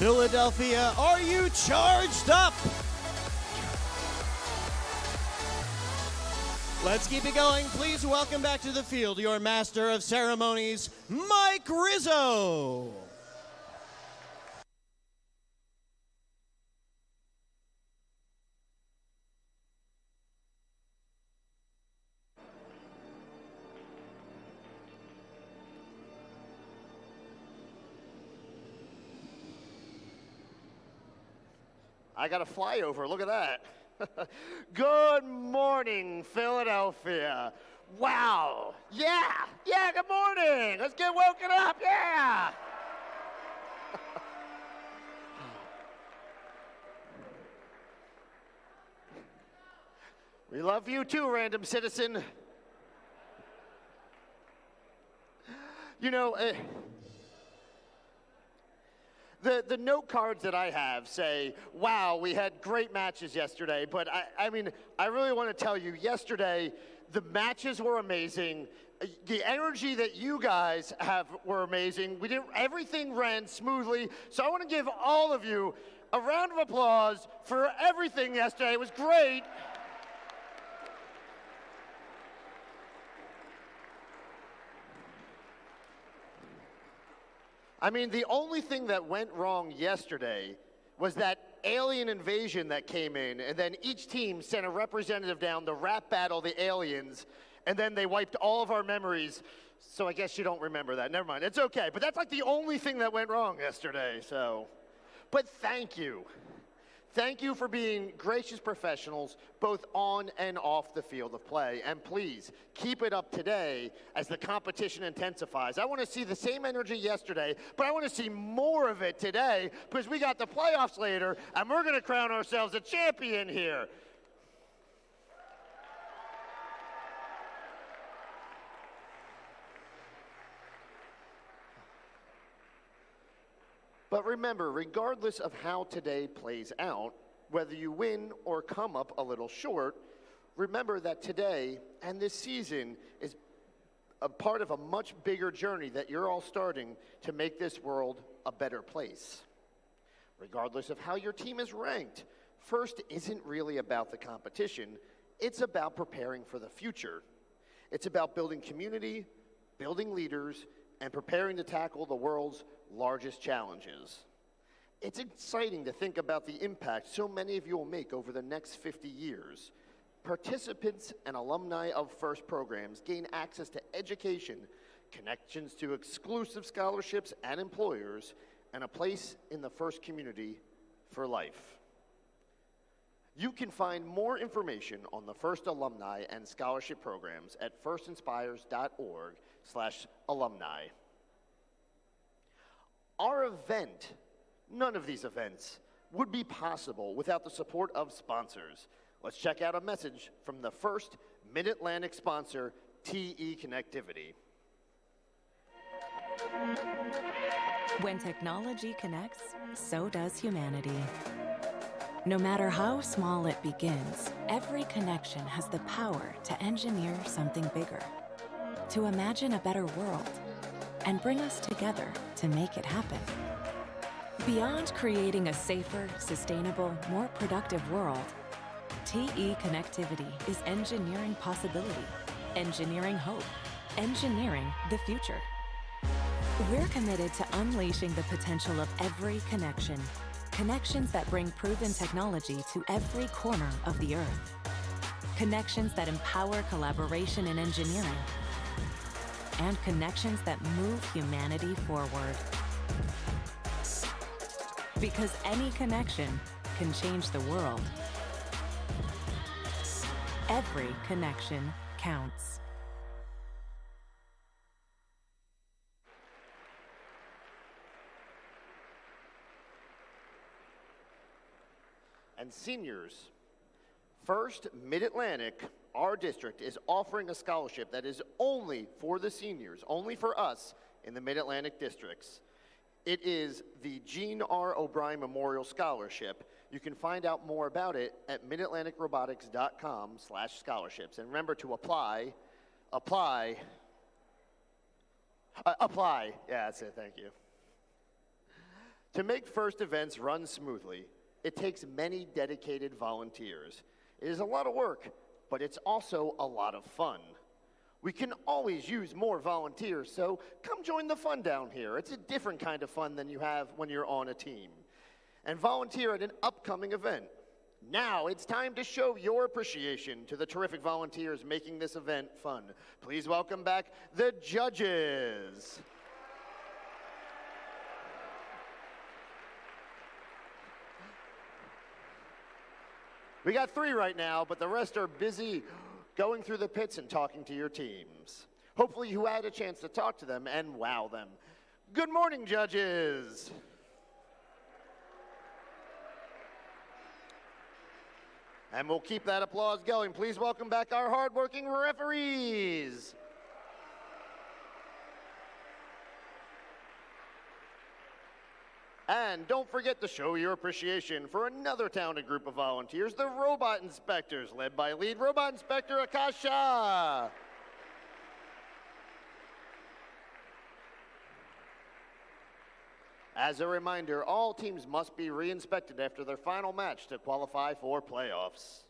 Philadelphia, are you charged up? Let's keep it going. Please welcome back to the field your master of ceremonies, Mike Rizzo. I got a flyover, look at that. Good morning, Philadelphia. Wow, yeah, good morning. Let's get woken up, yeah. We love you too, random citizen. You know, the note cards that I have say, wow, we had great matches yesterday, but I mean, I really want to tell you, yesterday, the matches were amazing. The energy that you guys have were amazing. Everything ran smoothly, so I want to give all of you a round of applause for everything yesterday. It was great. I mean, the only thing that went wrong yesterday was that alien invasion that came in, and then each team sent a representative down to rap battle the aliens, and then they wiped all of our memories. So I guess you don't remember that. Never mind. It's okay. But that's like the only thing that went wrong yesterday. So, but thank you. Thank you for being gracious professionals, both on and off the field of play. And please, keep it up today as the competition intensifies. I want to see the same energy yesterday, but I want to see more of it today because we got the playoffs later, and we're going to crown ourselves a champion here. But remember, regardless of how today plays out, whether you win or come up a little short, remember that today and this season is a part of a much bigger journey that you're all starting to make this world a better place. Regardless of how your team is ranked, first isn't really about the competition, it's about preparing for the future. It's about building community, building leaders, and preparing to tackle the world's largest challenges. It's exciting to think about the impact so many of you will make over the next 50 years. Participants and alumni of FIRST programs gain access to education, connections to exclusive scholarships and employers, and a place in the FIRST community for life. You can find more information on the FIRST alumni and scholarship programs at firstinspires.org/alumni. Our event, none of these events, would be possible without the support of sponsors. Let's check out a message from the FIRST Mid-Atlantic sponsor, TE Connectivity. When technology connects, so does humanity. No matter how small it begins, every connection has the power to engineer something bigger, to imagine a better world, and bring us together to make it happen. Beyond creating a safer, sustainable, more productive world, TE Connectivity is engineering possibility, engineering hope, engineering the future. We're committed to unleashing the potential of every connection, connections that bring proven technology to every corner of the Earth, connections that empower collaboration in engineering, and connections that move humanity forward. Because any connection can change the world. Every connection counts. And seniors, FIRST Mid-Atlantic, our district, is offering a scholarship that is only for the seniors, only for us in the Mid-Atlantic districts. It is the Gene R. O'Brien Memorial Scholarship. You can find out more about it at midatlanticrobotics.com/scholarships. And remember to apply. Yeah, that's it, thank you. To make first events run smoothly, it takes many dedicated volunteers. It is a lot of work, but it's also a lot of fun. We can always use more volunteers, so come join the fun down here. It's a different kind of fun than you have when you're on a team. And volunteer at an upcoming event. Now it's time to show your appreciation to the terrific volunteers making this event fun. Please welcome back the judges. We got 3 right now, but the rest are busy going through the pits and talking to your teams. Hopefully you had a chance to talk to them and wow them. Good morning, judges. And we'll keep that applause going. Please welcome back our hardworking referees. And don't forget to show your appreciation for another talented group of volunteers, the Robot Inspectors, led by lead Robot Inspector Akasha. As a reminder, all teams must be re-inspected after their final match to qualify for playoffs.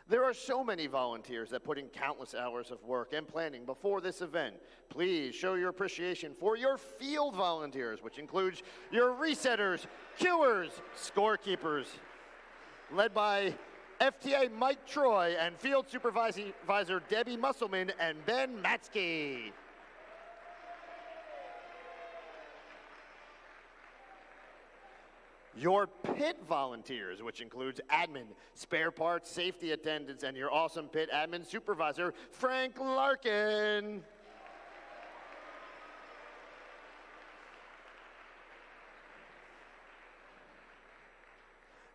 There are so many volunteers that put in countless hours of work and planning before this event. Please show your appreciation for your field volunteers, which includes your resetters, queuers, scorekeepers, led by FTA Mike Troy and field supervisor Debbie Musselman and Ben Matsky. Your pit volunteers, which includes admin, spare parts, safety attendants, and your awesome pit admin supervisor, Frank Larkin.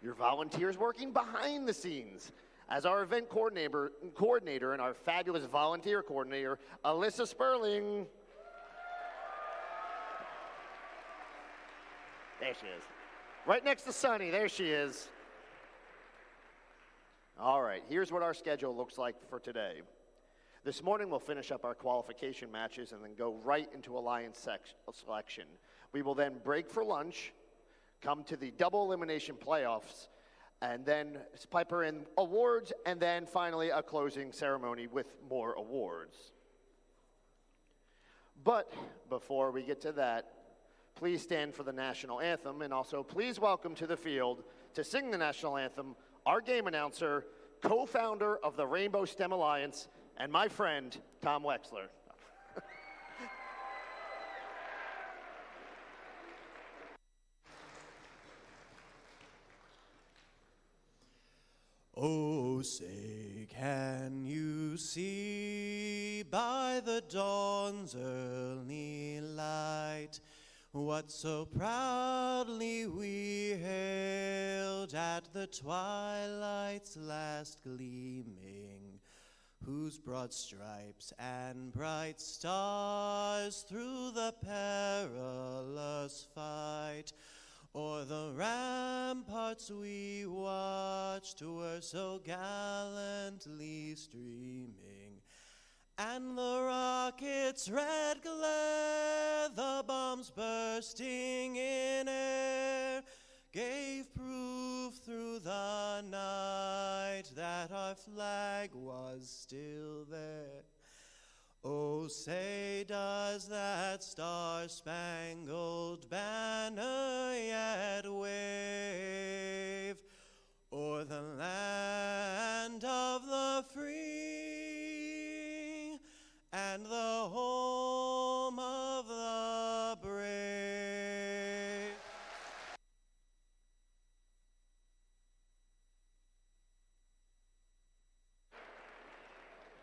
Your volunteers working behind the scenes as our event coordinator and our fabulous volunteer coordinator, Alyssa Sperling. There she is. Right next to Sunny, there she is. All right, here's what our schedule looks like for today. This morning we'll finish up our qualification matches and then go right into alliance selection. We will then break for lunch, come to the double elimination playoffs, and then piper in awards, and then finally a closing ceremony with more awards. But before we get to that, please stand for the national anthem, and also please welcome to the field to sing the national anthem our game announcer, co-founder of the Rainbow STEM Alliance, and my friend, Tom Wexler. Oh, say, can you see by the dawn's early light what so proudly we hailed at the twilight's last gleaming, whose broad stripes and bright stars through the perilous fight o'er the ramparts we watched were so gallantly streaming, and the rocket's red glare, the bombs bursting in air, gave proof through the night that our flag was still there. Oh, say, does that star-spangled banner yet wave o'er the land of the free and the home of the brave?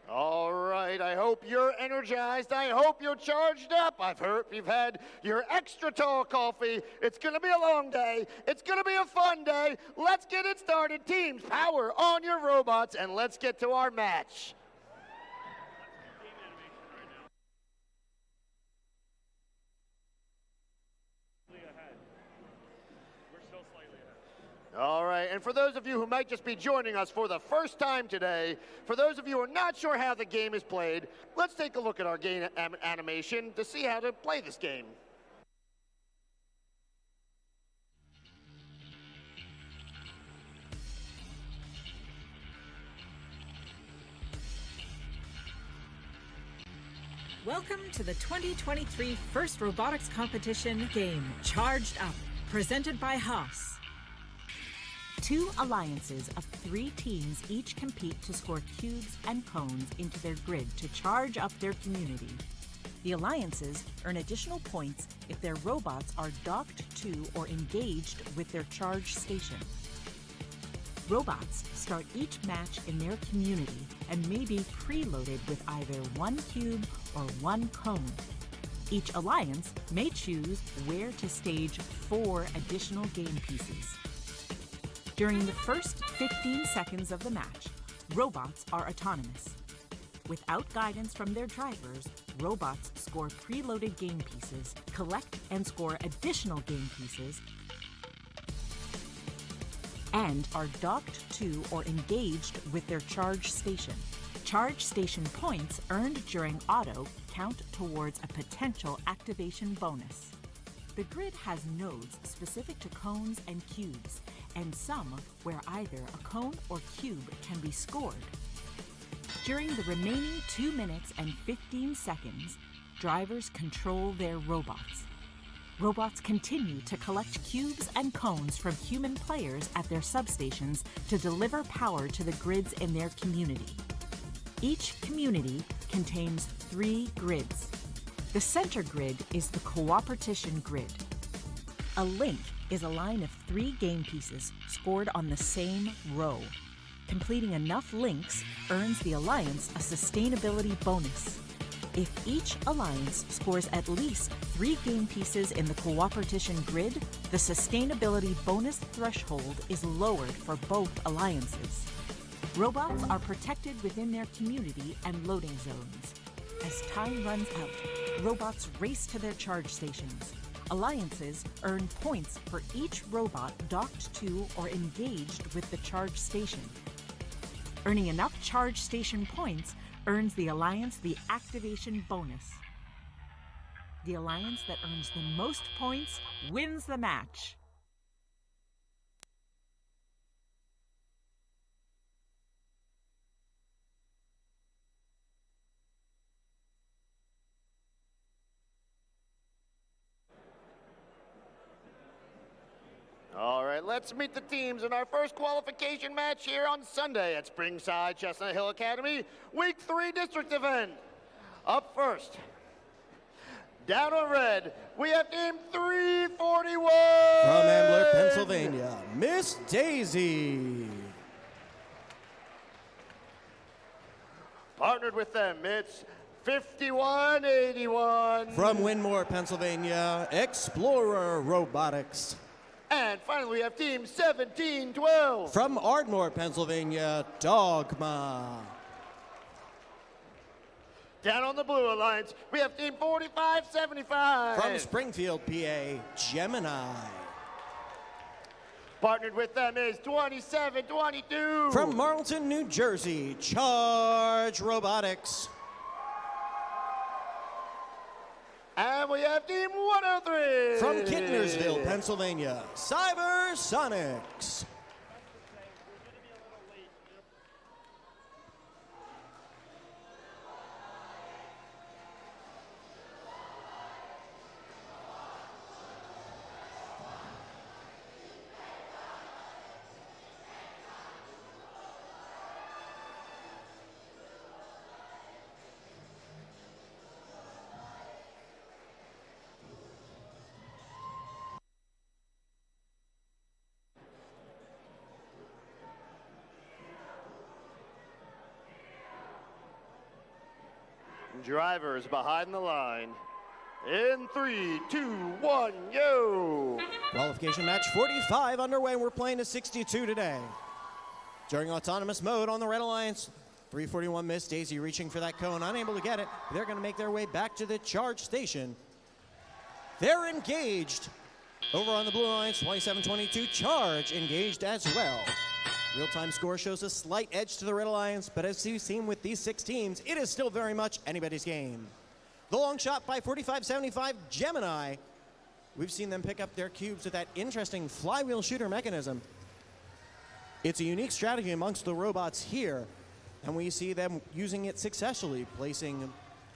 All right, I hope you're energized. I hope you're charged up. I've heard you've had your extra tall coffee. It's going to be a long day. It's going to be a fun day. Let's get it started. Teams, power on your robots, and let's get to our match. All right, and for those of you who might just be joining us for the first time today, for those of you who are not sure how the game is played, let's take a look at our game animation to see how to play this game. Welcome to the 2023 First Robotics Competition game, Charged Up, presented by Haas. 2 alliances of 3 teams each compete to score cubes and cones into their grid to charge up their community. The alliances earn additional points if their robots are docked to or engaged with their charge station. Robots start each match in their community and may be preloaded with either 1 cube or 1 cone. Each alliance may choose where to stage 4 additional game pieces. During the first 15 seconds of the match, robots are autonomous. Without guidance from their drivers, robots score preloaded game pieces, collect and score additional game pieces, and are docked to or engaged with their charge station. Charge station points earned during auto count towards a potential activation bonus. The grid has nodes specific to cones and cubes, and some where either a cone or cube can be scored. During the remaining 2 minutes and 15 seconds, drivers control their robots. Robots continue to collect cubes and cones from human players at their substations to deliver power to the grids in their community. Each community contains 3 grids. The center grid is the cooperation grid. A link is a line of 3 game pieces scored on the same row. Completing enough links earns the alliance a sustainability bonus. If each alliance scores at least 3 game pieces in the cooperation grid, the sustainability bonus threshold is lowered for both alliances. Robots are protected within their community and loading zones. As time runs out, robots race to their charge stations. Alliances earn points for each robot docked to or engaged with the charge station. Earning enough charge station points earns the alliance the activation bonus. The alliance that earns the most points wins the match. All right, let's meet the teams in our first qualification match here on Sunday at Springside, Chestnut Hill Academy, Week 3 district event. Up first, down on red, we have team 341. From Ambler, Pennsylvania, Miss Daisy. Partnered with them, it's 5181. From Winmore, Pennsylvania, Explorer Robotics. And finally, we have team 1712. From Ardmore, Pennsylvania, Dogma. Down on the blue alliance, we have team 4575. From Springfield, PA, Gemini. Partnered with them is 2722. From Marlton, New Jersey, Charge Robotics. And we have team 103. From Kittnersville, Pennsylvania, Cyber Sonics. Drivers behind the line. In 3, 2, 1, yo! Qualification match 45 underway. We're playing to 62 today. During autonomous mode on the Red Alliance, 341 Miss Daisy reaching for that cone, unable to get it. They're going to make their way back to the charge station. They're engaged. Over on the Blue Alliance, 2722 Charge engaged as well. Real-time score shows a slight edge to the Red Alliance, but as you've seen with these 6 teams, it is still very much anybody's game. The long shot by 4575 Gemini. We've seen them pick up their cubes with that interesting flywheel shooter mechanism. It's a unique strategy amongst the robots here, and we see them using it successfully, placing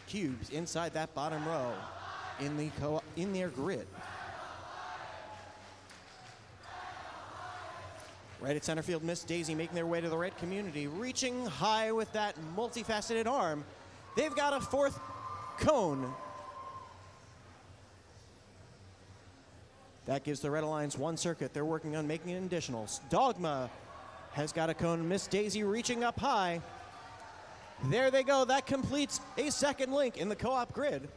cubes inside that bottom row in their grid. Right at center field, Miss Daisy making their way to the red community, reaching high with that multifaceted arm. They've got a fourth cone. That gives the Red Alliance one circuit. They're working on making it additionals. Dogma has got a cone. Miss Daisy reaching up high. There they go. That completes a second link in the co-op grid.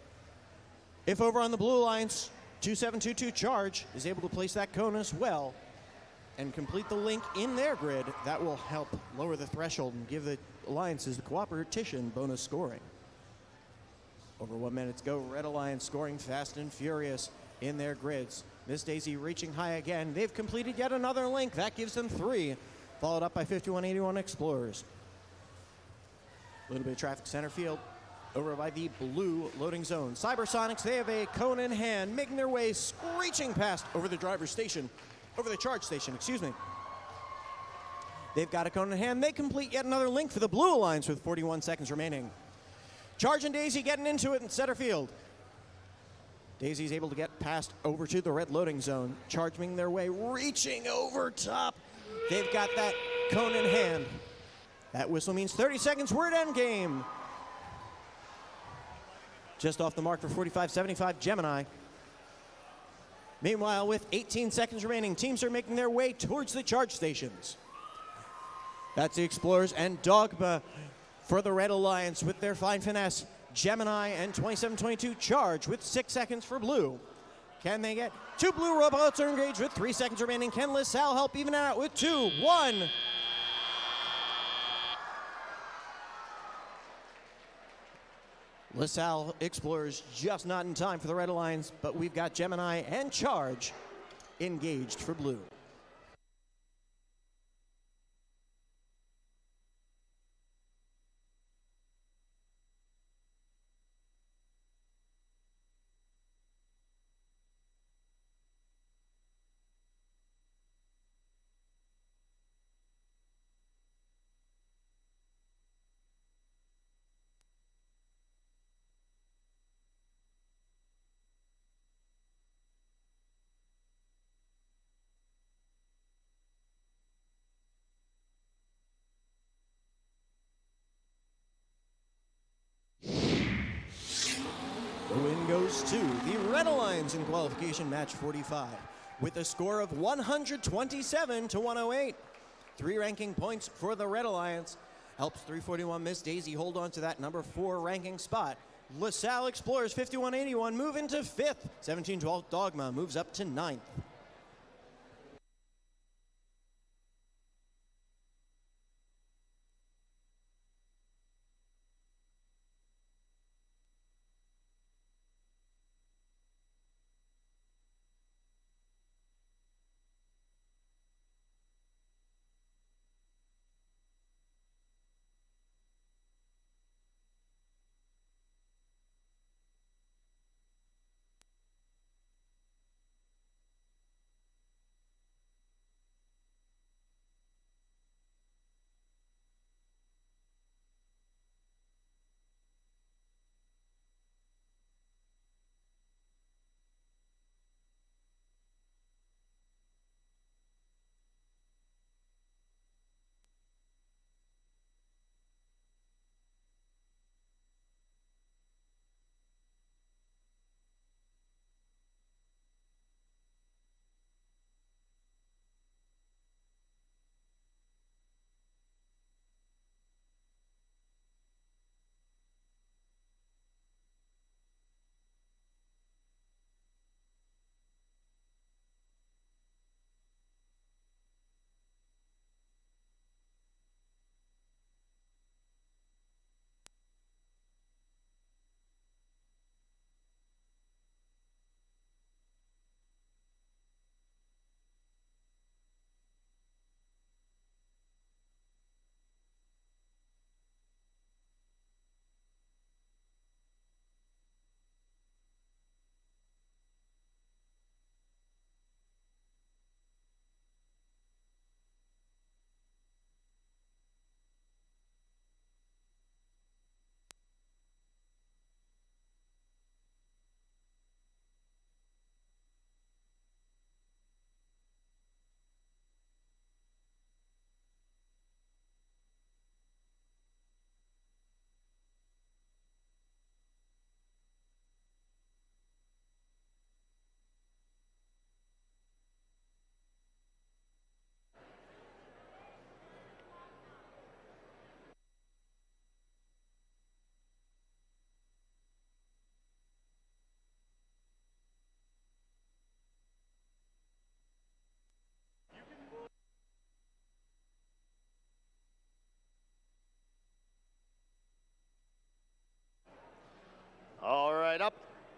If over on the Blue Alliance, 2722 Charge is able to place that cone as well and complete the link in their grid, that will help lower the threshold and give the alliances the cooperation bonus scoring. Over 1 minute to go. Red Alliance scoring fast and furious in their grids. Miss Daisy reaching high again. They've completed yet another link. That gives them 3, followed up by 5181 Explorers. A little bit of traffic center field over by the blue loading zone. Cybersonics, they have a cone in hand, making their way screeching past over the driver's station, over the charge station, excuse me. They've got a cone in hand. They complete yet another link for the Blue Alliance with 41 seconds remaining. Charge and Daisy getting into it in center field. Daisy's able to get past over to the red loading zone, charging their way, reaching over top. They've got that cone in hand. That whistle means 30 seconds, we're at end game. Just off the mark for 45-75 Gemini. Meanwhile, with 18 seconds remaining, teams are making their way towards the charge stations. That's the Explorers and Dogma for the Red Alliance with their fine finesse. Gemini and 2722 Charge with 6 seconds for blue. Can they get 2 blue robots are engaged with 3 seconds remaining? Can LaSalle help even out with 2, 1? LaSalle Explorers just not in time for the Red Alliance, but we've got Gemini and Charge engaged for blue. The win goes to the Red Alliance in qualification match 45 with a score of 127 to 108. 3 ranking points for the Red Alliance. Helps 341 Miss Daisy hold on to that number 4 ranking spot. LaSalle Explorers 5181 move into 5th. 1712 Dogma moves up to 9th.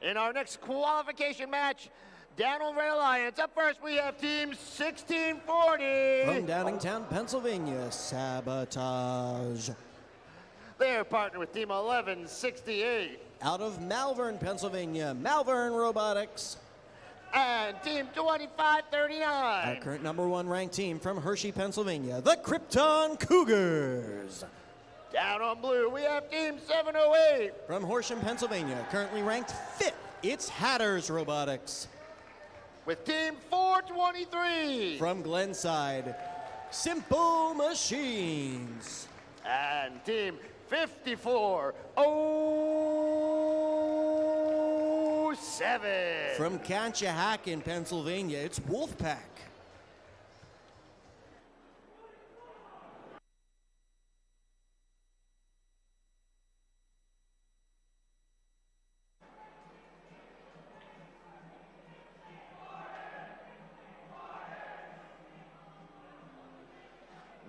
In our next qualification match, down on Red Alliance. Up first, we have Team 1640. From Downingtown, Pennsylvania, Sabotage. They're partnered with Team 1168. Out of Malvern, Pennsylvania, Malvern Robotics. And Team 2539. Our current #1 ranked team from Hershey, Pennsylvania, the Krypton Cougars. Down on blue, we have Team 708. From Horsham, Pennsylvania, currently ranked 5th, it's Hatters Robotics. With Team 423. From Glenside, Simple Machines. And Team 5407. From Conshohocken, Pennsylvania, it's Wolfpack.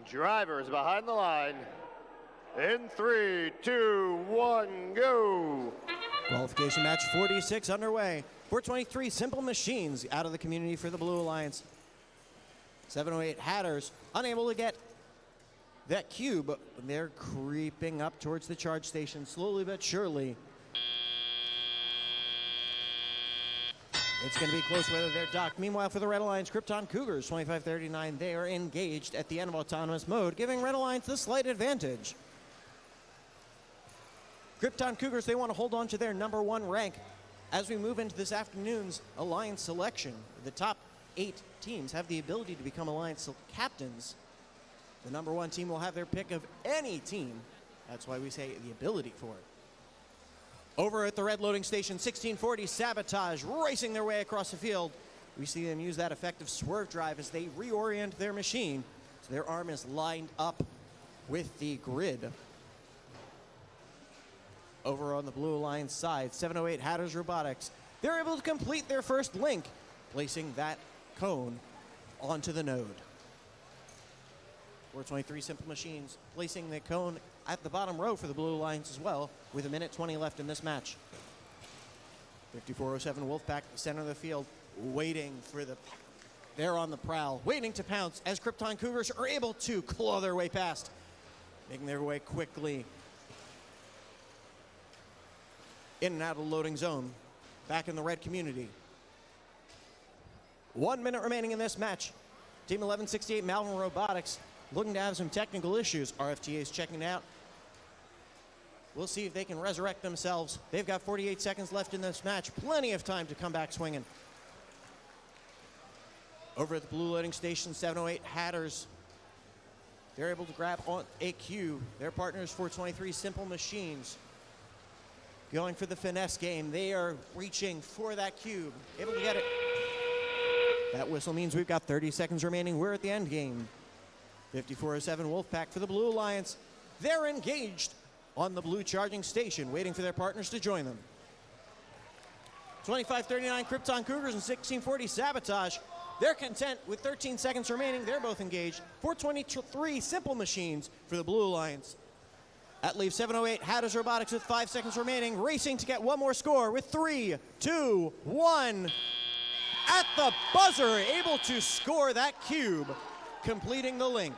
Drivers behind the line. In 3, 2, 1, go. Qualification match 46 underway. 423 Simple Machines out of the community for the Blue Alliance. 708 Hatters unable to get that cube. They're creeping up towards the charge station slowly but surely. It's going to be close whether they're docked. Meanwhile, for the Red Alliance, Krypton Cougars, 2539, they are engaged at the end of autonomous mode, giving Red Alliance the slight advantage. Krypton Cougars, they want to hold on to their #1 rank as we move into this afternoon's Alliance selection. The top 8 teams have the ability to become Alliance captains. The #1 team will have their pick of any team. That's why we say the ability for it. Over at the red loading station, 1640 Sabotage racing their way across the field. We see them use that effective swerve drive as they reorient their machine so their arm is lined up with the grid. Over on the Blue Alliance side, 708 Hatters Robotics, they're able to complete their first link, placing that cone onto the node. 423 Simple Machines placing the cone at the bottom row for the Blue Alliance as well, with 1:20 left in this match. 5407 Wolfpack, center of the field, waiting for they're on the prowl, waiting to pounce as Krypton Cougars are able to claw their way past, making their way quickly in and out of the loading zone, back in the red community. 1 minute remaining in this match. Team 1168 Malvern Robotics looking to have some technical issues. RFTA is checking it out. We'll see if they can resurrect themselves. They've got 48 seconds left in this match. Plenty of time to come back swinging. Over at the blue loading station, 708 Hatters. They're able to grab on a cube. Their partners, 423 Simple Machines. Going for the finesse game. They are reaching for that cube. Able to get it. That whistle means we've got 30 seconds remaining. We're at the end game. 5407 Wolfpack for the Blue Alliance. They're engaged on the blue charging station, waiting for their partners to join them. 2539 Krypton Cougars and 1640 Sabotage. They're content with 13 seconds remaining. They're both engaged. 423 Simple Machines for the Blue Alliance. That leaves 708 Hatters Robotics with 5 seconds remaining, racing to get one more score with 3, 2, 1. At the buzzer, able to score that cube, completing the link.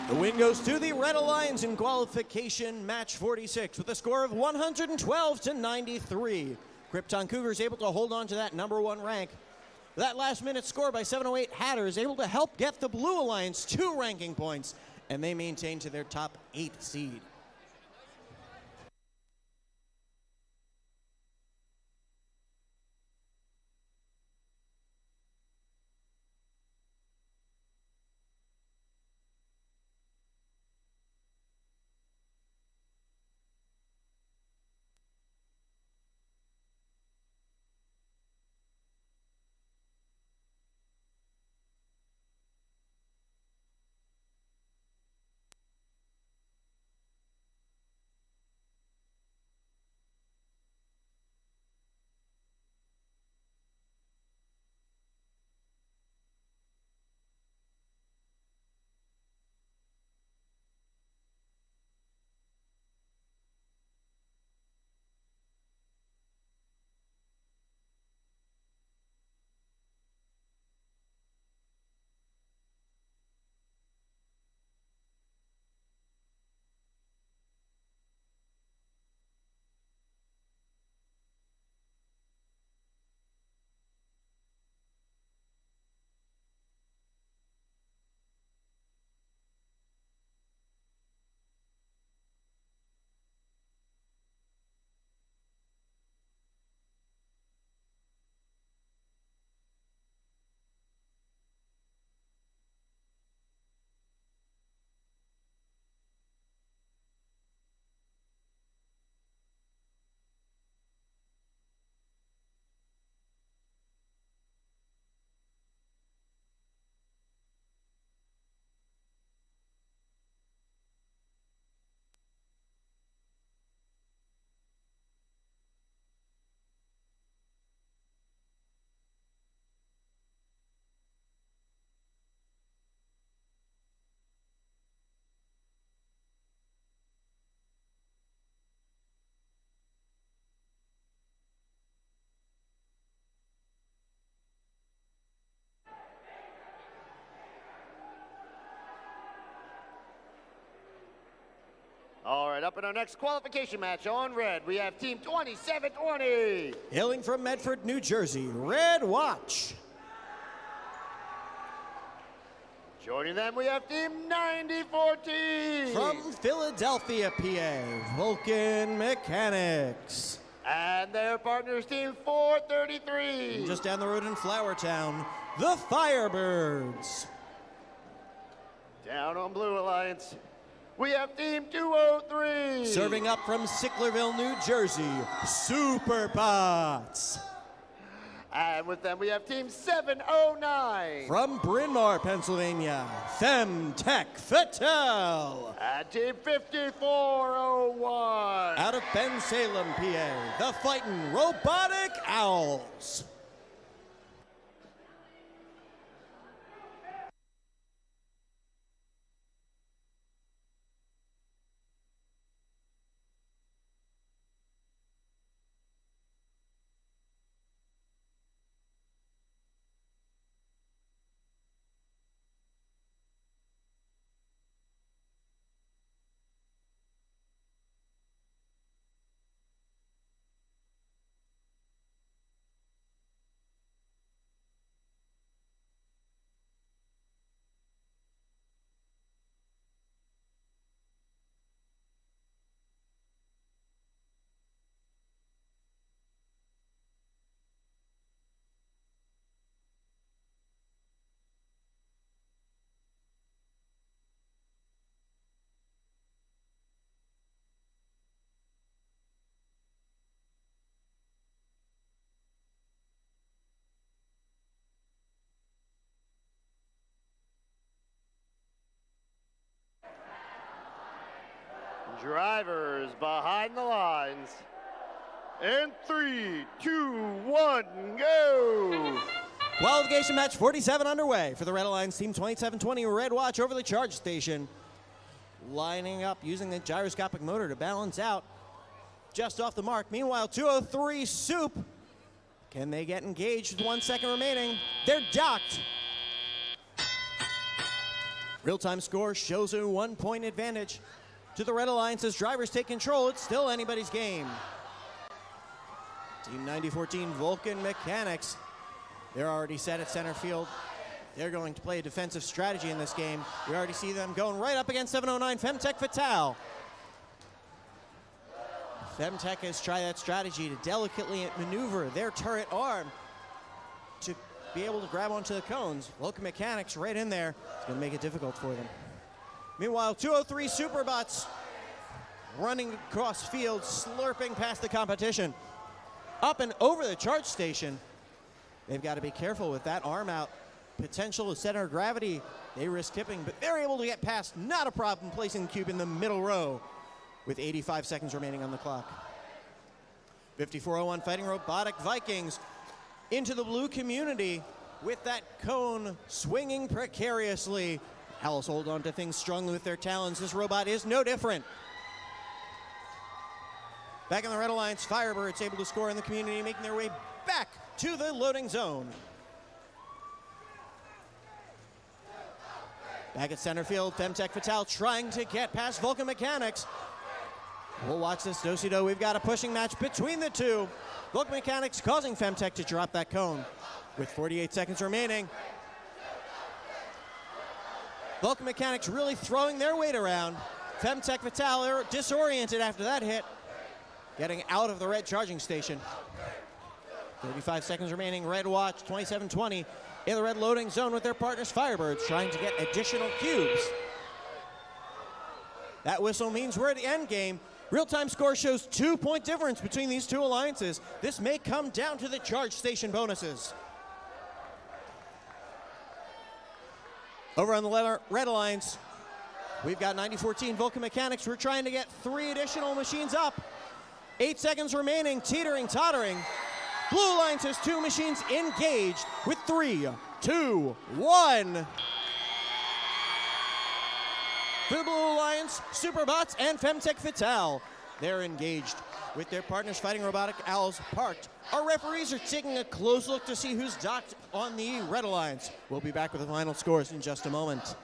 The win goes to the Red Alliance in qualification match 46 with a score of 112-93. Krypton Cougars able to hold on to that #1 rank. That last minute score by 708 Hatters able to help get the Blue Alliance 2 ranking points, and they maintain to their top 8 seed. All right, up in our next qualification match on red, we have Team 2720. Hailing from Medford, New Jersey, Red Watch. Joining them, we have Team 9014. From Philadelphia, PA, Vulcan Mechanics. And their partners, Team 433. Just down the road in Flowertown, the Firebirds. Down on Blue Alliance, we have Team 203. Serving up from Sicklerville, New Jersey, Super Pots. And with them, we have Team 709. From Bryn Mawr, Pennsylvania, Femtech Fatale. And Team 5401. Out of Ben Salem, PA, the Fightin' Robotic Owls. Drivers behind the lines. In 3, 2, 1, go! Qualification match 47 underway for the Red Alliance Team 2720 Red Watch over the charge station. Lining up using the gyroscopic motor to balance out. Just off the mark. Meanwhile, 203 Soup. Can they get engaged with 1 second remaining? They're docked. Real-time score shows a 1 point advantage to the Red Alliance as drivers take control. It's still anybody's game. Team 9014 Vulcan Mechanics. They're already set at center field. They're going to play a defensive strategy in this game. We already see them going right up against 709 Femtech Fatale. Femtech has tried that strategy to delicately maneuver their turret arm to be able to grab onto the cones. Vulcan Mechanics right in there. It's going to make it difficult for them. Meanwhile, 203 Superbots running across field, slurping past the competition. Up and over the charge station. They've got to be careful with that arm out. Potential of center of gravity. They risk tipping, but they're able to get past. Not a problem placing the cube in the middle row with 85 seconds remaining on the clock. 5401 Fighting Robotic Vikings into the blue community with that cone swinging precariously. Owls hold on to things strongly with their talons. This robot is no different. Back in the Red Alliance, Firebirds able to score in the community, making their way back to the loading zone. Back at center field, Femtech Fatale trying to get past Vulcan Mechanics. We'll watch this do-si-do. We've got a pushing match between the two. Vulcan Mechanics causing Femtech to drop that cone with 48 seconds remaining. Vulcan Mechanics really throwing their weight around. Femtech Fatale, they're disoriented after that hit. Getting out of the red charging station. 35 seconds remaining. Red Watch 2720 in the red loading zone with their partners Firebirds trying to get additional cubes. That whistle means we're at the end game. Real-time score shows 2 point difference between these two alliances. This may come down to the charge station bonuses. Over on the Red Alliance, we've got 9014 Vulcan Mechanics. We're trying to get 3 additional machines up. 8 seconds remaining, teetering, tottering. Blue Alliance has 2 machines engaged with 3, 2, 1. For the Blue Alliance, Superbots and Femtech Fatale. They're engaged with their partners Fighting Robotic Owls parked. Our referees are taking a close look to see who's docked on the Red Alliance. We'll be back with the final scores in just a moment.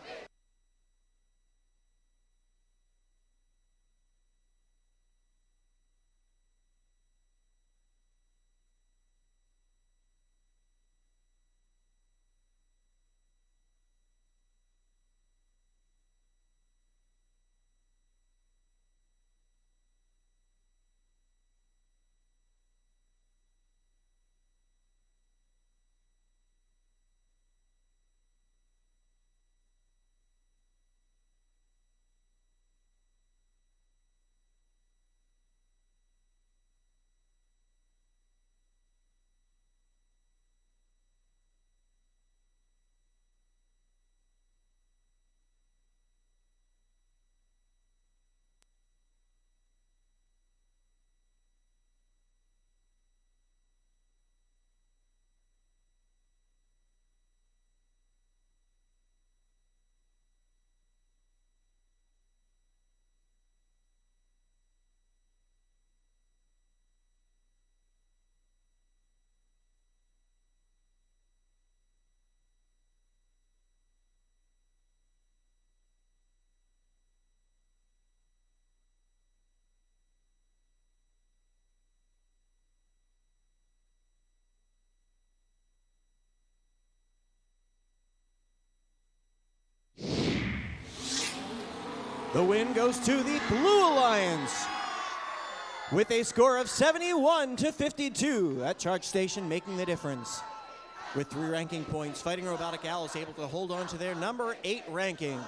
The win goes to the Blue Alliance with a score of 71-52. That charge station making the difference. With 3 ranking points, Fighting Robotic Owls able to hold on to their number 8 ranking.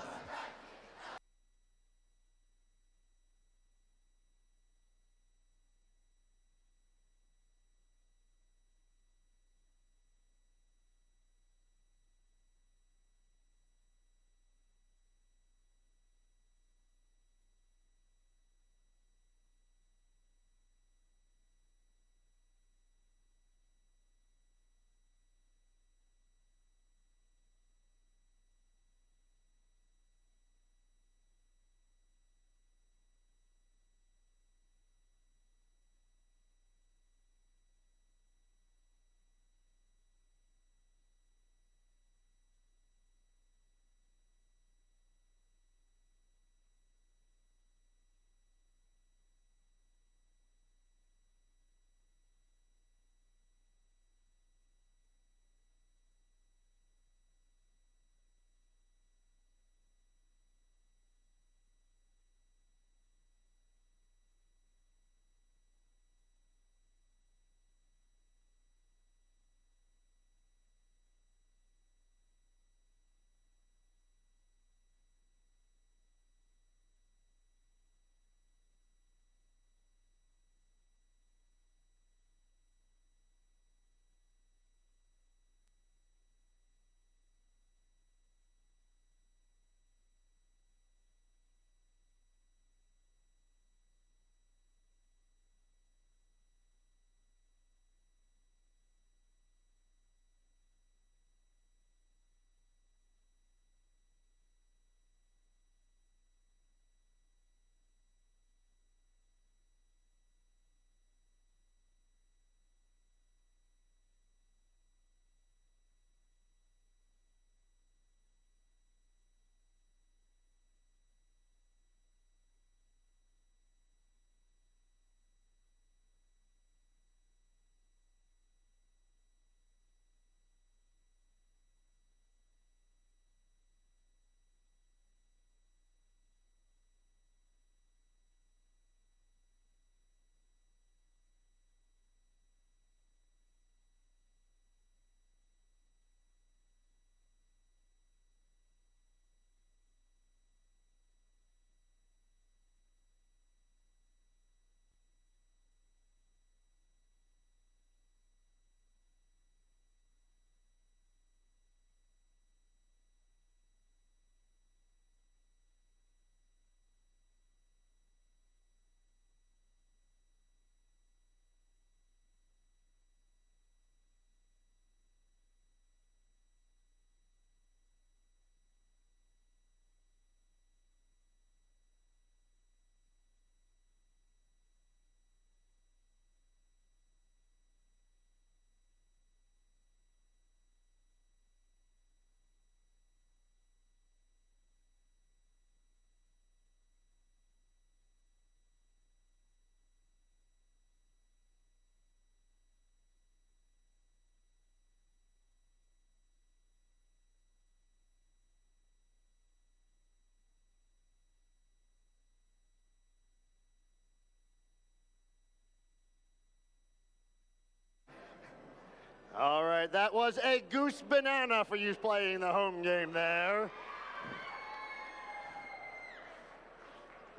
All right, that was a goose banana for you playing the home game there.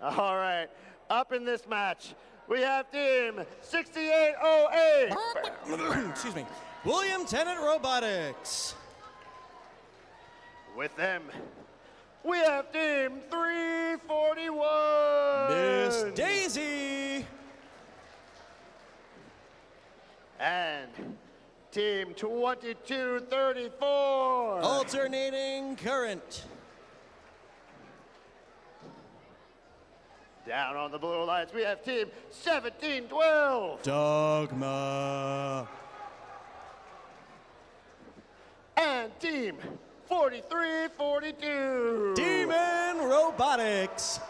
All right, up in this match, we have team 6808. Excuse me. William Tennant Robotics. With them, we have team 341. Miss Daisy. And team 2234. Alternating Current. Down on the Blue Alliance, we have team 1712. Dogma. And team 4342. Demon Robotics.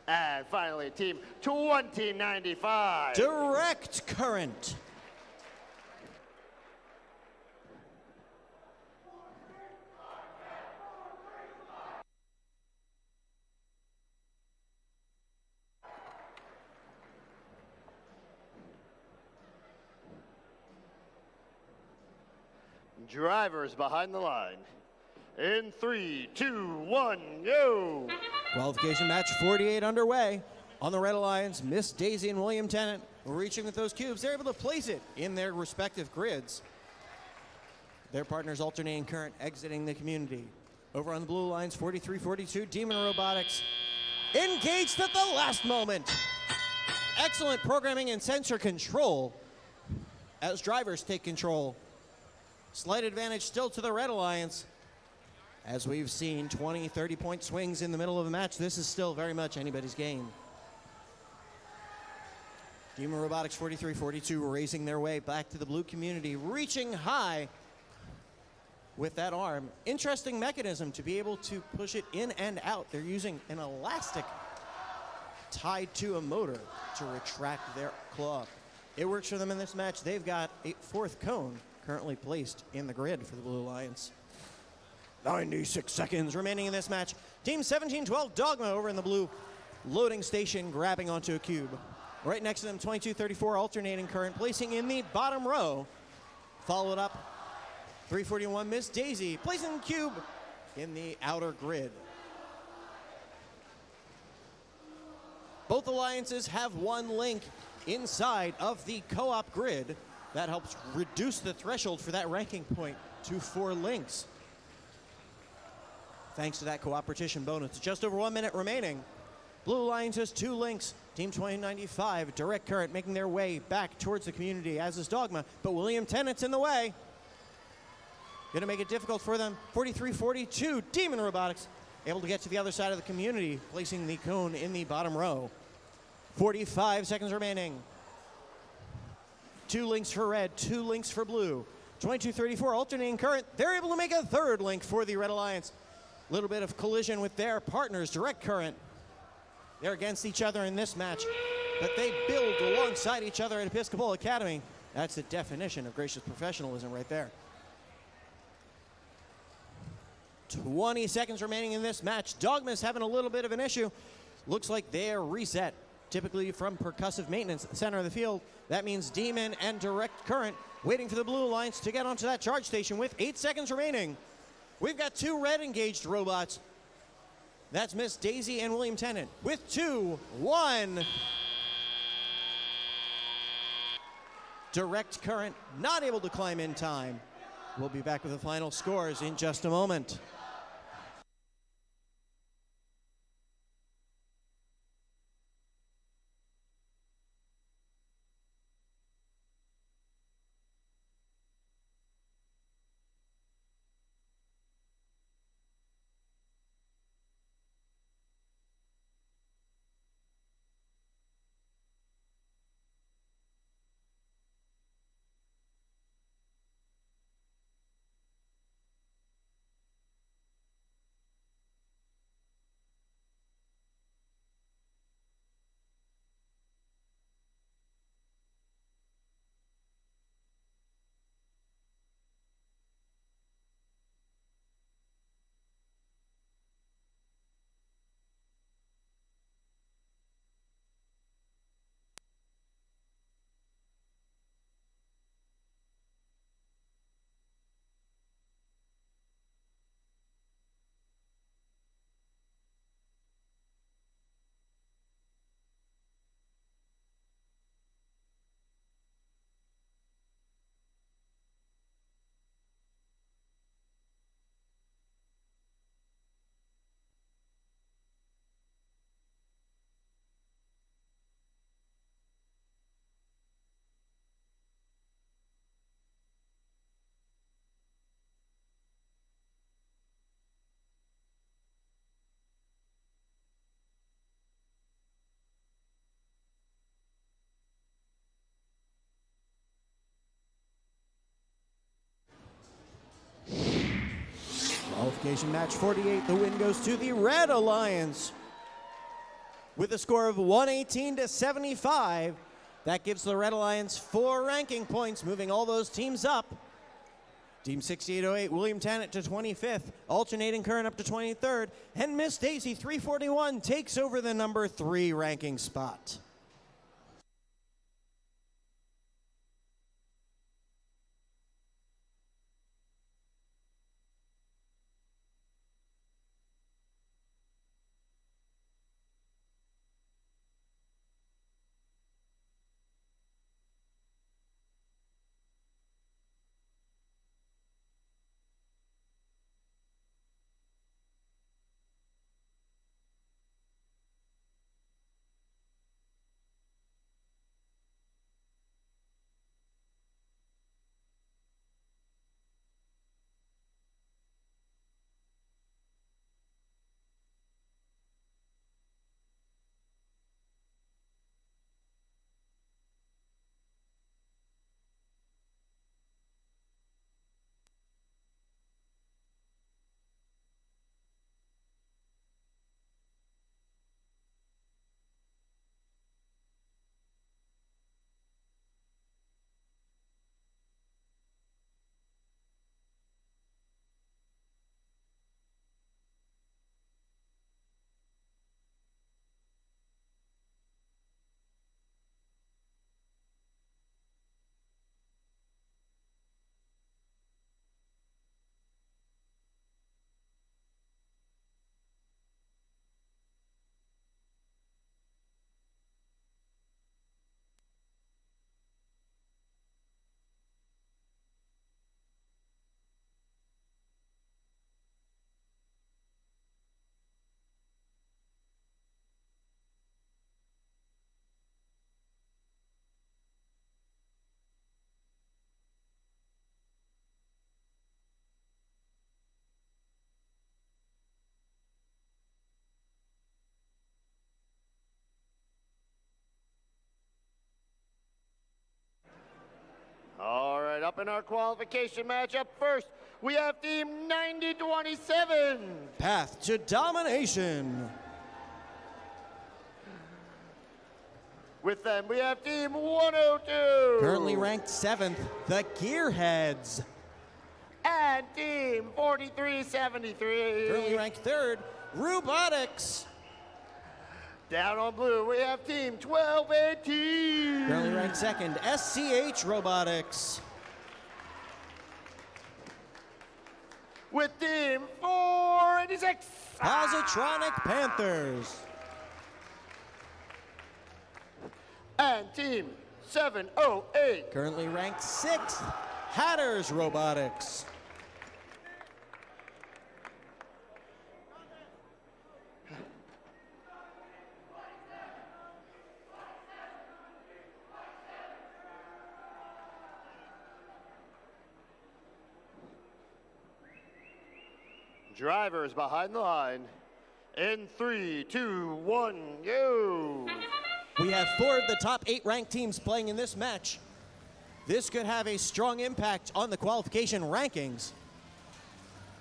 And finally, team 2095. Direct Current. Drivers behind the line. In 3, 2, 1, go! Qualification match 48 underway. On the Red Alliance, Miss Daisy and William Tennant reaching with those cubes. They're able to place it in their respective grids. Their partners alternating current exiting the community. Over on the blue lines, 43-42, Demon Robotics engaged at the last moment. Excellent programming and sensor control as drivers take control. Slight advantage still to the Red Alliance. As we've seen 20, 30-point swings in the middle of a match, this is still very much anybody's game. Demon Robotics 43-42 raising their way back to the blue community, reaching high with that arm. Interesting mechanism to be able to push it in and out. They're using an elastic tied to a motor to retract their claw. It works for them in this match. They've got a fourth cone currently placed in the grid for the Blue Alliance. 96 seconds remaining in this match. Team 1712 Dogma over in the blue loading station, grabbing onto a cube. Right next to them, 2234 alternating current, placing in the bottom row. Followed up, 341 Miss Daisy, placing the cube in the outer grid. Both alliances have one link inside of the co-op grid. That helps reduce the threshold for that ranking point to 4 links. Thanks to that cooperation bonus. Just over 1 minute remaining. Blue Alliance has 2 links. Team 2095, Direct Current, making their way back towards the community, as is Dogma, but William Tennant's in the way. Gonna make it difficult for them. 43-42, Demon Robotics, able to get to the other side of the community, placing the cone in the bottom row. 45 seconds remaining. 2 links for red, 2 links for blue. 2234 alternating current. They're able to make a 3rd link for the Red Alliance. A little bit of collision with their partners, Direct Current. They're against each other in this match, but they build alongside each other at Episcopal Academy. That's the definition of gracious professionalism right there. 20 seconds remaining in this match. Dogma's having a little bit of an issue. Looks like they're reset, typically from percussive maintenance at the center of the field. That means Demon and Direct Current waiting for the Blue Alliance to get onto that charge station with 8 seconds remaining. We've got 2 red engaged robots. That's Miss Daisy and William Tennant with 2, 1. Direct Current not able to climb in time. We'll be back with the final scores in just a moment. Qualification match 48, the win goes to the Red Alliance. With a score of 118-75, that gives the Red Alliance 4 ranking points, moving all those teams up. Team 6808, William Tannant to 25th, alternating current up to 23rd, and Miss Daisy 341 takes over the number 3 ranking spot. Up in our qualification match up first, we have Team 9027. Path to Domination. With them, we have Team 102. Currently ranked 7th, the Gearheads. And Team 4373. Currently ranked 3rd, Robotics. Down on blue, we have Team 1218. Currently ranked 2nd, SCH Robotics. With Team 486. Positronic Panthers. And Team 708. Currently ranked 6th, Hatters Robotics. Drivers behind the line. In 3, 2, 1, go. We have 4 of the top 8 ranked teams playing in this match. This could have a strong impact on the qualification rankings.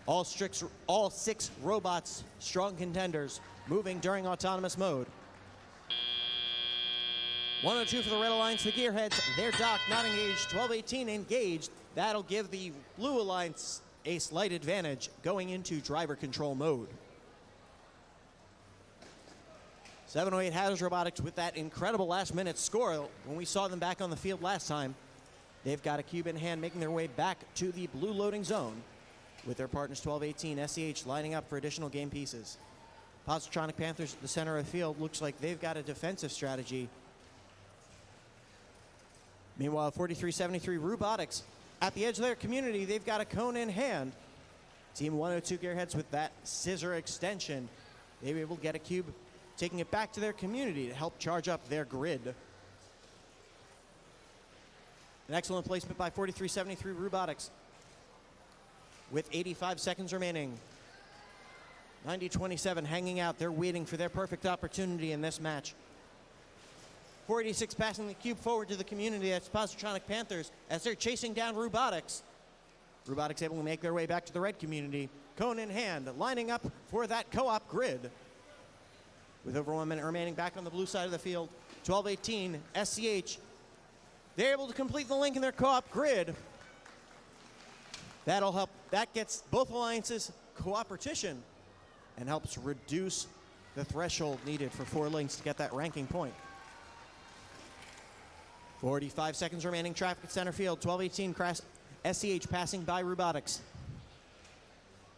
All 6 robots, strong contenders, moving during autonomous mode. 102 for the Red Alliance, the Gearheads, they're docked, not engaged. 1218 engaged. That'll give the Blue Alliance a slight advantage going into driver control mode. 708 Hatters Robotics with that incredible last-minute score. When we saw them back on the field last time, they've got a cube in hand, making their way back to the blue loading zone with their partners 1218 SCH lining up for additional game pieces. Positronic Panthers at the center of the field. Looks like they've got a defensive strategy. Meanwhile, 4373 Robotics at the edge of their community, they've got a cone in hand. Team 102 Gearheads with that scissor extension. They were able to get a cube, taking it back to their community to help charge up their grid. An excellent placement by 4373 Robotics with 85 seconds remaining. 9027 hanging out. They're waiting for their perfect opportunity in this match. 486 passing the cube forward to the community. That's Positronic Panthers as they're chasing down Robotics. Robotics able to make their way back to the red community. Cone in hand, lining up for that co-op grid. With over 1 minute remaining, back on the blue side of the field, 1218 SCH. They're able to complete the link in their co-op grid. That'll help. That gets both alliances cooperation and helps reduce the threshold needed for 4 links to get that ranking point. 45 seconds remaining, traffic at center field. 1218 crash SCH passing by Robotics.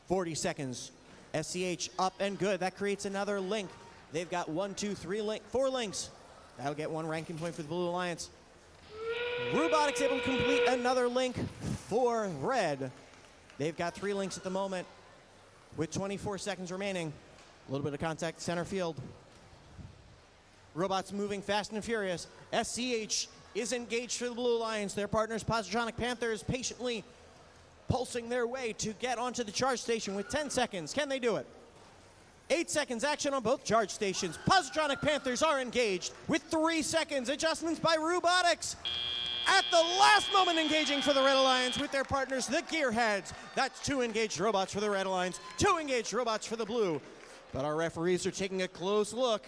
40 seconds. SCH up and good. That creates another link. They've got 4 links. That'll get 1 ranking point for the Blue Alliance. Robotics able to complete another link for red. They've got 3 links at the moment with 24 seconds remaining. A little bit of contact center field. Robots moving fast and furious. SCH is engaged for the Blue Alliance. Their partners, Positronic Panthers, patiently pulsing their way to get onto the charge station with 10 seconds. Can they do it? 8 seconds, action on both charge stations. Positronic Panthers are engaged with 3 seconds. Adjustments by Robotics. At the last moment, engaging for the Red Alliance with their partners, the Gearheads. That's 2 engaged robots for the Red Alliance, 2 engaged robots for the Blue. But our referees are taking a close look.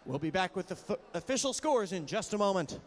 We'll be back with the official scores in just a moment.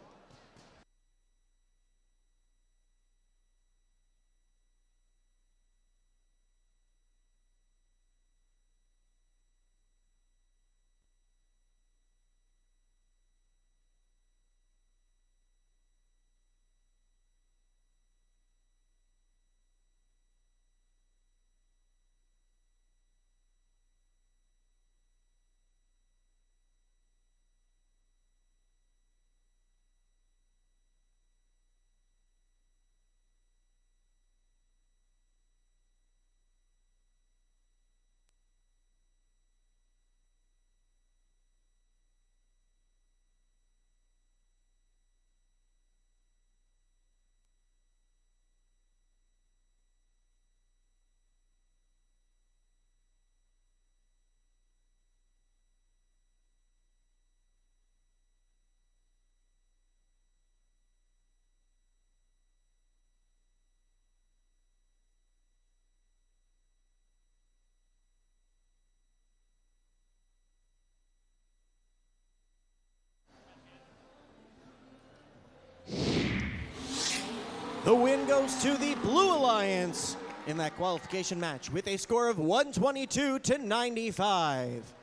goes to the Blue Alliance in that qualification match with a score of 122 to 95.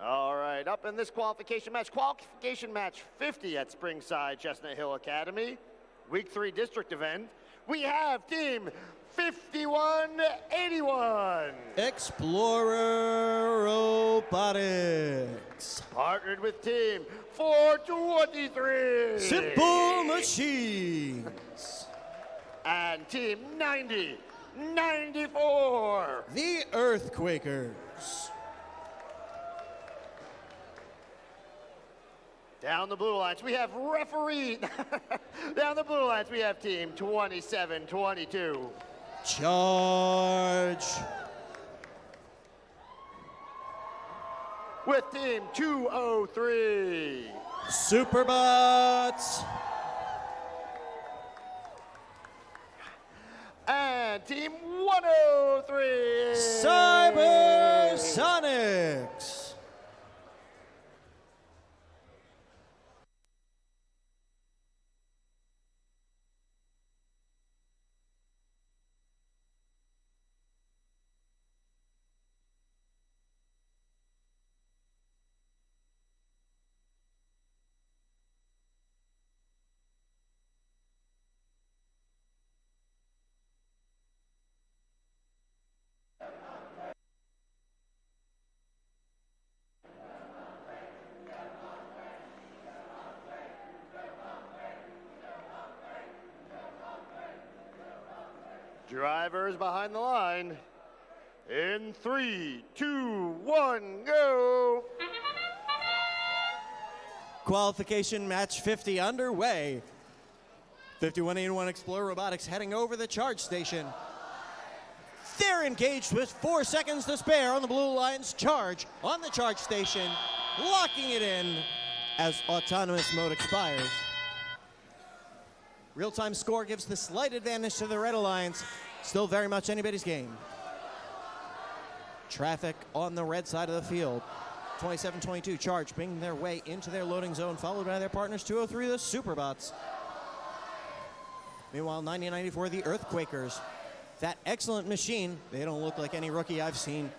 All right, up in this qualification match 50 at Springside Chestnut Hill Academy, Week 3 district event, we have Team 5181. Explorer Robotics. Partnered with Team 423. Simple Machines. And Team 9094. The Earthquakers. Down the blue lines, we have referee. Down the blue lines, we have Team 2722. Charge. With Team 203. Superbots. And Team 103. Cybersonics. Drivers behind the line. In 3, 2, 1, go. Qualification match 50 underway. 5181 Explorer Robotics heading over the charge station. They're engaged with 4 seconds to spare on the Blue Alliance charge on the charge station, locking it in as autonomous mode expires. Real-time score gives the slight advantage to the Red Alliance. Still very much anybody's game. Traffic on the red side of the field. 27-22 charge bringing their way into their loading zone, followed by their partners 203, the Superbots. Meanwhile, 90-94, the Earthquakers. That excellent machine. They don't look like any rookie I've seen.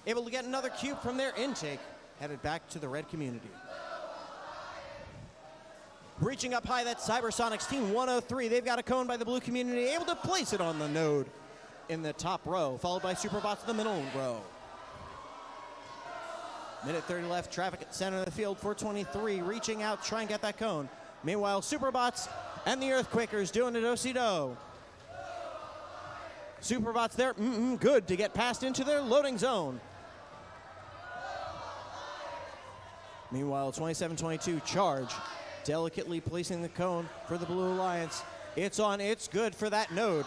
Able to get another cube from their intake, headed back to the red community. Reaching up high, that's Cybersonics Team 103. They've got a cone by the blue community, able to place it on the node in the top row, followed by Superbots in the middle row. Minute 30 left, traffic at center of the field, 423, reaching out, try and get that cone. Meanwhile, Superbots and the Earthquakers doing it do-si-do. Superbots there, good to get past into their loading zone. Meanwhile, 27-22, Charge, delicately placing the cone for the Blue Alliance. It's on, it's good for that node.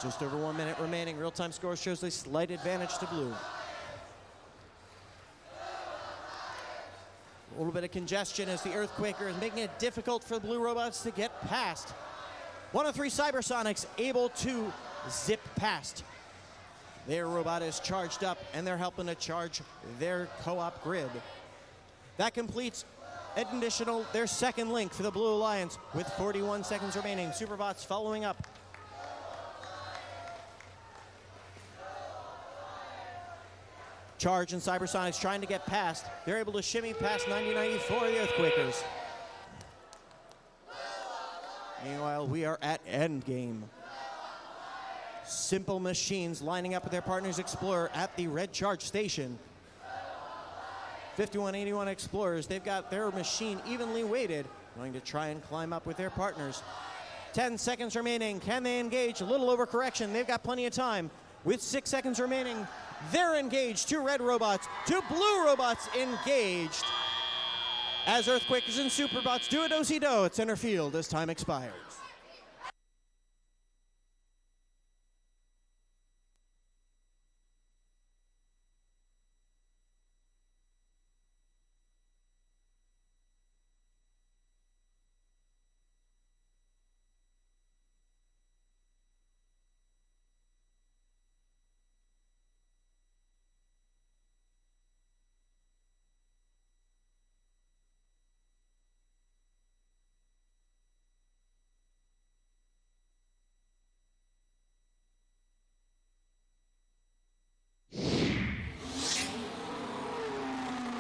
Just over 1 minute remaining. Real-time score shows a slight advantage to Blue. A little bit of congestion as the Earthquaker is making it difficult for the Blue Robots to get past. 103 Cybersonics able to zip past. Their robot is charged up, and they're helping to charge their co-op grid. That completes their second link for the Blue Alliance with 41 seconds remaining. Superbots following up. Charge and Cybersonics trying to get past. They're able to shimmy past 90-94, the Earthquakers. Meanwhile, we are at endgame. Simple Machines lining up with their partners Explorer at the red charge station. 5181 Explorers, they've got their machine evenly weighted, going to try and climb up with their partners. 10 seconds remaining. Can they engage? A little overcorrection. They've got plenty of time. With 6 seconds remaining, they're engaged. 2 red robots, 2 blue robots engaged. As Earthquakers and Superbots do a do-si-do at center field as time expires.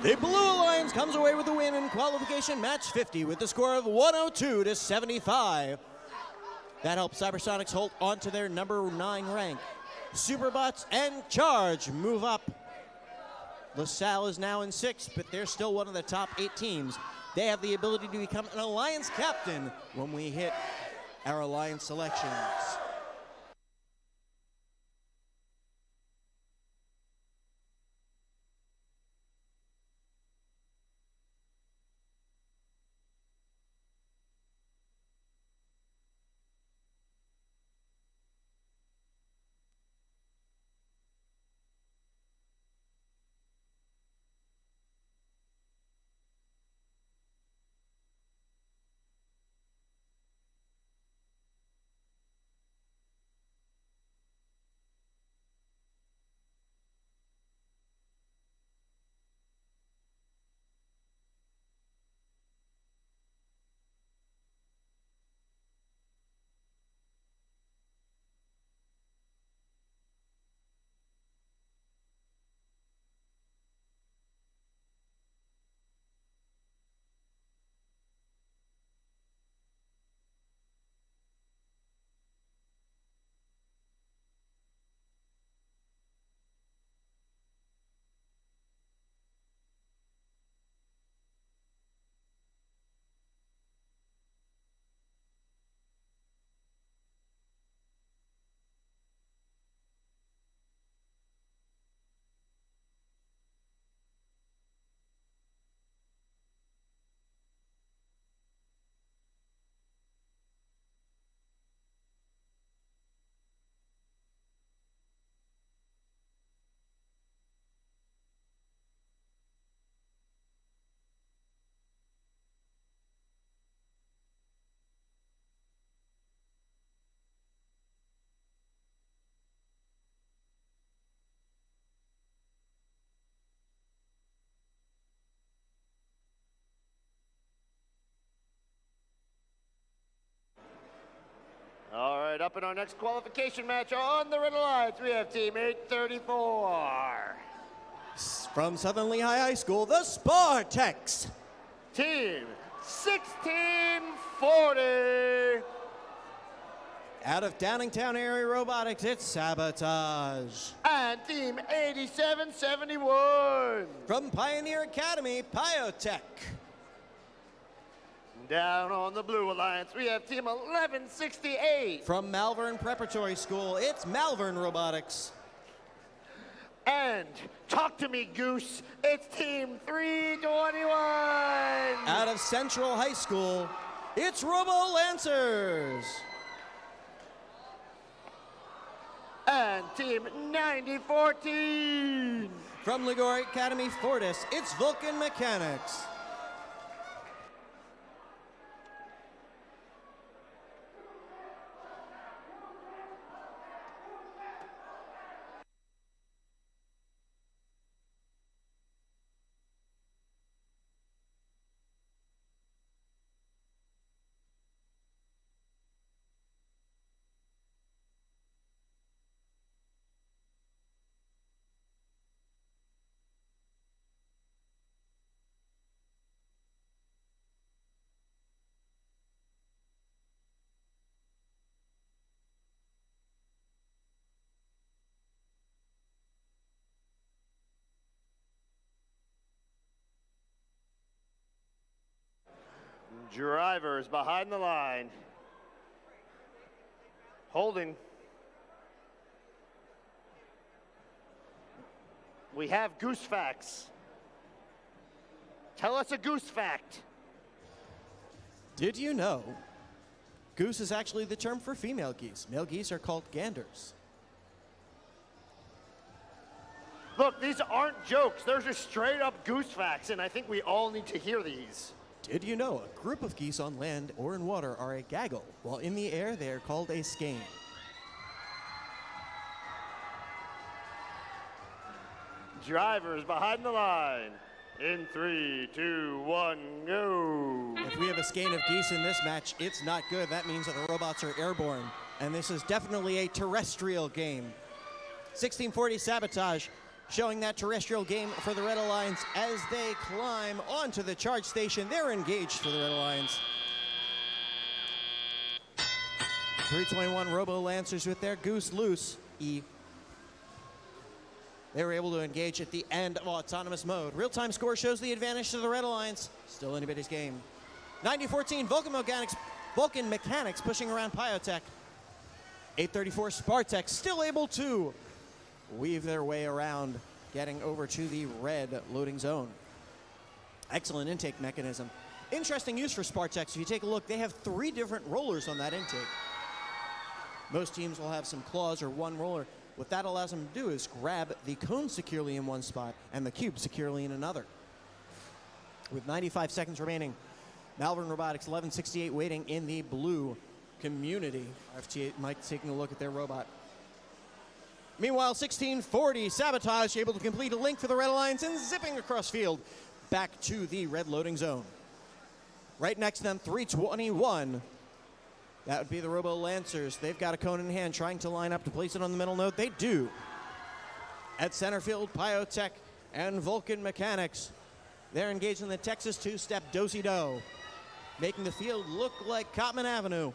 The Blue Alliance comes away with the win in qualification match 50 with the score of 102-75. That helps Cybersonics hold on to their number 9 rank. Superbots and Charge move up. LaSalle is now in 6th, but they're still one of the top 8 teams. They have the ability to become an Alliance captain when we hit our Alliance selections. up in our next qualification match on the Red Alliance, we have Team 834. From Southern Lehigh High School, the Spartex. Team 1640. Out of Downingtown Area Robotics, it's Sabotage. And Team 8771. From Pioneer Academy, Pyotech. Down on the Blue Alliance, we have Team 1168. From Malvern Preparatory School, it's Malvern Robotics. And talk to me, Goose, it's Team 321. Out of Central High School, it's Robo Lancers. And Team 9014. From Ligori Academy Fortis, it's Vulcan Mechanics. Drivers behind the line. Holding. We have goose facts. Tell us a goose fact. Did you know goose is actually the term for female geese? Male geese are called ganders. Look, these aren't jokes. They're just straight up goose facts, and I think we all need to hear these. Did you know a group of geese on land or in water are a gaggle, while in the air they are called a skein? Drivers behind the line. In 3, 2, 1, go. If we have a skein of geese in this match, it's not good. That means that the robots are airborne, and this is definitely a terrestrial game. 1640 Sabotage showing that terrestrial game for the Red Alliance as they climb onto the charge station. They're engaged for the Red Alliance. 321 Robo Lancers with their goose loose. E. They were able to engage at the end of autonomous mode. Real-time score shows the advantage to the Red Alliance. Still anybody's game. 9014 Vulcan Mechanics pushing around Pyotech. 834 Spartex still able to weave their way around, getting over to the red loading zone. Excellent intake mechanism. Interesting use for Spartex. If you take a look, they have 3 different rollers on that intake. Most teams will have some claws or one roller. What that allows them to do is grab the cone securely in one spot and the cube securely in another. With 95 seconds remaining, Malvern Robotics 1168 waiting in the blue community. FT8 Mike taking a look at their robot. Meanwhile, 1640 Sabotage able to complete a link for the Red Alliance and zipping across field back to the red loading zone. Right next to them, 321. That would be the Robo Lancers. They've got a cone in hand, trying to line up to place it on the middle node. They do. At center field, Pyotech and Vulcan Mechanics. They're engaged in the Texas two-step do-si-do, making the field look like Cotman Avenue.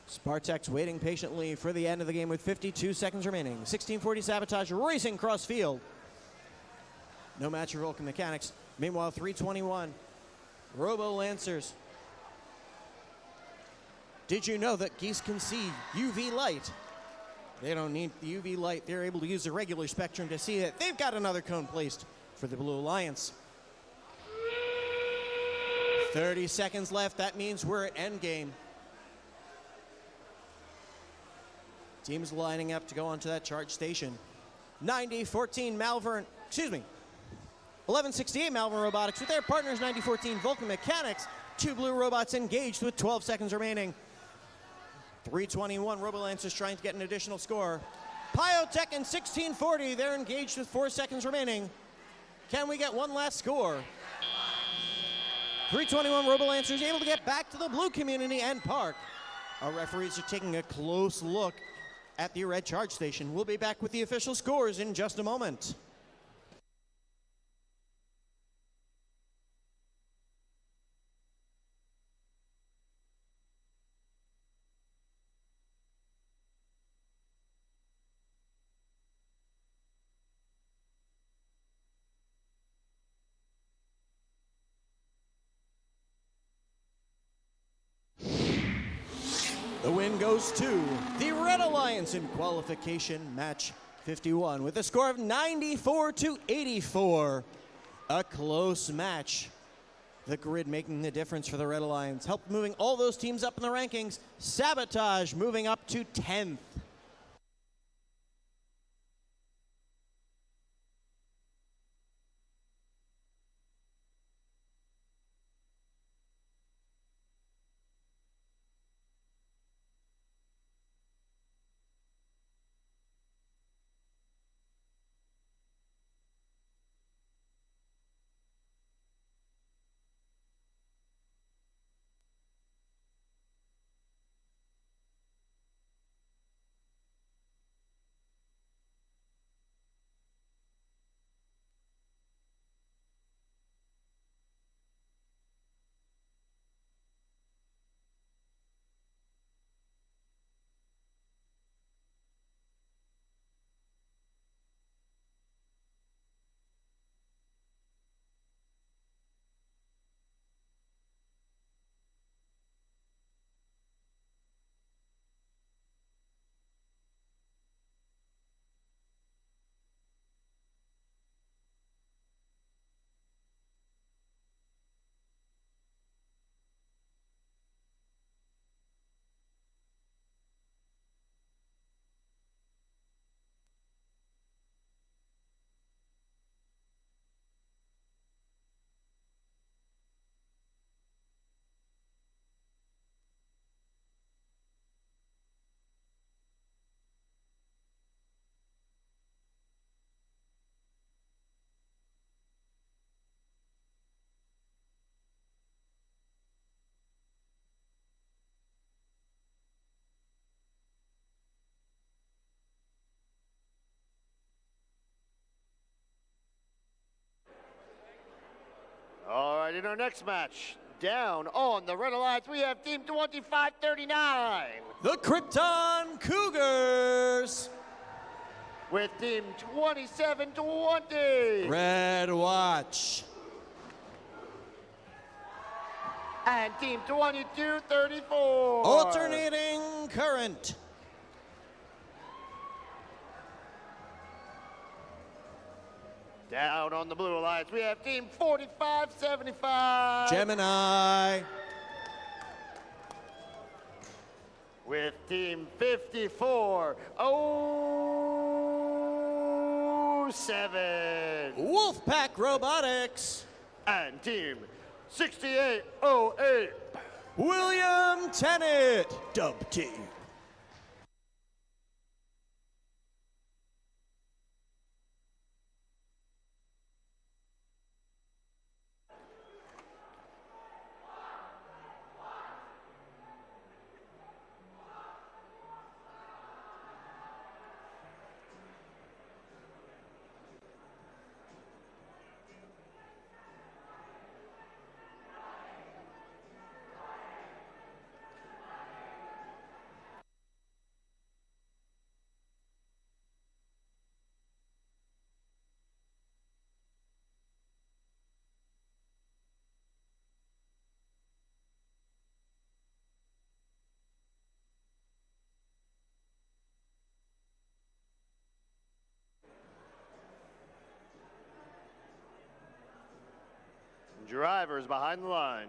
Spartex waiting patiently for the end of the game with 52 seconds remaining. 1640 Sabotage racing cross field. No match for Vulcan Mechanics. Meanwhile, 321 Robo Lancers. Did you know that geese can see UV light? They don't need the UV light. They're able to use the regular spectrum to see it. They've got another cone placed for the Blue Alliance. 30 seconds left. That means we're at endgame. Teams lining up to go onto that charge station. 9014 Malvern, 1168 Malvern Robotics with their partners 9014 Vulcan Mechanics. 2 blue robots engaged with 12 seconds remaining. 321 Robo Lancers trying to get an additional score. Pyotech and 1640, they're engaged with 4 seconds remaining. Can we get one last score? 321 Robolancers able to get back to the blue community and park. Our referees are taking a close look at the red charge station. We'll be back with the official scores in just a moment. The win goes to the Red Alliance in qualification match 51 with a score of 94-84. A close match. The grid making the difference for the Red Alliance. Help moving all those teams up in the rankings. Sabotage moving up to 10th. All right, in our next match, down on the Red Alliance, we have Team 2539 The Krypton Cougars. with Team 2720 Red Watch. and Team 2234. Alternating current. Down on the Blue Alliance, we have Team 4575 Gemini. with Team 5407 Wolfpack Robotics. and Team 6808. William Tennant. Dub Team. Drivers behind the line.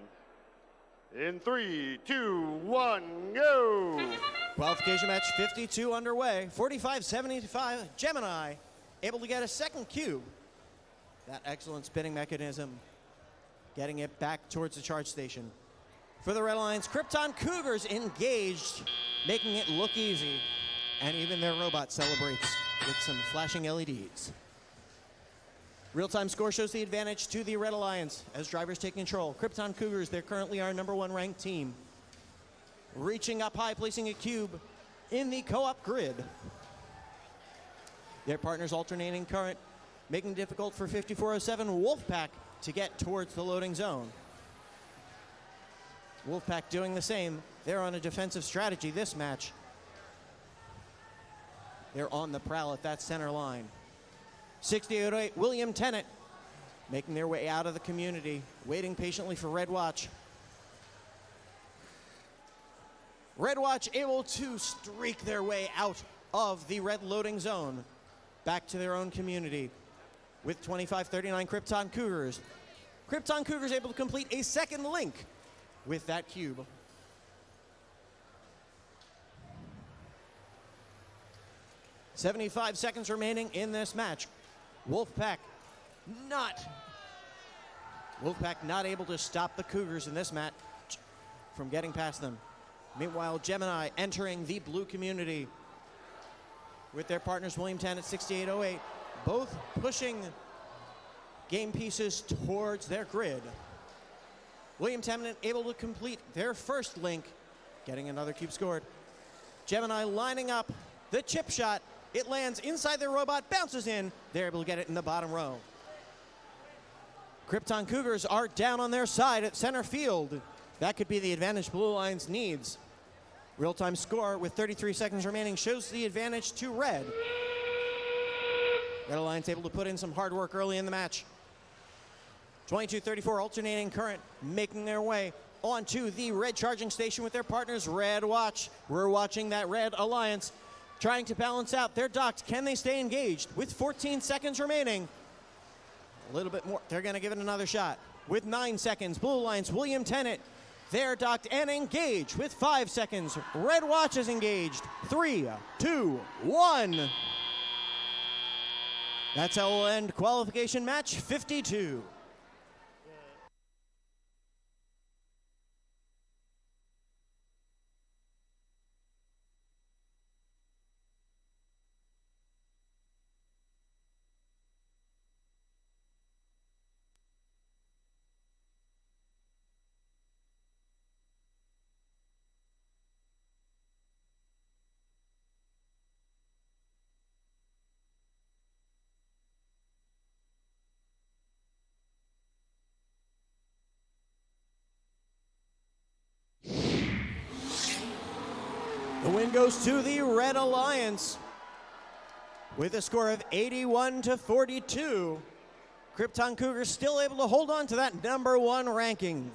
In 3, 2, 1, go! Qualification match 52 underway. 45-75 Gemini able to get a second cube. That excellent spinning mechanism getting it back towards the charge station. For the Red Alliance, Krypton Cougars engaged, making it look easy. And even their robot celebrates with some flashing LEDs. Real-time score shows the advantage to the Red Alliance as drivers take control. Krypton Cougars, they're currently our #1 ranked team. Reaching up high, placing a cube in the co-op grid. Their partners alternating current, making it difficult for 5407 Wolfpack to get towards the loading zone. Wolfpack doing the same. They're on a defensive strategy this match. They're on the prowl at that center line. 6808 William Tennant making their way out of the community, waiting patiently for Red Watch. Red Watch able to streak their way out of the red loading zone back to their own community with 2539 Krypton Cougars. Krypton Cougars able to complete a second link with that cube. "75 seconds remaining in this match. Wolfpack not able to stop the Cougars in this match from getting past them. Meanwhile, Gemini entering the blue community with their partners William Tennant 6808, both pushing game pieces towards their grid. William Tennant able to complete their first link, getting another cube scored. Gemini lining up the chip shot. It lands inside their robot, bounces in. They're able to get it in the bottom row. Krypton Cougars are down on their side at center field. That could be the advantage Blue Alliance needs. Real-time score with 33 seconds remaining shows the advantage to Red. Red Alliance able to put in some hard work early in the match. 2234 alternating current making their way onto the red charging station with their partners Red Watch. We're watching that Red Alliance trying to balance out. They're docked. Can they stay engaged? With 14 seconds remaining. A little bit more. They're going to give it another shot. With 9 seconds, Blue Alliance, William Tennant. They're docked and engaged with 5 seconds. Red Watch is engaged. 3, 2, 1. That's how we'll end qualification match 52. The win goes to the Red Alliance with a score of 81-42. Krypton Cougars still able to hold on to that #1 ranking.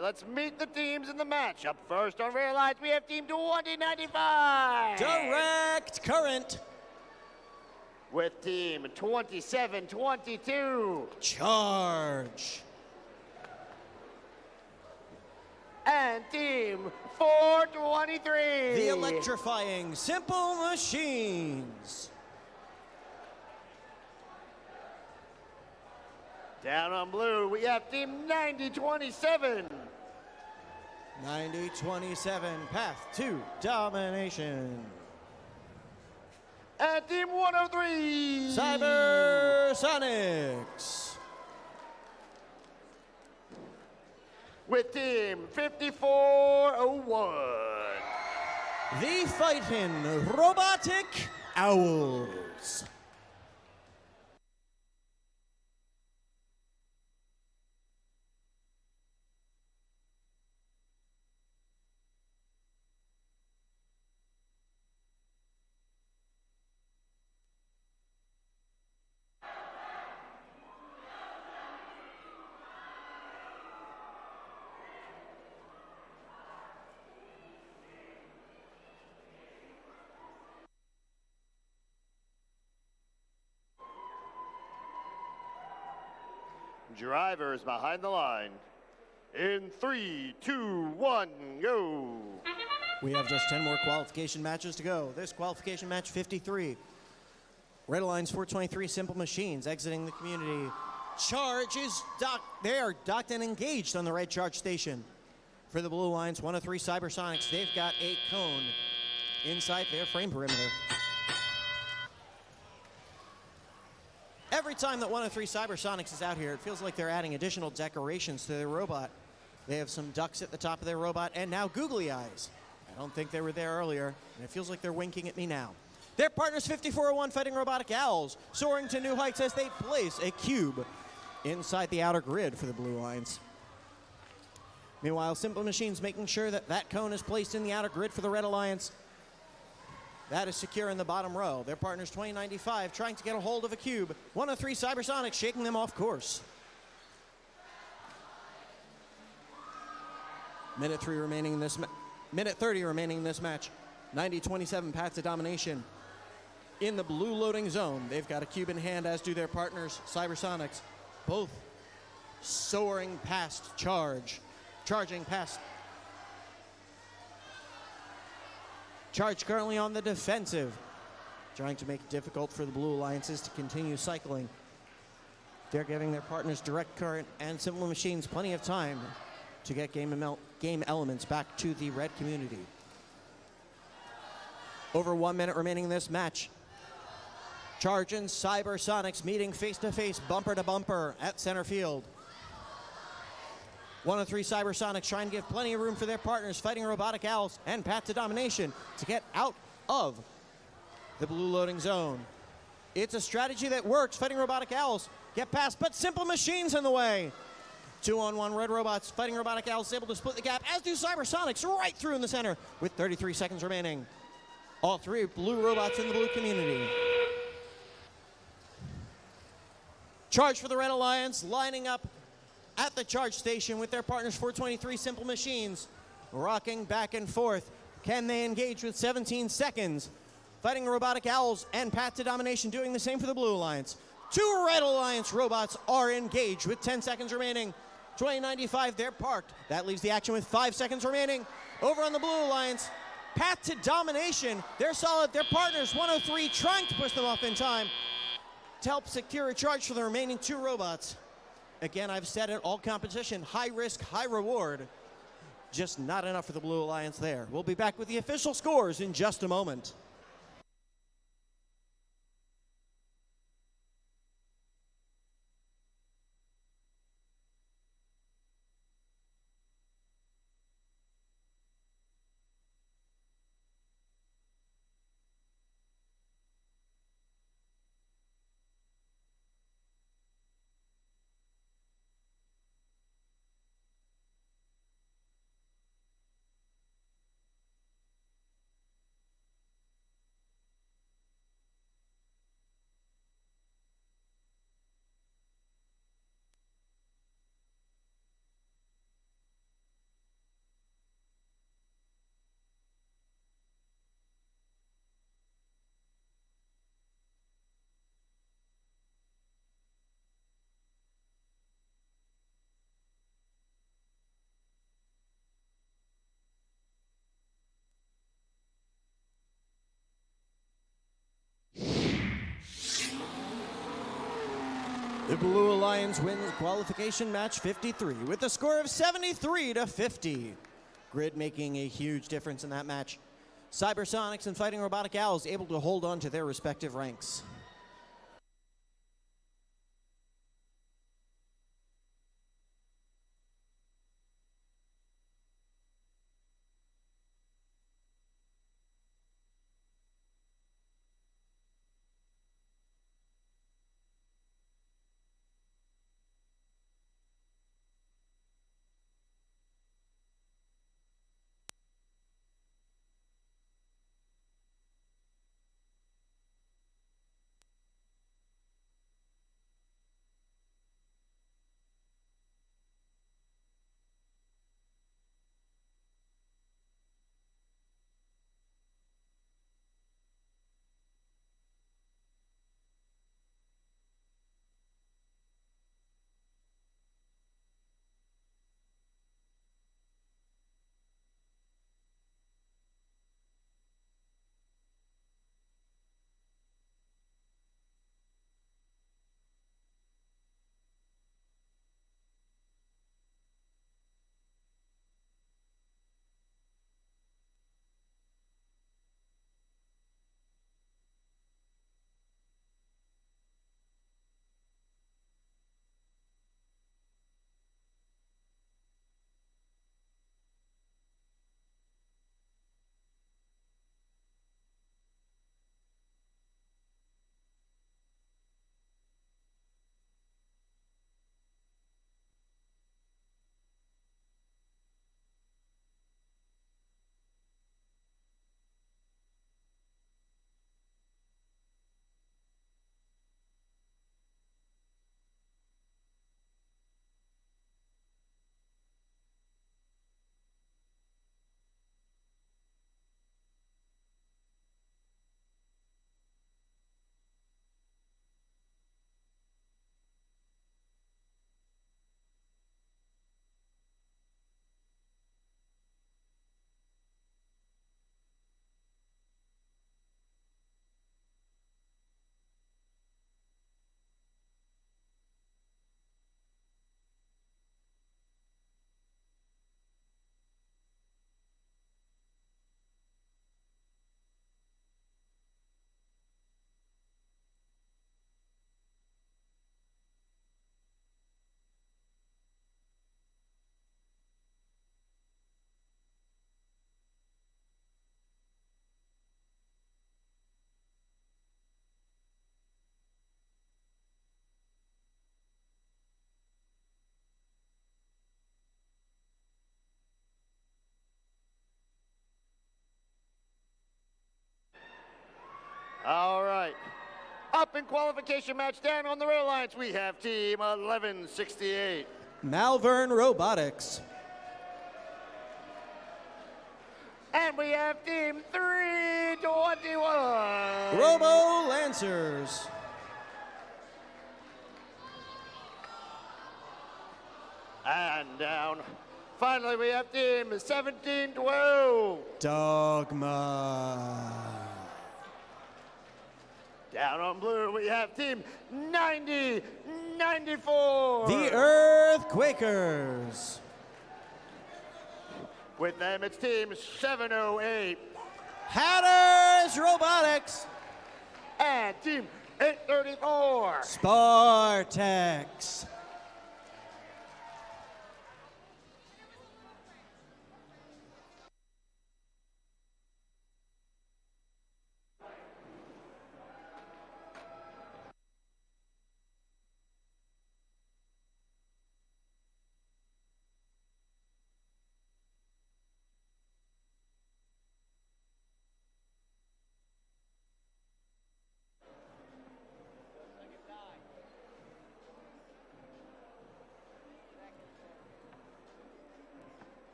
right, let's meet the teams in the match. Up first on Red Alliance, we have Team 2095. Direct Current. With Team 2722. Charge. And Team 423. The electrifying Simple Machines. Down on blue, we have Team 9027. 9027, Path to Domination. And Team 103. Cybersonics. With Team 5401. The Fightin' Robotic Owls. Drivers behind the line. In 3, 2, 1, go. We have just 10 more qualification matches to go. This qualification match 53. Red Alliance 423 Simple Machines exiting the community. Charge is docked. They are docked and engaged on the red charge station. For the Blue Alliance 103 Cybersonics, they've got a cone inside their frame perimeter. Every time that 103 Cybersonics is out here, it feels like they're adding additional decorations to their robot. They have some ducks at the top of their robot and now googly eyes. I don't think they were there earlier, and it feels like they're winking at me now. Their partners 5401 Fighting Robotic Owls soaring to new heights as they place a cube inside the outer grid for the Blue Alliance. Meanwhile, Simple Machines making sure that that cone is placed in the outer grid for the Red Alliance. That is secure in the bottom row. Their partners 2095 trying to get a hold of a cube. 103 Cybersonics shaking them off course. Minute 30 remaining in this match. 90-27 Path to Domination. In the blue loading zone, they've got a cube in hand, as do their partners, Cybersonics. Both soaring past charge. Charging past. Charge currently on the defensive, trying to make it difficult for the Blue Alliances to continue cycling. They're giving their partners Direct Current and Simple Machines plenty of time to get game elements back to the red community. Over 1 minute remaining in this match. Charge and Cybersonics meeting face-to-face, bumper to bumper at center field. 103 Cybersonics trying to give plenty of room for their partners, Fighting Robotic Owls and Path to Domination, to get out of the blue loading zone. It's a strategy that works. Fighting Robotic Owls get past, but Simple Machines in the way. 2-on-1 Red Robots. Fighting Robotic Owls able to split the gap, as do Cybersonics right through in the center with 33 seconds remaining. All three blue robots in the blue community. Charge for the Red Alliance, lining up at the charge station with their partners 423 Simple Machines, rocking back and forth. Can they engage with 17 seconds? Fighting Robotic Owls and Path to Domination doing the same for the Blue Alliance. 2 Red Alliance robots are engaged with 10 seconds remaining. 2095, they're parked. That leaves the action with 5 seconds remaining. Over on the Blue Alliance, Path to Domination, they're solid. Their partners 103 trying to push them off in time to help secure a charge for the remaining 2 robots. Again, I've said it, all competition, high risk, high reward. Just not enough for the Blue Alliance there. We'll be back with the official scores in just a moment. The Blue Alliance wins qualification match 53 with a score of 73-50. Grid making a huge difference in that match. Cybersonics and Fighting Robotic Owls able to hold on to their respective ranks. All right. Up in qualification match down on the rail lines, we have Team 1168. Malvern Robotics. And we have Team 321. Robo Lancers. And down. Finally, we have Team 1712. Dogma. Down on blue, we have Team 9094. The Earthquakers. With them, it's Team 708. Hatters Robotics. And Team 834. Spartex.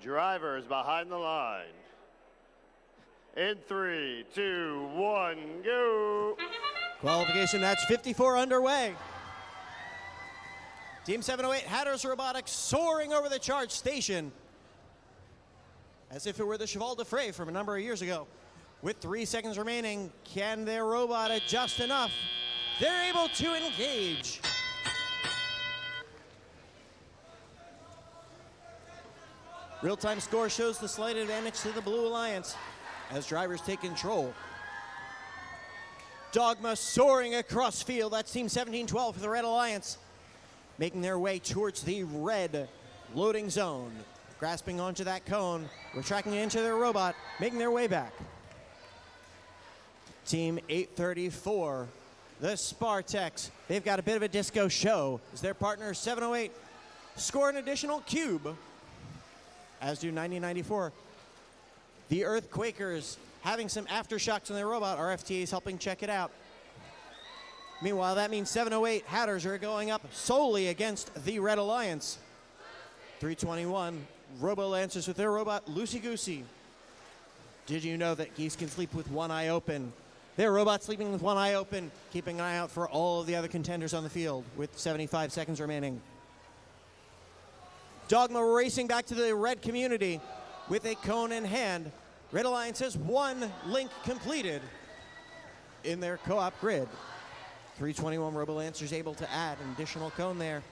Drivers behind the line. In 3, 2, 1, go. Qualification match 54 underway. Team 708 Hatters Robotics soaring over the charge station as if it were the Cheval de Fray from a number of years ago. With 3 seconds remaining, can their robot adjust enough? They're able to engage. Real-time score shows the slight advantage to the Blue Alliance as drivers take control. Dogma soaring across field. That's Team 1712 for the Red Alliance, making their way towards the red loading zone. Grasping onto that cone, retracting into their robot, making their way back. Team 834, the Spartex, they've got a bit of a disco show as their partner 708 score an additional cube, as do 9094. The Earthquakers having some aftershocks on their robot. Our FTA is helping check it out. Meanwhile, that means 708 Hatters are going up solely against the Red Alliance. 321 Robo Lancers with their robot Loosey Goosey. Did you know that geese can sleep with one eye open? Their robot sleeping with one eye open, keeping an eye out for all of the other contenders on the field with 75 seconds remaining. Dogma racing back to the red community with a cone in hand. Red Alliance has one link completed in their co-op grid. 321 Robo Lancers able to add an additional cone there.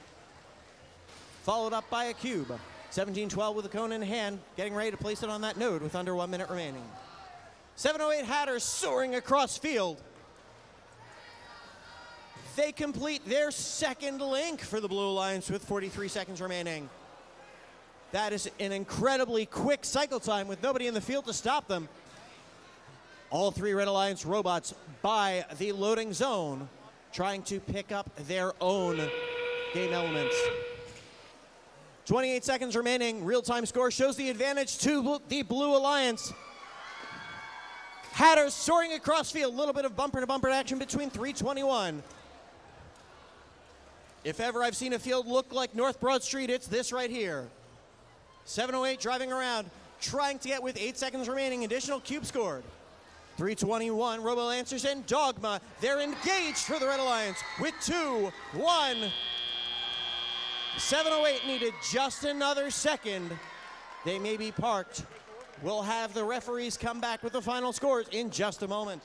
Followed up by a cube. 1712 with a cone in hand, getting ready to place it on that node with under 1 minute remaining. 708 Hatters soaring across field. They complete their second link for the Blue Alliance with 43 seconds remaining. That is an incredibly quick cycle time with nobody in the field to stop them. All 3 Red Alliance robots by the loading zone, trying to pick up their own game elements. 28 seconds remaining. Real-time score shows the advantage to the Blue Alliance. Hatters soaring across field. A little bit of bumper-to-bumper action between 321. If ever I've seen a field look like North Broad Street, it's this right here. 708 driving around, trying to get with 8 seconds remaining. Additional cube scored. 321 Robo Lancers and Dogma. They're engaged for the Red Alliance with 2-1. 708 needed just another second. They may be parked. We'll have the referees come back with the final scores in just a moment.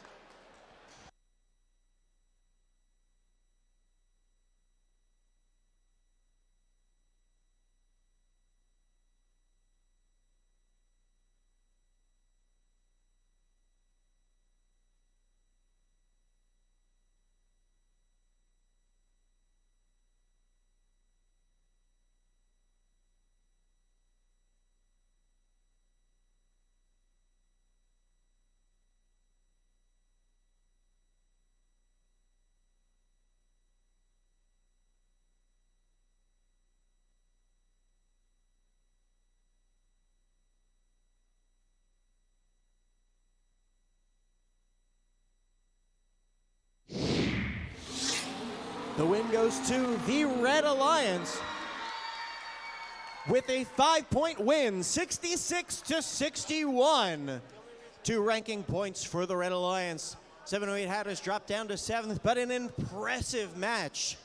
The win goes to the Red Alliance with a 5-point win, 66-61. 2 ranking points for the Red Alliance. 708 Hatters dropped down to 7th, but an impressive match.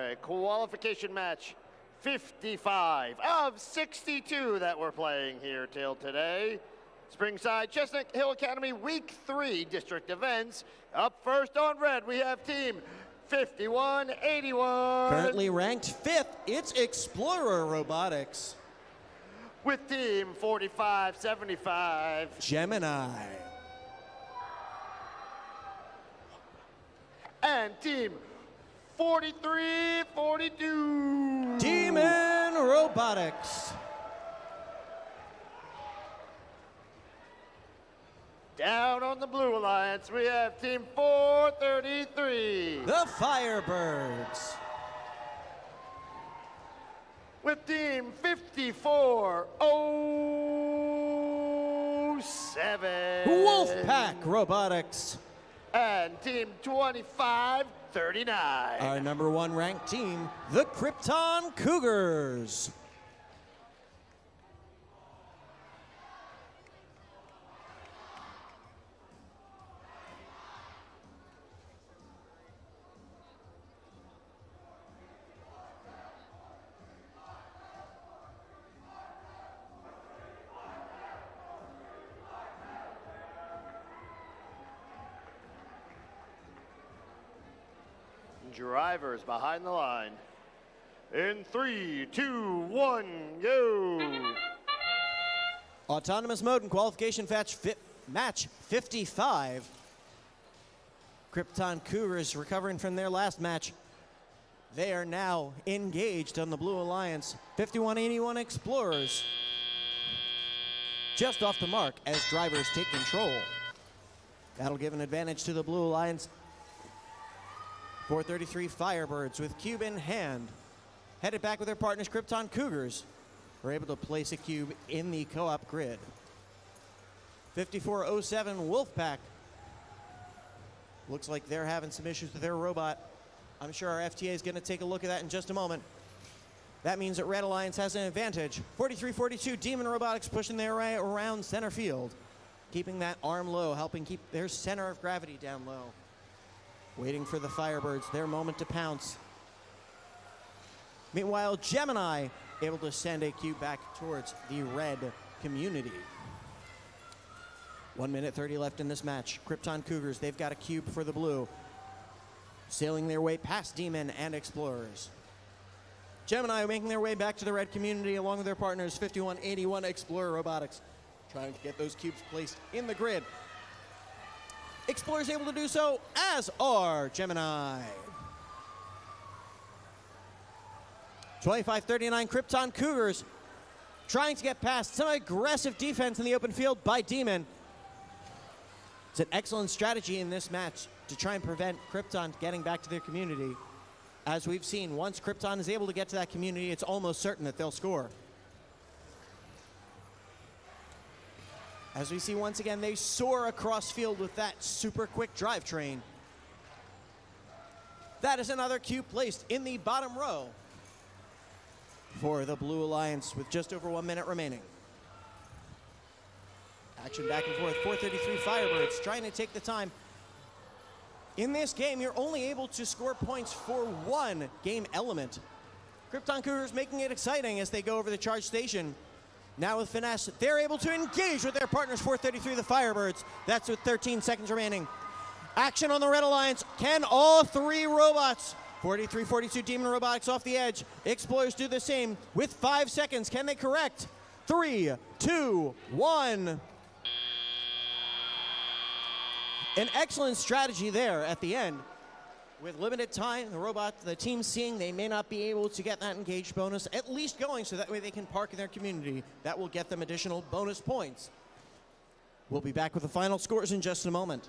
underway. Qualification match 55 of 62 that we're playing here till today. Springside Chestnut Hill Academy Week 3 district events. Up first on red, we have team 5181. Currently ranked 5th, it's Explorer Robotics. With team 4575. Gemini. And team 4342. Demon Robotics. Down on the Blue Alliance, we have team 433. The Firebirds. With team 5407. Wolfpack Robotics. And team 2539. Our number 1 ranked team, the Krypton Cougars. Drivers behind the line. In 3, 2, 1, go. Autonomous mode and qualification match 55. Krypton Cougars recovering from their last match. They are now engaged on the Blue Alliance. 5181 Explorers just off the mark as drivers take control. That'll give an advantage to the Blue Alliance. 433 Firebirds with cube in hand. Headed back with their partners, Krypton Cougars, were able to place a cube in the co-op grid. 5407 Wolfpack. Looks like they're having some issues with their robot. I'm sure our FTA is going to take a look at that in just a moment. That means that Red Alliance has an advantage. 4342 Demon Robotics pushing their way around center field, keeping that arm low, helping keep their center of gravity down low. Waiting for the Firebirds, their moment to pounce. Meanwhile, Gemini able to send a cube back towards the red community. 1 minute 30 left in this match. Krypton Cougars, they've got a cube for the blue. Sailing their way past Demon and Explorers. Gemini making their way back to the red community along with their partners, 5181 Explorer Robotics, trying to get those cubes placed in the grid. Explorers able to do so, as are Gemini. 2539 Krypton Cougars trying to get past some aggressive defense in the open field by Demon. It's an excellent strategy in this match to try and prevent Krypton getting back to their community. As we've seen, once Krypton is able to get to that community, it's almost certain that they'll score. As we see once again, they soar across field with that super quick drivetrain. That is another cube placed in the bottom row for the Blue Alliance with just over 1 minute remaining. Action back and forth, 433 Firebirds trying to take the time. In this game, you're only able to score points for 1 game element. Krypton Cougars making it exciting as they go over the charge station. Now with finesse, they're able to engage with their partners, 433 the Firebirds. That's with 13 seconds remaining. Action on the Red Alliance. Can all 3 robots, 4342 Demon Robotics off the edge. Explorers do the same with 5 seconds. Can they correct? 3, 2, 1. An excellent strategy there at the end. With limited time, the team seeing they may not be able to get that engaged bonus at least going so that way they can park in their community. That will get them additional bonus points. We'll be back with the final scores in just a moment.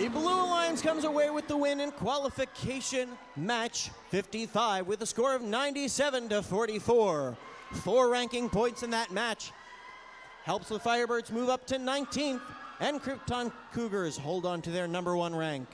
The Blue Alliance comes away with the win in qualification match 55 with a score of 97-44. 4 ranking points in that match helps the Firebirds move up to 19th, and Krypton Cougars hold on to their #1 rank.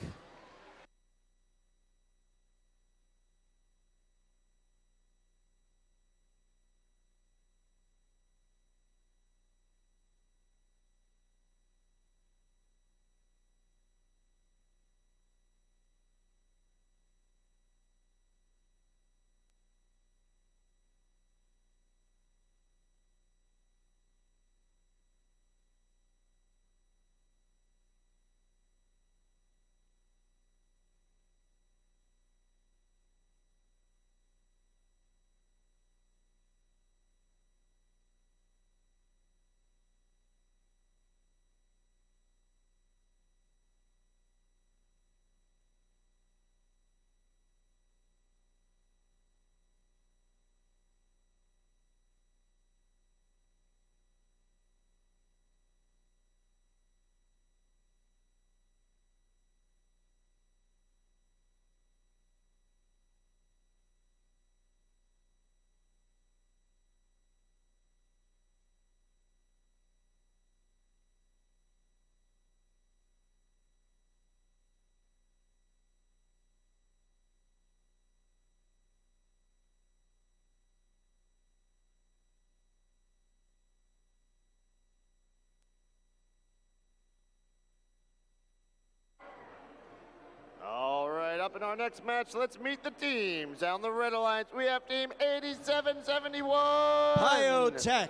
All right, up in our next match, let's meet the teams. Down the Red Alliance, we have Team 8771. Biotech.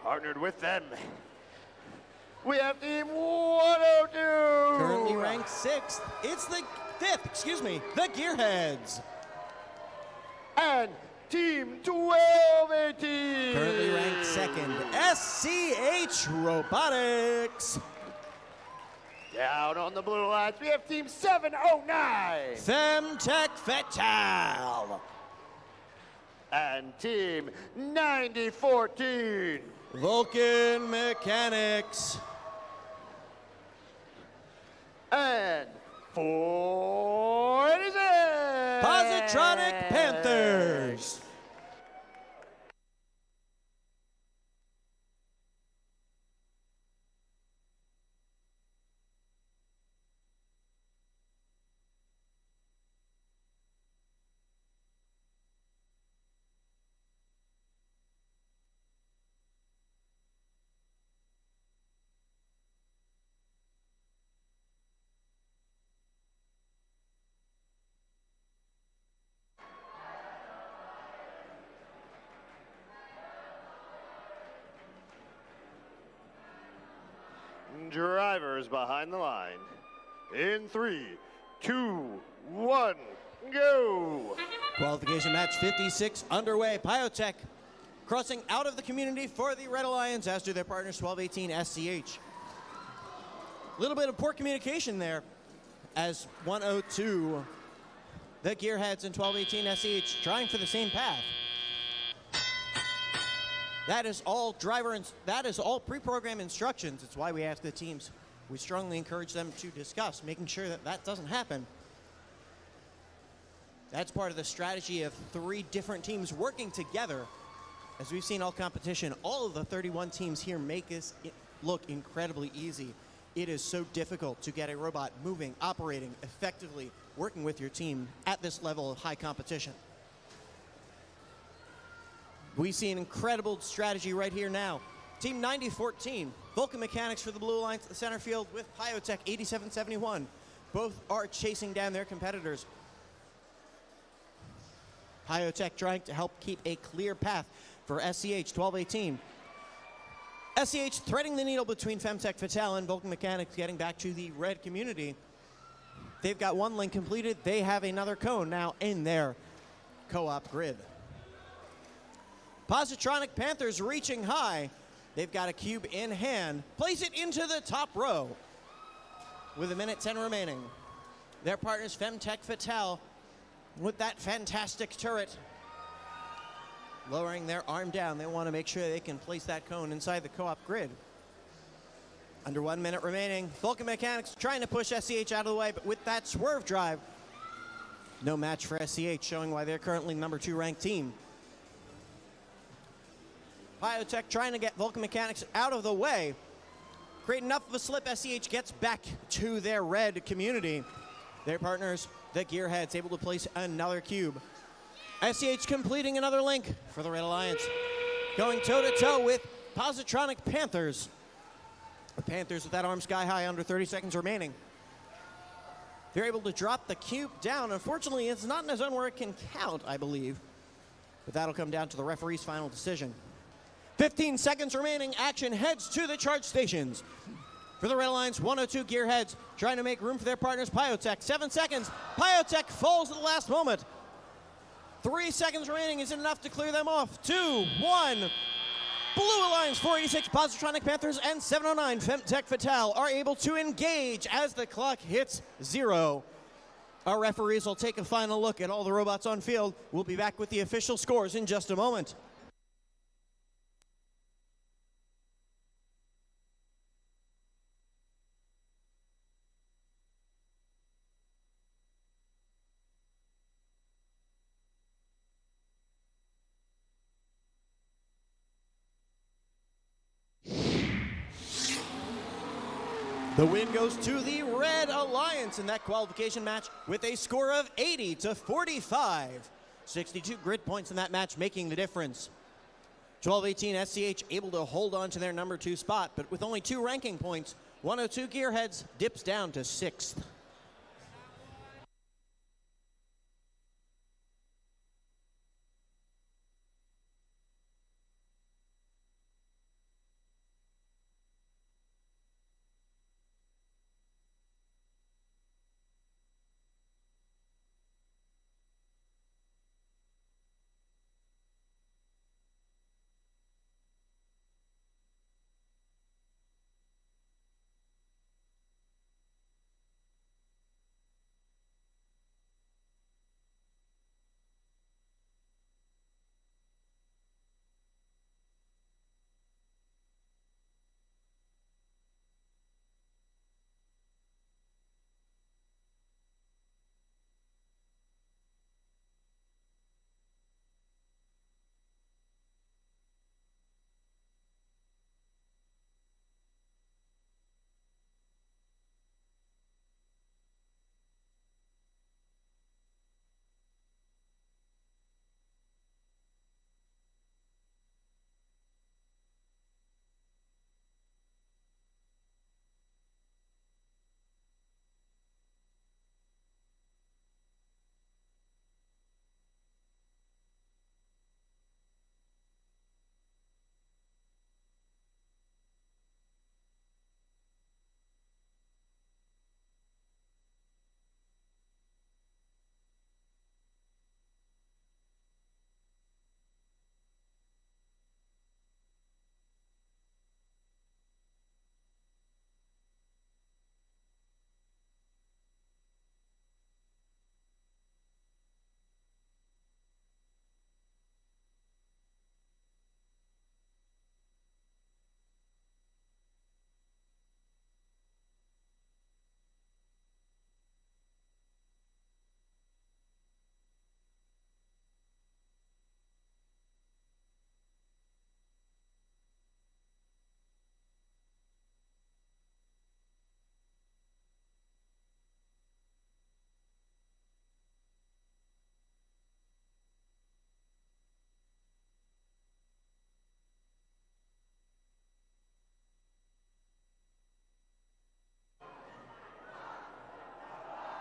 Partnered with them, we have Team 102. Currently ranked 6th. It's the 5th, the Gearheads. And Team 1218. Currently ranked 2nd, SCH Robotics. Down on the Blue Alliance, we have Team 709. Femtech Fatal. And Team 9014. Vulcan Mechanics. And 486. Positronic Panthers. Drivers behind the line. In 3, 2, 1, go! Qualification match 56 underway. Biotech crossing out of the community for the Red Alliance, as do their partners 1218 SCH. A little bit of poor communication there as 102, the Gearheads and 1218 SCH trying for the same path. That is all pre-programmed instructions. It's why we ask the teams. We strongly encourage them to discuss, making sure that that doesn't happen. That's part of the strategy of 3 different teams working together. As we've seen all competition, all of the 31 teams here make this look incredibly easy. It is so difficult to get a robot moving, operating effectively, working with your team at this level of high competition. We see an incredible strategy right here now. Team 9014, Vulcan Mechanics for the Blue Alliance, the center field with Biotech 8771. Both are chasing down their competitors. Biotech trying to help keep a clear path for SCH 1218. SCH threading the needle between Femtech Fatale and Vulcan Mechanics, getting back to the red community. They've got 1 link completed. They have another cone now in their co-op grid. Positronic Panthers reaching high. They've got a cube in hand. Place it into the top row with 1:10 remaining. Their partners Femtech Fatale with that fantastic turret. Lowering their arm down. They want to make sure they can place that cone inside the co-op grid. Under 1 minute remaining. Vulcan Mechanics trying to push SCH out of the way, but with that swerve drive, no match for SCH, showing why they're currently number 2 ranked team. Biotech trying to get Vulcan Mechanics out of the way. Create enough of a slip, SCH gets back to their red community. Their partners, the Gearheads, able to place another cube. SCH completing another link for the Red Alliance. Going toe-to-toe with Positronic Panthers. The Panthers with that arm sky high, under 30 seconds remaining. They're able to drop the cube down. Unfortunately, it's not in a zone where it can count, I believe. But that'll come down to the referee's final decision. 15 seconds remaining. Action heads to the charge stations. For the Red Alliance, 102 Gearheads trying to make room for their partners, Pyotech. 7 seconds. Pyotech falls at the last moment. 3 seconds remaining. Is it enough to clear them off? 2, 1. Blue Alliance 486, Positronic Panthers, and 709 Femtech Fatale are able to engage as the clock hits 0. Our referees will take a final look at all the robots on field. We'll be back with the official scores in just a moment. The win goes to the Red Alliance in that qualification match with a score of 80-45. 62 grid points in that match making the difference. 12-18 SCH able to hold on to their number 2 spot, but with only 2 ranking points, 102 Gearheads dips down to 6th.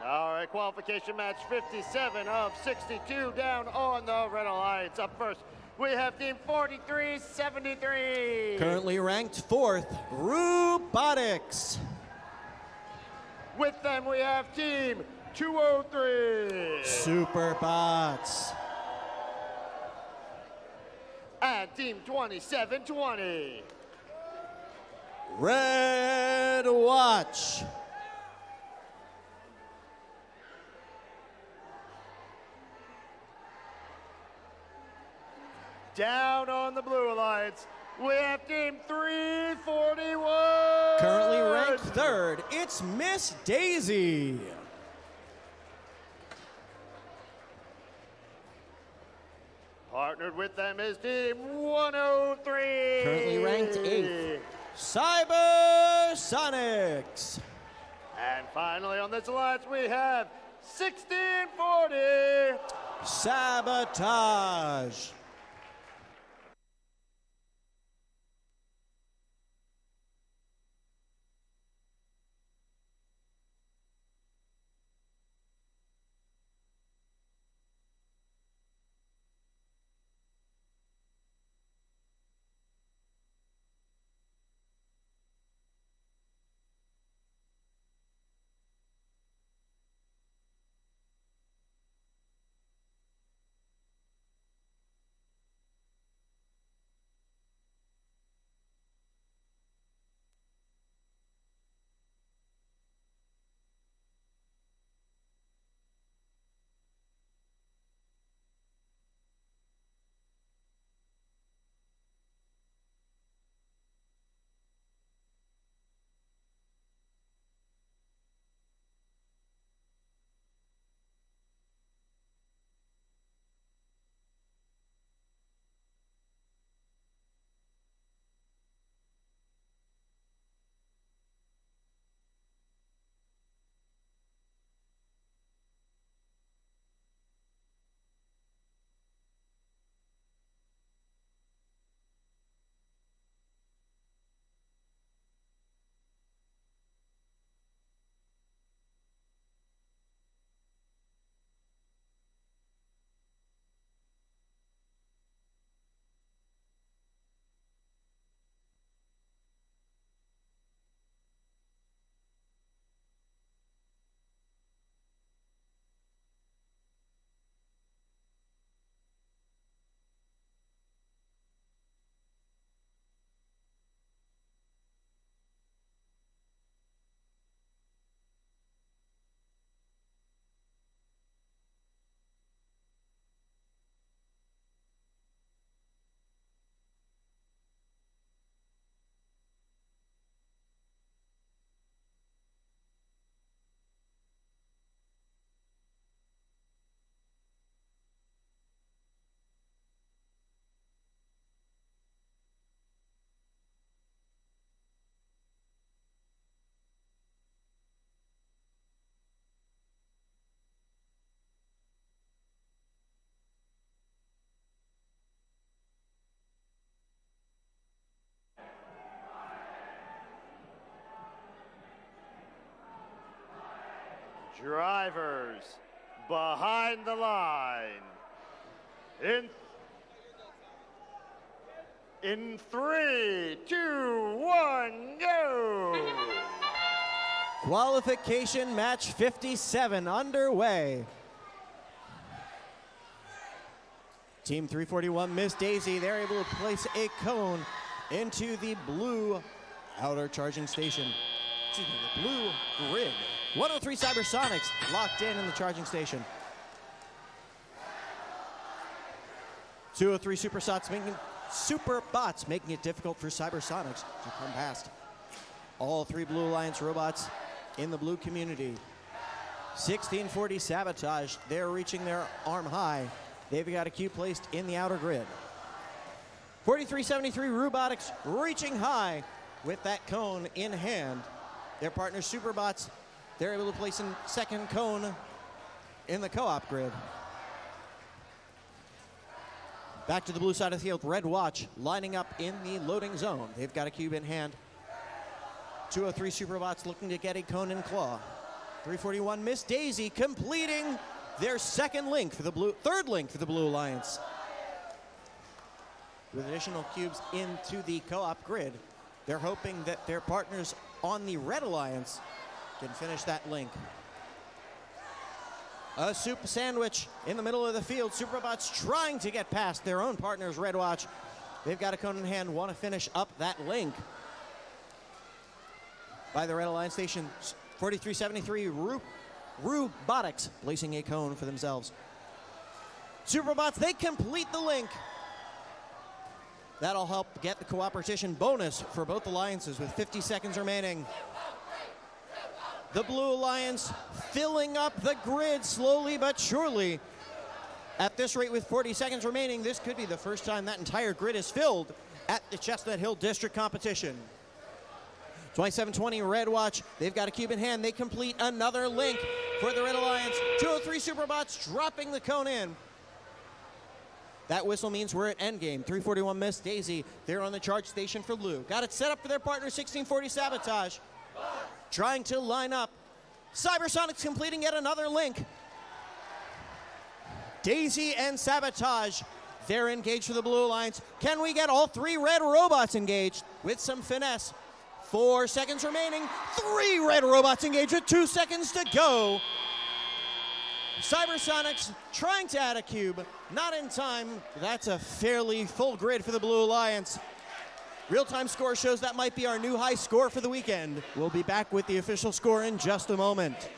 All right, qualification match 57 of 62 down on the Red Alliance. Up first, we have team 4373. Currently ranked 4th, Robotics. With them, we have team 203. Superbots. And team 2720. Red Watch. Down on the Blue Alliance, we have Team 341. Currently ranked third, it's Miss Daisy. Partnered with them is Team 103. Currently ranked eighth, Cybersonics. And finally on this alliance we have 1640. Sabotage. Drivers behind the line. In 3, 2, 1, go! Qualification match 57 underway. Team 341, Miss Daisy, they're able to place a cone into the blue outer charging station. Excuse me, the blue grid. 103 Cybersonics locked in the charging station. 203 Superbots making it difficult for Cybersonics to come past. All three Blue Alliance robots in the blue community. 1640 Sabotage, they're reaching their arm high. They've got a queue placed in the outer grid. 4373 Robotics reaching high with that cone in hand. Their partner Superbots, they're able to place a second cone in the co-op grid. Back to the blue side of the field, Red Watch lining up in the loading zone. They've got a cube in hand. 203 Superbots looking to get a cone and claw. 341 Miss Daisy completing their third link for the Blue Alliance. With additional cubes into the co-op grid, they're hoping that their partners on the Red Alliance can finish that link. A soup sandwich in the middle of the field. Superbots trying to get past their own partners, Red Watch. They've got a cone in hand, want to finish up that link. By the Red Alliance station, 4373 Robotics placing a cone for themselves. Superbots, they complete the link. That'll help get the cooperation bonus for both alliances with 50 seconds remaining. The Blue Alliance filling up the grid slowly but surely. At this rate, with 40 seconds remaining, this could be the first time that entire grid is filled at the Chestnut Hill District competition. 2720 Red Watch, they've got a cube in hand. They complete another link for the Red Alliance. 203 Superbots dropping the cone in. That whistle means we're at endgame. 341 Miss Daisy, they're on the charge station for Lou. Got it set up for their partner, 1640 Sabotage. Trying to line up. Cybersonics completing yet another link. Daisy and Sabotage, they're engaged for the Blue Alliance. Can we get all three red robots engaged with some finesse? 4 seconds remaining. 3 red robots engaged with 2 seconds to go. Cybersonics trying to add a cube. Not in time. That's a fairly full grid for the Blue Alliance. Real-time score shows that might be our new high score for the weekend. We'll be back with the official score in just a moment.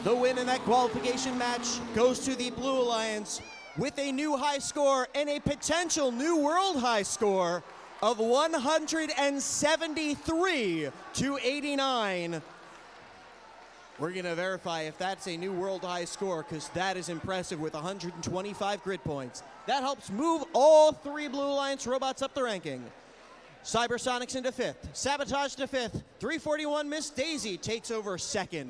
The win in that qualification match goes to the Blue Alliance with a new high score and a potential new world high score of 173 to 89. We're going to verify if that's a new world high score, because that is impressive with 125 grid points. That helps move all 3 Blue Alliance robots up the ranking. Cybersonics into 5th, Sabotage to 5th, 341 Miss Daisy takes over 2nd.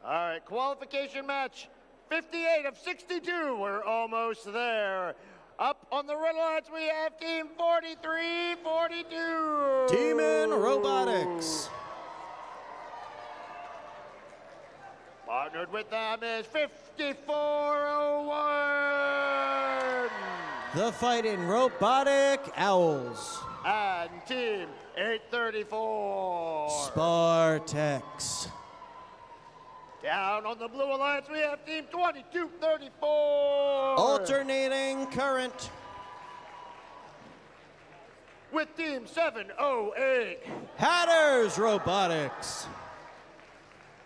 All right, qualification match 58 of 62. We're almost there. Up on the red lines, we have Team 43-42. Demon Robotics. Partnered with them is 5401. The Fighting Robotic Owls. And Team 834. Spartex. Down on the Blue Alliance, we have Team 2234. Alternating Current. With Team 708. Hatters Robotics.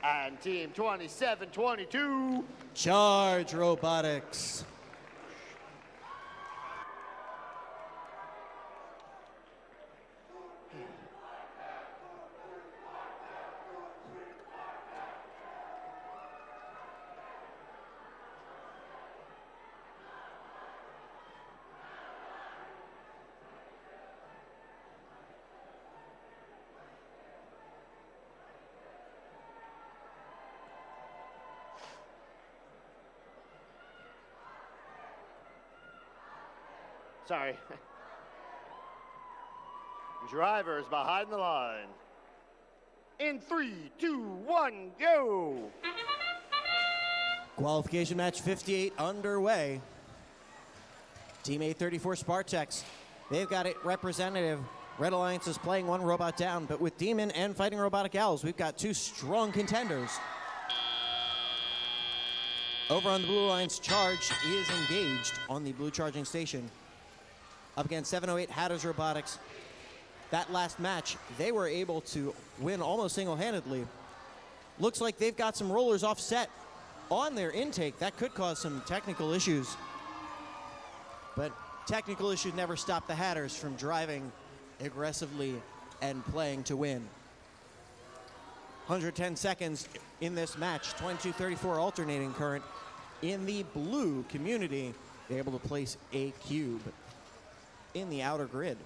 And Team 2722. Charge Robotics. Sorry. Drivers behind the line. In 3, 2, 1, go! Qualification match 58 underway. Team 834 Spartex. They've got it representative. Red Alliance is playing one robot down, but with Demon and Fighting Robotic Owls, we've got two strong contenders. Over on the Blue Alliance, Charge is engaged on the blue charging station. Up against 708 Hatters Robotics. That last match, they were able to win almost single-handedly. Looks like they've got some rollers offset on their intake. That could cause some technical issues. But technical issues never stop the Hatters from driving aggressively and playing to win. 110 seconds in this match. 22-34 alternating current. In the blue community, they're able to place a cube in the outer grid.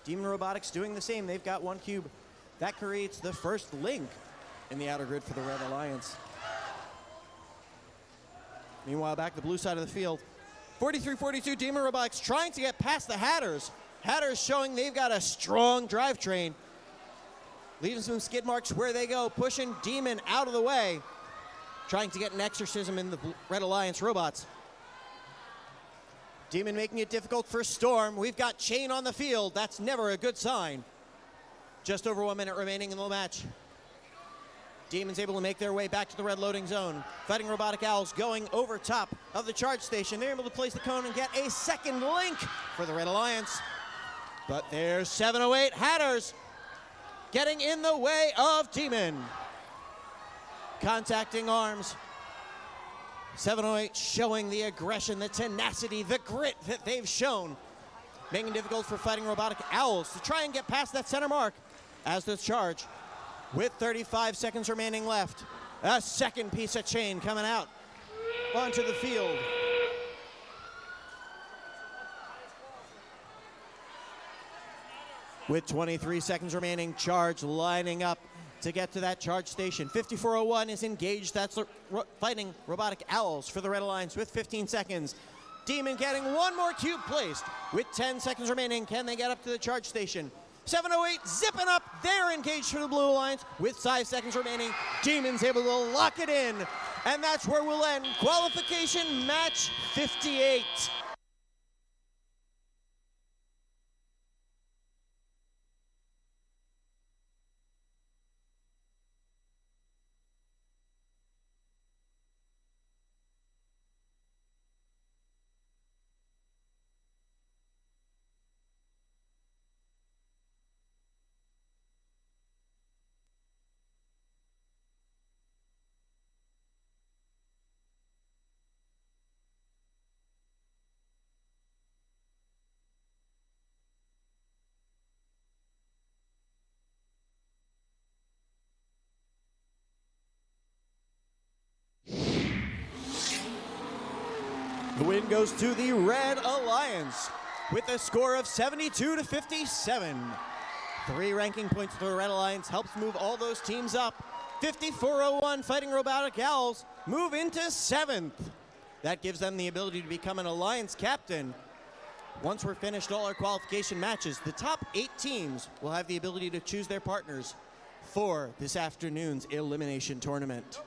Demon Robotics doing the same. They've got one cube. That creates the first link in the outer grid for the Red Alliance. Meanwhile, back to the blue side of the field, 43-42 Demon Robotics trying to get past the Hatters. Hatters showing they've got a strong drivetrain. Leaving some skid marks where they go, pushing Demon out of the way. Trying to get an exorcism in the Red Alliance robots. Demon making it difficult for Storm. We've got Chain on the field. That's never a good sign. Just over 1 minute remaining in the match. Demon's able to make their way back to the red loading zone. Fighting Robotic Owls going over top of the charge station. They're able to place the cone and get a second link for the Red Alliance. But there's 708 Hatters getting in the way of Demon. Contacting arms. 708 showing the aggression, the tenacity, the grit that they've shown. Making it difficult for Fighting Robotic Owls to try and get past that center mark as does Charge. With 35 seconds remaining left, a second piece of chain coming out onto the field. With 23 seconds remaining, Charge lining up to get to that charge station. 5401 is engaged. That's Fighting Robotic Owls for the Red Alliance with 15 seconds. Demon getting one more cube placed. With 10 seconds remaining, can they get up to the charge station? 708 zipping up. They're engaged for the Blue Alliance with 5 seconds remaining. Demon's able to lock it in. And that's where we'll end qualification match 58. The win goes to the Red Alliance with a score of 72-57. 3 ranking points for the Red Alliance helps move all those teams up 5401 Fighting Robotic Owls move into 7th. That gives them the ability to become an alliance captain. Once we're finished all our qualification matches, the top 8 teams will have the ability to choose their partners for this afternoon's elimination tournament.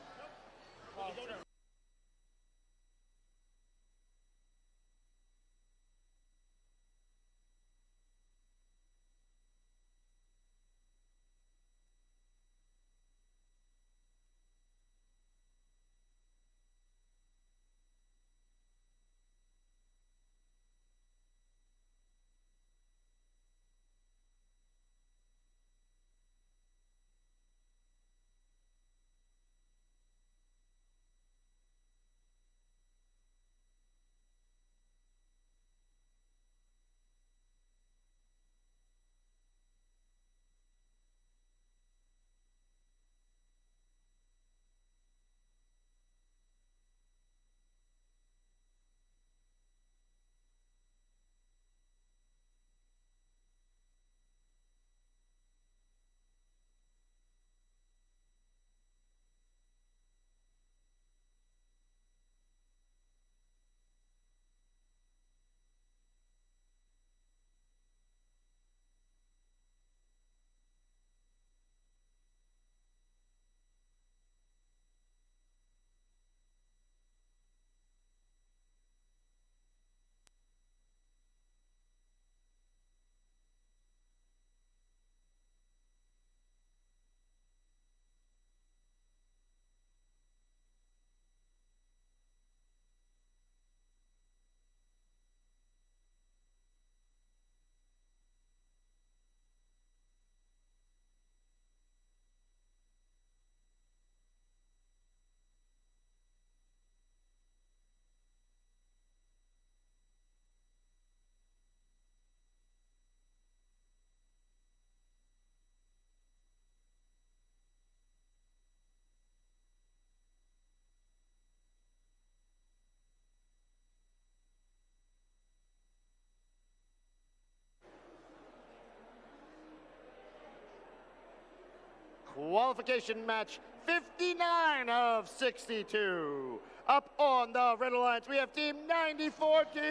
Qualification match 59 of 62. Up on the Red Alliance, we have Team 9014.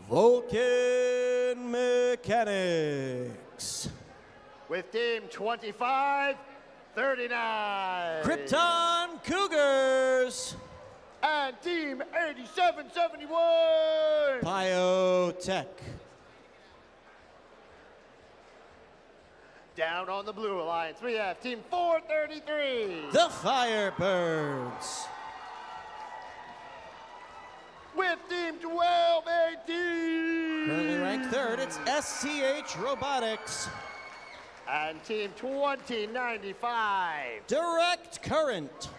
Vulcan Mechanics. With Team 2539. Krypton Cougars. And Team 8771. Biotech. Down on the Blue Alliance, we have Team 433. The Firebirds. With Team 1218. Currently ranked 3rd, it's STH Robotics. And Team 2095. Direct Current.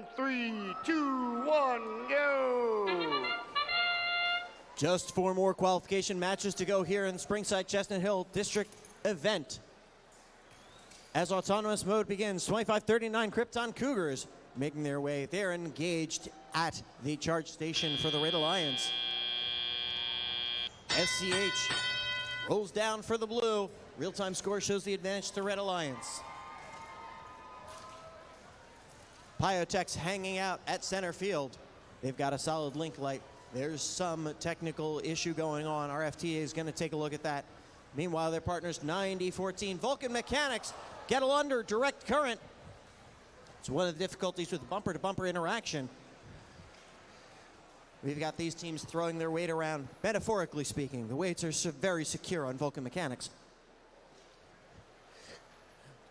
in 3, 2, 1, go! Just 4 more qualification matches to go here in Springside Chestnut Hill District event. As autonomous mode begins, 2539 Krypton Cougars making their way. They're engaged at the charge station for the Red Alliance. SCH rolls down for the blue. Real-time score shows the advantage to Red Alliance. Pyotech's hanging out at center field. They've got a solid link light. There's some technical issue going on. Our FTA is going to take a look at that. Meanwhile, their partners 90-14 Vulcan Mechanics get under direct current. It's one of the difficulties with bumper-to-bumper interaction. We've got these teams throwing their weight around, metaphorically speaking. The weights are very secure on Vulcan Mechanics.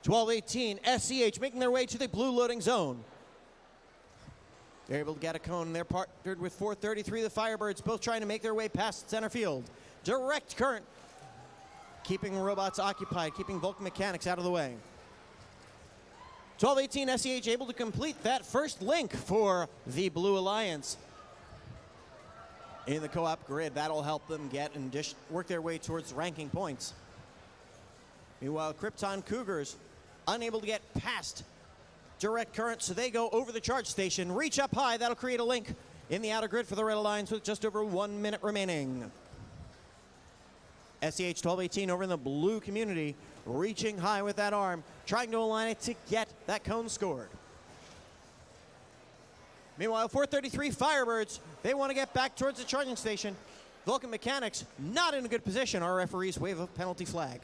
12-18 SCH making their way to the blue loading zone. They're able to get a cone. They're partnered with 433, the Firebirds, both trying to make their way past center field. Direct current, keeping robots occupied, keeping Vulcan Mechanics out of the way. 12-18 SCH able to complete that first link for the Blue Alliance. In the co-op grid, that'll help them get and work their way towards ranking points. Meanwhile, Krypton Cougars unable to get past direct current, so they go over the charge station, reach up high. That'll create a link in the outer grid for the Red Alliance with just over 1 minute remaining. SCH 12-18 over in the blue community, reaching high with that arm, trying to align it to get that cone scored. Meanwhile, 433 Firebirds, they want to get back towards the charging station. Vulcan Mechanics not in a good position. Our referees wave a penalty flag.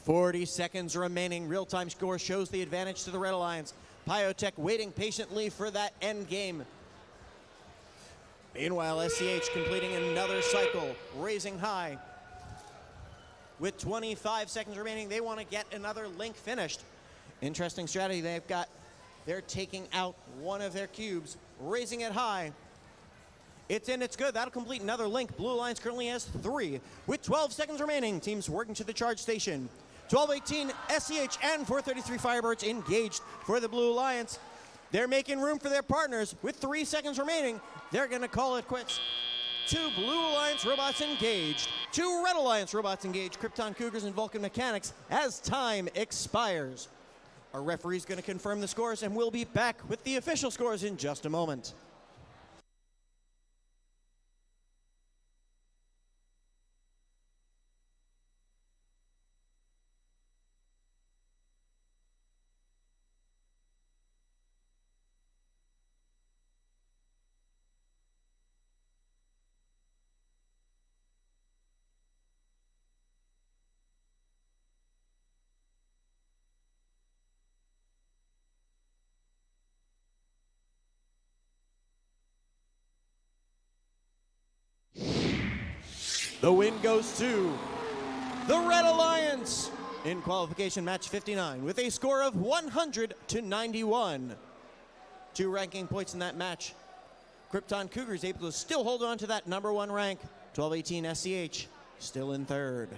40 seconds remaining. Real-time score shows the advantage to the Red Alliance. Pyotech waiting patiently for that end game. Meanwhile, SCH completing another cycle, raising high. With 25 seconds remaining, they want to get another link finished. Interesting strategy they're taking out one of their cubes, raising it high. It's in, it's good. That'll complete another link. Blue Alliance currently has 3. With 12 seconds remaining, teams working to the charge station. 12-18 SCH and 433 Firebirds engaged for the Blue Alliance. They're making room for their partners. With 3 seconds remaining, they're going to call it quits. 2 Blue Alliance robots engaged. 2 Red Alliance robots engaged. Krypton Cougars and Vulcan Mechanics as time expires. Our referee's going to confirm the scores, and we'll be back with the official scores in just a moment. The win goes to the Red Alliance in qualification match 59 with a score of 100-91. 2 ranking points in that match. Krypton Cougars able to still hold on to that #1 rank. 12-18 SCH still in 3rd.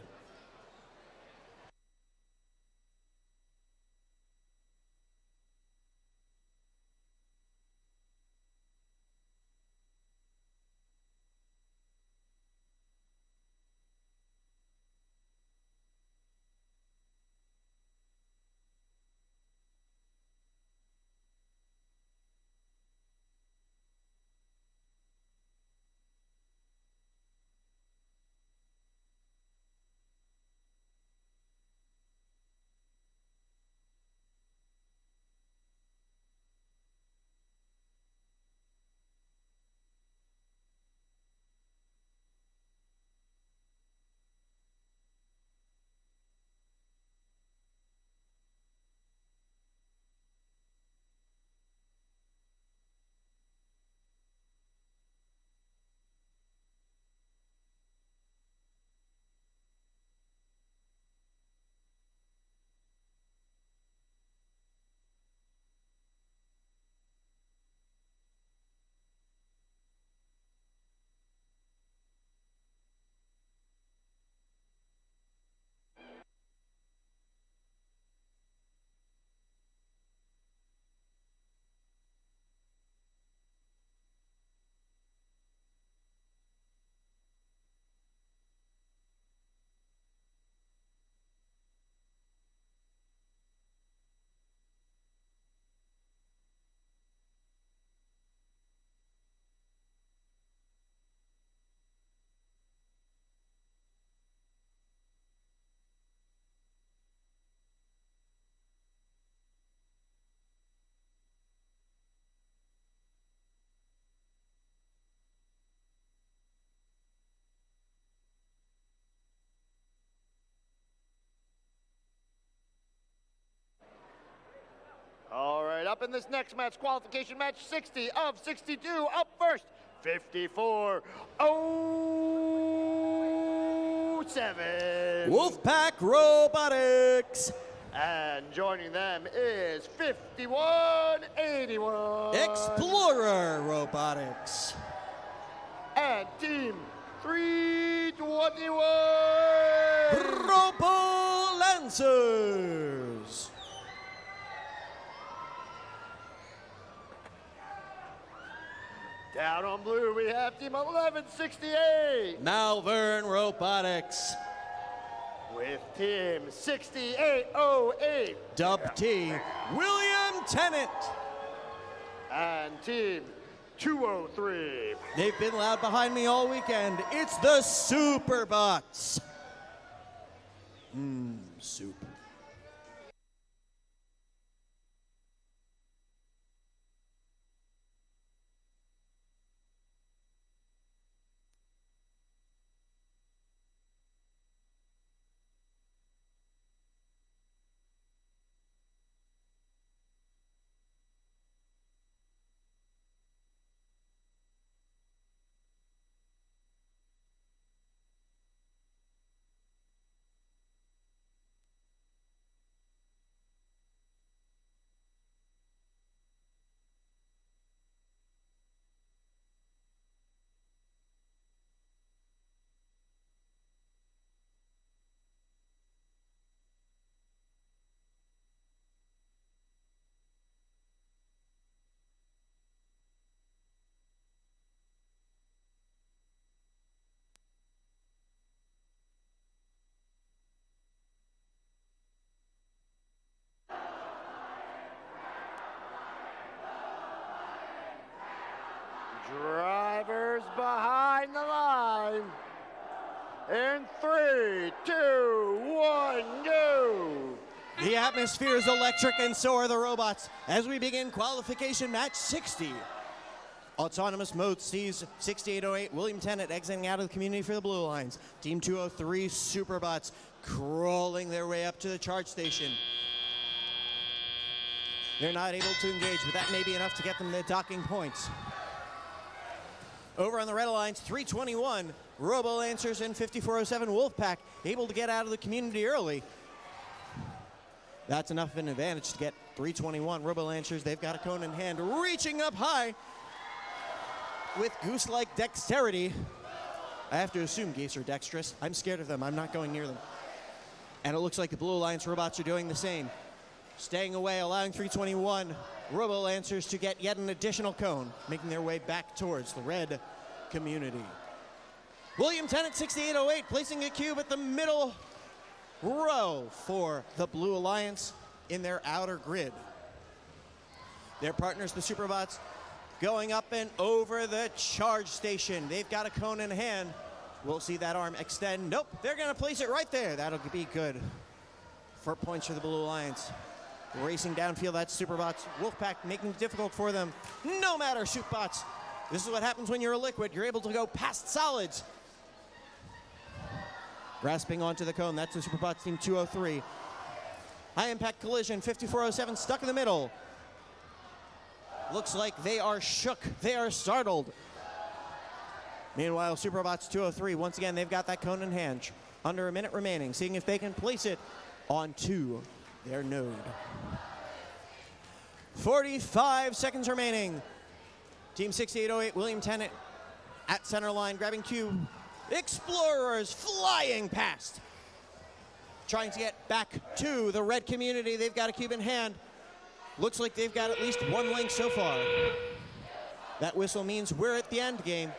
up in this next match, qualification match 60 of 62. Up first, 54-07. Wolfpack Robotics. And joining them is 51-81. Explorer Robotics. And Team 321. Robo Lancers. Down on blue, we have Team 1168. Malvern Robotics. With Team 6808. Dub T. William Tennant. And Team 203. They've been loud behind me all weekend. It's the Superbots. Soup. Drivers behind the line. In 3, 2, 1, go. The atmosphere is electric, and so are the robots as we begin qualification match 60. Autonomous mode sees 6808 William Tennant exiting out of the community for the Blue Lines. Team 203 Superbots crawling their way up to the charge station. They're not able to engage, but that may be enough to get them the docking points. Over on the Red Alliance, 321 Robo Lancers and 5407 Wolfpack able to get out of the community early. That's enough of an advantage to get 321 Robo Lancers. They've got a cone in hand, reaching up high with goose-like dexterity. I have to assume geese are dexterous. I'm scared of them. I'm not going near them. And it looks like the Blue Alliance robots are doing the same. Staying away, allowing 321 Robo Lancers to get yet an additional cone, making their way back towards the red community. William Tennant, 6808, placing a cube at the middle row for the Blue Alliance in their outer grid. Their partners, the Superbots, going up and over the charge station. They've got a cone in hand. We'll see that arm extend. Nope, they're going to place it right there. That'll be good for points for the Blue Alliance. Racing downfield, that's Superbots. Wolfpack making it difficult for them. No matter, Superbots. This is what happens when you're a liquid. You're able to go past solids. Grasping onto the cone, that's the Superbots team 203. High impact collision, 5407 stuck in the middle. Looks like they are shook. They are startled. Meanwhile, Superbots 203, once again, they've got that cone in hand. Under a minute remaining, seeing if they can place it onto their node. 45 seconds remaining. Team 6808, William Tennant at center line, grabbing cube. Explorers flying past. Trying to get back to the red community. They've got a cube in hand. Looks like they've got at least one link so far. That whistle means we're at the end game.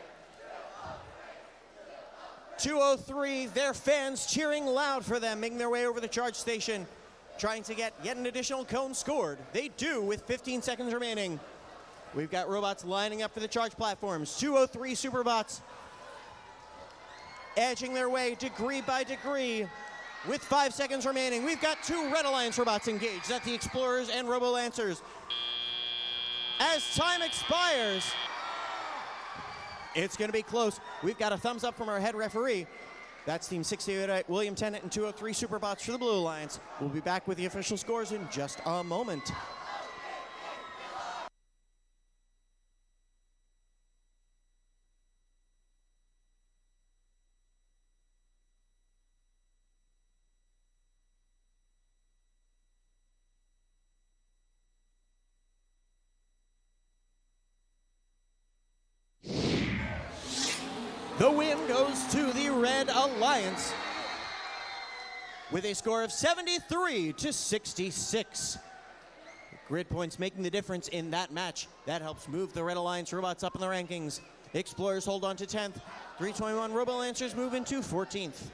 203, their fans cheering loud for them, making their way over the charge station, trying to get yet an additional cone scored. They do with 15 seconds remaining. We've got robots lining up for the charge platforms. 203 Superbots edging their way degree by degree with 5 seconds remaining. We've got 2 Red Alliance robots engaged. That's the Explorers and Robo Lancers. As time expires, it's going to be close. We've got a thumbs up from our head referee. That's Team 6808, William Tennant, and 203 Superbots for the Blue Alliance. We'll be back with the official scores in just a moment. The win goes to the Red Alliance with a score of 73-66. Grid points making the difference in that match. That helps move the Red Alliance robots up in the rankings. Explorers hold on to 10th. 321 Robo Lancers move into 14th.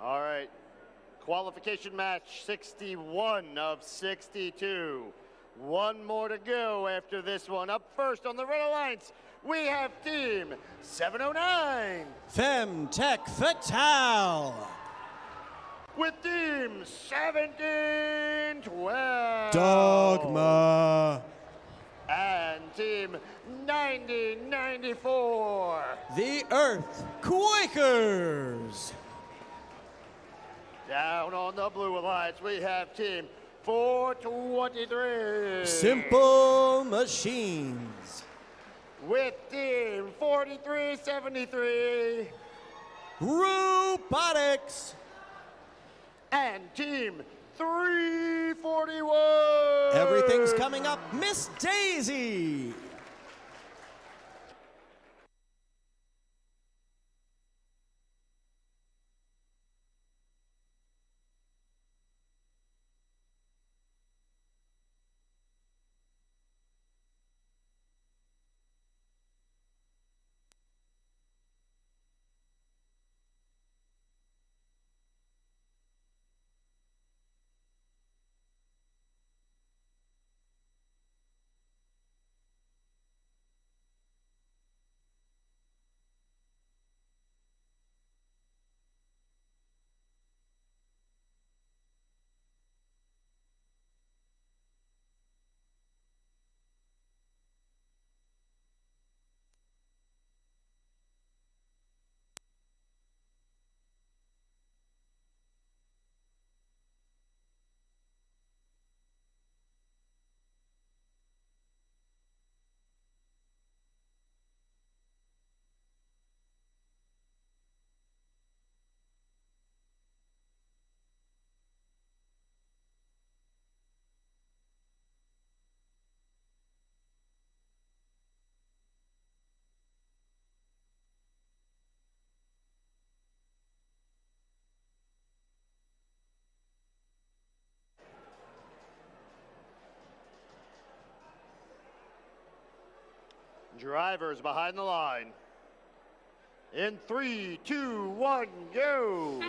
All right, qualification match 61 of 62. One more to go after this one. Up first on the Red Alliance, we have team 709. Femtech Fatale. With team 1712. Dogma. And team 9094. The Earth Quakers. Down on the Blue Alliance, we have team 423. Simple Machines. With team 4373. Robotics. And team 341. Everything's coming up. Miss Daisy. Drivers behind the line. In 3, 2, 1, go.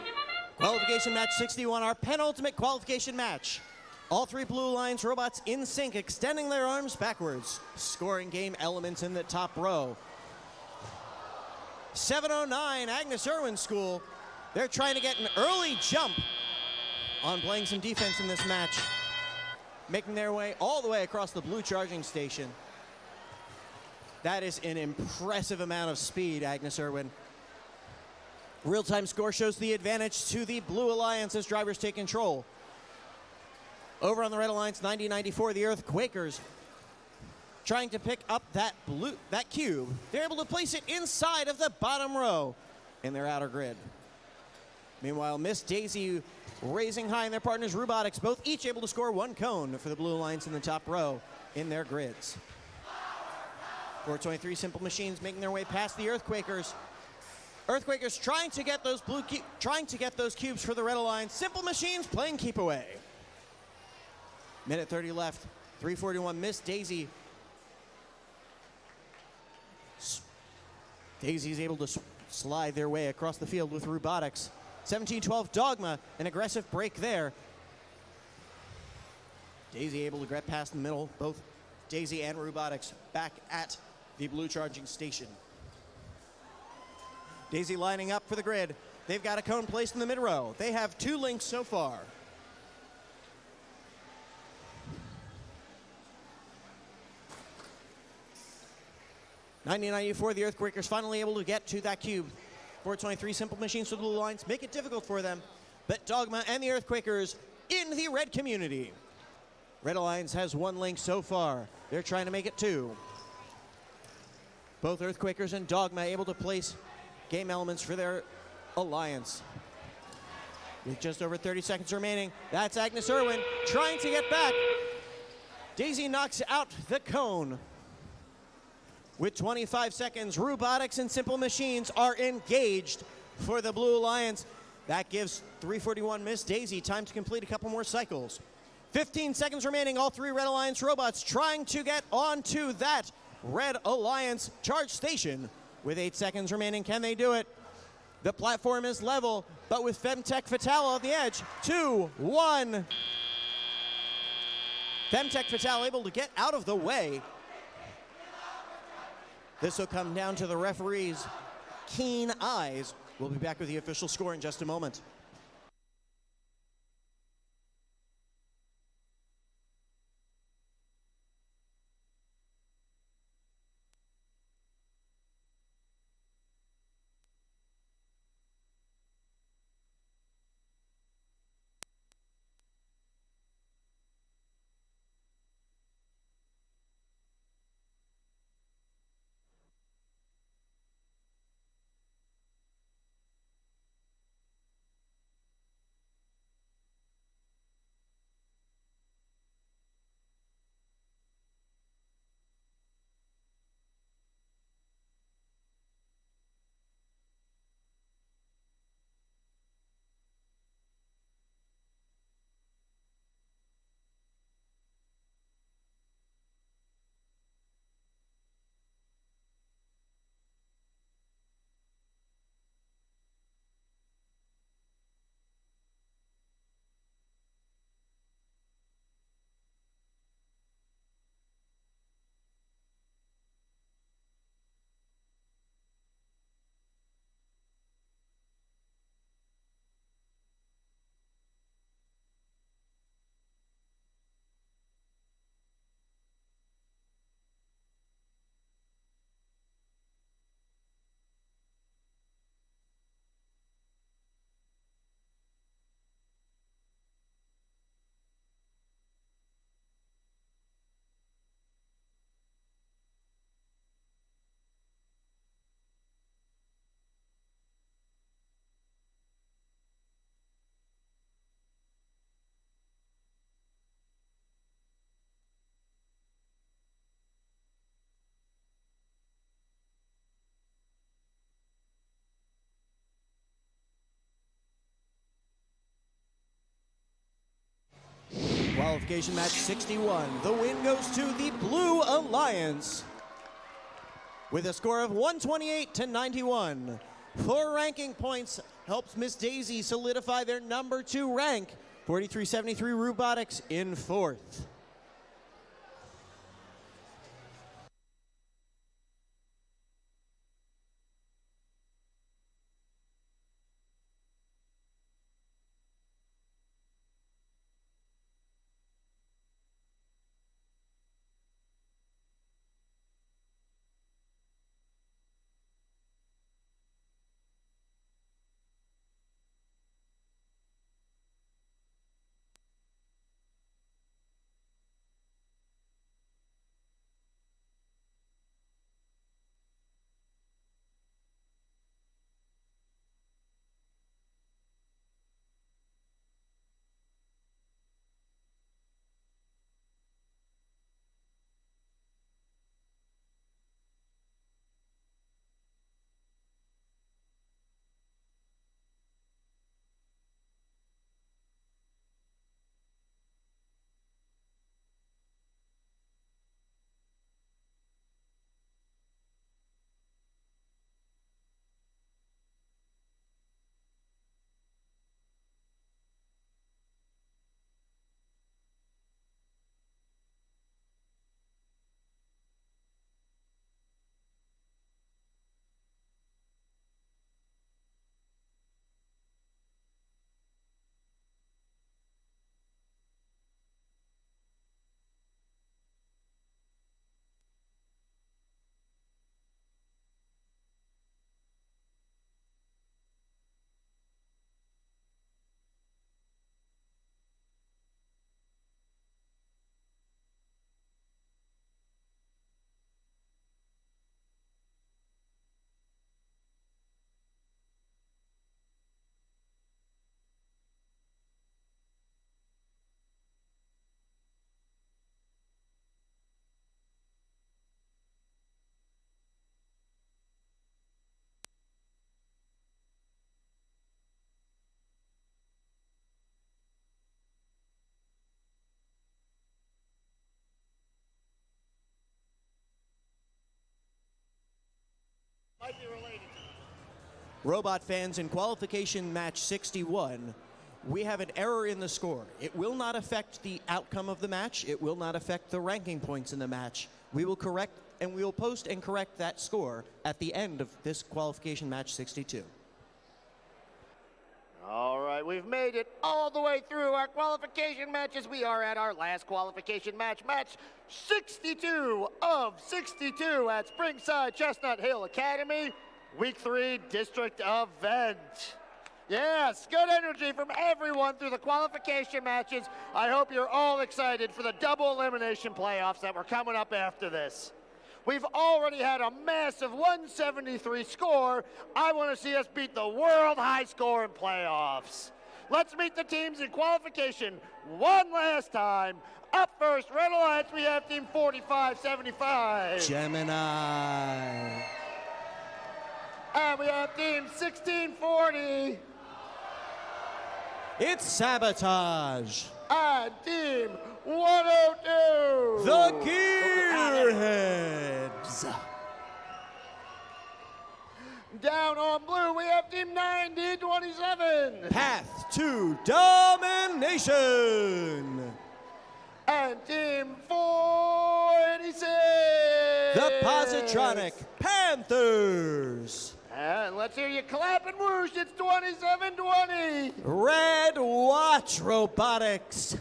Qualification match 61, our penultimate qualification match. All three Blue Alliance robots in sync, extending their arms backwards. Scoring game elements in the top row. 709 Agnes Irwin School. They're trying to get an early jump on playing some defense in this match, making their way all the way across the blue charging station. That is an impressive amount of speed, Agnes Irwin. Real-time score shows the advantage to the Blue Alliance as drivers take control. Over on the Red Alliance, 90-94, the Earthquakers trying to pick up that cube. They're able to place it inside of the bottom row in their outer grid. Meanwhile, Miss Daisy raising high in their partners, Robotics, both each able to score 1 cone for the Blue Alliance in the top row in their grids. 423 Simple Machines making their way past the Earthquakers. Earthquakers trying to get those cubes for the Red Alliance. Simple Machines playing keep away. Minute 30 left. 341 Miss Daisy. Daisy's able to slide their way across the field with Robotics. 17-12 Dogma, an aggressive break there. Daisy able to get past the middle. Both Daisy and Robotics back at the blue charging station. Daisy lining up for the grid. They've got a cone placed in the mid row. They have 2 links so far. (90-94), the Earthquakers finally able to get to that cube. 423 Simple Machines for the Blue Alliance make it difficult for them, but Dogma and the Earthquakers in the red community. Red Alliance has 1 link so far. They're trying to make it 2. Both Earthquakers and Dogma able to place game elements for their alliance. With just over 30 seconds remaining, that's Agnes Irwin trying to get back. Daisy knocks out the cone. With 25 seconds, Robotics and Simple Machines are engaged for the Blue Alliance. That gives 341 Miss Daisy time to complete a couple more cycles. 15 seconds remaining, all 3 Red Alliance robots trying to get onto that Red Alliance charge station. With 8 seconds remaining, can they do it? The platform is level, but with Femtech Fatale on the edge. 2, 1. Femtech Fatale able to get out of the way. This will come down to the referee's keen eyes. We'll be back with the official score in just a moment. Qualification match 61. The win goes to the Blue Alliance with a score of 128-91. 4 ranking points helps Miss Daisy solidify their number 2 rank. 4373 Robotics in 4th. might be related to. Robot fans, in qualification match 61, we have an error in the score. It will not affect the outcome of the match. It will not affect the ranking points in the match. We will correct and we will post and correct that score at the end of this qualification match 62. All right, we've made it all the way through our qualification matches. We are at our last qualification match, match 62 of 62 at Springside Chestnut Hill Academy, Week 3 District Event. Yes, good energy from everyone through the qualification matches. I hope you're all excited for the double elimination playoffs that were coming up after this. We've already had a massive 173 score. I want to see us beat the world high score in playoffs. Let's meet the teams in qualification one last time. Up first, Red Alliance, we have team 4575. Gemini. And we have team 1640. It's Sabotage. And team 102. The Gearheads. Down on blue, we have team 9027. Path to Domination. And team 486. The Positronic Panthers. And let's hear you clap and whoosh. It's 2720. Red Watch Robotics.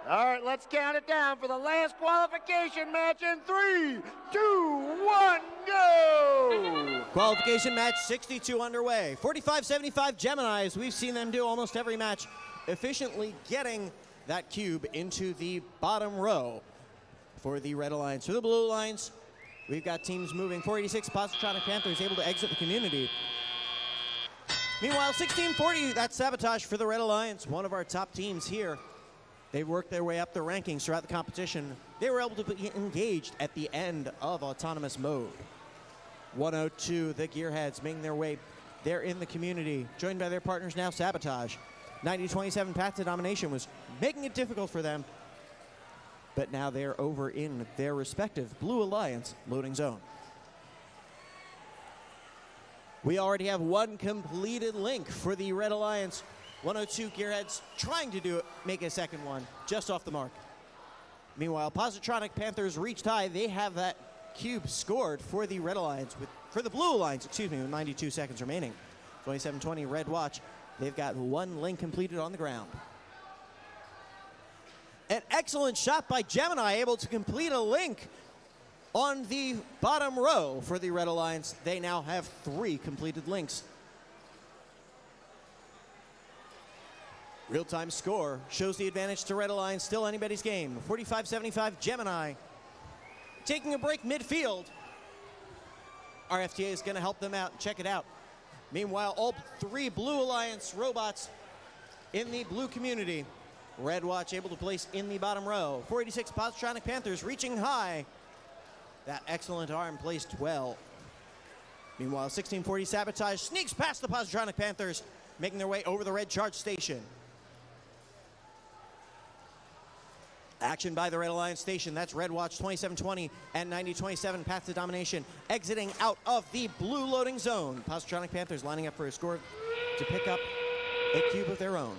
All right, let's count it down for the last qualification match in 3, 2, 1, go! Qualification match 62 underway. 45-75 Geminis. We've seen them do almost every match, efficiently getting that cube into the bottom row for the Red Alliance. For the Blue Alliance, we've got teams moving. 486 Positronic Panthers able to exit the community. Meanwhile, 1640, that's Sabotage for the Red Alliance, one of our top teams here. They've worked their way up the rankings throughout the competition. They were able to be engaged at the end of autonomous mode. 102, the Gearheads, making their way there in the community, joined by their partners now, Sabotage. 9027 Path to Domination was making it difficult for them, but now they're over in their respective Blue Alliance loading zone. We already have one completed link for the Red Alliance. 102 Gearheads trying to make a second one, just off the mark. Meanwhile, Positronic Panthers reached high. They have that cube scored for the Red Alliance, for the Blue Alliance, excuse me, with 92 seconds remaining. 2720 Red Watch. They've got one link completed on the ground. An excellent shot by Gemini, able to complete a link on the bottom row for the Red Alliance. They now have 3 completed links. Real-time score shows the advantage to Red Alliance, still anybody's game. 45-75 Gemini. Taking a break midfield. Our FTA is gonna help them out, check it out. Meanwhile, all 3 Blue Alliance robots in the blue community. Red Watch able to place in the bottom row. 486 Positronic Panthers reaching high. That excellent arm placed well. Meanwhile, 1640 Sabotage sneaks past the Positronic Panthers, making their way over the red charge station. Action by the Red Alliance station. That's Red Watch 2720 and 9027 Path to Domination exiting out of the blue loading zone. Positronic Panthers lining up for a score to pick up a cube of their own.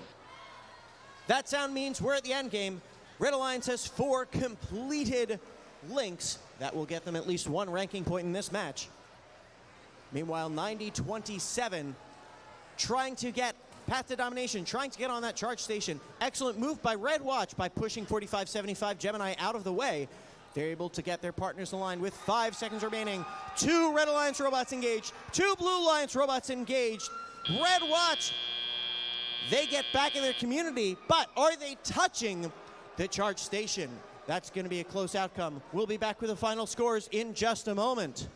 That sound means we're at the end game. Red Alliance has 4 completed links. That will get them at least 1 ranking point in this match. Meanwhile, 9027 trying to get Path to Domination, trying to get on that charge station. Excellent move by Red Watch by pushing 45-75 Gemini out of the way. They're able to get their partners aligned with 5 seconds remaining. 2 Red Alliance robots engaged, 2 Blue Alliance robots engaged. Red Watch, they get back in their community, but are they touching the charge station? That's going to be a close outcome. We'll be back with the final scores in just a moment.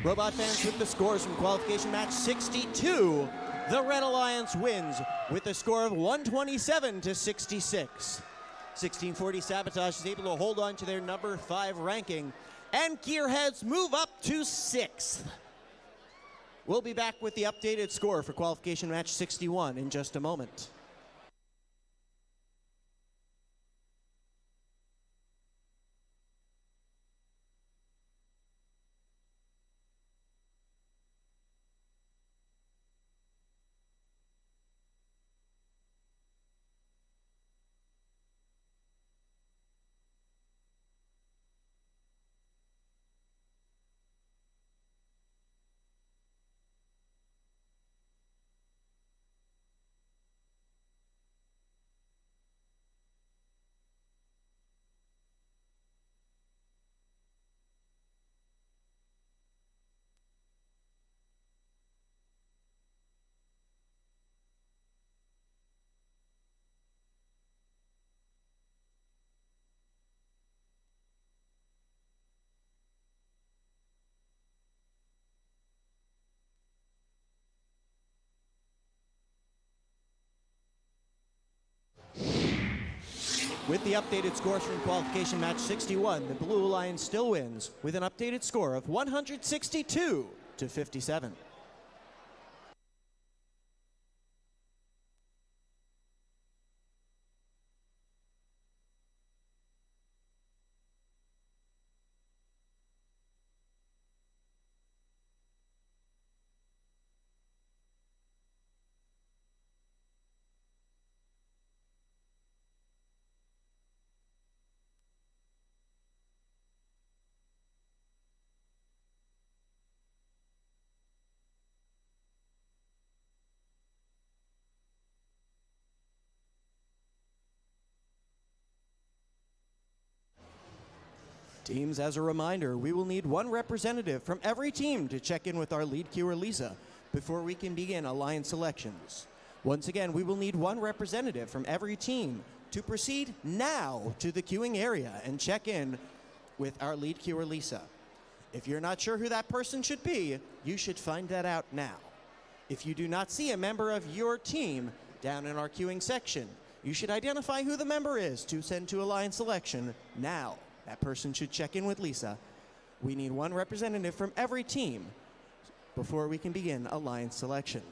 Robot fans, with the scores from qualification match 62, the Red Alliance wins with a score of 127 to 66. 1640 Sabotage is able to hold on to their number 5 ranking, and Gearheads move up to 6th. We'll be back with the updated score for qualification match 61 in just a moment. With the updated scores from qualification match 61, the Blue Alliance still wins with an updated score of 162 to 57. Teams, as a reminder, we will need one representative from every team to check in with our lead queuer, Lisa, before we can begin alliance selections. Once again, we will need one representative from every team to proceed now to the queuing area and check in with our lead queuer, Lisa. If you're not sure who that person should be, you should find that out now. If you do not see a member of your team down in our queuing section, you should identify who the member is to send to alliance selection now. That person should check in with Lisa. We need one representative from every team before we can begin alliance selection.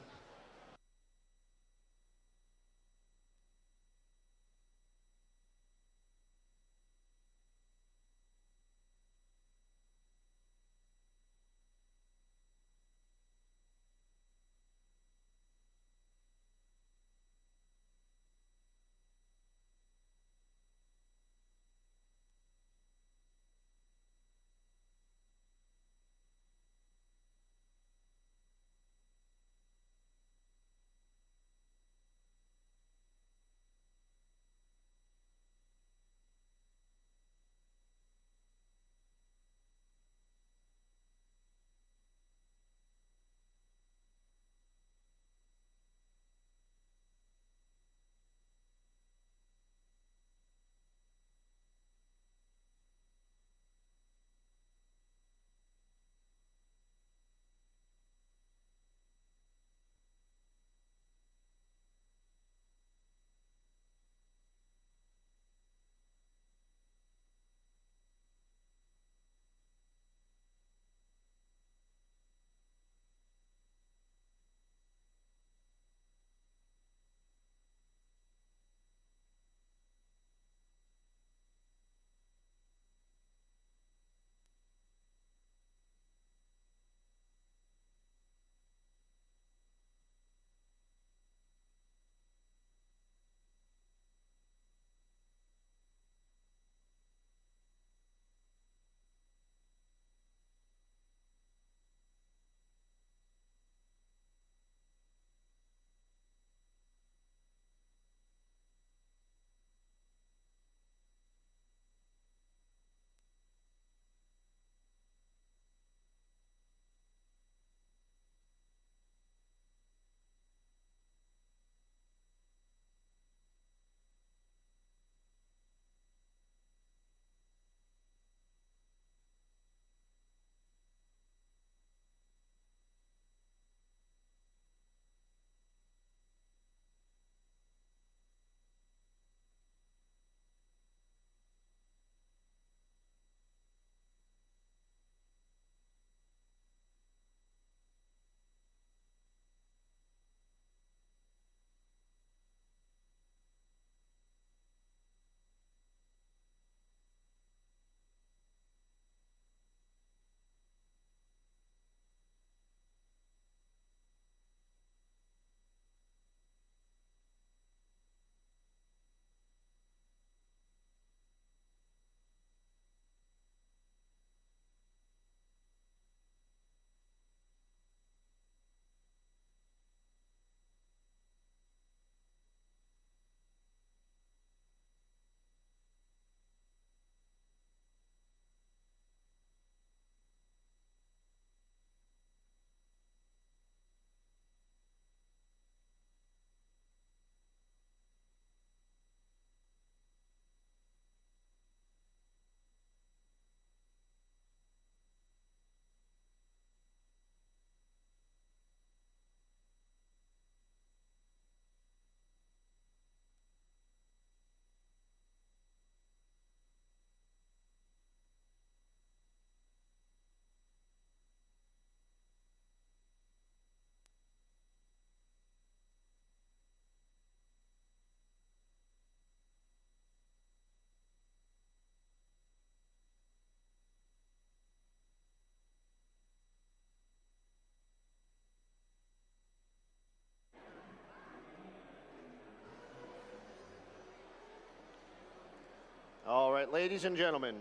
right, ladies and gentlemen,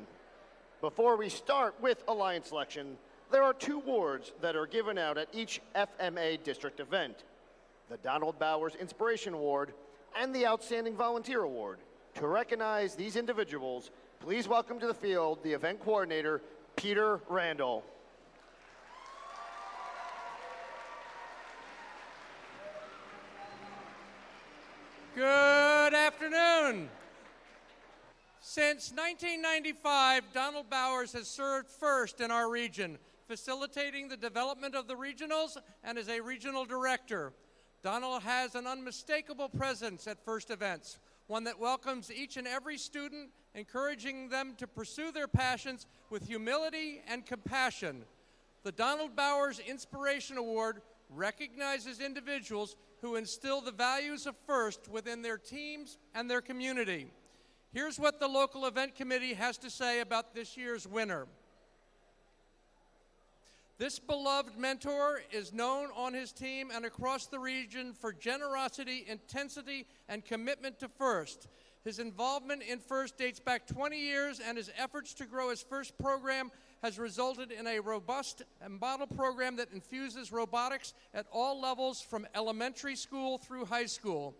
before we start with Alliance selection, there are 2 awards that are given out at each FMA district event: the Donald Bowers Inspiration Award and the Outstanding Volunteer Award. To recognize these individuals, please welcome to the field the event coordinator, Peter Randall. Good afternoon. Since 1995, Donald Bowers has served first in our region, facilitating the development of the regionals and as a regional director. Donald has an unmistakable presence at First events, one that welcomes each and every student, encouraging them to pursue their passions with humility and compassion. The Donald Bowers Inspiration Award recognizes individuals who instill the values of First within their teams and their community. Here's what the local event committee has to say about this year's winner. This beloved mentor is known on his team and across the region for generosity, intensity, and commitment to First. His involvement in First dates back 20 years, and his efforts to grow his First program has resulted in a robust and model program that infuses robotics at all levels from elementary school through high school.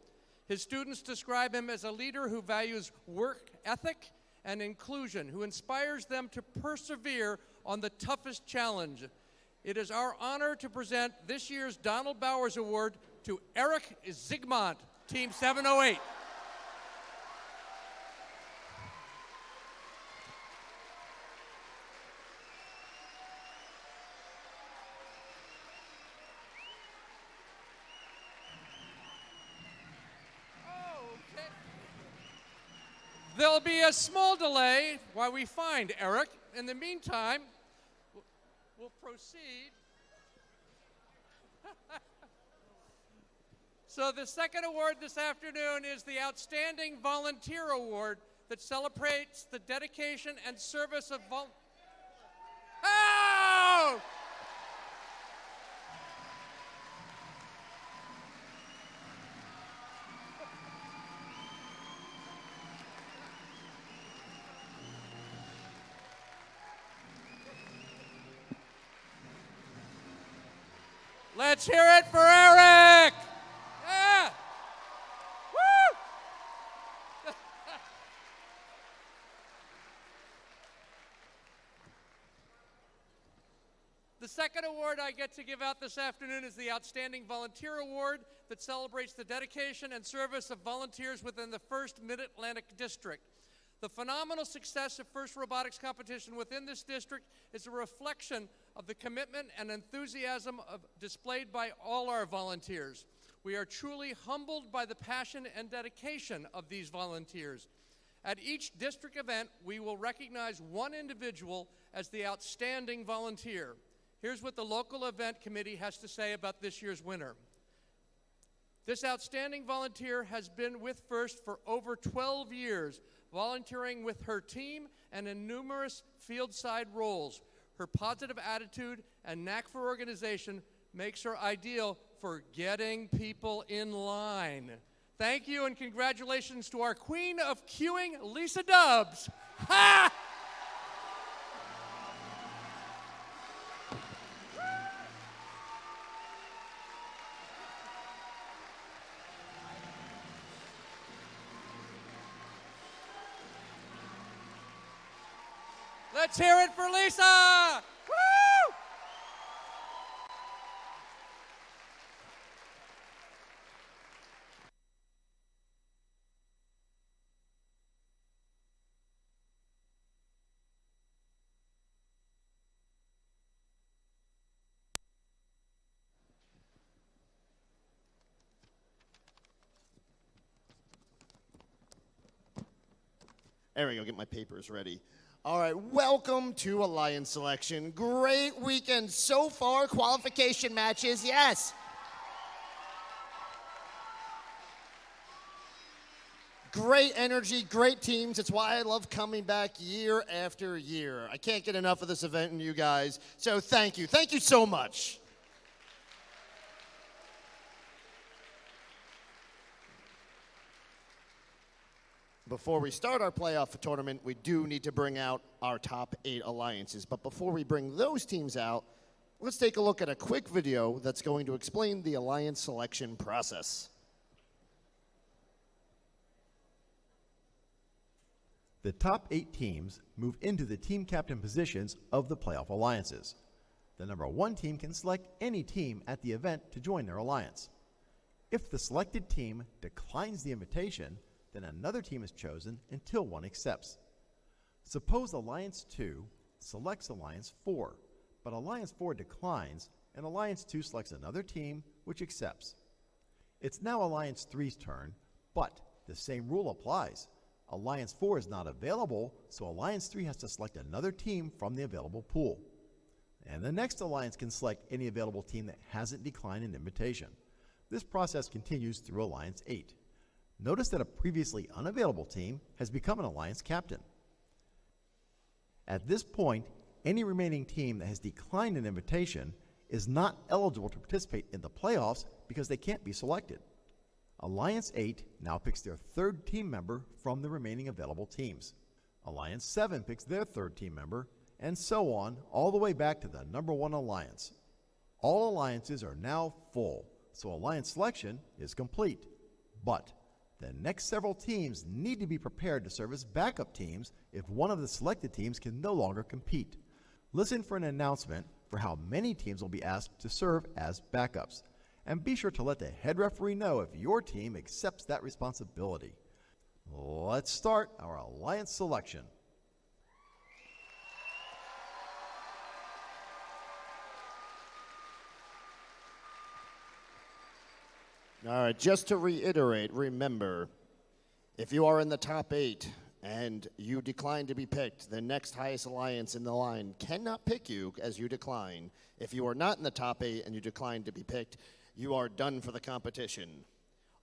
His students describe him as a leader who values work ethic and inclusion, who inspires them to persevere on the toughest challenge. It is our honor to present this year's Donald Bowers Award to Eric Zigmont, Team 708. There'll be a small delay while we find Eric. In the meantime, we'll proceed. So the second award this afternoon is the Outstanding Volunteer Award that celebrates the dedication and service of Oh! Let's hear it for Eric! Yeah! Woo! The second award I get to give out this afternoon is the Outstanding Volunteer Award that celebrates the dedication and service of volunteers within the First Mid-Atlantic District. The phenomenal success of First Robotics competition within this district is a reflection of the commitment and enthusiasm displayed by all our volunteers. We are truly humbled by the passion and dedication of these volunteers. At each district event, we will recognize one individual as the outstanding volunteer. Here's what the local event committee has to say about this year's winner. This outstanding volunteer has been with First for over 12 years, volunteering with her team and in numerous field-side roles. Her positive attitude and knack for organization makes her ideal for getting people in line. Thank you and congratulations to our queen of queuing, Lisa Dubs. Ha! Let's hear it for Lisa! Woo! There we go, get my papers ready. All right, welcome to Alliance selection. Great weekend so far, qualification matches, yes. Great energy, great teams. It's why I love coming back year after year. I can't get enough of this event and you guys, so thank you. Thank you so much. Before we start our playoff tournament, we do need to bring out our top 8 alliances. But before we bring those teams out, let's take a look at a quick video that's going to explain the alliance selection process. The top 8 teams move into the team captain positions of the playoff alliances. The number 1 team can select any team at the event to join their alliance. If the selected team declines the invitation, then another team is chosen until one accepts. Suppose Alliance 2 selects Alliance 4, but Alliance 4 declines and Alliance 2 selects another team which accepts. It's now Alliance 3's turn, but the same rule applies. Alliance 4 is not available, so Alliance 3 has to select another team from the available pool. And the next alliance can select any available team that hasn't declined an invitation. This process continues through Alliance 8. Notice that a previously unavailable team has become an alliance captain. At this point, any remaining team that has declined an invitation is not eligible to participate in the playoffs because they can't be selected. Alliance 8 now picks their 3rd team member from the remaining available teams. Alliance 7 picks their 3rd team member, and so on, all the way back to the number 1 alliance. All alliances are now full, so alliance selection is complete. But the next several teams need to be prepared to serve as backup teams if one of the selected teams can no longer compete. Listen for an announcement for how many teams will be asked to serve as backups. And be sure to let the head referee know if your team accepts that responsibility. Let's start our alliance selection. All right, just to reiterate, remember, if you are in the top 8 and you decline to be picked, the next highest alliance in the line cannot pick you as you decline. If you are not in the top 8 and you decline to be picked, you are done for the competition.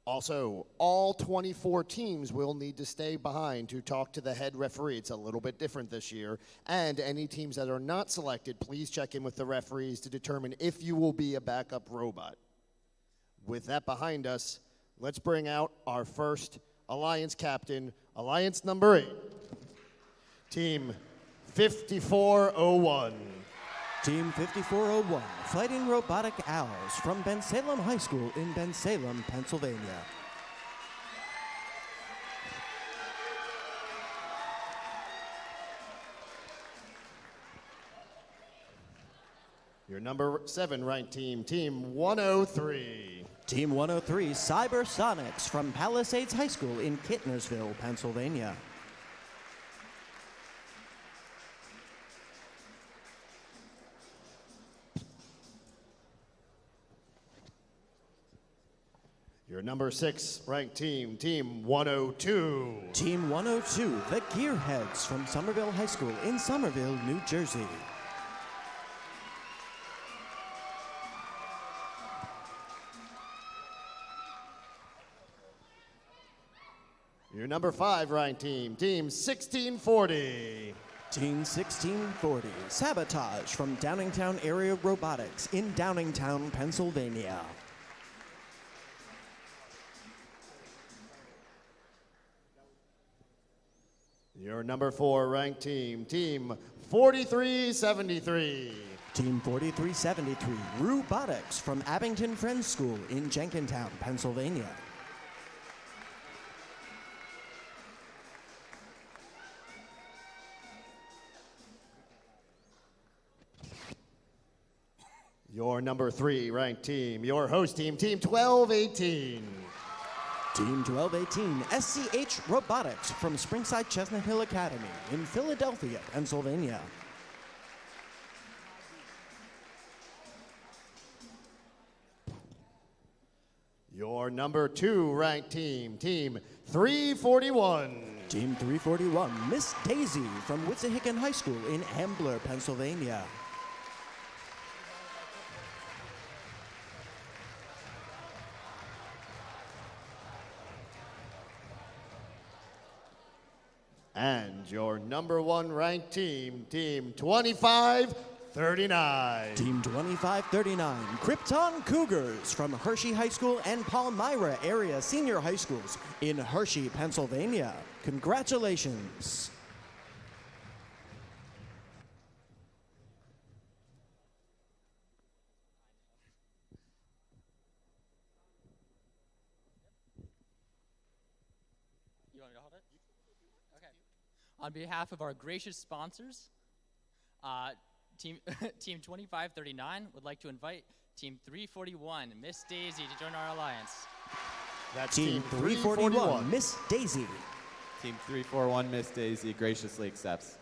Also, all 24 teams will need to stay behind to talk to the head referee. It's a little bit different this year. And any teams that are not selected, please check in with the referees to determine if you will be a backup robot. With that behind us, let's bring out our first alliance captain, alliance number 8, Team 5401. Team 5401, Fighting Robotic Owls from Bensalem High School in Bensalem, Pennsylvania. Your number 7 ranked team, Team 103. Team 103, Cybersonics from Palisades High School in Kittnersville, Pennsylvania. Your number 6 ranked team, Team 102. Team 102, the Gearheads from Somerville High School in Somerville, New Jersey. Your number 5 ranked team, Team 1640. Team 1640, Sabotage from Downingtown Area Robotics in Downingtown, Pennsylvania. Your number 4 ranked team, Team 4373. Team 4373, Robotics from Abington Friends School in Jenkintown, Pennsylvania. Your number 3 ranked team, your host team, Team 1218. Team 1218, SCH Robotics from Springside Chestnut Hill Academy in Philadelphia, Pennsylvania. Your number 2 ranked team, Team 341. Team 341, Miss Daisy from Wissahickon High School in Ambler, Pennsylvania. And your number 1 ranked team, Team 25 2539. Team 2539, Krypton Cougars from Hershey High School and Palmyra area senior high schools in Hershey, Pennsylvania. Congratulations. You want me to hold it? Okay. On behalf of our gracious sponsors, Team 2539 would like to invite Team 341, Miss Daisy, to join our alliance. That's Team 341, Miss Daisy. Team 341, Miss Daisy, graciously accepts.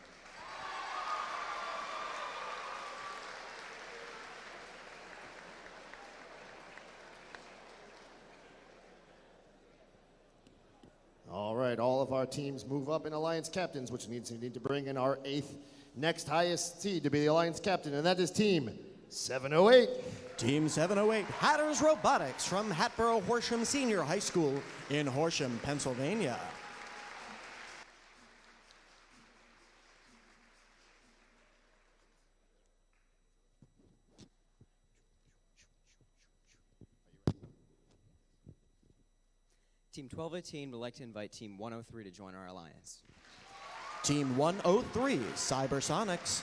All right, all of our teams move up in alliance captains, which means we need to bring in our 8th next highest seed to be the alliance captain, and that is Team 708. Team 708, Hatters Robotics from Hatboro Horsham Senior High School in Horsham, Pennsylvania. Team 1218 would like to invite Team 103 to join our alliance. Team 103, Cybersonics.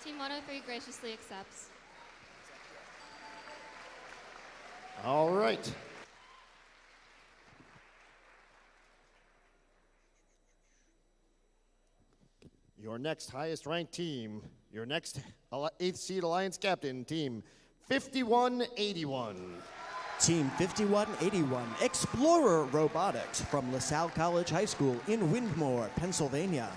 Team 103 graciously accepts. All right. Your next highest ranked team, your next 8th seed alliance captain, Team 5181. Team 5181, Explorer Robotics from LaSalle College High School in Windmore, Pennsylvania.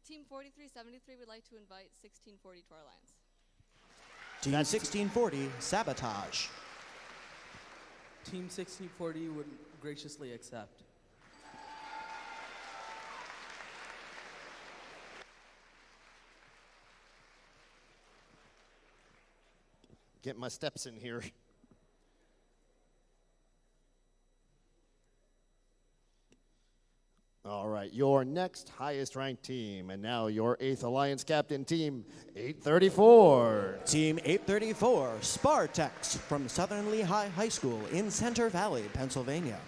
Team 4373 would like to invite 1640 to our alliance. Team 1640, Sabotage. Team 1640 would graciously accept. Get my steps in here. All right, your next highest ranked team, and now your 8th alliance captain, Team 834. Team 834, Spartex from Southern Lehigh High School in Center Valley, Pennsylvania.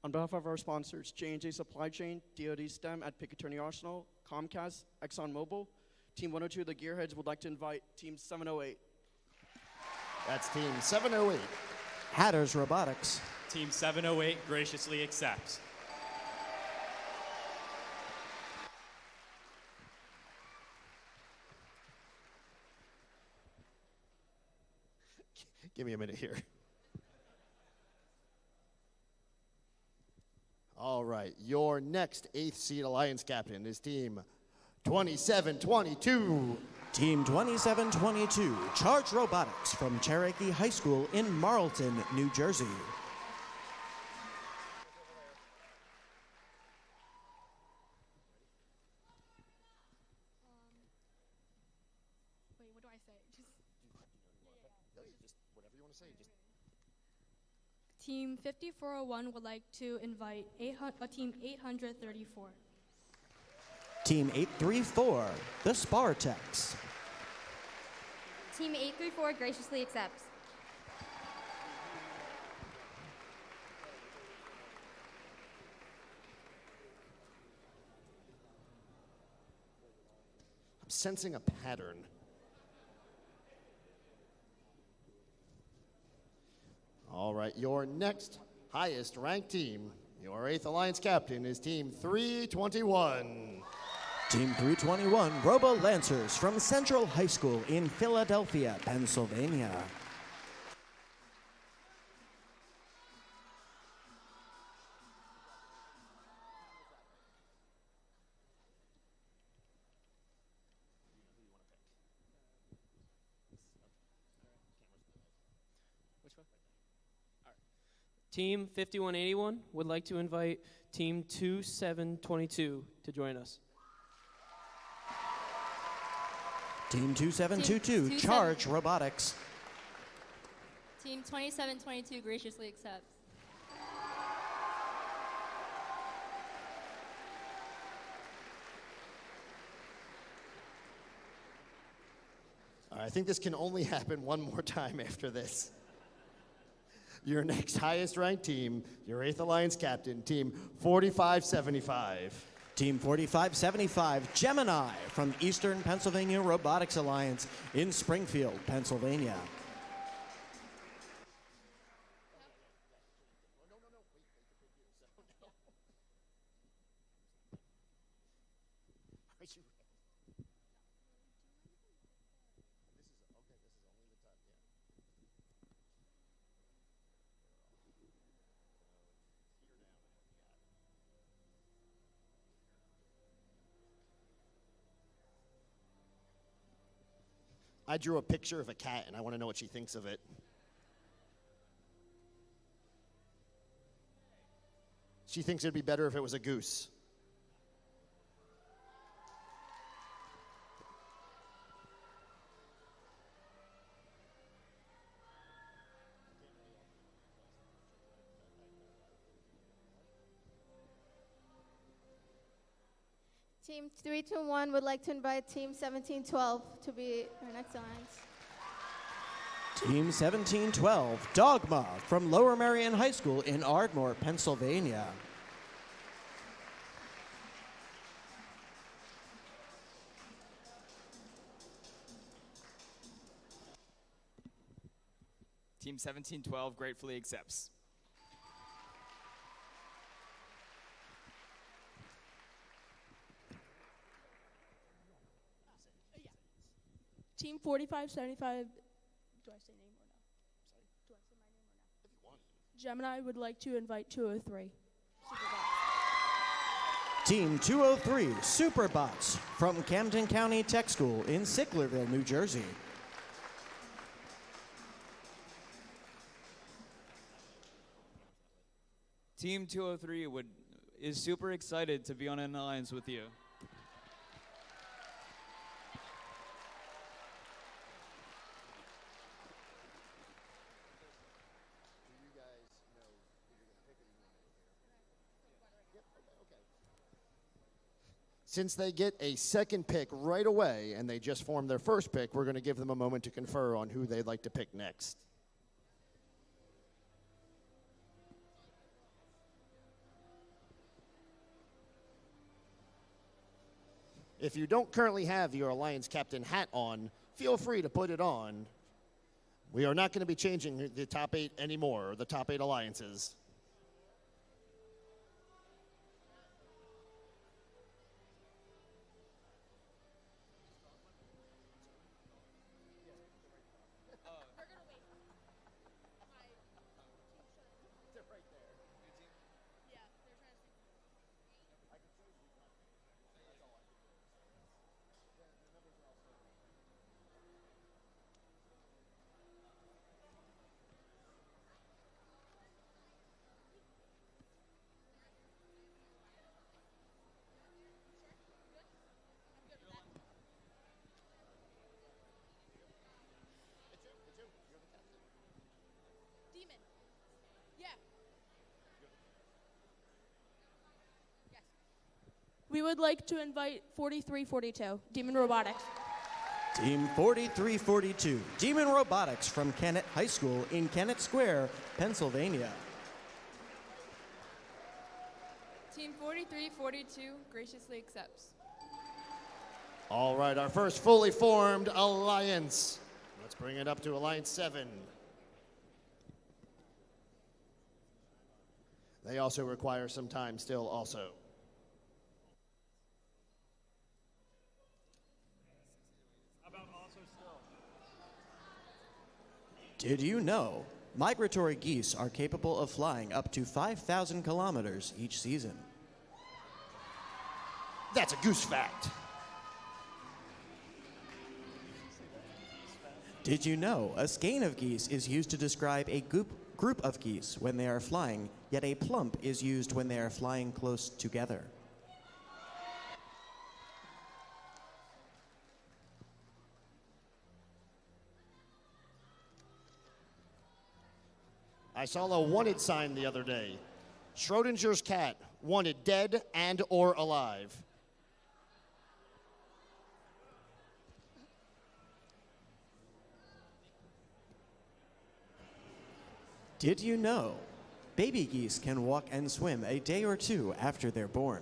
On behalf of our sponsors, J&J Supply Chain, DoD STEM at Picatinny Arsenal, Comcast, ExxonMobil, Team 102, the Gearheads, would like to invite Team 708. That's Team 708. Hatters Robotics. Team 708 graciously accepts. Give me a minute here. All right, your next 8th seed alliance captain is Team 2722. Team 2722, Charge Robotics from Cherokee High School in Marlton, New Jersey. Wait, what do I say? Just whatever you want to say. Team 5401 would like to invite Team 834. Team 834, the Spartex. Team 834 graciously accepts. I'm sensing a pattern. All right, your next highest ranked team, your 8th alliance captain, is Team 321. Team 321, Robo Lancers from Central High School in Philadelphia, Pennsylvania. Which one? All right. Team 5181 would like to invite Team 2722 to join us. Team 2722, Charge Robotics. Team 2722 graciously accepts. All right, I think this can only happen one more time after this. Your next highest ranked team, your 8th Alliance captain, Team 4575. Team 4575, Gemini from Eastern Pennsylvania Robotics Alliance in Springfield, Pennsylvania. I drew a picture of a cat, and I want to know what she thinks of it. She thinks it'd be better if it was a goose. Team 321 would like to invite Team 1712 to be our next alliance. Team 1712, Dogma from Lower Merion High School in Ardmore, Pennsylvania. Team 1712 gratefully accepts. Team 4575, do I say name or no? Sorry, do I say my name or no? If you want. Gemini would like to invite 203. Team 203, Superbots from Camden County Tech School in Sicklerville, New Jersey. Team 203 is super excited to be on an alliance with you. Since they get a second pick right away and they just formed their first pick, we're going to give them a moment to confer on who they'd like to pick next. If you don't currently have your Alliance Captain hat on, feel free to put it on. We are not going to be changing the top 8 anymore, the top 8 alliances. We would like to invite 4342, Demon Robotics. Team 4342, Demon Robotics from Kennett High School in Kennett Square, Pennsylvania. Team 4342 graciously accepts. All right, our first fully formed alliance. Let's bring it up to Alliance 7. They also require some time still also. Did you know migratory geese are capable of flying up to 5,000 kilometers each season? That's a goose fact. Did you know a skein of geese is used to describe a group of geese when they are flying, yet a plump is used when they are flying close together? I saw a wanted sign the other day. Schrodinger's cat, wanted dead and or alive. Did you know baby geese can walk and swim a day or two after they're born?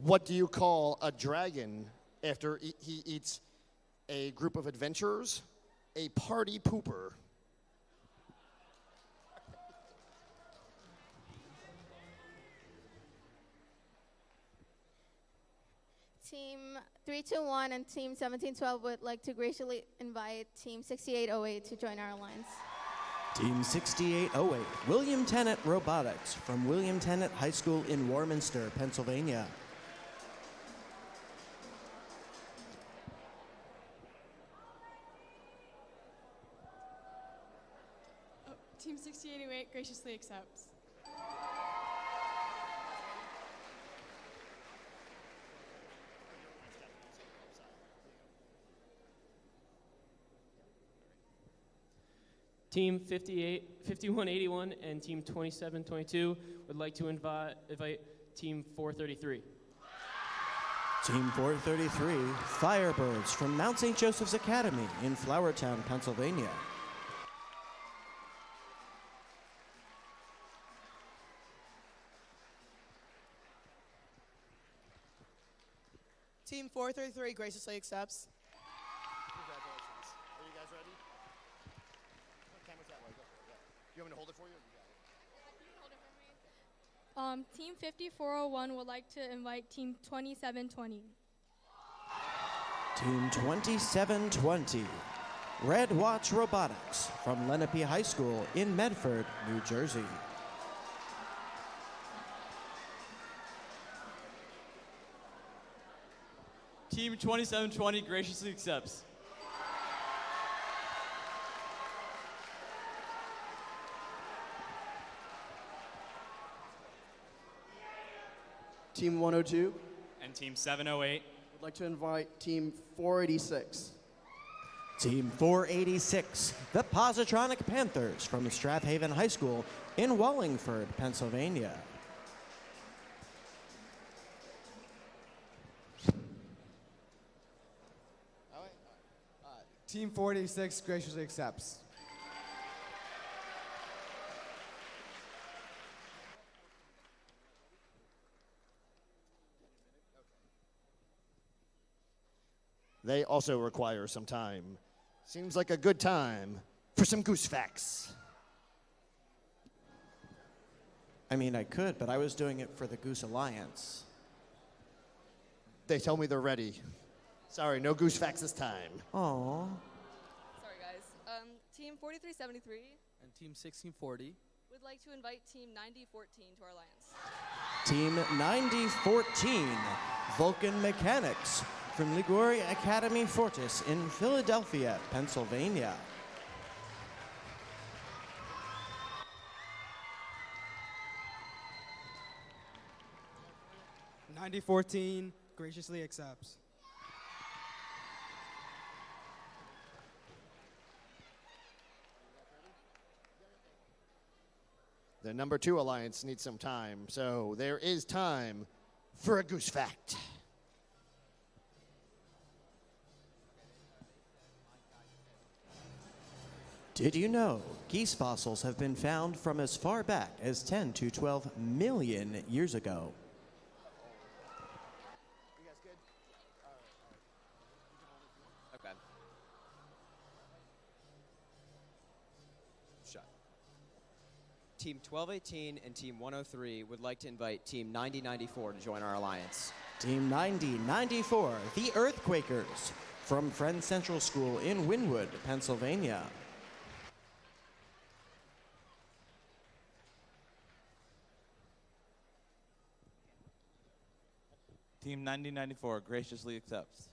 What do you call a dragon after he eats a group of adventurers? A party pooper. Team 321 and Team 1712 would like to graciously invite Team 6808 to join our alliance. Team 6808, William Tennant Robotics from William Tennant High School in Warminster, Pennsylvania. Team 6808 graciously accepts. Team 5181 and Team 2722 would like to invite Team 433. Team 433, Firebirds from Mount St. Joseph's Academy in Flowertown, Pennsylvania. Team 433 graciously accepts. Congratulations. Are you guys ready? Camera's that way. Go for it. Yeah. Do you want me to hold it for you? Or you got it? Team 5401 would like to invite Team 2720. Team 2720, Red Watch Robotics from Lenape High School in Medford, New Jersey. Team 2720 graciously accepts. Team 102 And Team 708. would like to invite Team 486. Team 486, the Positronic Panthers from Strathaven High School in Wallingford, Pennsylvania. Team 486 graciously accepts. They also require some time. Seems like a good time for some goose facts. I mean, I could, but I was doing it for the Goose Alliance. They tell me they're ready. Sorry, no goose facts this time. Aww. Sorry, guys. Team 4373 And Team 1640. would like to invite Team 9014 to our alliance. Team 9014, Vulcan Mechanics from Liguria Academy Fortis in Philadelphia, Pennsylvania. '9014 graciously accepts. The number 2 alliance needs some time, so there is time for a goose fact. Did you know geese fossils have been found from as far back as 10 to 12 million years ago? Okay. Shut. Team 1218 and Team 103 would like to invite Team 9094 to join our alliance. Team 9094, the Earthquakers from Friends Central School in Wynwood, Pennsylvania. Team 9094 graciously accepts.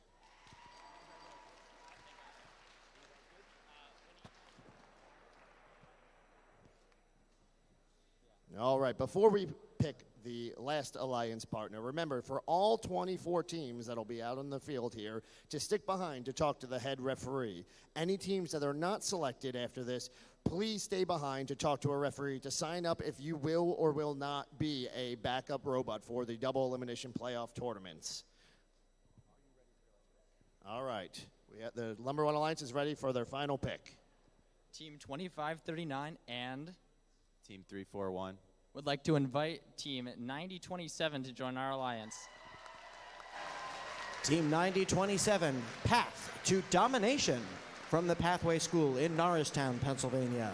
All right, before we pick the last alliance partner, remember for all 24 teams that'll be out on the field here to stick behind to talk to the head referee. Any teams that are not selected after this, please stay behind to talk to a referee to sign up if you will or will not be a backup robot for the double elimination playoff tournaments. All right, the number one alliance is ready for their final pick. Team 2539 and Team 341 would like to invite Team 9027 to join our alliance. Team 9027, Path to Domination from the Pathway School in Norristown, Pennsylvania.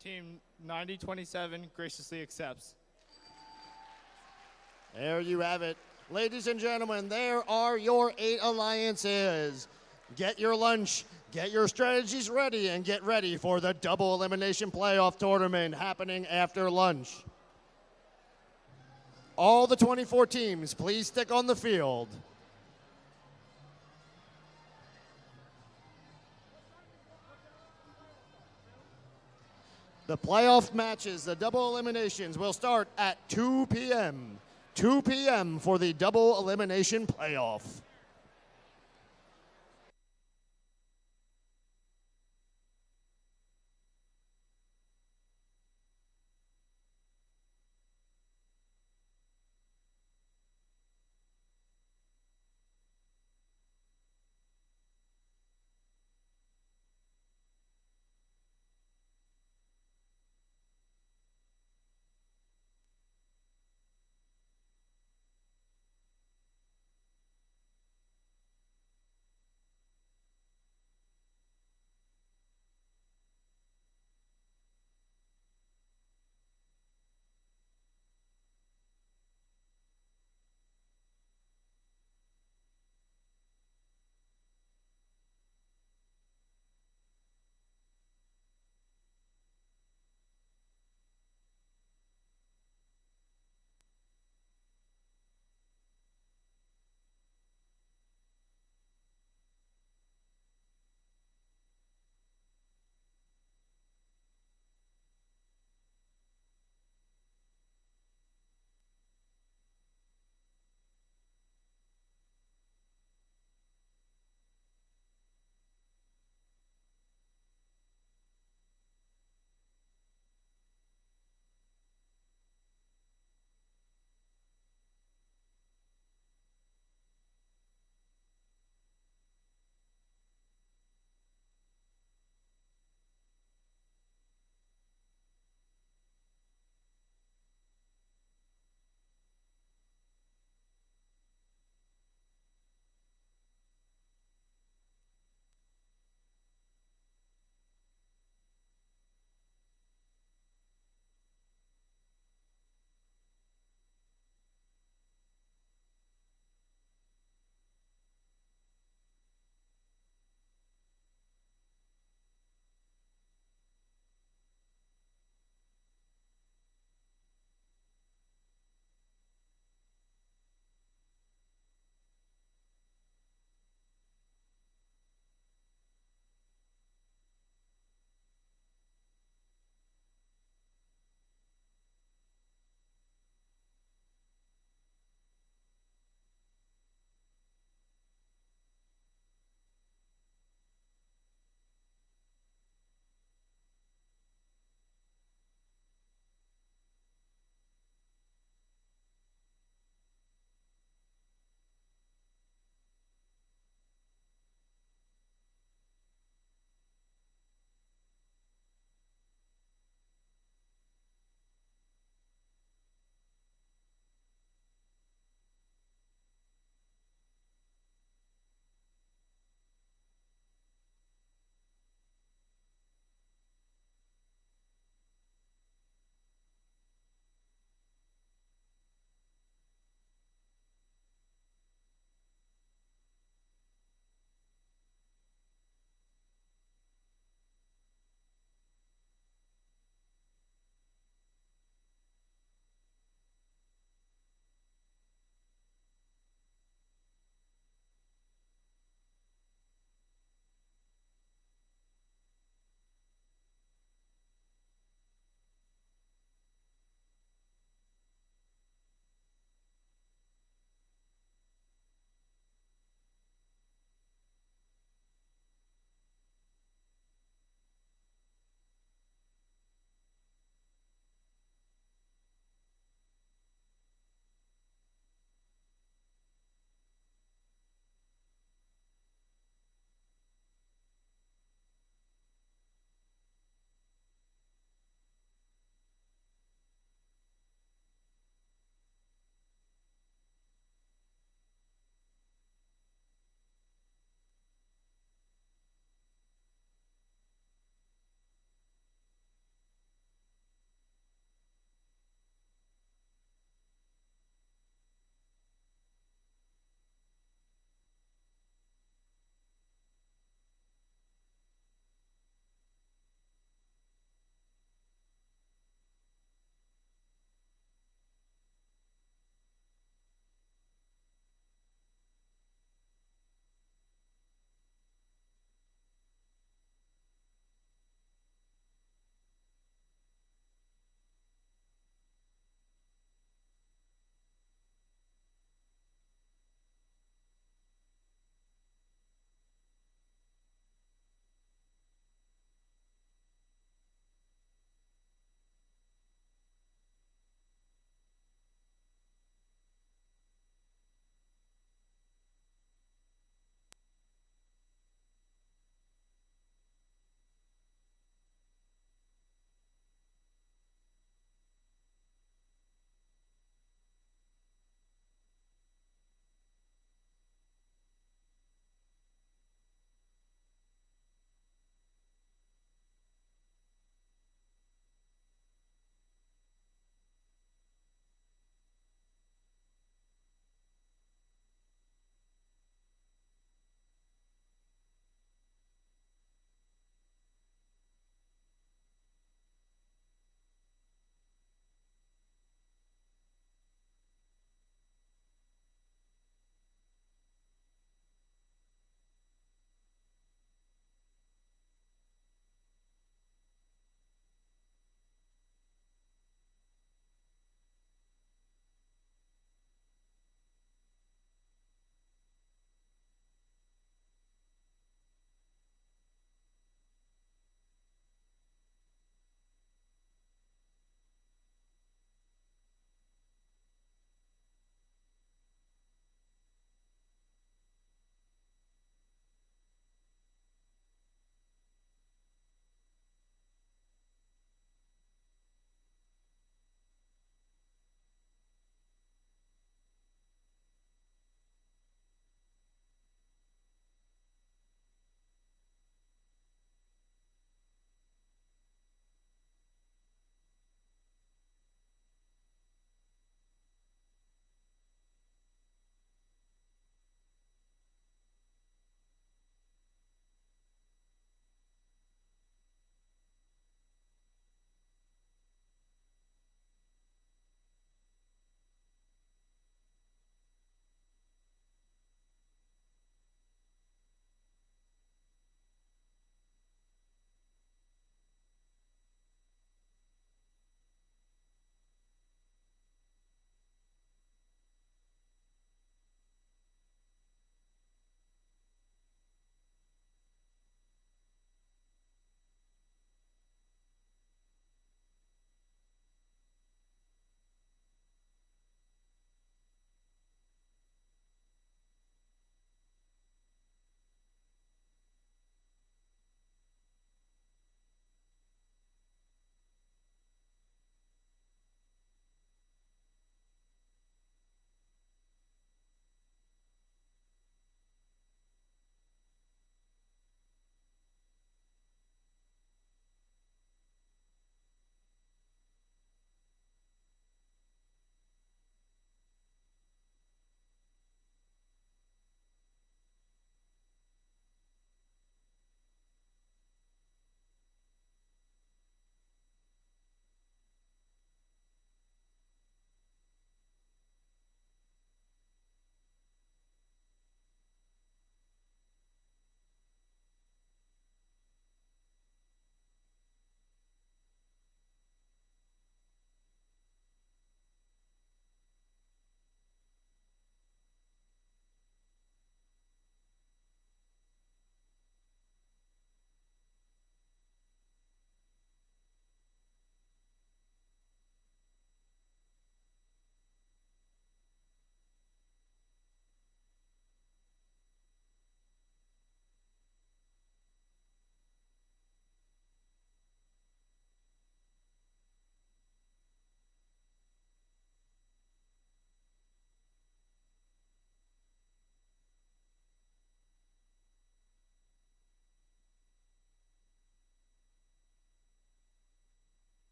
Team 9027 graciously accepts. There you have it. Ladies and gentlemen, there are your 8 alliances. Get your lunch, get your strategies ready, and get ready for the double elimination playoff tournament happening after lunch. All the 24 teams, please stick on the field. The playoff matches, the double eliminations, will start at 2 p.m. 2 p.m. for the double elimination playoff.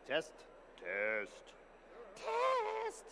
Test. Test. Test.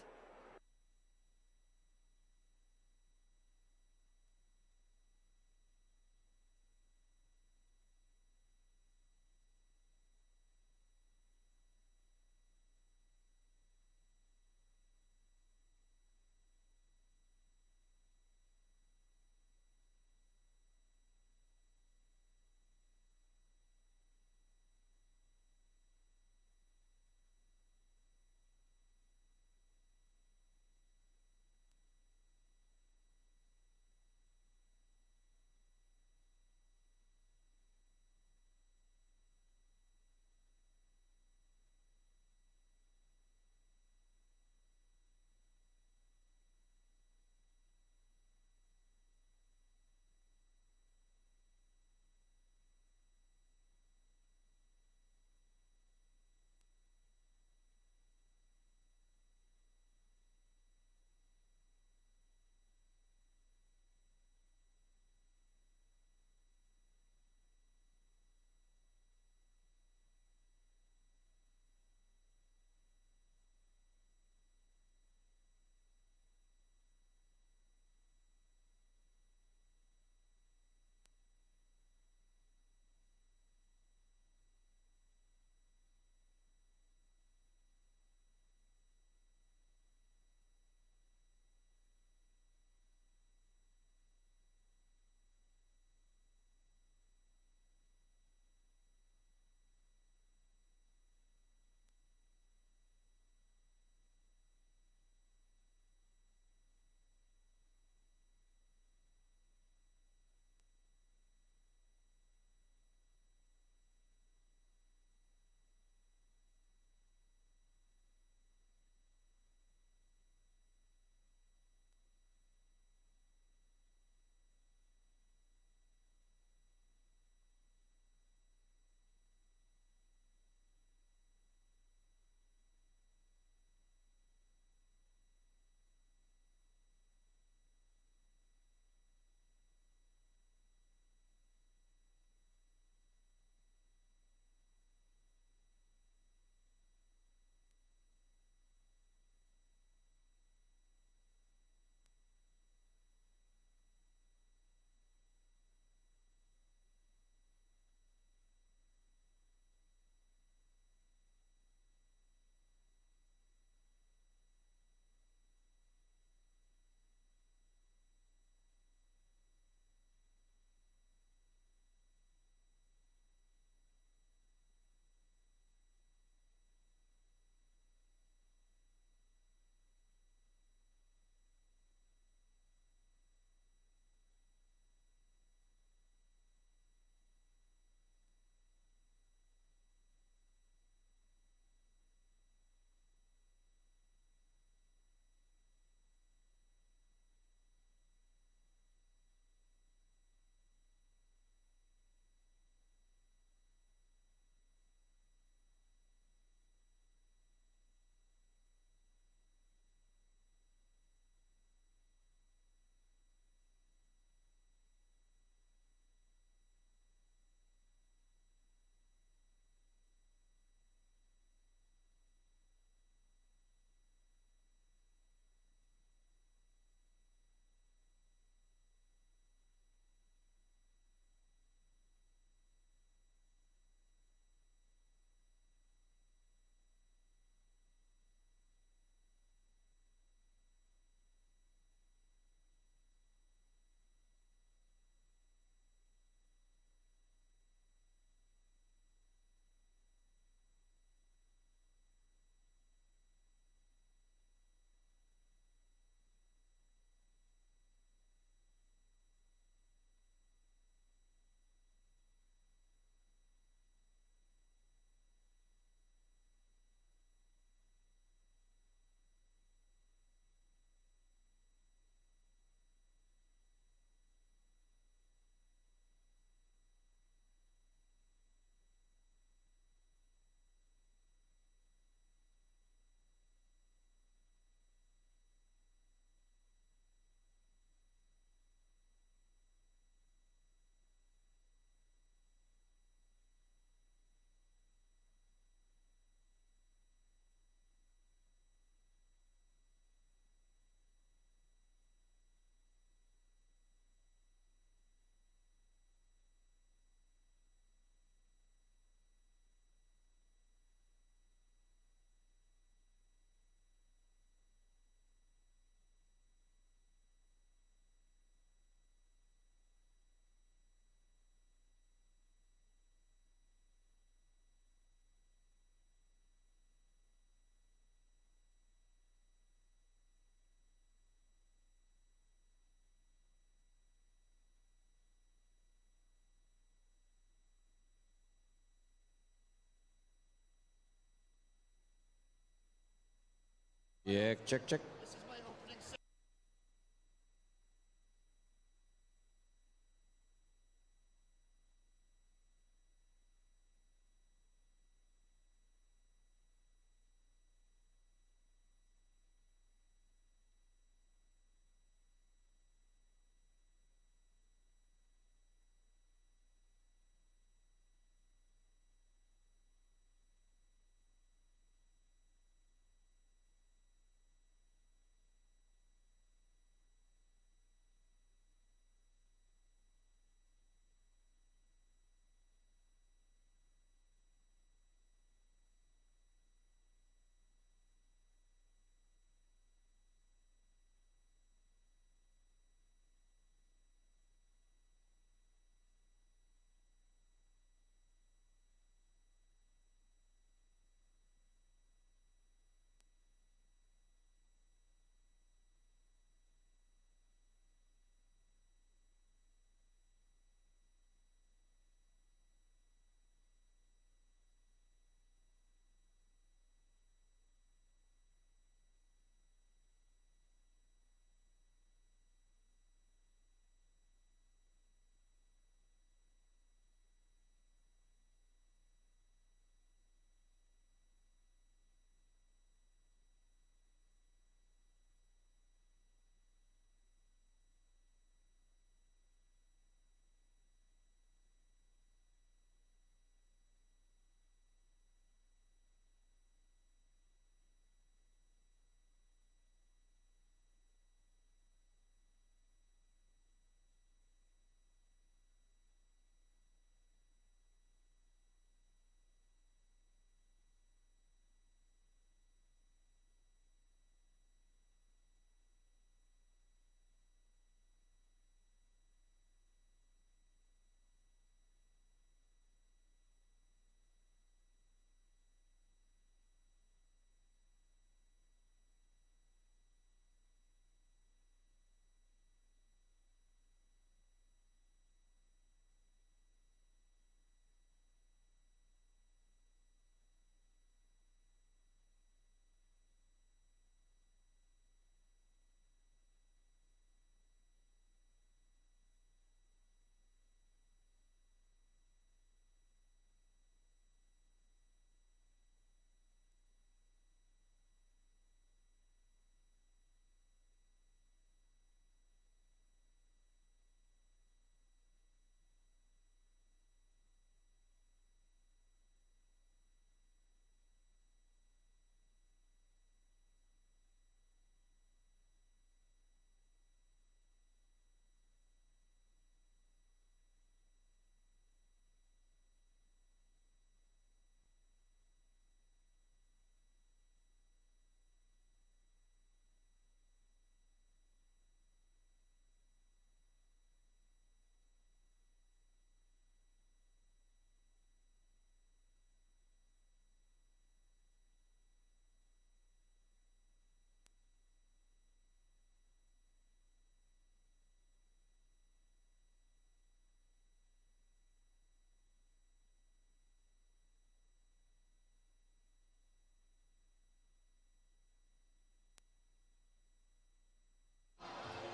Yeah, check.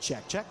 Check.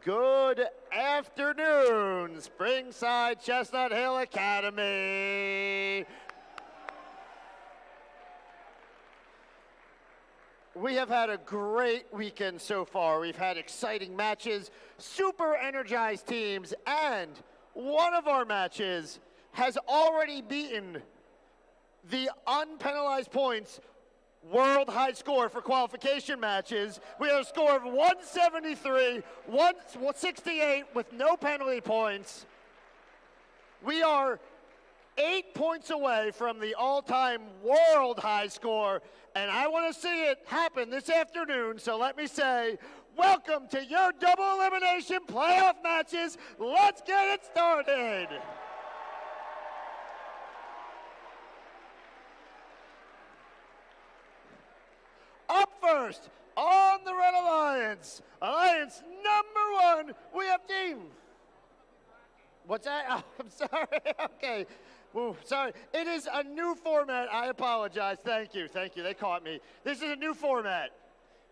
Good afternoon, Springside Chestnut Hill Academy. We have had a great weekend so far. We've had exciting matches, super energized teams, and one of our matches has already beaten the unpenalized points world high score for qualification matches. We have a score of 173, 168 with no penalty points. We are 8 points away from the all-time world high score, and I want to see it happen this afternoon. So let me say, welcome to your double elimination playoff matches. Let's get it started. Up first, on the Red Alliance, Alliance number 1, we have team. What's that? Oh, I'm sorry. Okay. Ooh, sorry. It is a new format. I apologize. Thank you. Thank you. They caught me. This is a new format.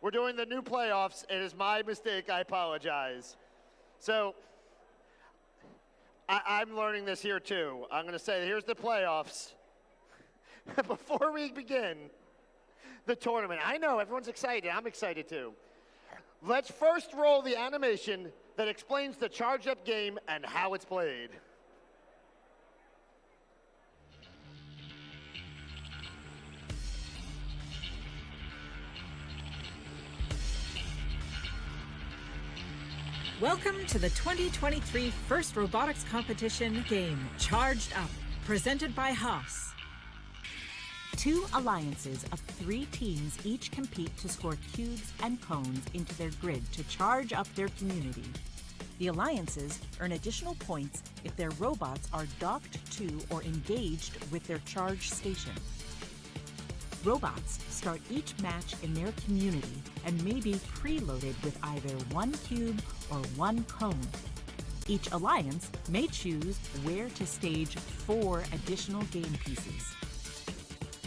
We're doing the new playoffs. It is my mistake. I apologize. So, I'm learning this here too. I'm going to say, here's the playoffs. Before we begin the tournament. I know, everyone's excited. I'm excited too. Let's first roll the animation that explains the charge-up game and how it's played. Welcome to the 2023 First Robotics Competition game, Charged Up, presented by Haas. 2 alliances of 3 teams each compete to score cubes and cones into their grid to charge up their community. The alliances earn additional points if their robots are docked to or engaged with their charge station. Robots start each match in their community and may be preloaded with either 1 cube or 1 cone. Each alliance may choose where to stage 4 additional game pieces.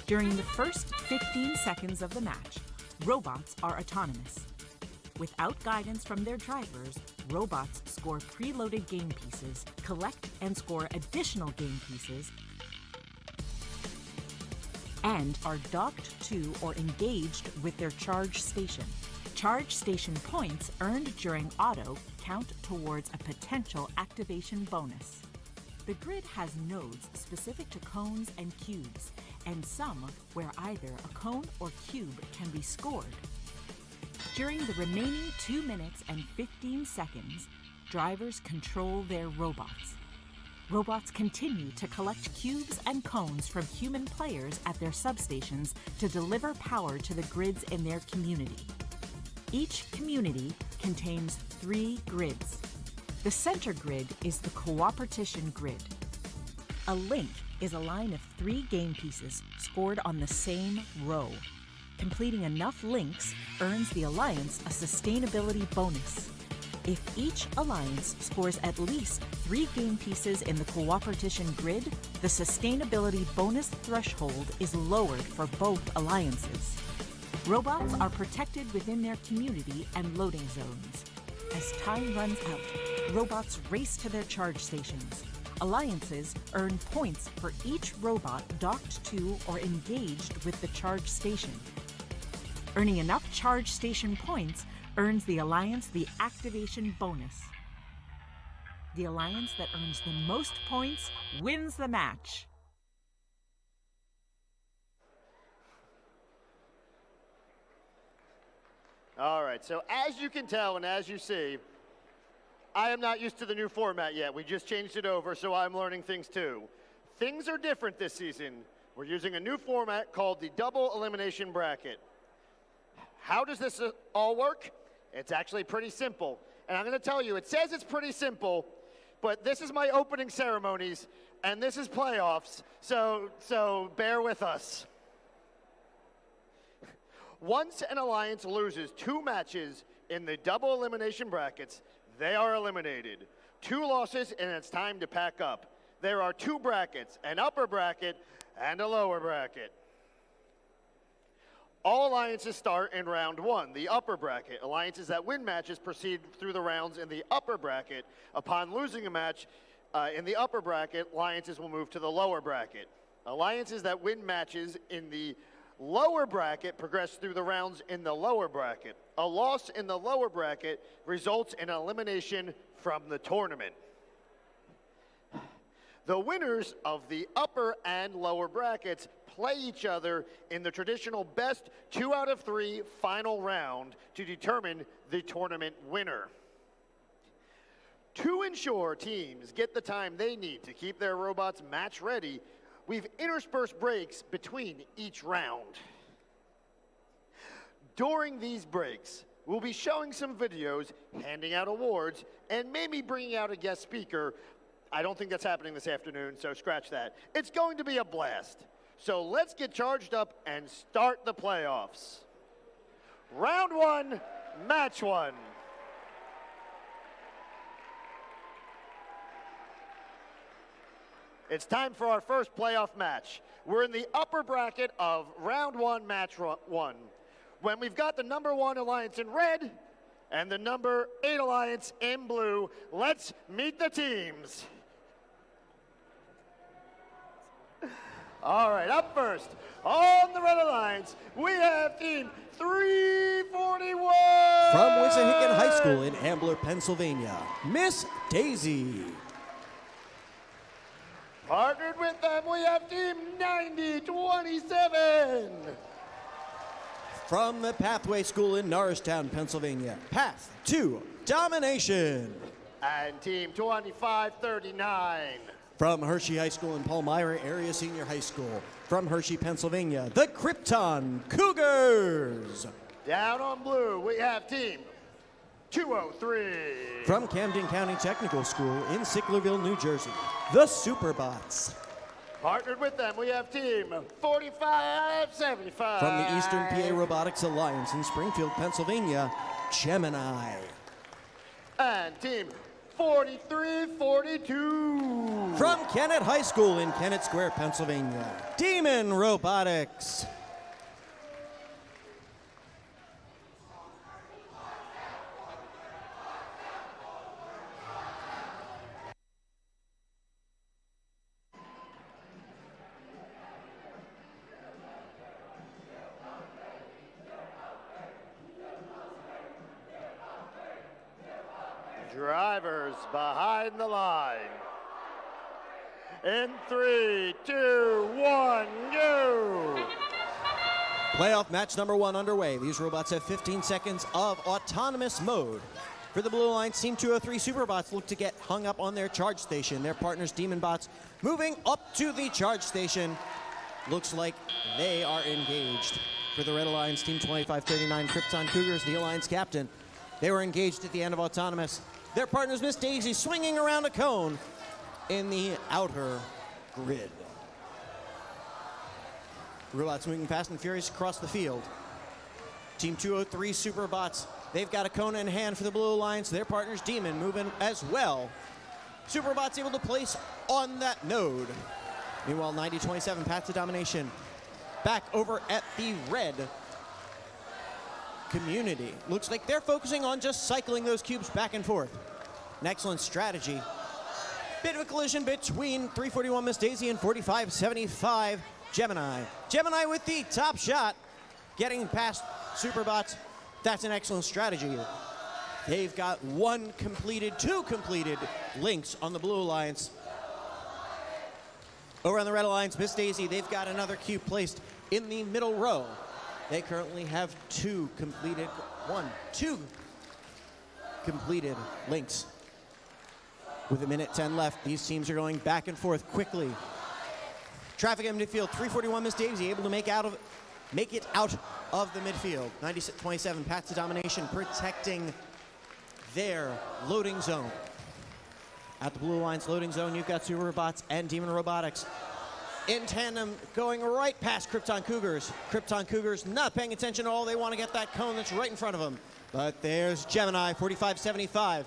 During the first 15 seconds of the match, robots are autonomous. Without guidance from their drivers, robots score preloaded game pieces, collect and score additional game pieces, and are docked to or engaged with their charge station. Charge station points earned during auto count towards a potential activation bonus. The grid has nodes specific to cones and cubes, and some where either a cone or cube can be scored. During the remaining 2 minutes and 15 seconds, drivers control their robots. Robots continue to collect cubes and cones from human players at their substations to deliver power to the grids in their community. Each community contains 3 grids. The center grid is the cooperation grid. A link is a line of 3 game pieces scored on the same row. Completing enough links earns the alliance a sustainability bonus. If each alliance scores at least 3 game pieces in the cooperation grid, the sustainability bonus threshold is lowered for both alliances. Robots are protected within their community and loading zones. As time runs out, robots race to their charge stations. Alliances earn points for each robot docked to or engaged with the charge station. Earning enough charge station points earns the alliance the activation bonus. The alliance that earns the most points wins the match. All right, so as you can tell and as you see, I am not used to the new format yet. We just changed it over, so I'm learning things too. Things are different this season. We're using a new format called the double elimination bracket. How does this all work? It's actually pretty simple. And I'm going to tell you, it says it's pretty simple, but this is my opening ceremonies, and this is playoffs, so bear with us. Once an alliance loses 2 matches in the double elimination brackets, they are eliminated. 2 losses, and it's time to pack up. There are 2 brackets, an upper bracket and a lower bracket. All alliances start in round 1, the upper bracket. Alliances that win matches proceed through the rounds in the upper bracket. Upon losing a match in the upper bracket, alliances will move to the lower bracket. Alliances that win matches in the lower bracket progress through the rounds in the lower bracket. A loss in the lower bracket results in elimination from the tournament. The winners of the upper and lower brackets play each other in the traditional best 2 out of 3 final round to determine the tournament winner. To ensure teams get the time they need to keep their robots match ready, we've interspersed breaks between each round. During these breaks, we'll be showing some videos, handing out awards, and maybe bringing out a guest speaker. I don't think that's happening this afternoon, so scratch that. It's going to be a blast. So let's get charged up and start the playoffs. Round 1, match 1. It's time for our first playoff match. We're in the upper bracket of round 1, match 1. When we've got the number 1 alliance in red and the number 8 alliance in blue, let's meet the teams. All right, up first, on the red alliance, we have team 341. From Wissahickon High School in Ambler, Pennsylvania, Miss Daisy. Partnered with them, we have team 9027. From the Pathway School in Norristown, Pennsylvania, Path to Domination. And team 2539. From Hershey High School in Palmyra Area Senior High School, from Hershey, Pennsylvania, the Krypton Cougars. Down on blue, we have team 203. From Camden County Technical School in Sicklerville, New Jersey, the Superbots. Partnered with them, we have team 4575. From the Eastern PA Robotics Alliance in Springfield, Pennsylvania, Gemini. And team 4342. From Kennett High School in Kennett Square, Pennsylvania, Demon Robotics. Drivers behind the line. In 3, 2, 1, go! Playoff match number 1 underway. These robots have 15 seconds of autonomous mode. For the Blue Alliance, Team 203 Superbots look to get hung up on their charge station. Their partners, Demon Bots, moving up to the charge station. Looks like they are engaged. For the Red Alliance, Team 2539 Krypton Cougars, the Alliance captain. They were engaged at the end of autonomous. Their partners, Miss Daisy, swinging around a cone in the outer grid. Robots moving fast and furious across the field. Team 203 Superbots, they've got a cone in hand for the Blue Alliance. Their partners, Demon, moving as well. Superbots able to place on that node. Meanwhile, 9027 Path to Domination back over at the red community. Looks like they're focusing on just cycling those cubes back and forth. An excellent strategy. Bit of a collision between 341 Miss Daisy and 4575 Gemini. Gemini with the top shot, getting past Superbots. That's an excellent strategy. They've got two completed links on the Blue Alliance. Over on the Red Alliance, Miss Daisy, they've got another cube placed in the middle row. They currently have two completed links. With 1:10 left, these teams are going back and forth quickly. Traffic in midfield, 341 Miss Daisy able to make it out of the midfield. 9027 Path to Domination protecting their loading zone. At the Blue Alliance loading zone, you've got Superbots and Demon Robotics in tandem going right past Krypton Cougars. Krypton Cougars not paying attention at all. They want to get that cone that's right in front of them. But there's Gemini, 4575.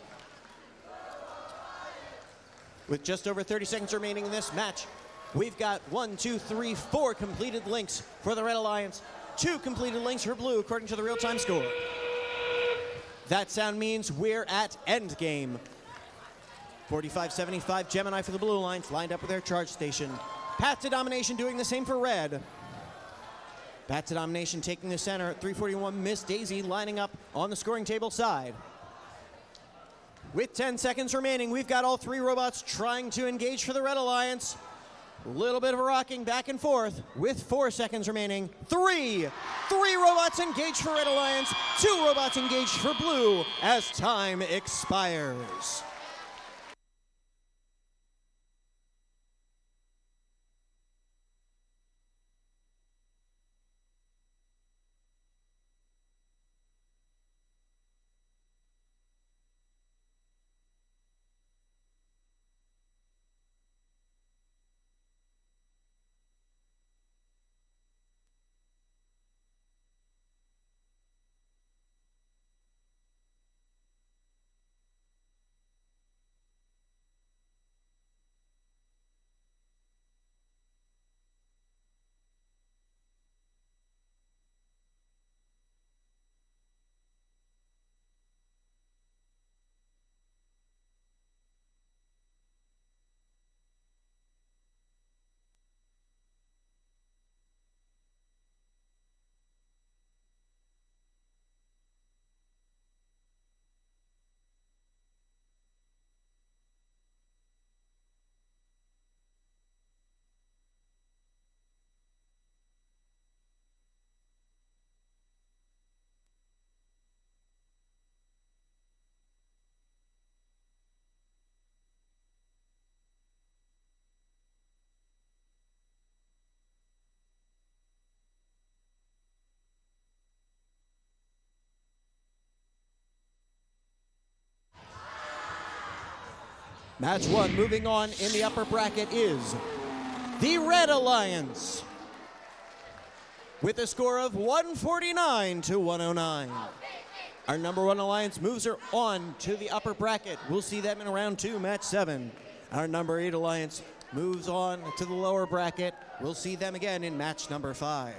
With just over 30 seconds remaining in this match, we've got 4 completed links for the Red Alliance. 2 completed links for blue according to the real-time score. That sound means we're at end game. 45-75 Gemini for the blue lines, lined up with their charge station. Path to domination doing the same for red. Path to domination taking the center at 341 Miss Daisy lining up on the scoring table side. With 10 seconds remaining, we've got all 3 robots trying to engage for the Red Alliance. A little bit of a rocking back and forth with 4 seconds remaining. 3 robots engaged for Red Alliance, 2 robots engaged for blue as time expires. Match 1 moving on in the upper bracket is the Red Alliance with a score of 149-109. Our number 1 alliance moves her on to the upper bracket. We'll see them in round 2, match 7. Our number 8 alliance moves on to the lower bracket. We'll see them again in match number 5.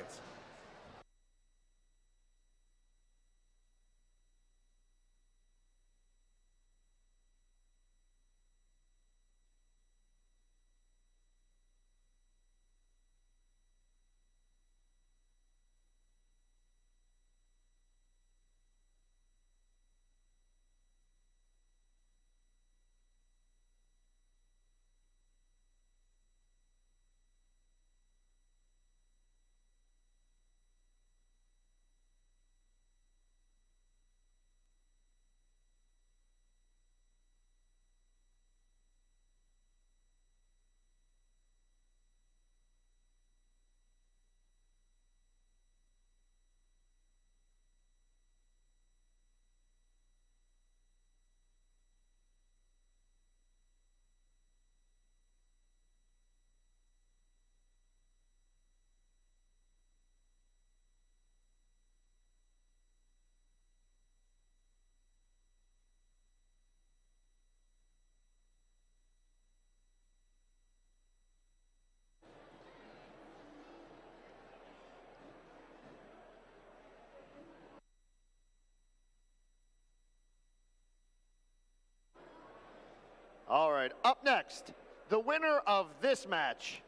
All right, up next, the winner of this match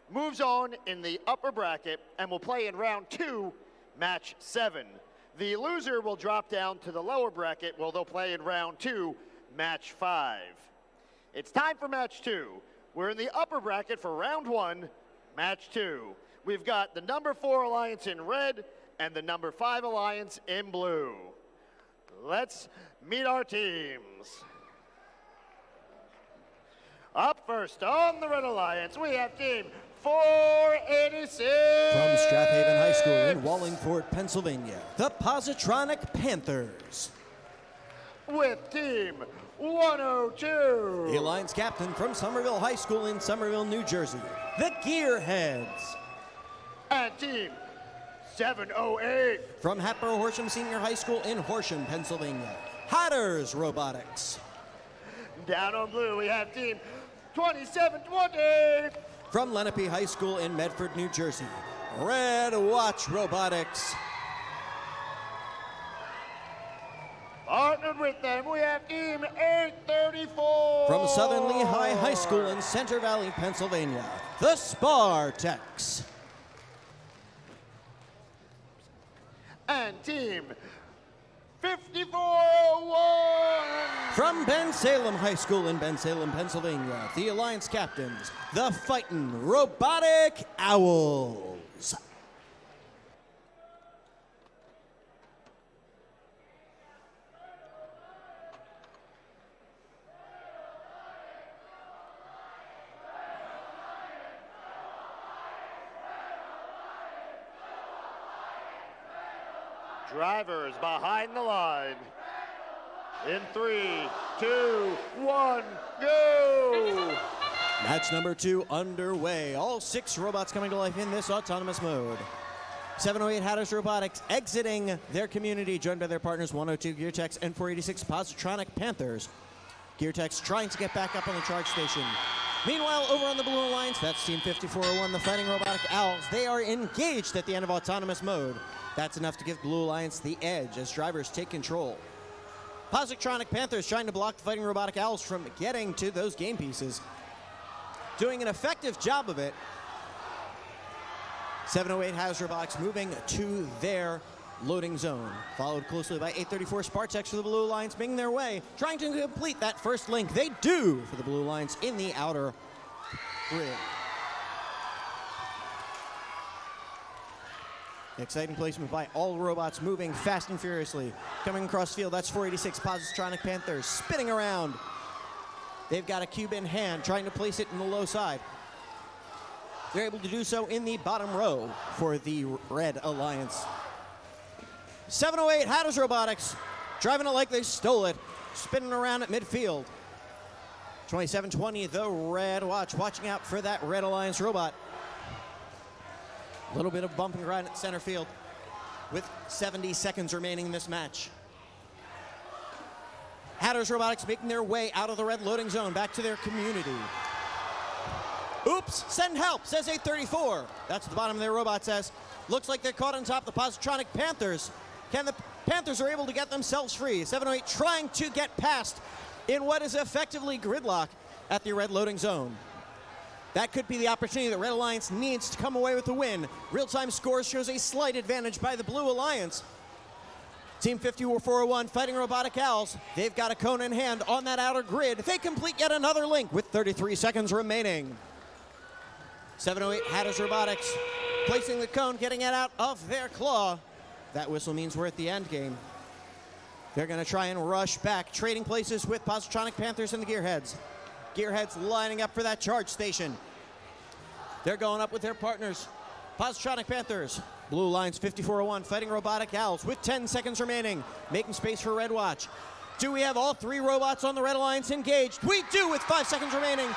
moves on in the upper bracket and will play in round 2, match 7. The loser will drop down to the lower bracket where they'll play in round 2, match 5. It's time for match 2. We're in the upper bracket for round 1, match 2. We've got the number 4 alliance in red and the number 5 alliance in blue. Let's meet our teams. Up first on the Red Alliance, we have team 486. From Strathaven High School in Wallingford, Pennsylvania, the Positronic Panthers. With team 102. The Alliance captain from Somerville High School in Somerville, New Jersey, the Gearheads. And team 708. From Hatboro Horsham Senior High School in Horsham, Pennsylvania, Hatters Robotics. Down on blue, we have team 2720. From Lenape High School in Medford, New Jersey, Red Watch Robotics. Partnered with them, we have Team 834. From Southern Lehigh High School in Center Valley, Pennsylvania, the Spartaks. And Team 5401. From Ben Salem High School in Ben Salem, Pennsylvania, the Alliance captains, the Fightin' Robotic Owls. Drivers behind the line. In 3, 2, 1, go! Match number 2 underway. All 6 robots coming to life in this autonomous mode. 708 Hatters Robotics exiting their community, joined by their partners 102 GearTechs and 486 Positronic Panthers. GearTechs trying to get back up on the charge station. Meanwhile, over on the Blue Alliance, that's Team 5401, the Fighting Robotic Owls. They are engaged at the end of autonomous mode. That's enough to give Blue Alliance the edge as drivers take control. Positronic Panthers trying to block the Fighting Robotic Owls from getting to those game pieces. Doing an effective job of it. 708 Hatters Robotics moving to their loading zone. Followed closely by 834 Spartaks for the Blue Alliance, making their way, trying to complete that first link. They do for the Blue Alliance in the outer grid. Exciting placement by all robots moving fast and furiously. Coming across the field, that's 486 Positronic Panthers spinning around. They've got a cube in hand, trying to place it in the low side. They're able to do so in the bottom row for the Red Alliance. 708 Hatters Robotics, driving it like they stole it, spinning around at midfield. 2720, the Red Watch, watching out for that Red Alliance robot. A little bit of bump and grind at center field with 70 seconds remaining in this match. Hatters Robotics making their way out of the red loading zone back to their community. Oops, send help, says 834. That's what the bottom of their robot says. Looks like they're caught on top of the Positronic Panthers. The Panthers are able to get themselves free. 708 trying to get past in what is effectively gridlock at the red loading zone. That could be the opportunity that Red Alliance needs to come away with the win. Real-time scores shows a slight advantage by the Blue Alliance. Team 5401 Fighting Robotic Owls, they've got a cone in hand on that outer grid. They complete yet another link with 33 seconds remaining. 708 Hatters Robotics placing the cone, getting it out of their claw. That whistle means we're at the end game. They're going to try and rush back, trading places with Positronic Panthers and the Gearheads. Gearheads lining up for that charge station. They're going up with their partners. Positronic Panthers, Blue Alliance 5401, Fighting Robotic Owls with 10 seconds remaining, making space for Red Watch. Do we have all 3 robots on the Red Alliance engaged? We do with 5 seconds remaining.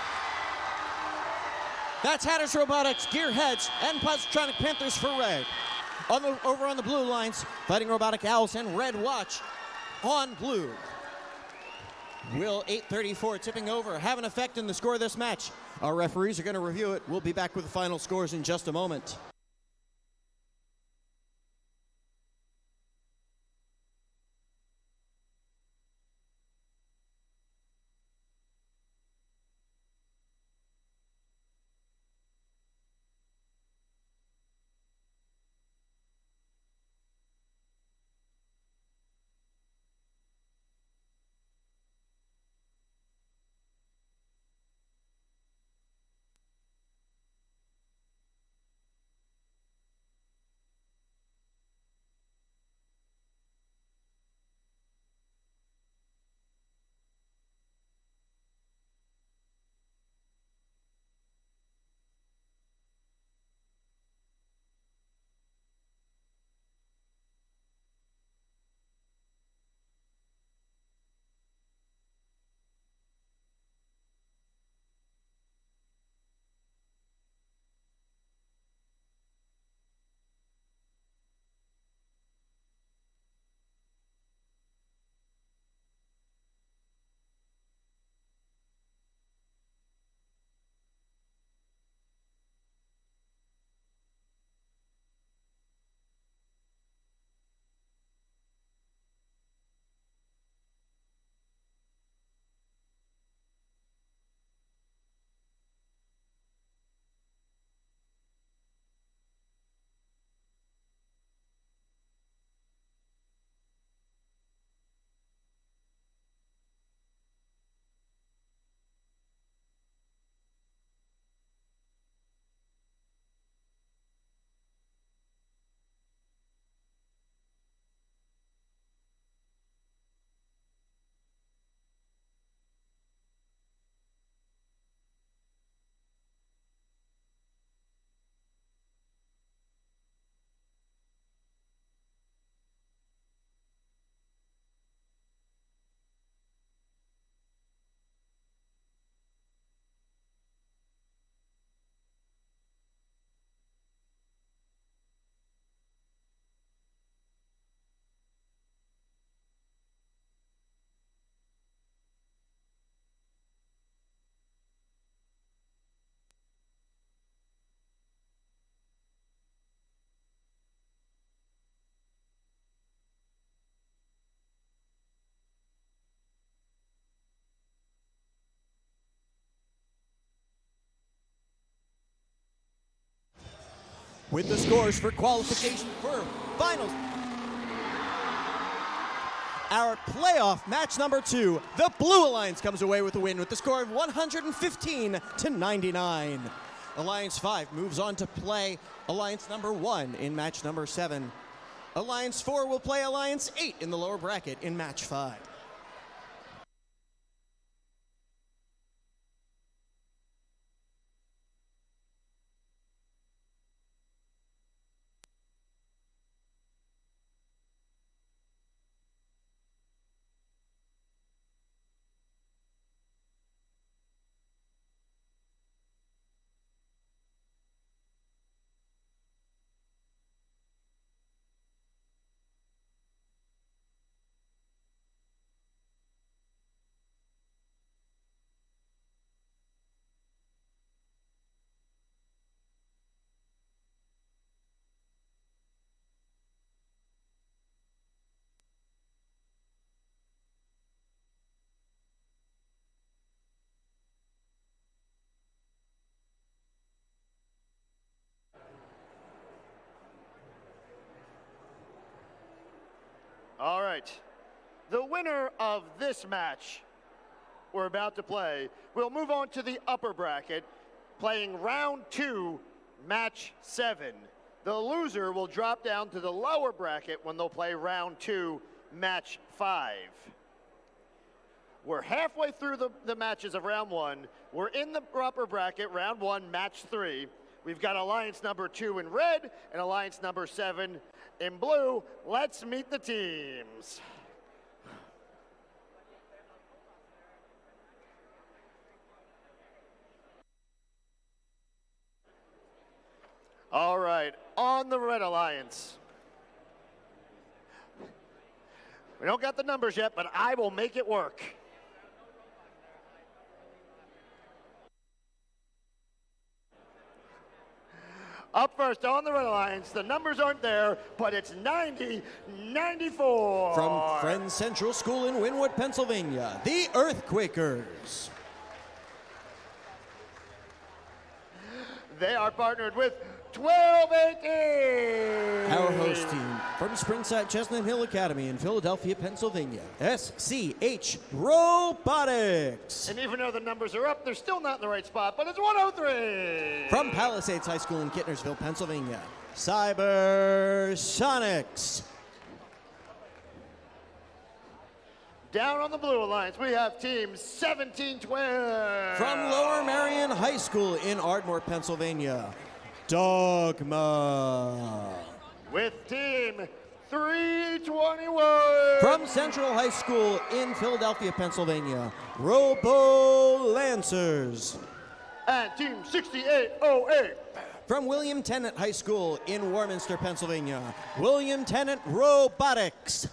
That's Hatters Robotics, Gearheads, and Positronic Panthers for Red. Over on the Blue Alliance, Fighting Robotic Owls and Red Watch on Blue. Will 834 tipping over have an effect in the score of this match? Our referees are going to review it. We'll be back with the final scores in just a moment. with the scores for qualification for finals. Our playoff match number 2, the Blue Alliance comes away with the win with the score of 115-99. Alliance 5 moves on to play Alliance number 1 in match number 7. Alliance 4 will play Alliance 8 in the lower bracket in match 5. All right. The winner of this match we're about to play will move on to the upper bracket, playing round 2, match 7. The loser will drop down to the lower bracket when they'll play round 2, match 5. We're halfway through the matches of round 1. We're in the upper bracket, round 1, match 3. We've got Alliance number 2 in red and Alliance number 7 in blue. Let's meet the teams. All right, on the Red Alliance. We don't got the numbers yet, but I will make it work. Up first on the Red Alliance, the numbers aren't there, but it's 90-94. From Friends Central School in Wynwood, Pennsylvania, the Earthquakers. They are partnered with 1218. Our host team from Springside Chestnut Hill Academy in Philadelphia, Pennsylvania, SCH Robotics. And even though the numbers are up, they're still not in the right spot, but it's 103. From Palisades High School in Kittnersville, Pennsylvania, Cybersonics. Down on the Blue Alliance, we have team 1712. From Lower Marion High School in Ardmore, Pennsylvania, Dogma. With team 321. From Central High School in Philadelphia, Pennsylvania, Robo Lancers. And team 6808. From William Tennant High School in Warminster, Pennsylvania, William Tennant Robotics.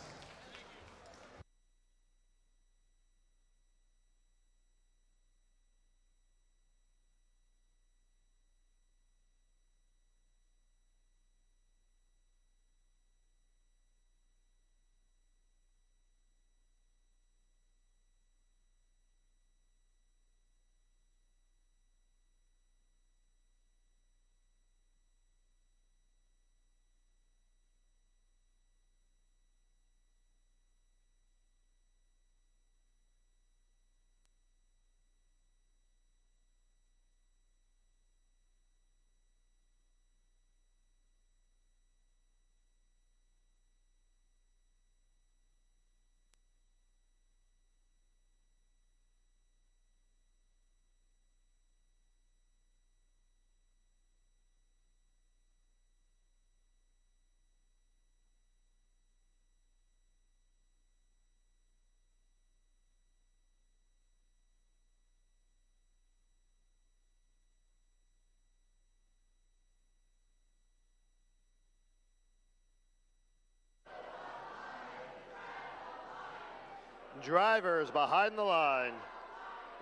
Drivers behind the line.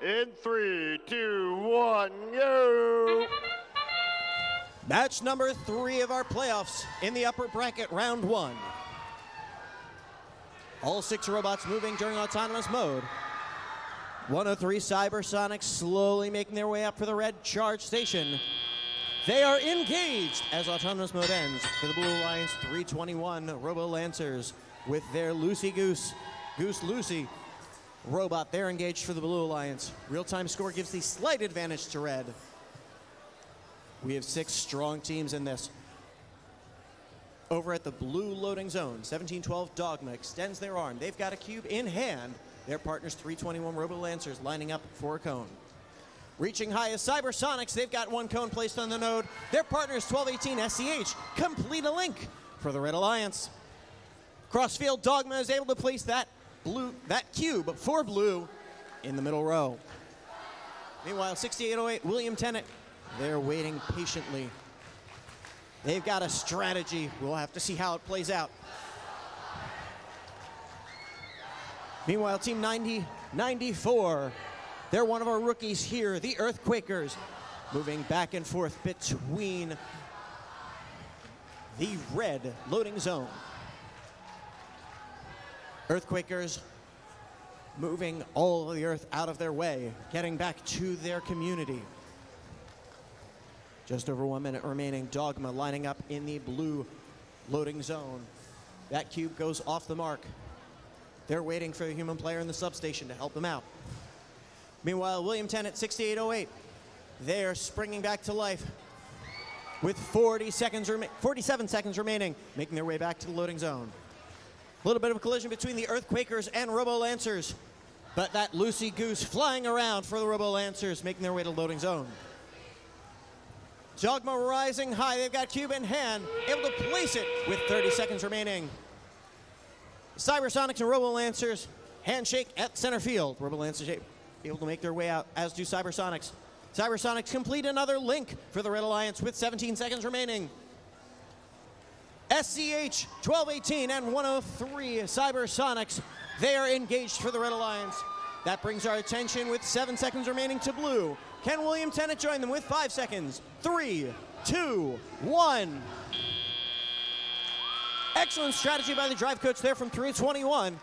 In 3, 2, 1, go! Match number 3 of our playoffs in the upper bracket, round 1. All 6 robots moving during autonomous mode. 103 Cybersonics slowly making their way up for the red charge station. They are engaged as autonomous mode ends for the Blue Alliance 321 Robo Lancers with their Lucy Goose Lucy robot. They're engaged for the Blue Alliance. Real-time score gives the slight advantage to red. We have 6 strong teams in this. Over at the blue loading zone, 1712 Dogma extends their arm. They've got a cube in hand. Their partners 321 Robo Lancers lining up for a cone. Reaching high as Cybersonics, they've got 1 cone placed on the node. Their partners 1218 SCH complete a link for the Red Alliance. Crossfield Dogma is able to place that cube for blue in the middle row. Meanwhile, 6808 William Tennant, they're waiting patiently. They've got a strategy. We'll have to see how it plays out. Meanwhile, Team 9094, they're one of our rookies here, the Earthquakers, moving back and forth between the red loading zone. Earthquakers moving all of the Earth out of their way, getting back to their community. Just over 1 minute remaining. Dogma lining up in the blue loading zone. That cube goes off the mark. They're waiting for the human player in the substation to help them out. Meanwhile, William Tennant, 6808, they're springing back to life with 47 seconds remaining, making their way back to the loading zone. A little bit of a collision between the Earthquakers and Robo Lancers, but that Lucy Goose flying around for the Robo Lancers, making their way to the loading zone. Dogma rising high. They've got cube in hand, able to place it with 30 seconds remaining. Cybersonics and Robo Lancers handshake at center field. Robo Lancers able to make their way out, as do Cybersonics. Cybersonics complete another link for the Red Alliance with 17 seconds remaining. SCH 1218 and 103 Cybersonics, they are engaged for the Red Alliance. That brings our attention with 7 seconds remaining to blue. Can William Tennant join them with 5 seconds? 3, 2, 1. Excellent strategy by the drive coach there from 321.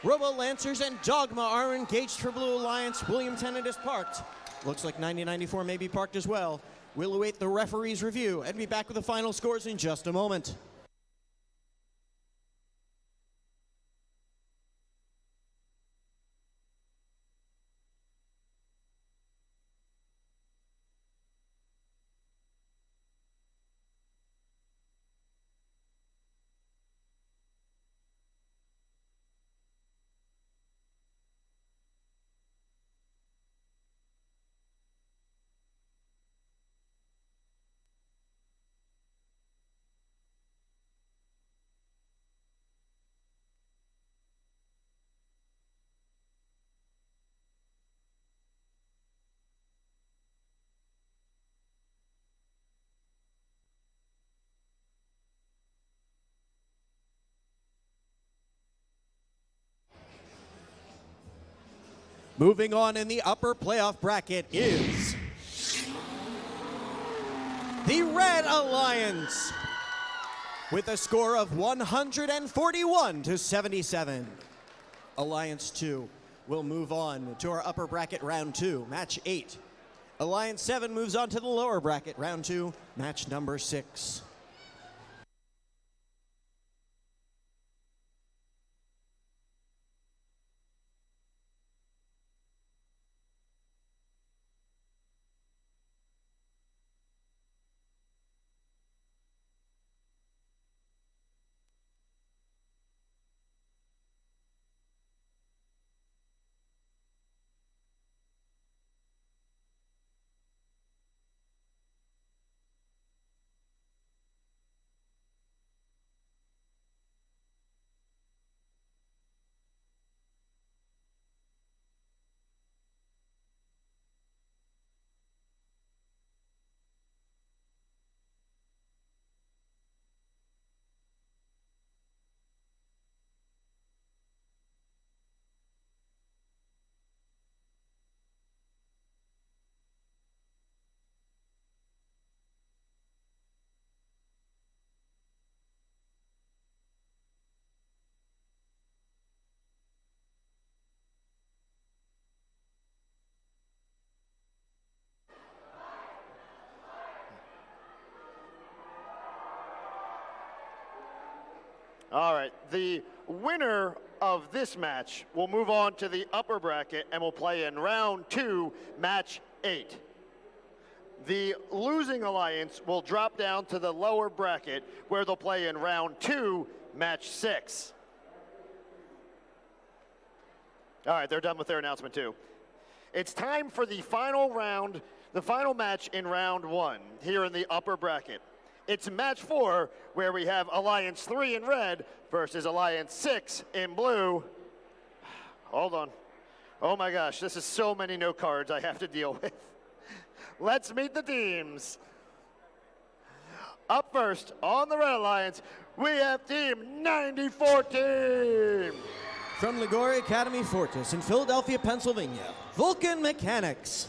Robo Lancers and Dogma are engaged for Blue Alliance. William Tennant is parked. Looks like 9094 may be parked as well. We'll await the referee's review and be back with the final scores in just a moment. Moving on in the upper playoff bracket is the Red Alliance with a score of 141 to 77. Alliance 2 will move on to our upper bracket round 2, match 8. Alliance 7 moves on to the lower bracket round 2, match number 6. All right, the winner of this match will move on to the upper bracket and will play in round 2, match 8. The losing alliance will drop down to the lower bracket where they'll play in round 2, match 6. All right, they're done with their announcement too. It's time for the final round, the final match in round 1 here in the upper bracket. It's match 4 where we have Alliance 3 in red versus Alliance 6 in blue. Hold on. Oh my gosh, this is so many no cards I have to deal with. Let's meet the teams. Up first on the Red Alliance, we have Team 9014. From Liguori Academy Fortis in Philadelphia, Pennsylvania, Vulcan Mechanics.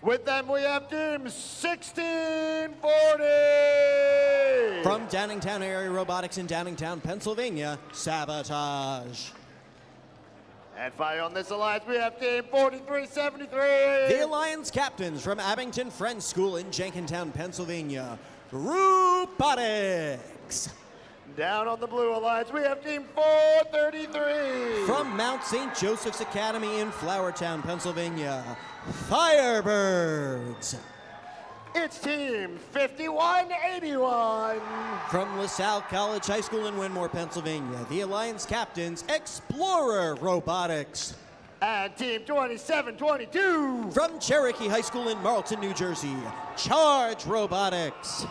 With them, we have Team 1640. From Downingtown Area Robotics in Downingtown, Pennsylvania, Sabotage. And finally on this alliance, we have Team 4373. The Alliance Captains from Abington Friends School in Jenkintown, Pennsylvania, Robotics. Down on the blue alliance, we have Team 433. From Mount St. Joseph's Academy in Flourtown, Pennsylvania, Firebirds. It's Team 5181. From LaSalle College High School in Winmore, Pennsylvania, the Alliance Captains, Explorer Robotics. And Team 2722. From Cherokee High School in Marlton, New Jersey, Charge Robotics.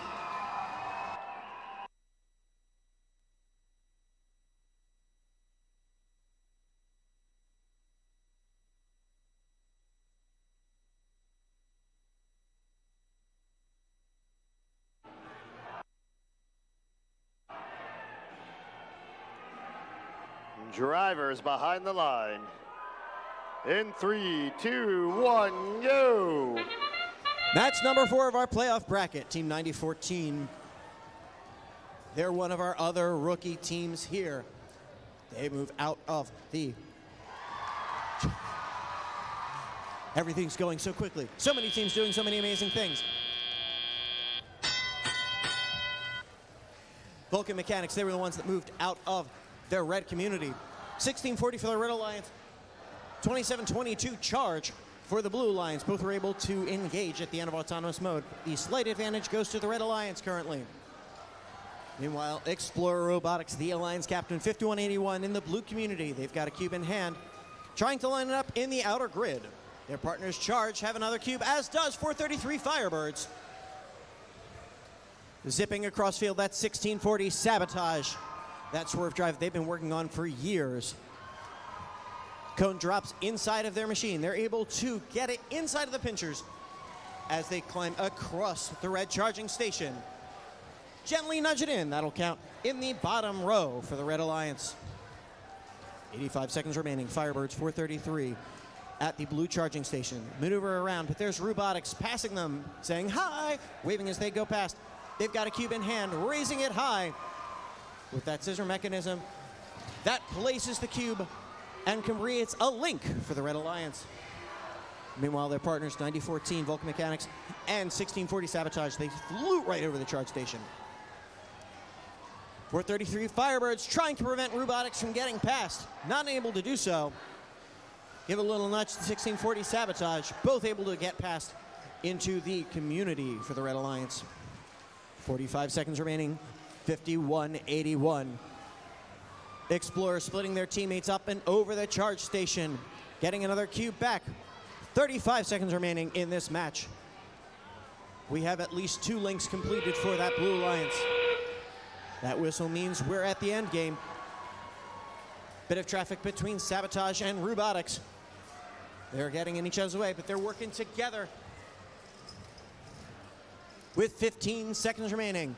Drivers behind the line. In 3, 2, 1, go. Match number 4 of our playoff bracket, Team 9014. They're one of our other rookie teams here. They move out of the... Everything's going so quickly. So many teams doing so many amazing things. Vulcan Mechanics, they were the ones that moved out of their red community. 1640 for the Red Alliance. 2722 Charge for the Blue Alliance. Both were able to engage at the end of autonomous mode. The slight advantage goes to the Red Alliance currently. Meanwhile, Explorer Robotics, the Alliance Captain, 5181 in the blue community. They've got a cube in hand, trying to line it up in the outer grid. Their partners Charge have another cube, as does 433 Firebirds. Zipping across field, that's 1640 Sabotage. That swerve drive they've been working on for years. Cone drops inside of their machine. They're able to get it inside of the pinchers as they climb across the red charging station. Gently nudge it in. That'll count in the bottom row for the Red Alliance. 85 seconds remaining. Firebirds 433 at the blue charging station. Maneuver around, but there's Robotics passing them, saying hi, waving as they go past. They've got a cube in hand, raising it high. With that scissor mechanism, that places the cube and creates a link for the Red Alliance. Meanwhile, their partners, 9014 Vulcan Mechanics and 1640 Sabotage, they flew right over the charge station. 433 Firebirds trying to prevent Robotics from getting past, not able to do so. Give a little nudge to 1640 Sabotage, both able to get past into the community for the Red Alliance. 45 seconds remaining. 5181. Explorer splitting their teammates up and over the charge station, getting another cube back. 35 seconds remaining in this match. We have at least 2 links completed for that Blue Alliance. That whistle means we're at the end game. Bit of traffic between Sabotage and Robotics. They're getting in each other's way, but they're working together. With 15 seconds remaining.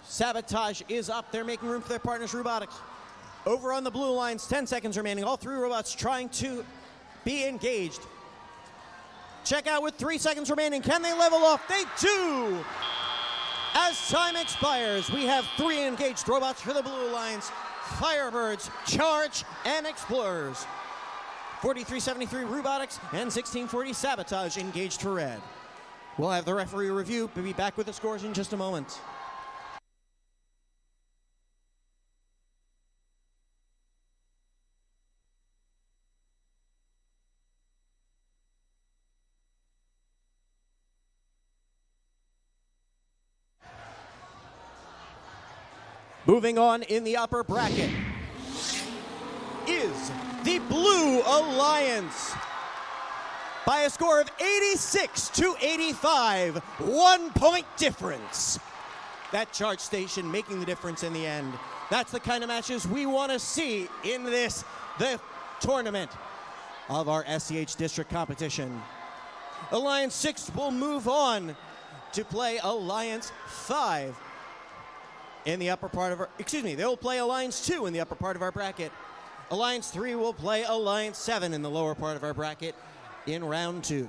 Sabotage is up. They're making room for their partners, Robotics. Over on the Blue Alliance, 10 seconds remaining. All 3 robots trying to be engaged. Check out with 3 seconds remaining. Can they level off? They do! As time expires, we have 3 engaged robots for the Blue Alliance. Firebirds, Charge, and Explorers. 4373 Robotics and 1640 Sabotage engaged for red. We'll have the referee review. We'll be back with the scores in just a moment. Moving on in the upper bracket is the Blue Alliance. By a score of 86-85, 1 point difference. That charge station making the difference in the end. That's the kind of matches we want to see in the tournament of our SCH district competition. Alliance 6 will move on to play Alliance 5 in the upper part of our, they will play Alliance 2 in the upper part of our bracket. Alliance 3 will play Alliance 7 in the lower part of our bracket in round 2.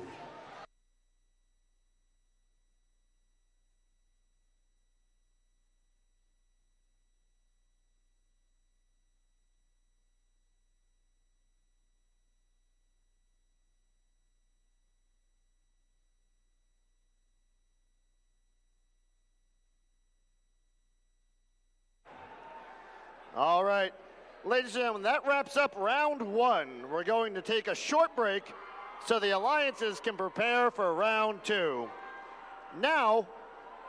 All right, ladies and gentlemen, that wraps up round 1. We're going to take a short break so the alliances can prepare for round 2. Now,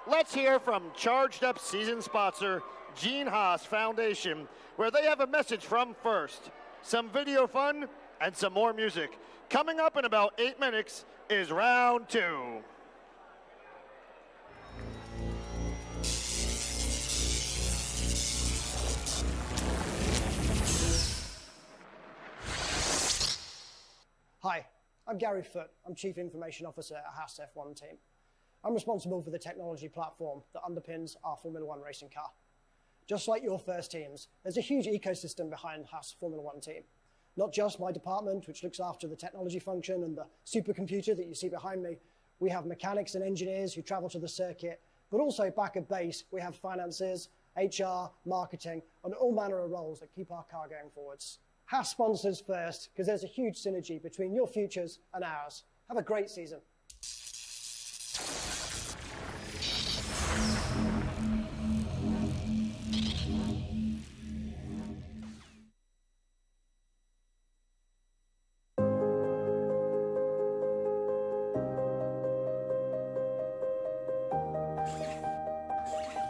let's hear from Charged Up season sponsor Gene Haas Foundation, where they have a message from First, some video fun, and some more music. Coming up in about 8 minutes is round 2. Hi, I'm Gary Foote. I'm Chief Information Officer at Haas F1 team. I'm responsible for the technology platform that underpins our Formula One racing car. Just like your first teams, there's a huge ecosystem behind Haas Formula One team. Not just my department, which looks after the technology function and the supercomputer that you see behind me. We have mechanics and engineers who travel to the circuit, but also back at base, we have finances, HR, marketing, and all manner of roles that keep our car going forwards. Haas sponsors First, because there's a huge synergy between your futures and ours. Have a great season.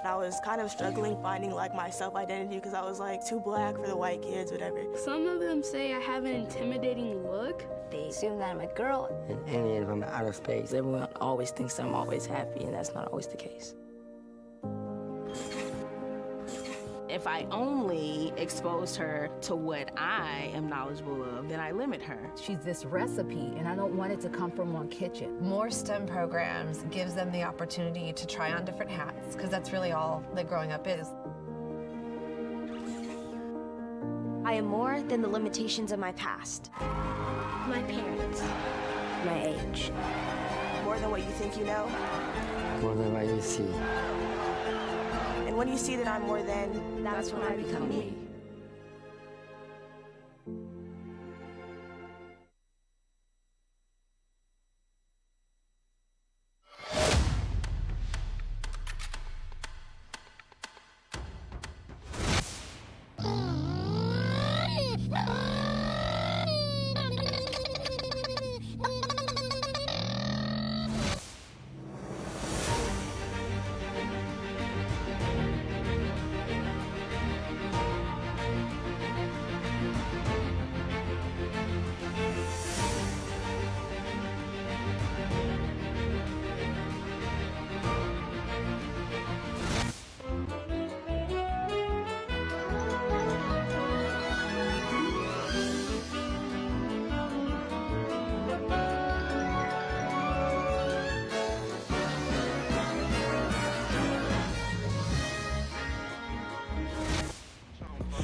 I was kind of struggling finding like my self-identity because I was like too black for the white kids, whatever. Some of them say I have an intimidating look. They assume that I'm a girl. And any of them out of space. Everyone always thinks I'm always happy, and that's not always the case. If I only expose her to what I am knowledgeable of, then I limit her. She's this recipe, and I don't want it to come from one kitchen. More STEM programs gives them the opportunity to try on different hats, because that's really all that growing up is. I am more than the limitations of my past. My parents. My age. More than what you think you know. More than what you see. And when you see that I'm more than, that's when I become me.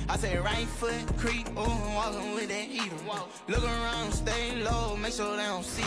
I say right foot creep, oh, walking with that heater. Look around, stay low, make sure they don't see.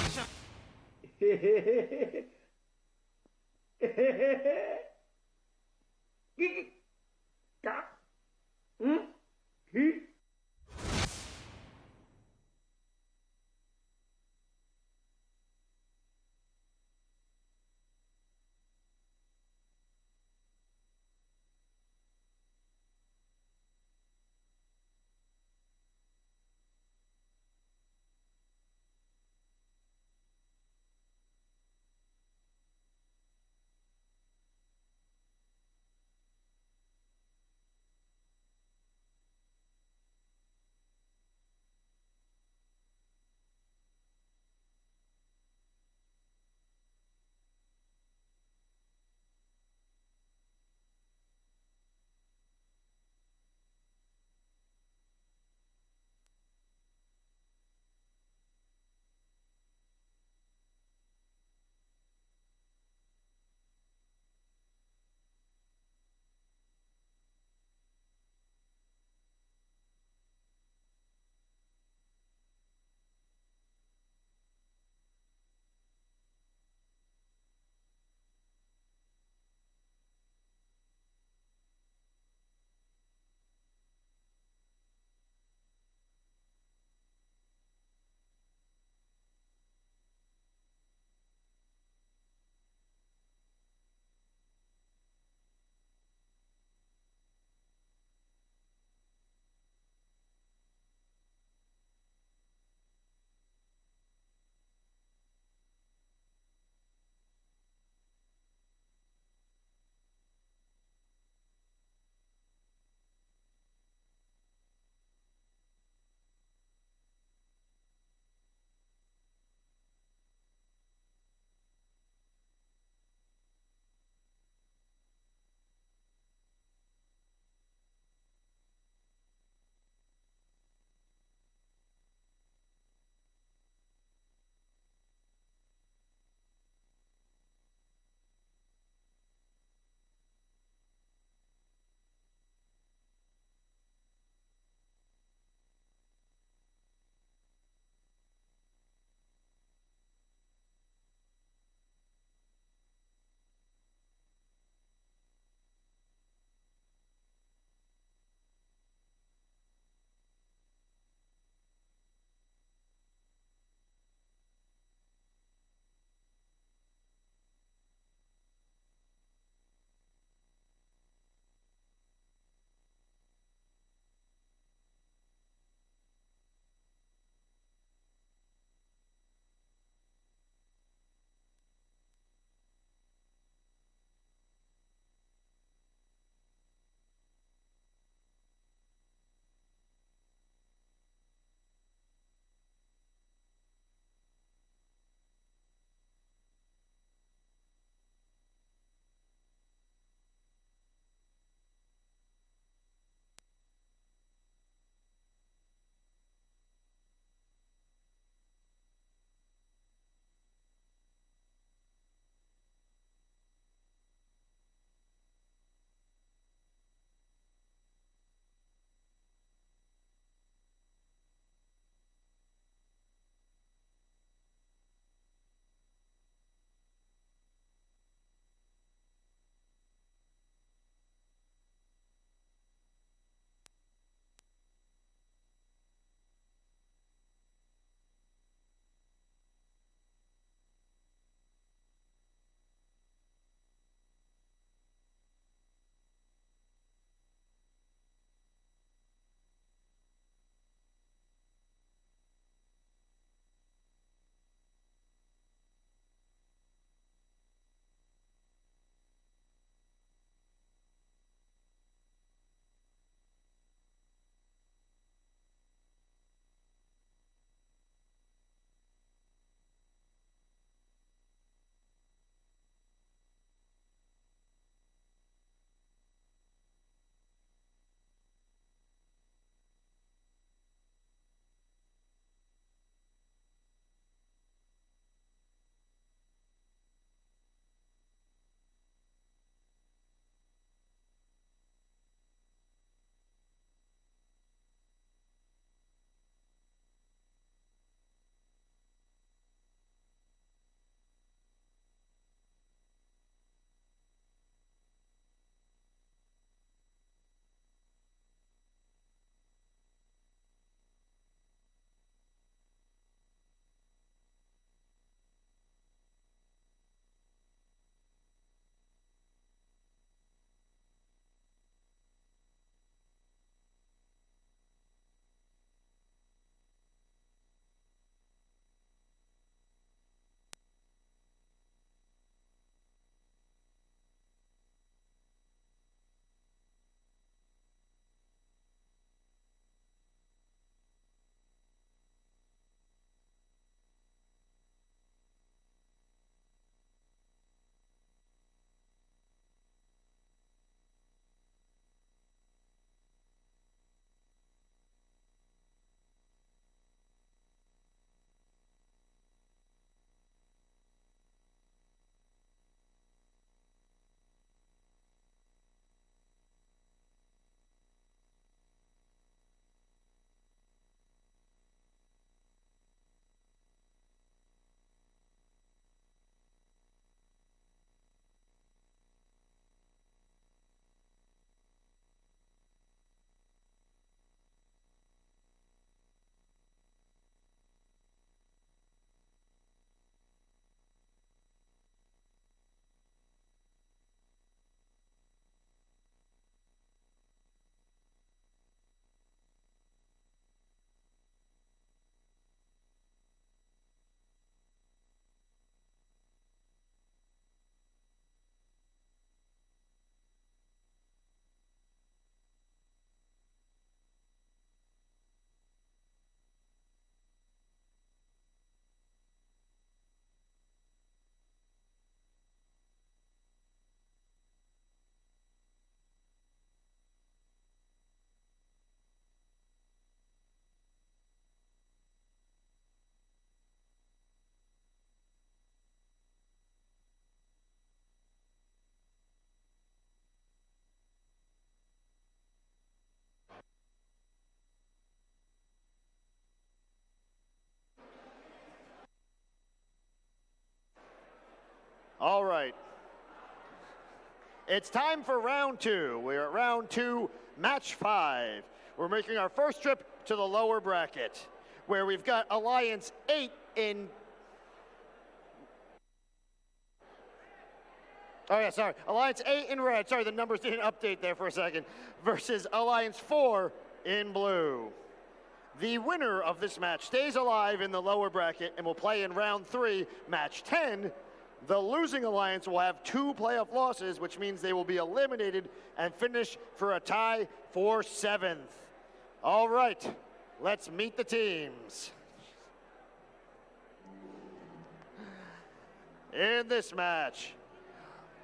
All right. It's time for round two. We're at round two, match 5. We're making our first trip to the lower bracket, where we've got Alliance 8 in... Oh, yeah, sorry. Alliance 8 in red. Sorry, the numbers didn't update there for a second. Versus Alliance 4 in blue. The winner of this match stays alive in the lower bracket and will play in round 3, match 10. The losing alliance will have 2 playoff losses, which means they will be eliminated and finish for a tie for 7th. All right, let's meet the teams. In this match,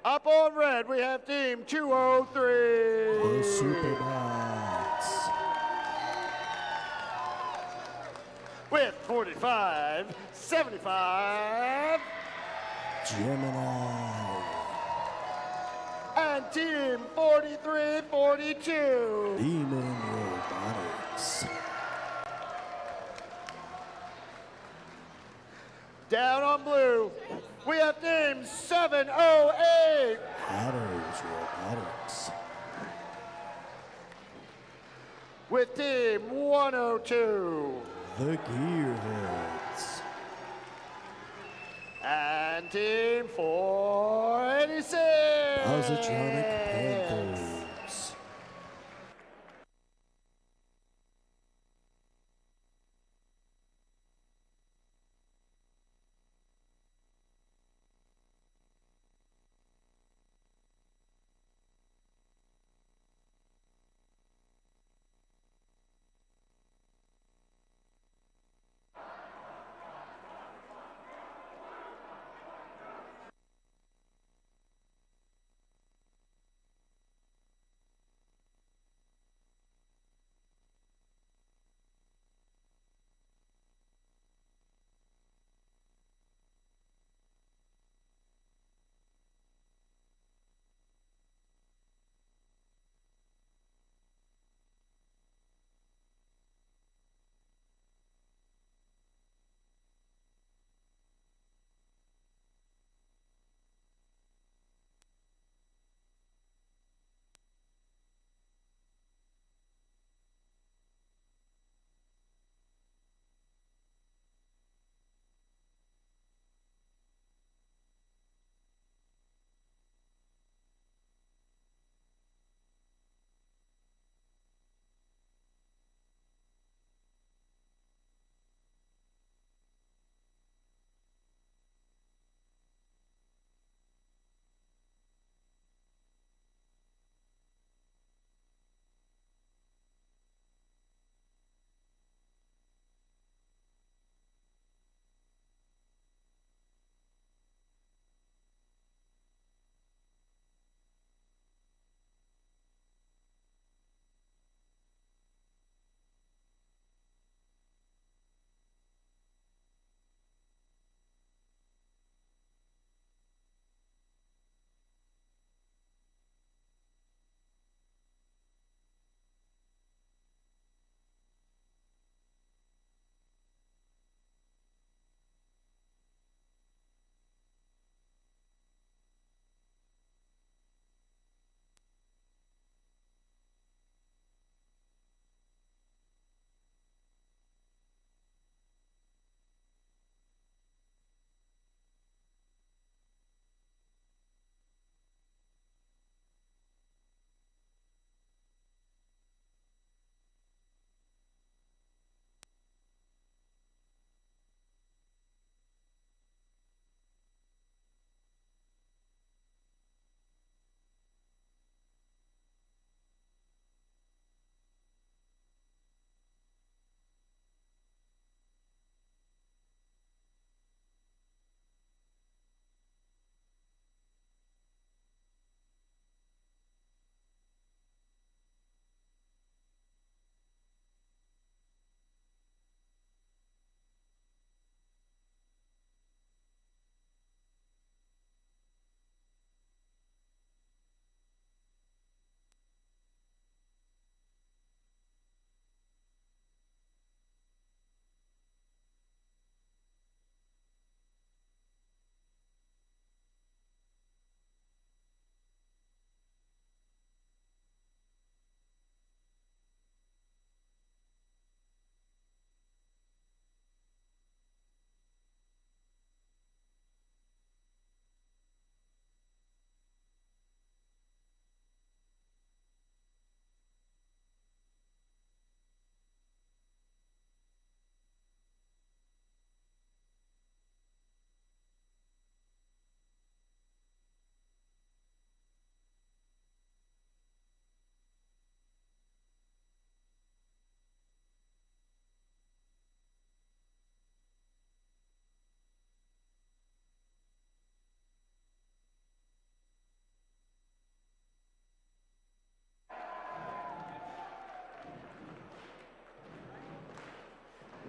up on red, we have team 203. The Superbats. With 45, 75. Gemini. And team 4342. Demon Robotics. Down on blue, we have team 708. Hatters Robotics. With team 102. The Gearheads. And team 486. Positronic Panthers.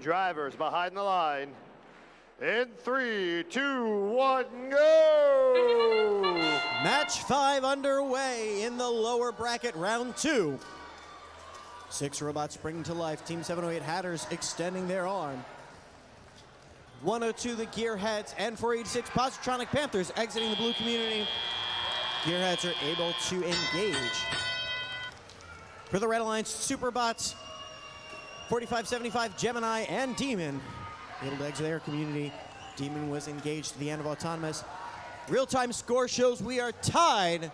Drivers behind the line. In 3, 2, 1, go! Match 5 underway in the lower bracket, round 2. 6 robots springing to life. Team 708 Hatters extending their arm. 102 the Gearheads and 486 Positronic Panthers exiting the blue community. Gearheads are able to engage. For the Red Alliance, Superbots, 4575 Gemini and Demon able to exit their community. Demon was engaged at the end of Autonomous. Real-time score shows we are tied.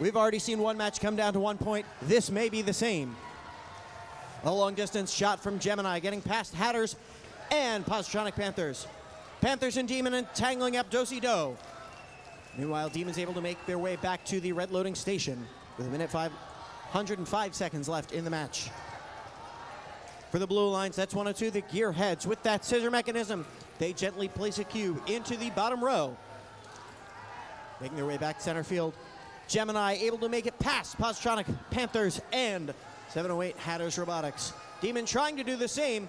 We've already seen one match come down to 1 point. This may be the same. A long-distance shot from Gemini getting past Hatters and Positronic Panthers. Panthers and Demon entangling up do-si-do. Meanwhile, Demon's able to make their way back to the red loading station with 105 seconds left in the match. For the Blue Alliance, that's 102, the Gearheads. With that scissor mechanism, they gently place a cube into the bottom row. Making their way back to center field. Gemini able to make it past Positronic Panthers and 708 Hatters Robotics. Demon trying to do the same.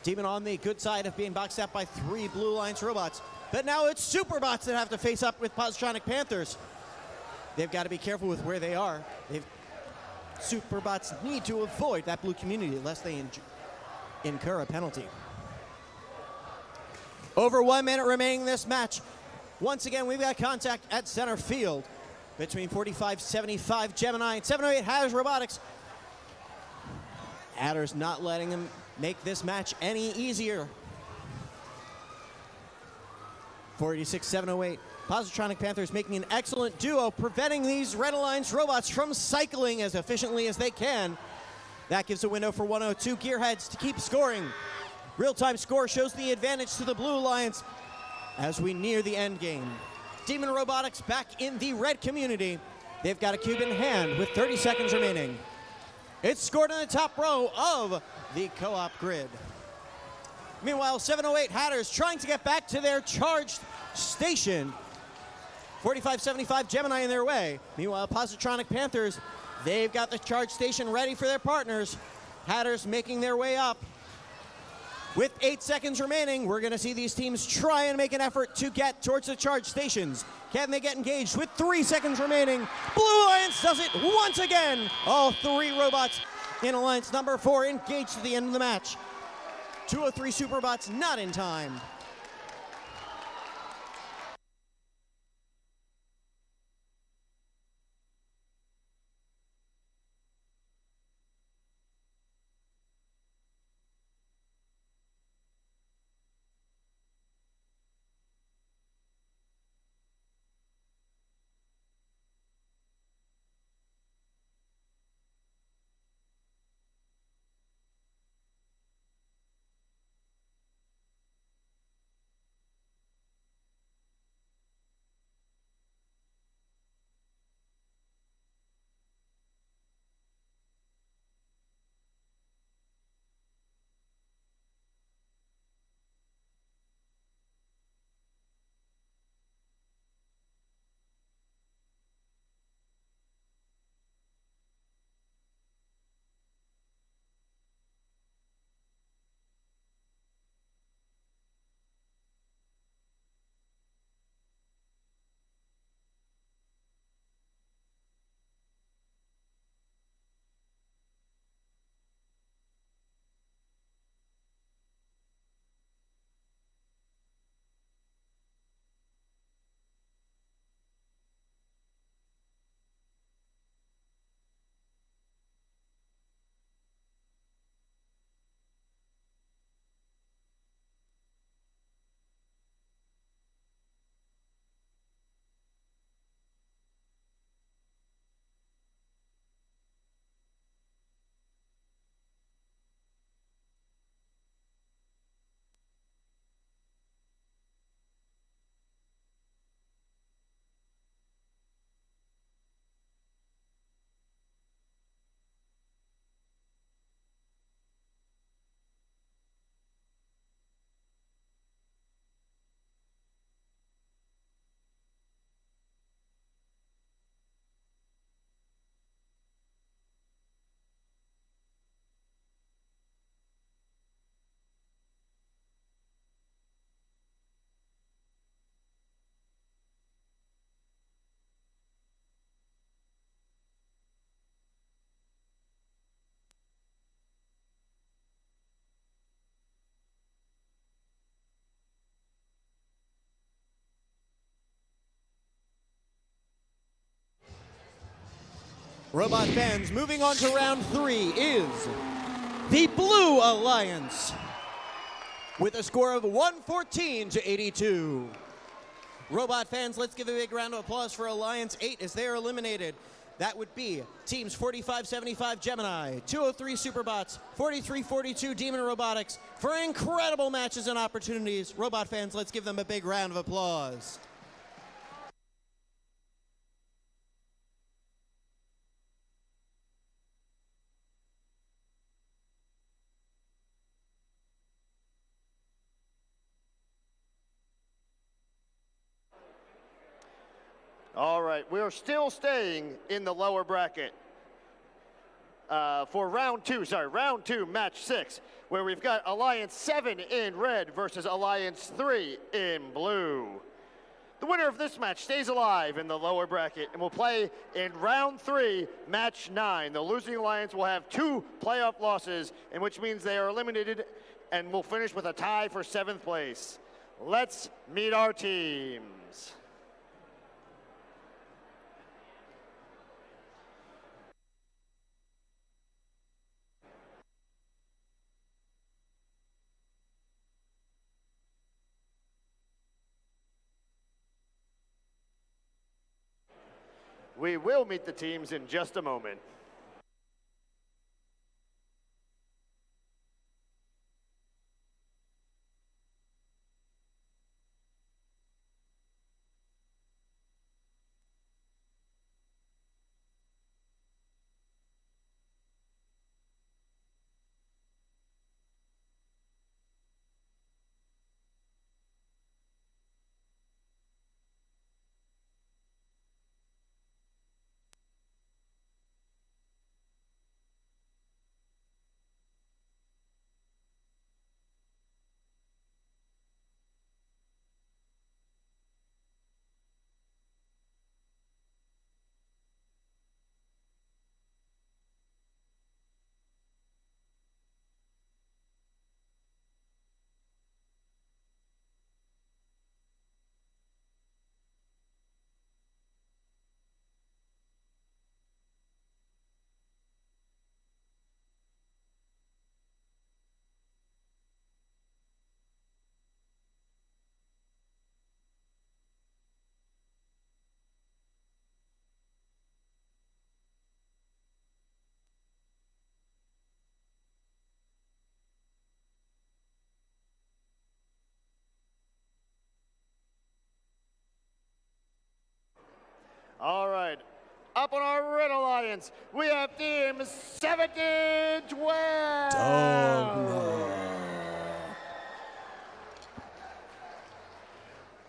Demon on the good side of being boxed out by 3 Blue Alliance robots. But now it's Superbots that have to face up with Positronic Panthers. They've got to be careful with where they are. Superbots need to avoid that blue community lest they incur a penalty. Over 1 minute remaining in this match. Once again, we've got contact at center field between 4575 Gemini and 708 Hatters Robotics. Hatters not letting them make this match any easier. 486 708 Positronic Panthers making an excellent duo, preventing these Red Alliance robots from cycling as efficiently as they can. That gives a window for 102 Gearheads to keep scoring. Real-time score shows the advantage to the Blue Alliance as we near the end game. Demon Robotics back in the red community. They've got a cube in hand with 30 seconds remaining. It's scored in the top row of the co-op grid. Meanwhile, 708 Hatters trying to get back to their charged station. 4575 Gemini in their way. Meanwhile, Positronic Panthers, they've got the charge station ready for their partners. Hatters making their way up. With 8 seconds remaining, we're going to see these teams try and make an effort to get towards the charge stations. Can they get engaged? With 3 seconds remaining, Blue Alliance does it once again. All 3 robots in Alliance number 4 engaged at the end of the match. 203 Superbots not in time. Robot fans, moving on to round 3 is the Blue Alliance with a score of 114 to 82. Robot fans, let's give a big round of applause for Alliance 8 as they are eliminated. That would be teams 4575 Gemini, 203 Superbots, 4342 Demon Robotics for incredible matches and opportunities. Robot fans, let's give them a big round of applause. All right, we're still staying in the lower bracket for round 2, match 6, where we've got Alliance 7 in red versus Alliance 3 in blue. The winner of this match stays alive in the lower bracket and will play in round 3, match 9. The losing Alliance will have 2 playoff losses, and which means they are eliminated and will finish with a tie for 7th place. Let's meet our teams. We will meet the teams in just a moment. All right, up on our red alliance, we have team 1712.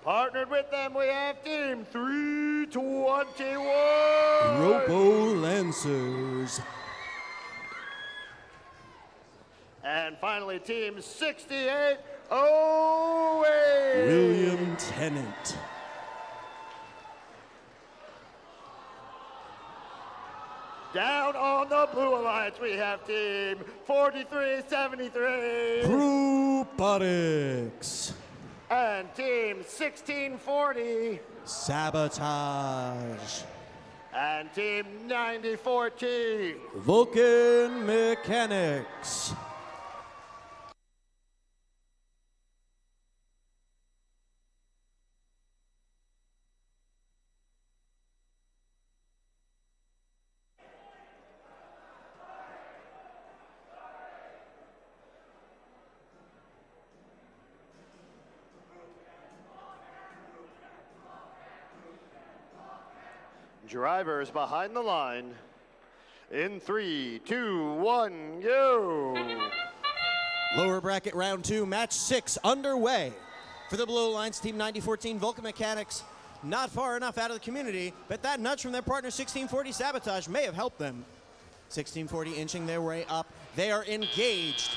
Partnered with them, we have team 321. Robo Lancers. And finally, team 6808. William Tennant. Down on the Blue Alliance, we have team 4373. Robotics. And team 1640. Sabotage. And team 9014. Vulcan Mechanics. Drivers behind the line. In 3, 2, 1, go. Lower bracket round 2, match 6 underway. For the Blue Alliance, team 9014 Vulcan Mechanics, not far enough out of the community, but that nudge from their partner 1640 Sabotage may have helped them. 1640 inching their way up. They are engaged.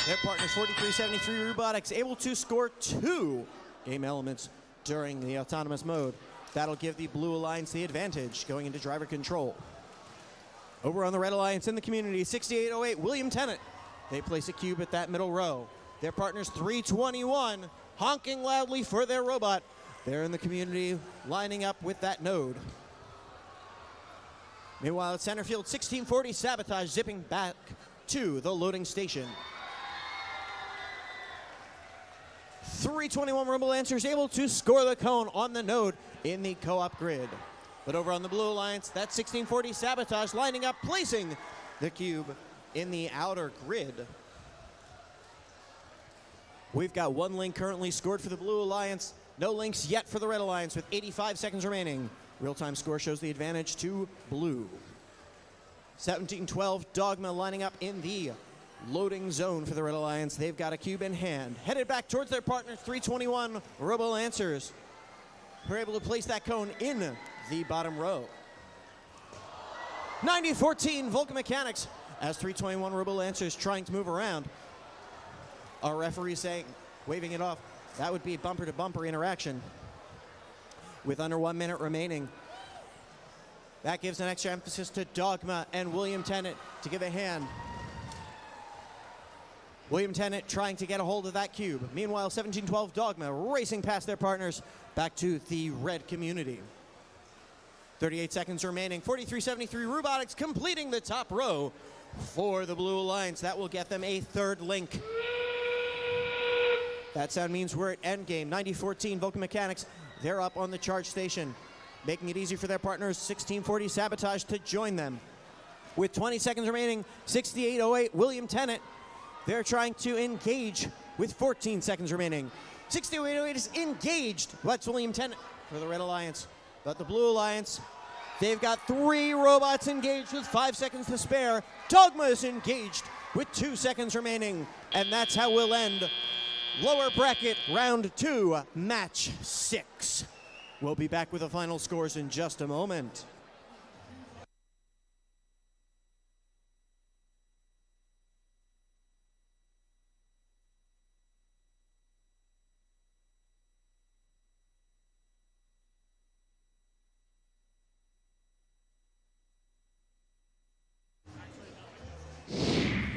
Their partners 4373 Robotics able to score 2 game elements during the autonomous mode. That'll give the Blue Alliance the advantage going into driver control. Over on the Red Alliance in the community, 6808 William Tennant. They place a cube at that middle row. Their partners 321 honking loudly for their robot. They're in the community lining up with that node. Meanwhile, at center field, 1640 Sabotage zipping back to the loading station. 321 Rumble Lancers able to score the cone on the node in the co-op grid. But over on the Blue Alliance, that 1640 Sabotage lining up, placing the cube in the outer grid. We've got one link currently scored for the Blue Alliance. No links yet for the Red Alliance with 85 seconds remaining. Real-time score shows the advantage to Blue. 17-12 Dogma lining up in the loading zone for the Red Alliance. They've got a cube in hand. Headed back towards their partners, 321 Robo Lancers, who are able to place that cone in the bottom row. 90-14 Vulcan Mechanics as 321 Robo Lancers trying to move around. Our referee saying, waving it off, that would be bumper-to-bumper interaction. With under 1 minute remaining, that gives an extra emphasis to Dogma and William Tennant to give a hand. William Tennant trying to get a hold of that cube. Meanwhile, 17-12 Dogma racing past their partners back to the red community. 38 seconds remaining. 43-73 Robotics completing the top row for the Blue Alliance. That will get them a third link. That sound means we're at endgame. 90-14 Vulcan Mechanics. They're up on the charge station, making it easy for their partners, 1640 Sabotage, to join them. With 20 seconds remaining, 6808 William Tennant. They're trying to engage with 14 seconds remaining. 6808 is engaged. That's William Tennant for the Red Alliance. But the Blue Alliance, they've got 3 robots engaged with 5 seconds to spare. Dogma is engaged with 2 seconds remaining. And that's how we'll end lower bracket round 2, match 6. We'll be back with the final scores in just a moment.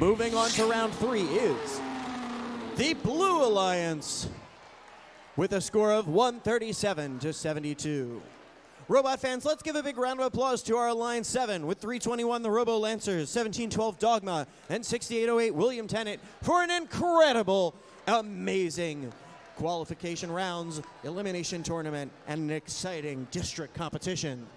Moving on to round 3 is the Blue Alliance with a score of 137-72. Robot fans, let's give a big round of applause to our Alliance 7 with 321 the Robo Lancers, 1712 Dogma, and 6808 William Tennant for an incredible, amazing qualification rounds, elimination tournament, and an exciting district competition.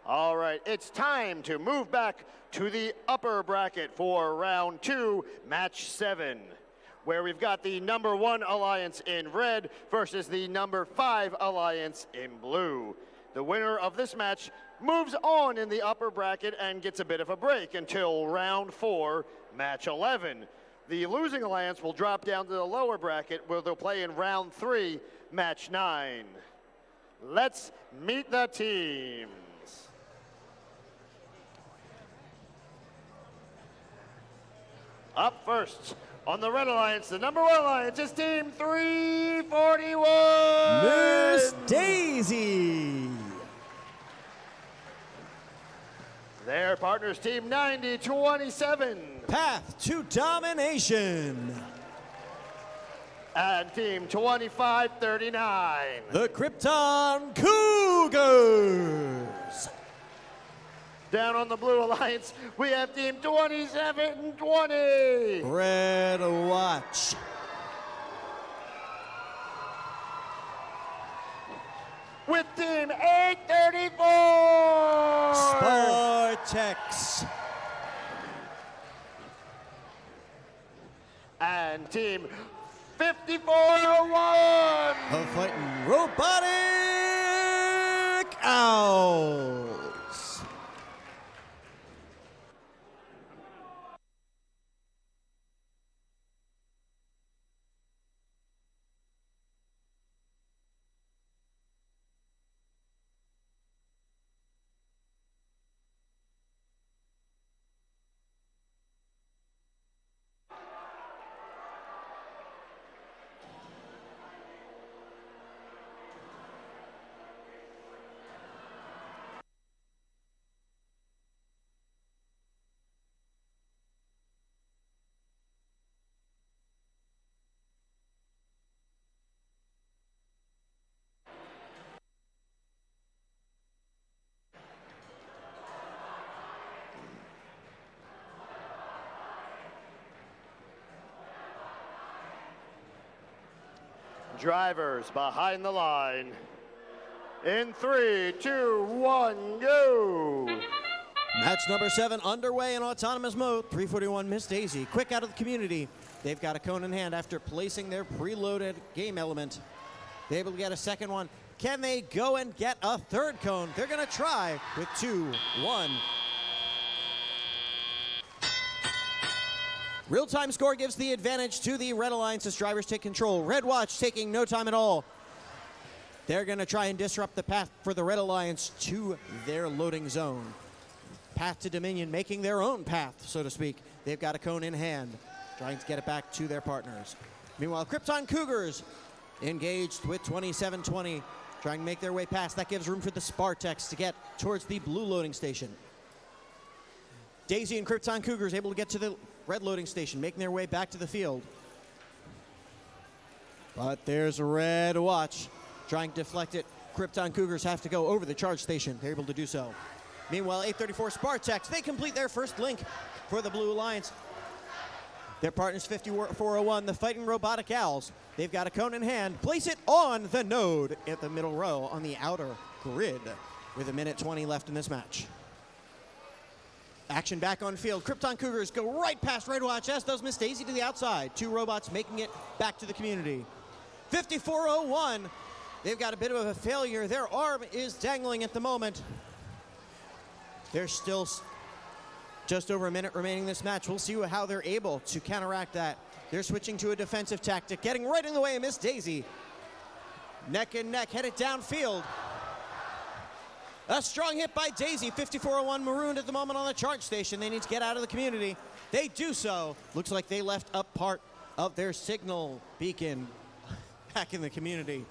All right, it's time to move back to the upper bracket for round 2, match 7, where we've got the number 1 alliance in red versus the number 5 alliance in blue. The winner of this match moves on in the upper bracket and gets a bit of a break until round 4, match 11. The losing alliance will drop down to the lower bracket where they'll play in round 3, match 9. Let's meet the teams. Up first on the red alliance, the number 1 alliance is team 341. Miss Daisy. Their partners, team 9027. Path to Domination. And team 2539. The Krypton Cougars. Down on the blue alliance, we have team 2720. Red Watch. With team 834. Spartex. And team 5401. The Fighting Robotic Owls. Drivers behind the line. In 3, 2, 1, go. Match number 7 underway in autonomous mode. 341 Miss Daisy, quick out of the community. They've got a cone in hand after placing their preloaded game element. They're able to get a second one. Can they go and get a third cone? They're gonna try with 2, 1. Real-time score gives the advantage to the Red Alliance as drivers take control. Red Watch taking no time at all. They're going to try and disrupt the path for the Red Alliance to their loading zone. Path to Dominion making their own path, so to speak. They've got a cone in hand, trying to get it back to their partners. Meanwhile, Krypton Cougars engaged with 2720, trying to make their way past. That gives room for the Spartex to get towards the blue loading station. Daisy and Krypton Cougars able to get to the red loading station, making their way back to the field. But there's a Red Watch trying to deflect it. Krypton Cougars have to go over the charge station. They're able to do so. Meanwhile, 834 Spartex, they complete their first link for the Blue Alliance. Their partners 5401, the Fighting Robotic Owls. They've got a cone in hand. Place it on the node at the middle row on the outer grid with 1:20 left in this match. Action back on field. Krypton Cougars go right past Red Watch, as does Miss Daisy to the outside. 2 robots making it back to the community. 5401, they've got a bit of a failure. Their arm is dangling at the moment. There's still just over a minute remaining in this match. We'll see how they're able to counteract that. They're switching to a defensive tactic, getting right in the way of Miss Daisy. Neck and neck, headed downfield. A strong hit by Daisy. 5401 marooned at the moment on the charge station. They need to get out of the community. They do so. Looks like they left up part of their signal beacon back in the community.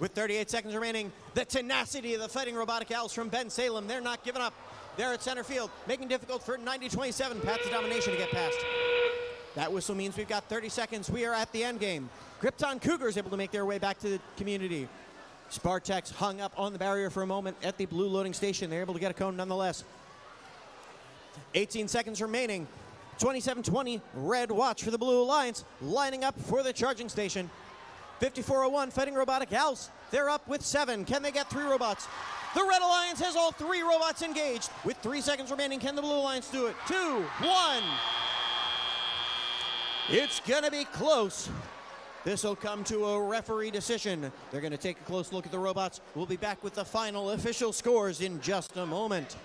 With 38 seconds remaining, the tenacity of the Fighting Robotic Owls from Ben Salem. They're not giving up. They're at center field, making it difficult for 9027 Path to Domination to get past. That whistle means we've got 30 seconds. We are at the end game. Krypton Cougars able to make their way back to the community. Spartex hung up on the barrier for a moment at the blue loading station. They're able to get a cone nonetheless. 18 seconds remaining. 2720 Red Watch for the Blue Alliance, lining up for the charging station. 5401 Fighting Robotic Owls. They're up with 7. Can they get 3 robots? The Red Alliance has all 3 robots engaged. With 3 seconds remaining, can the Blue Alliance do it? 2, 1. It's gonna be close. This will come to a referee decision. They're gonna take a close look at the robots. We'll be back with the final official scores in just a moment.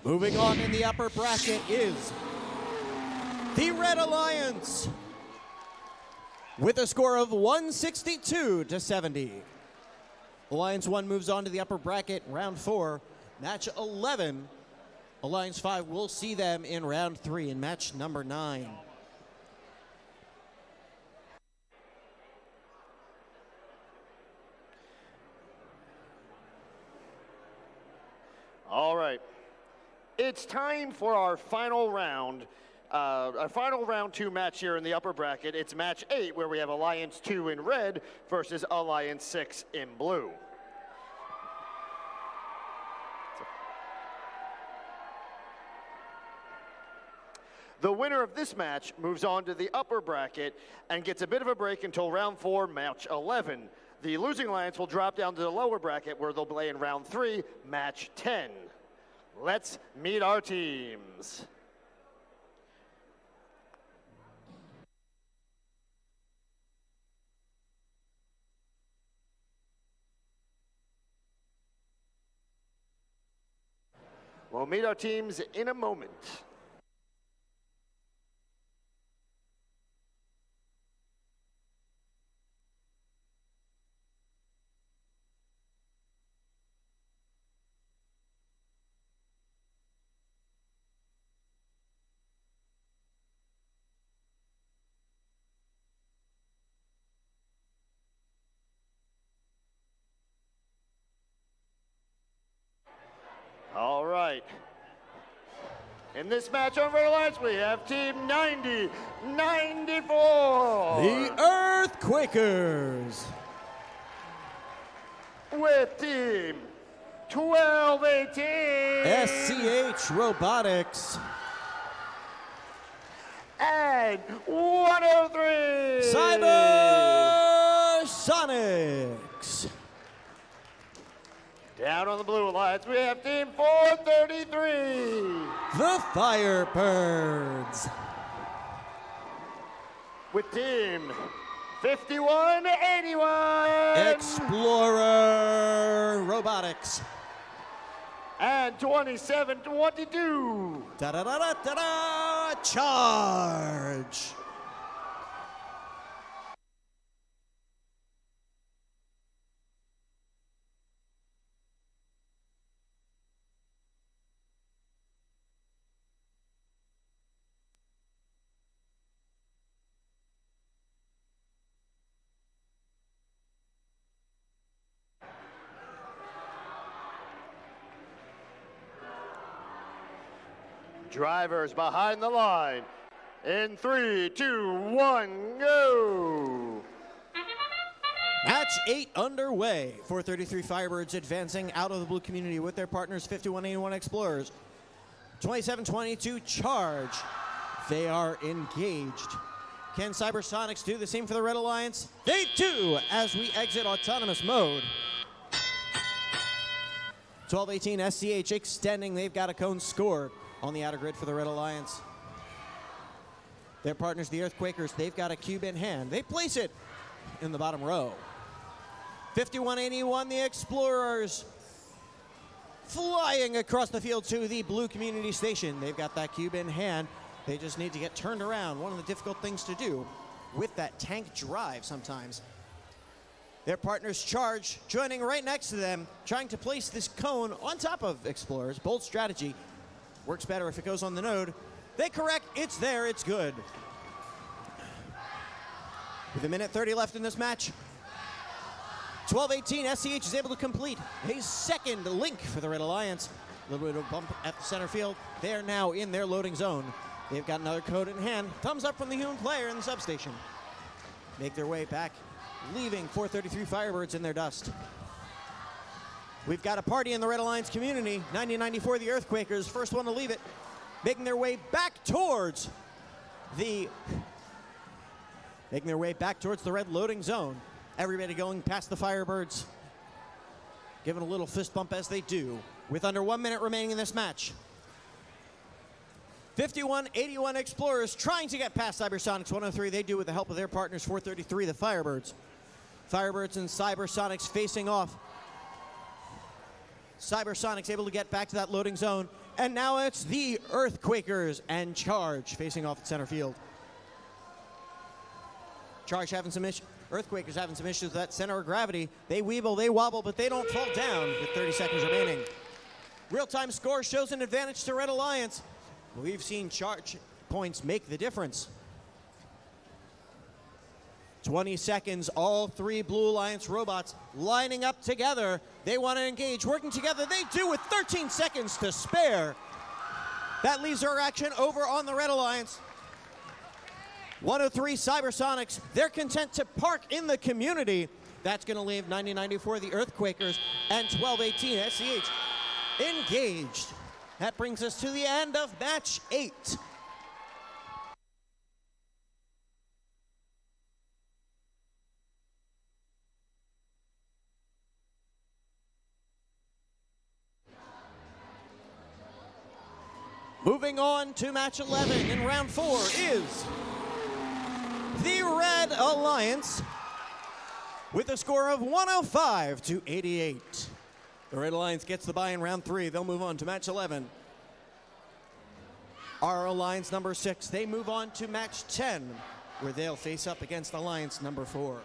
Moving on in the upper bracket is the Red Alliance with a score of 162-70. Alliance 1 moves on to the upper bracket, round 4, match 11. Alliance 5 will see them in round 3 in match number 9. All right. It's time for our final round 2 match here in the upper bracket. It's match 8, where we have Alliance 2 in red versus Alliance 6 in blue. The winner of this match moves on to the upper bracket and gets a bit of a break until round 4, match 11. The losing alliance will drop down to the lower bracket where they'll play in round 3, match 10. Let's meet our teams. We'll meet our teams in a moment. All right. In this match on Red Alliance, we have Team 90-94. The Earthquakers. With Team 1218. SCH Robotics. And 103. Cybersonics. Down on the blue alliance, we have Team 433. The Firebirds. With Team 5181. Explorer Robotics. And 2722. Da-da-da-da-da-da. Charge. Drivers behind the line. In 3, 2, 1, go! Match 8 underway. 433 Firebirds advancing out of the blue community with their partners 5181 Explorers. 2722 Charge. They are engaged. Can Cybersonics do the same for the Red Alliance? They do as we exit autonomous mode. 1218 SCH extending. They've got a cone scored on the outer grid for the Red Alliance. Their partners, the Earthquakers, they've got a cube in hand. They place it in the bottom row. 5181, the Explorers, flying across the field to the blue community station. They've got that cube in hand. They just need to get turned around. One of the difficult things to do with that tank drive sometimes. Their partners Charge, joining right next to them, trying to place this cone on top of Explorers. Bold strategy. Works better if it goes on the node. They correct, it's there, it's good. With a minute 30 left in this match, 1218 SCH is able to complete a second link for the Red Alliance. A little bit of a bump at the center field. They are now in their loading zone. They've got another code in hand. Thumbs up from the human player in the substation. Make their way back, leaving 433 Firebirds in their dust. We've got a party in the Red Alliance community. 9094, the Earthquakers, first one to leave it, making their way back towards the red loading zone. Everybody going past the Firebirds, giving a little fist bump as they do, with under 1 minute remaining in this match. 5181 Explorers trying to get past Cybersonics 103. They do with the help of their partners 433, the Firebirds. Firebirds and Cybersonics facing off. Cybersonics able to get back to that loading zone. And now it's the Earthquakers and Charge facing off at center field. Charge having some issues. Earthquakers having some issues with that center of gravity. They weeble, they wobble, but they don't fall down with 30 seconds remaining. Real-time score shows an advantage to Red Alliance. We've seen charge points make the difference. 20 seconds, all three Blue Alliance robots lining up together. They want to engage, working together. They do with 13 seconds to spare. That leaves our action over on the Red Alliance. 103 Cybersonics, they're content to park in the community. That's going to leave 9094, the Earthquakers, and 1218 SCH engaged. That brings us to the end of match 8. Moving on to match 11 in round 4 is the Red Alliance with a score of 105 to 88. The Red Alliance gets the bye in round 3. They'll move on to match 11. Our Alliance number 6, they move on to match 10, where they'll face up against Alliance number 4.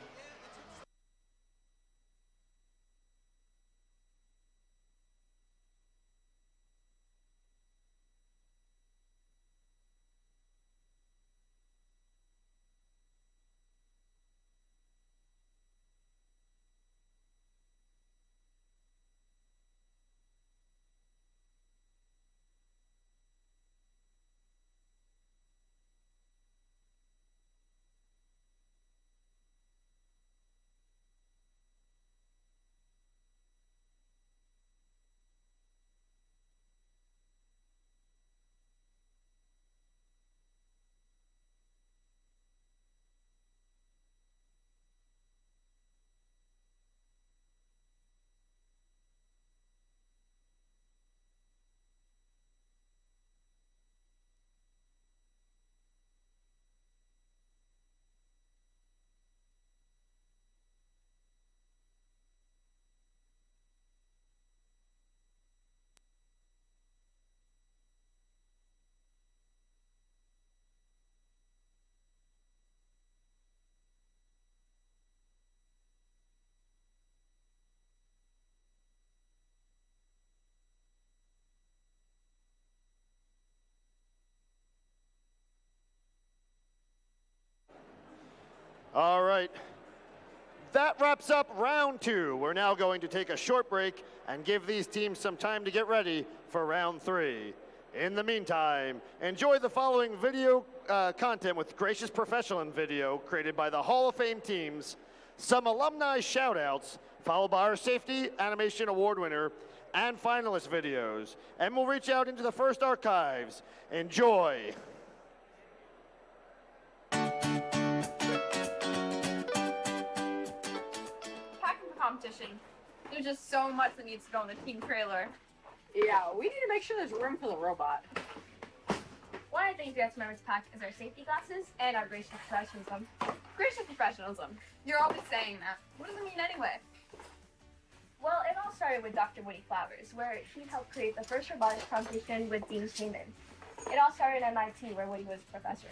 All right. That wraps up round 2. We're now going to take a short break and give these teams some time to get ready for round 3. In the meantime, enjoy the following video content with Gracious Professional video created by the Hall of Fame teams, some alumni shout-outs, followed by our Safety Animation Award winner, and finalist videos. And we'll reach out into the first archives. Enjoy. Competition. There's just so much that needs to go in the team trailer. Yeah, we need to make sure there's room for the robot. One of the things we have to remember to pack is our safety glasses and our gracious professionalism. Gracious professionalism. You're always saying that. What does it mean anyway? Well, it all started with Dr. Woody Flowers, where he helped create the first robotics competition with Dean Shaman. It all started at MIT, where Woody was a professor.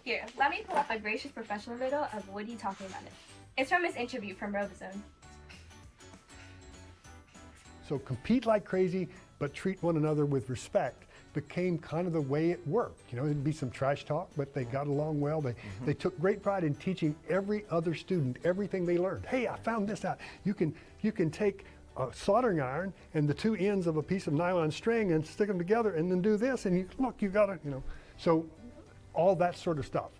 Here, let me pull up a gracious professional video of Woody talking about it. It's from his interview from Robozone. So compete like crazy, but treat one another with respect became kind of the way it worked. You know, it'd be some trash talk, but they got along well. They took great pride in teaching every other student everything they learned. Hey, I found this out. You can take a soldering iron and the two ends of a piece of nylon string and stick them together and then do this, and look, you got it, you know. So all that sort of stuff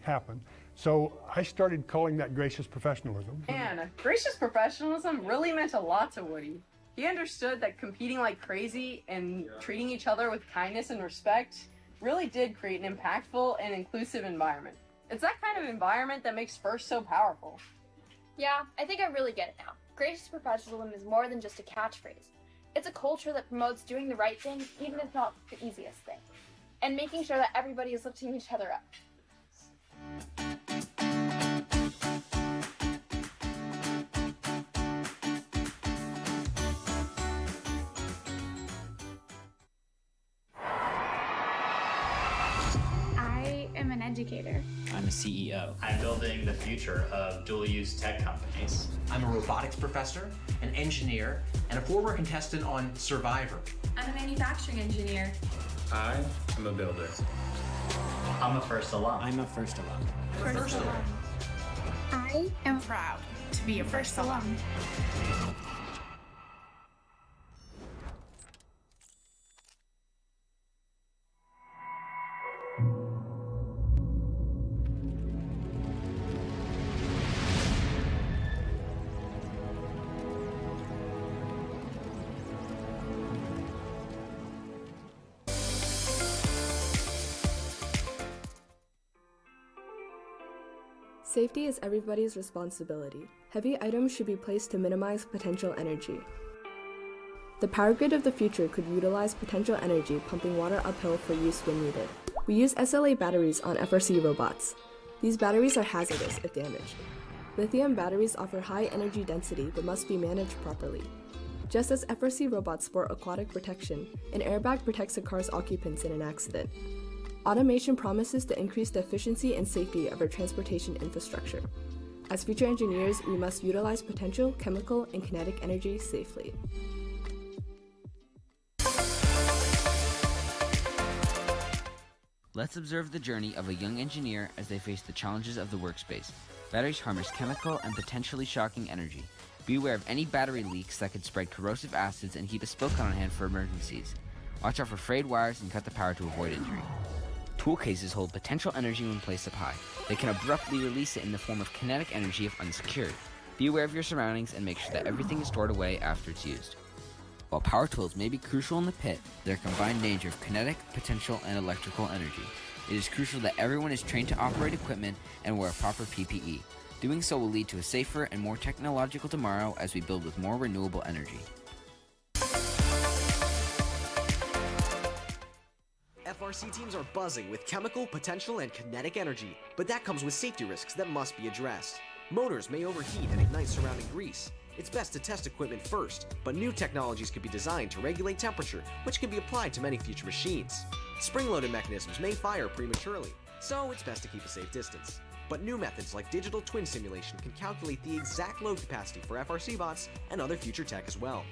happened. So I started calling that gracious professionalism. And gracious professionalism really meant a lot to Woody. He understood that competing like crazy and treating each other with kindness and respect really did create an impactful and inclusive environment. It's that kind of environment that makes FIRST so powerful. Yeah, I think I really get it now. Gracious professionalism is more than just a catchphrase. It's a culture that promotes doing the right thing, even if not the easiest thing, and making sure that everybody is lifting each other up. I'm an educator. I'm a CEO. I'm building the future of dual-use tech companies. I'm a robotics professor, an engineer, and a former contestant on Survivor. I'm a manufacturing engineer. I am a builder. I'm a FIRST alum. I'm a FIRST alum. First alum. I am proud to be a FIRST alum. Safety is everybody's responsibility. Heavy items should be placed to minimize potential energy. The power grid of the future could utilize potential energy pumping water uphill for use when needed. We use SLA batteries on FRC robots. These batteries are hazardous if damaged. Lithium batteries offer high energy density but must be managed properly. Just as FRC robots sport aquatic protection, an airbag protects a car's occupants in an accident. Automation promises to increase the efficiency and safety of our transportation infrastructure. As future engineers, we must utilize potential, chemical, and kinetic energy safely. Let's observe the journey of a young engineer as they face the challenges of the workspace. Batteries harness chemical and potentially shocking energy. Be aware of any battery leaks that could spread corrosive acids and keep a spill gun on hand for emergencies. Watch out for frayed wires and cut the power to avoid injury. Tool cases hold potential energy when placed up high. They can abruptly release it in the form of kinetic energy if unsecured. Be aware of your surroundings and make sure that everything is stored away after it's used. While power tools may be crucial in the pit, their combined danger of kinetic, potential, and electrical energy. It is crucial that everyone is trained to operate equipment and wear proper PPE. Doing so will lead to a safer and more technological tomorrow as we build with more renewable energy. FRC teams are buzzing with chemical, potential, and kinetic energy, but that comes with safety risks that must be addressed. Motors may overheat and ignite surrounding grease. It's best to test equipment first, but new technologies can be designed to regulate temperature, which can be applied to many future machines. Spring-loaded mechanisms may fire prematurely, so it's best to keep a safe distance. But new methods like digital twin simulation can calculate the exact load capacity for FRC bots and other future tech as well.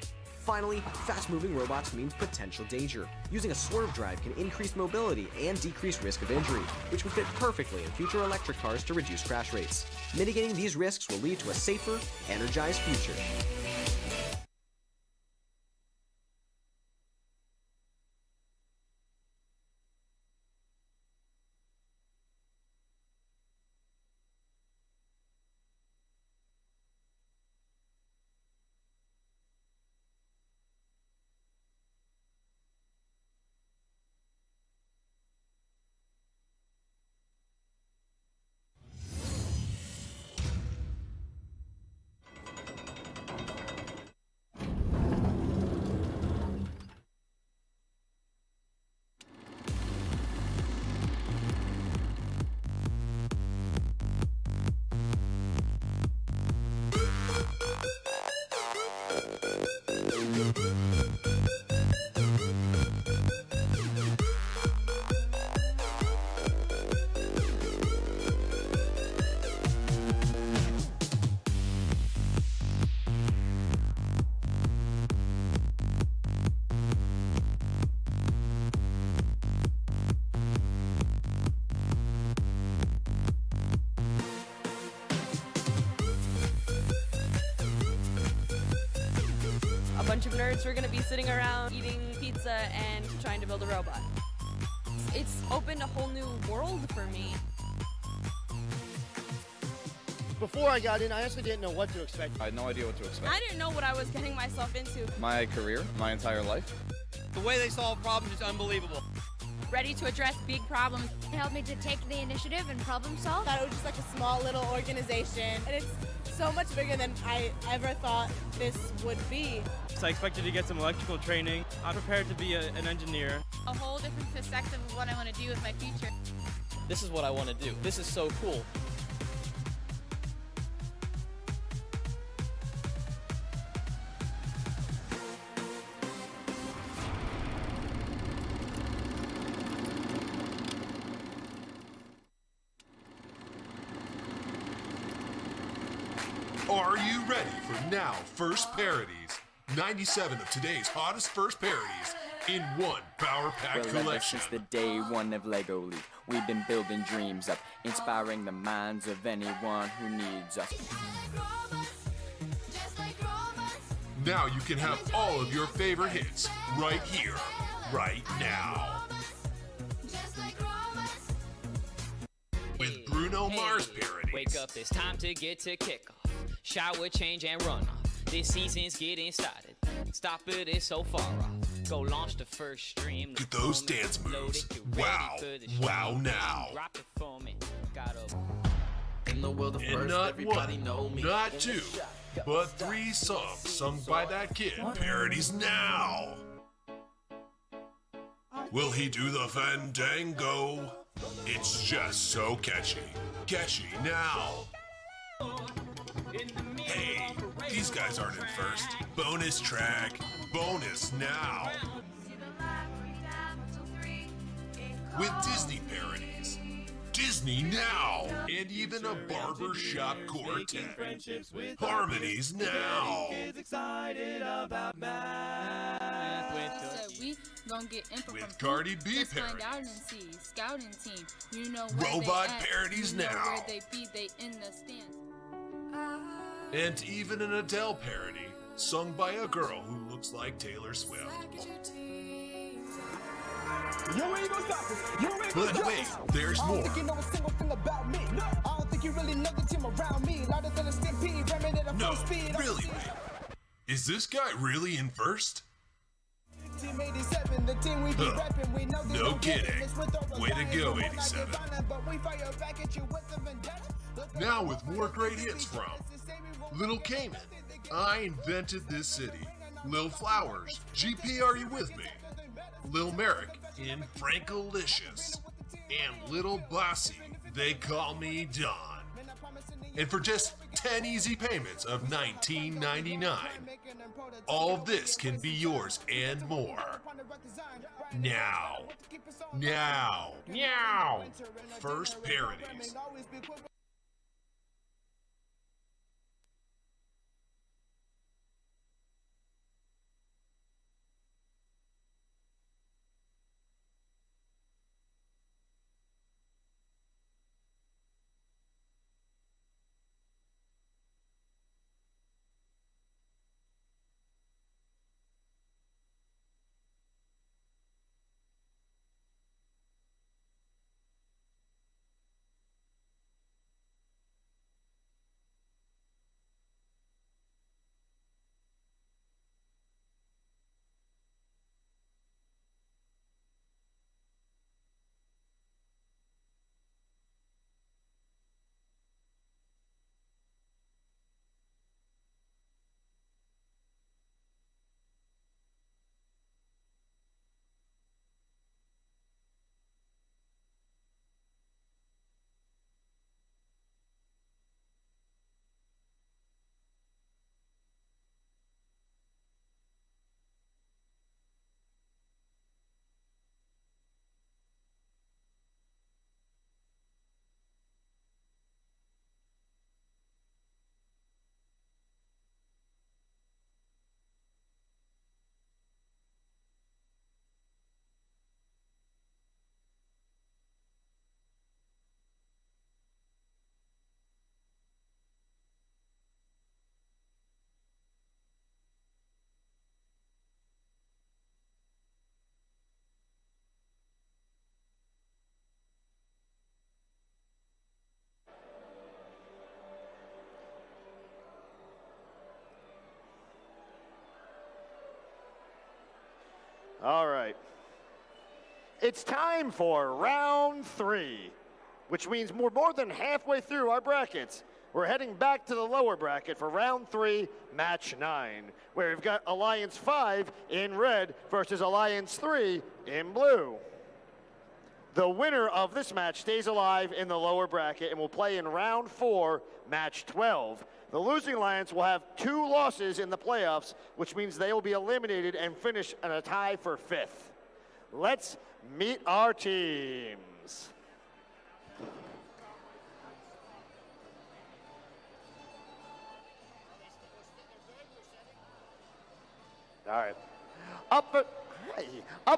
Finally, fast-moving robots mean potential danger. Using a swerve drive can increase mobility and decrease risk of injury, which would fit perfectly in future electric cars to reduce crash rates. Mitigating these risks will lead to a safer, energized future. Bunch of nerds who are going to be sitting around eating pizza and trying to build a robot. It's opened a whole new world for me. Before I got in, I actually didn't know what to expect. I had no idea what to expect. I didn't know what I was getting myself into. My career, my entire life. The way they solve problems is unbelievable. Ready to address big problems. It helped me to take the initiative and problem solve. I thought it was just like a small little organization, and it's so much bigger than I ever thought this would be. So I expected to get some electrical training. I'm prepared to be an engineer. A whole different perspective of what I want to do with my future. This is what I want to do. This is so cool. Are you ready for Now First Parodies? 97 of today's hottest first parodies in one Power Pack Ever collection. since the day one of Lego League, we've been building dreams up, inspiring the minds of anyone who needs us. Now you can have all of your favorite hits right here, right now. With Bruno Mars parodies. Wake up, it's time to get to kickoff. Shower, change, and run off. This season's getting started. Stop it, it's so far off. Go launch the first stream. Get those dance moves. Wow. Wow now. Drop it for me. Got In the world of first, everybody know me. Not two, but 3 songs sung by that kid parodies now. Will he do the fandango? It's just so catchy. Catchy now. Hey, these guys aren't in first. Bonus track. Bonus now. With Disney parodies. Disney now. And even a barbershop quartet. Harmonies now. We gonna get info With from Cardi B just find parodies. out and see. Scouting team, you know where Robot they at. parodies you know now. Where they be, they in the stands. And even an Adele parody, sung by a girl who looks like Taylor Swift. But wait, there's more. No, really wait. Is this guy really in first? No kidding. Way to go, 87. Now with more great hits from Little Cayman, I Invented This City, Lil Flowers, GP Are You With Me, Lil Merrick in Frankalicious, and Little Bossy, They Call Me Don. And for just 10 easy payments of $19.99, all of this can be yours and more. Now. First parodies. All right. It's time for round 3, which means we're more than halfway through our brackets. We're heading back to the lower bracket for round 3, match 9, where we've got Alliance 5 in red versus Alliance 3 in blue. The winner of this match stays alive in the lower bracket and will play in round 4, match 12. The losing alliance will have 2 losses in the playoffs, which means they will be eliminated and finish in a tie for 5th. Let's meet our teams. All right. Up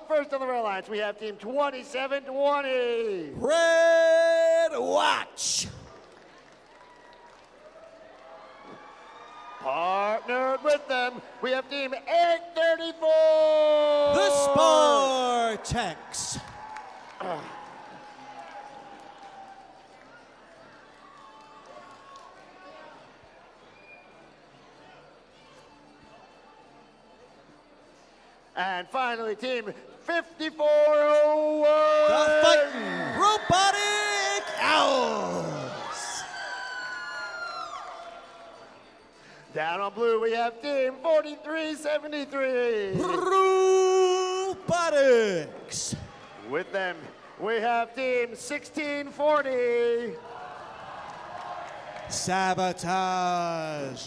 first on the Red Alliance, we have team 2720. Red Watch. Partnered with them, we have team 834. The Spartex. And finally, team 5401. The Fighting Robotic Owls. Down on blue, we have team 4373. Robotics. With them, we have team 1640. Sabotage.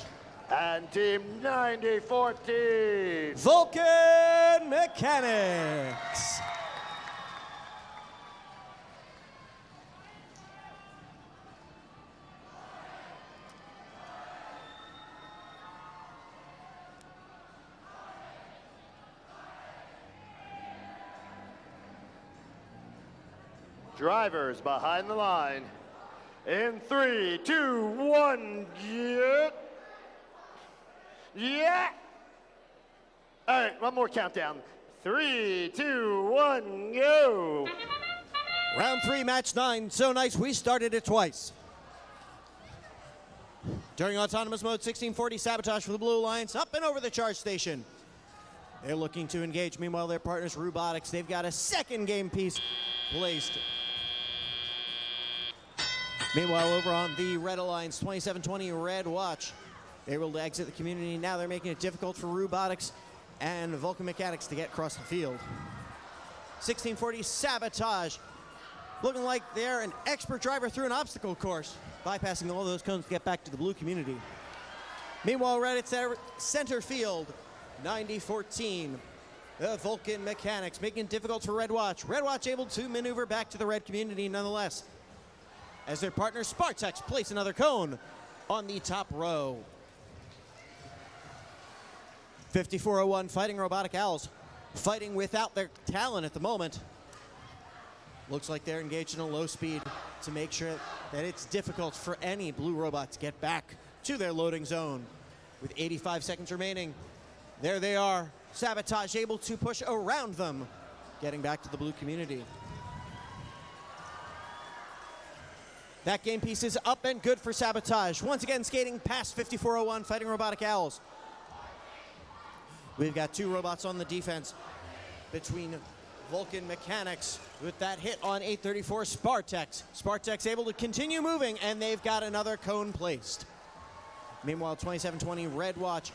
And team 9014. Vulcan Mechanics. Drivers behind the line. In 3, 2, 1, get. Yeah. All right, one more countdown. 3, 2, 1, go. Round 3, match 9. So nice, we started it twice. During autonomous mode, 1640 Sabotage for the Blue Alliance, up and over the charge station. They're looking to engage. Meanwhile, their partners, Robotics, they've got a second game piece placed. Meanwhile, over on the Red Alliance, 2720 Red Watch. They're able to exit the community. Now they're making it difficult for Robotics and Vulcan Mechanics to get across the field. 1640 Sabotage. Looking like they're an expert driver through an obstacle course, bypassing all those cones to get back to the blue community. Meanwhile, right at center field, 9014. The Vulcan Mechanics making it difficult for Red Watch. Red Watch able to maneuver back to the red community nonetheless, as their partner Spartex place another cone on the top row. 5401 Fighting Robotic Owls, fighting without their talent at the moment. Looks like they're engaged in a low speed to make sure that it's difficult for any blue robot to get back to their loading zone. With 85 seconds remaining, there they are. Sabotage able to push around them, getting back to the blue community. That game piece is up and good for Sabotage. Once again, skating past 5401 Fighting Robotic Owls. We've got two robots on the defense between Vulcan Mechanics with that hit on 834 Spartex. Spartex able to continue moving, and they've got another cone placed. Meanwhile, 2720 Red Watch.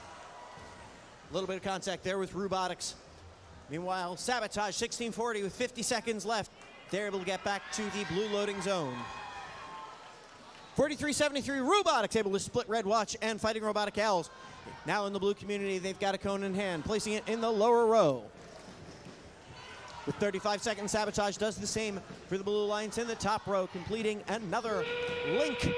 A little bit of contact there with Robotics. Meanwhile, Sabotage 1640 with 50 seconds left. They're able to get back to the blue loading zone. 4373 Robotics able to split Red Watch and Fighting Robotic Owls. Now in the blue community, they've got a cone in hand, placing it in the lower row. With 35 seconds, Sabotage does the same for the Blue Alliance in the top row, completing another link.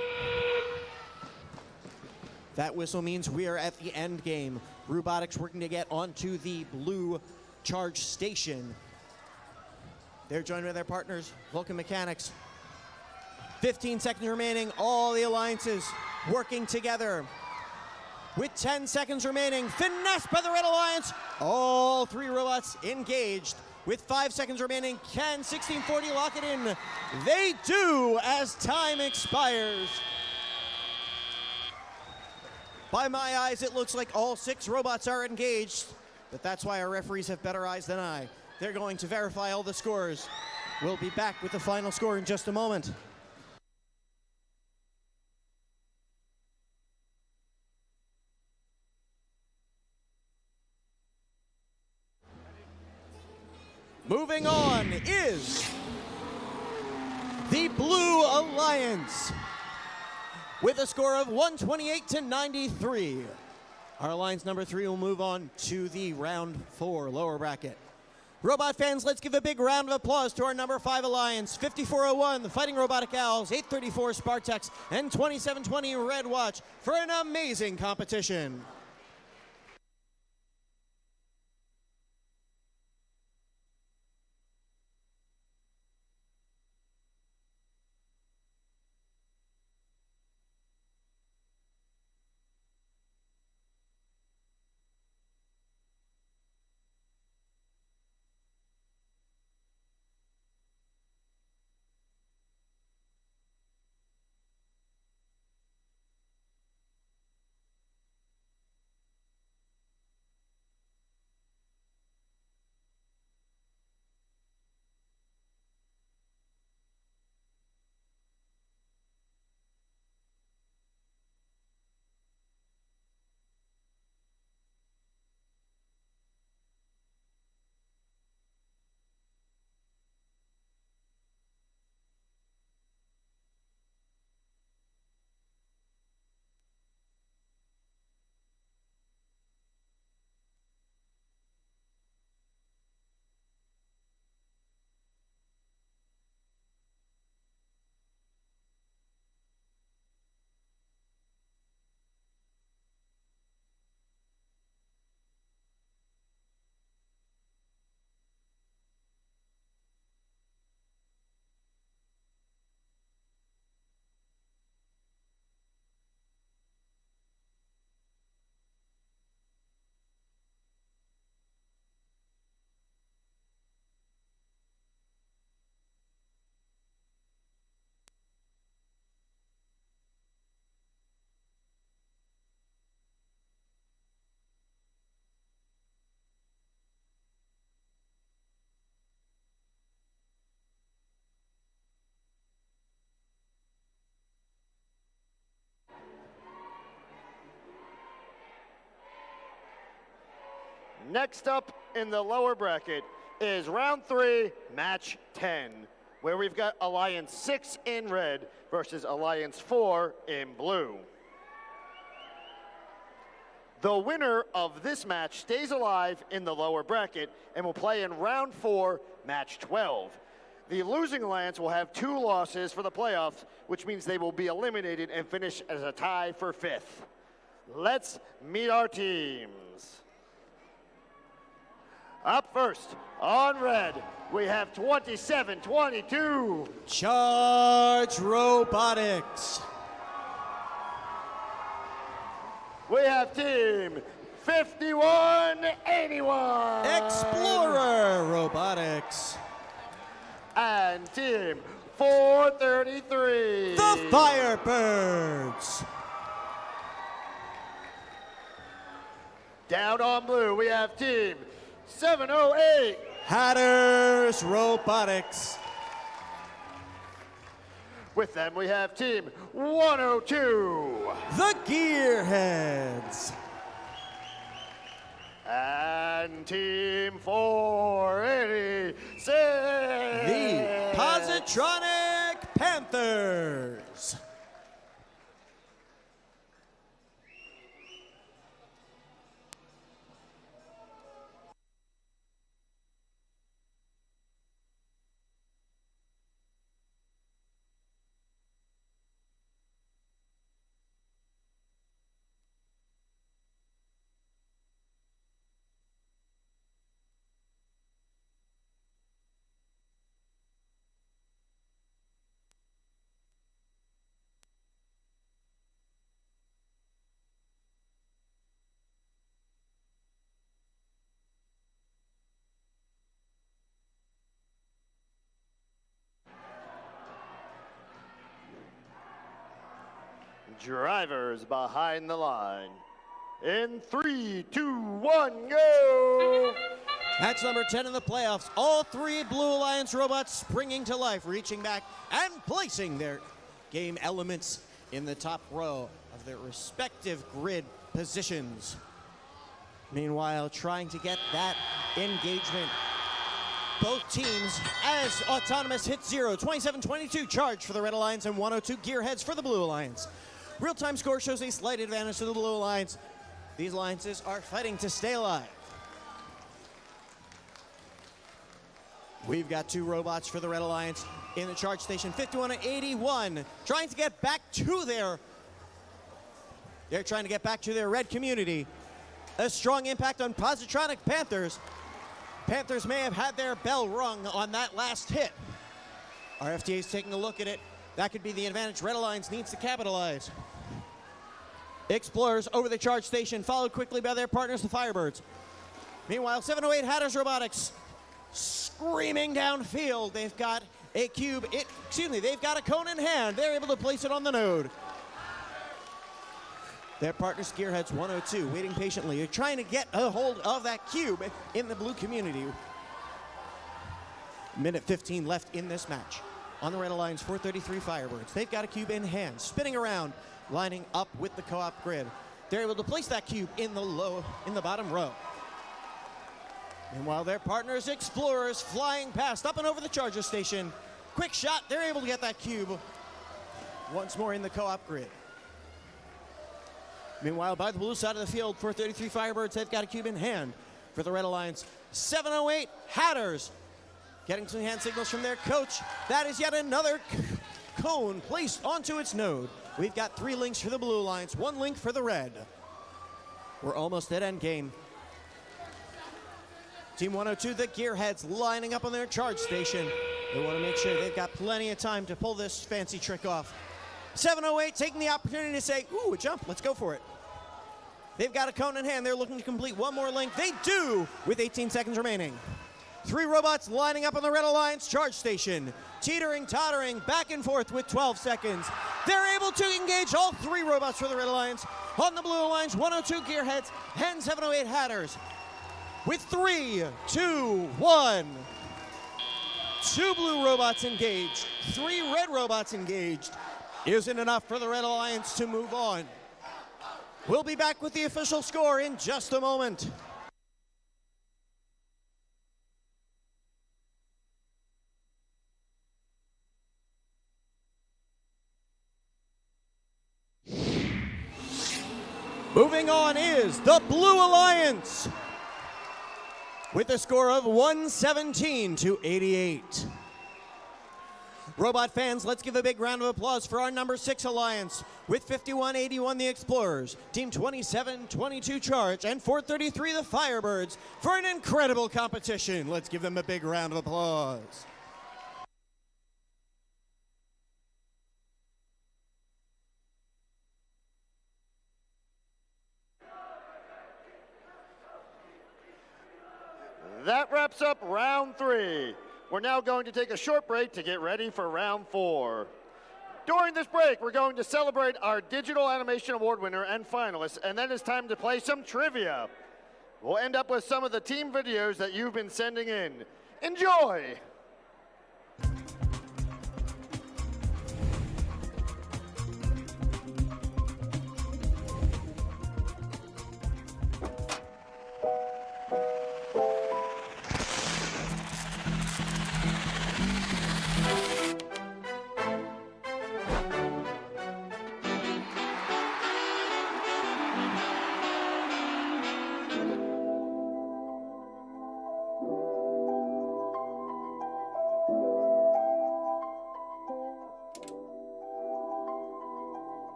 That whistle means we are at the end game. Robotics working to get onto the blue charge station. They're joined by their partners, Vulcan Mechanics. 15 seconds remaining, all the alliances working together. With 10 seconds remaining, finessed by the Red Alliance, all three robots engaged. With 5 seconds remaining, can 1640 lock it in? They do, as time expires. By my eyes, it looks like all 6 robots are engaged, but that's why our referees have better eyes than I. They're going to verify all the scores. We'll be back with the final score in just a moment. Moving on is the Blue Alliance with a score of 128-93. Our alliance number 3 will move on to the round 4 lower bracket. Robot fans, let's give a big round of applause to our number 5 alliance, 5401, the Fighting Robotic Owls, 834 Spartex, and 2720 Red Watch for an amazing competition. Next up in the lower bracket is round 3, match 10, where we've got Alliance 6 in red versus Alliance 4 in blue. The winner of this match stays alive in the lower bracket and will play in round 4, match 12. The losing alliance will have 2 losses for the playoffs, which means they will be eliminated and finish as a tie for 5th. Let's meet our teams. Up first, on red, we have 27-22. Charge Robotics. We have team 5181. Explorer Robotics. And team 433. The Firebirds. Down on blue, we have team 708. Hatters Robotics. With them, we have team 102. The Gearheads. And team 486. The Positronic Panthers. Drivers behind the line. In 3, 2, 1, go! Match number 10 in the playoffs. All 3 Blue Alliance robots springing to life, reaching back and placing their game elements in the top row of their respective grid positions. Meanwhile, trying to get that engagement. Both teams, as Autonomous hits 0, 27-22 charge for the Red Alliance and 102 Gearheads for the Blue Alliance. Real-time score shows a slight advantage to the Blue Alliance. These alliances are fighting to stay alive. We've got 2 robots for the Red Alliance in the charge station, 51 and 81, trying to get back to their red community. A strong impact on Positronic Panthers. Panthers may have had their bell rung on that last hit. Our FTA is taking a look at it. That could be the advantage Red Alliance needs to capitalize. Explorers over the charge station, followed quickly by their partners, the Firebirds. Meanwhile, 708 Hatters Robotics screaming downfield. They've got a cube, they've got a cone in hand. They're able to place it on the node. Their partners, Gearheads 102, waiting patiently. They're trying to get a hold of that cube in the blue community. Minute 15 left in this match. On the Red Alliance, 433 Firebirds. They've got a cube in hand, spinning around, lining up with the co-op grid. They're able to place that cube in the bottom row. Meanwhile, their partners, Explorers, flying past, up and over the charger station. Quick shot, they're able to get that cube once more in the co-op grid. Meanwhile, by the blue side of the field, 433 Firebirds, they've got a cube in hand for the Red Alliance. 708 Hatters getting some hand signals from their coach. That is yet another cone placed onto its node. We've got 3 links for the Blue Alliance, 1 link for the Red. We're almost at end game. Team 102, the Gearheads, lining up on their charge station. They want to make sure they've got plenty of time to pull this fancy trick off. 708 taking the opportunity to say, ooh, a jump, let's go for it. They've got a cone in hand. They're looking to complete 1 more link. They do, with 18 seconds remaining. 3 robots lining up on the Red Alliance charge station. Teetering, tottering, back and forth with 12 seconds. They're able to engage all 3 robots for the Red Alliance. On the Blue Alliance, 102 Gearheads and 708 Hatters. With 3, 2, 1. 2 blue robots engaged, 3 red robots engaged. Isn't enough for the Red Alliance to move on. We'll be back with the official score in just a moment. Moving on is the Blue Alliance with a score of 117 to 88. Robot fans, let's give a big round of applause for our number 6 Alliance with 5181 the Explorers, Team 2722 Charge, and 433 the Firebirds for an incredible competition. Let's give them a big round of applause. That wraps up round 3. We're now going to take a short break to get ready for round 4. During this break, we're going to celebrate our Digital Animation Award winner and finalists, and then it's time to play some trivia. We'll end up with some of the team videos that you've been sending in. Enjoy!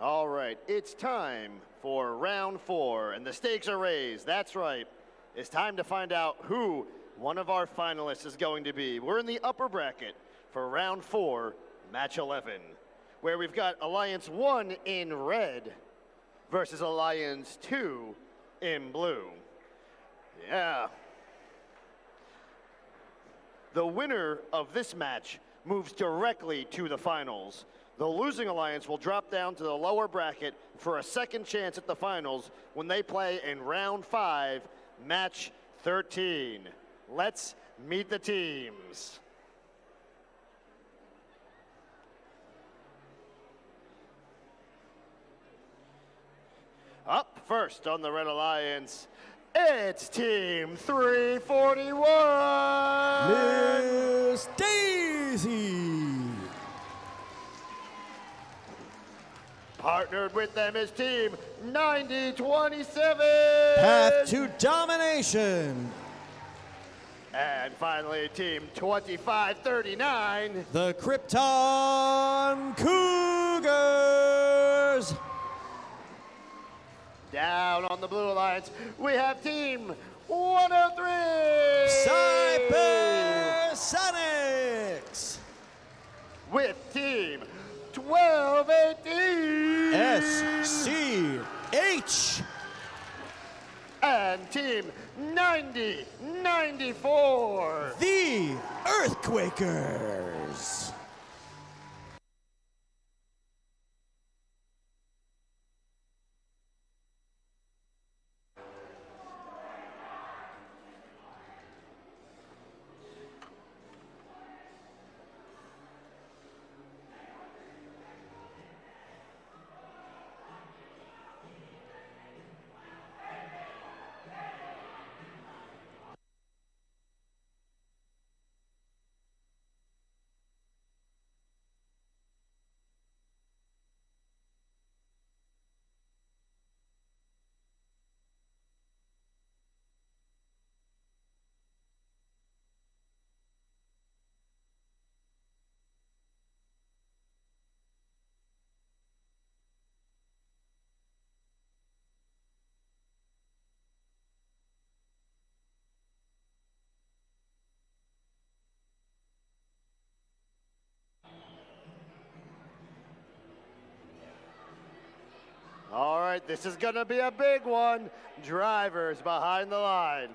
All right, it's time for round 4, and the stakes are raised. That's right. It's time to find out who one of our finalists is going to be. We're in the upper bracket for round 4, match 11, where we've got Alliance 1 in red versus Alliance 2 in blue. Yeah. The winner of this match moves directly to the finals. The losing alliance will drop down to the lower bracket for a second chance at the finals when they play in round 5, match 13. Let's meet the teams. Up first on the Red Alliance, it's Team 341! Miss Daisy! Partnered with them is Team 9027! Path to domination! And finally, Team 2539. The Krypton Cougars! Down on the Blue Alliance, we have Team 103! Cybersonics! With Team 1218! SCH! And Team 9094! The Earthquakers! All right, this is gonna be a big one. Drivers behind the line.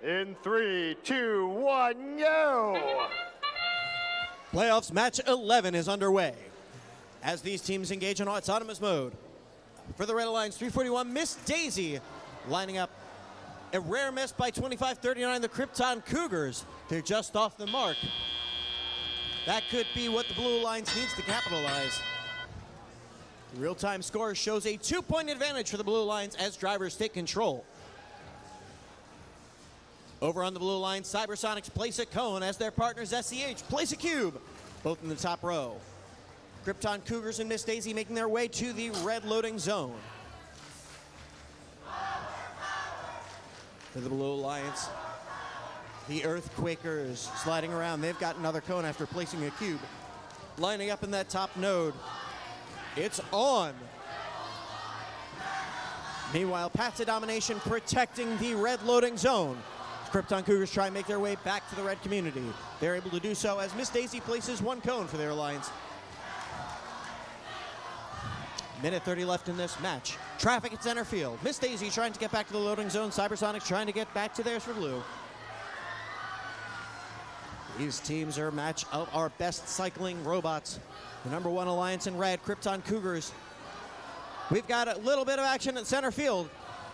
In 3, 2, 1, go! Playoffs match 11 is underway as these teams engage in autonomous mode. For the Red Alliance, 341, Miss Daisy lining up. A rare miss by 2539, the Krypton Cougars. They're just off the mark. That could be what the Blue Alliance needs to capitalize. The real-time score shows a 2-point advantage for the Blue Alliance as drivers take control. Over on the Blue Alliance, Cybersonics place a cone as their partners SCH place a cube, both in the top row. Krypton Cougars and Miss Daisy making their way to the red loading zone. For the Blue Alliance, the Earthquakers sliding around. They've got another cone after placing a cube. Lining up in that top node. It's on. Meanwhile, Path to Domination protecting the red loading zone. Krypton Cougars try and make their way back to the red community. They're able to do so as Miss Daisy places one cone for their alliance. Minute 30 left in this match. Traffic at center field. Miss Daisy trying to get back to the loading zone. Cybersonics trying to get back to theirs for blue. These teams are a match of our best cycling robots. The number 1 alliance in red, Krypton Cougars. We've got a little bit of action at center field.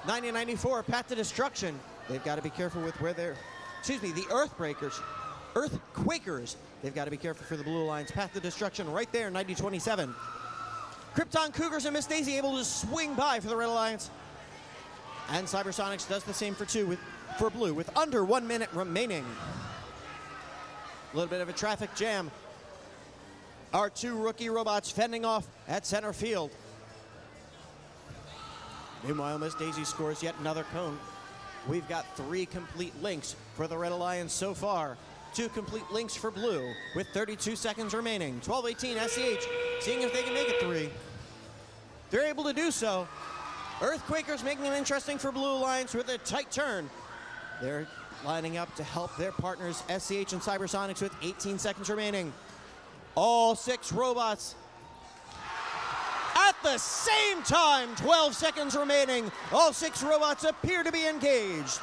9094, Path to Destruction. They've got to be careful with where they're, the Earthquakers. They've got to be careful for the Blue Alliance. Path to Destruction right there, 9027. Krypton Cougars and Miss Daisy able to swing by for the Red Alliance. And Cybersonics does the same for blue with under 1 minute remaining. A little bit of a traffic jam. Our 2 rookie robots fending off at center field. Meanwhile, Miss Daisy scores yet another cone. We've got 3 complete links for the Red Alliance so far. 2 complete links for blue with 32 seconds remaining. 12-18 SCH, seeing if they can make it 3. they're able to do so. Earthquakers making it interesting for Blue Alliance with a tight turn. They're lining up to help their partners, SCH and Cybersonics, with 18 seconds remaining. All 6 robots at the same time, 12 seconds remaining. All 6 robots appear to be engaged.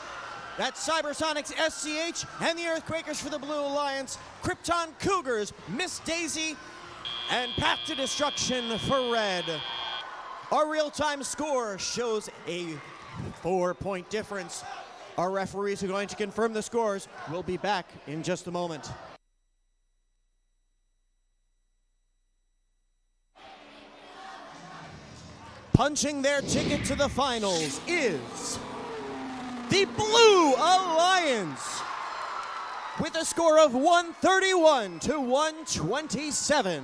That's Cybersonics, SCH, and the Earthquakers for the Blue Alliance. Krypton Cougars, Miss Daisy, and Path to Destruction for Red. Our real-time score shows a 4-point difference. Our referees are going to confirm the scores. We'll be back in just a moment. Punching their ticket to the finals is the Blue Alliance with a score of 131 to 127.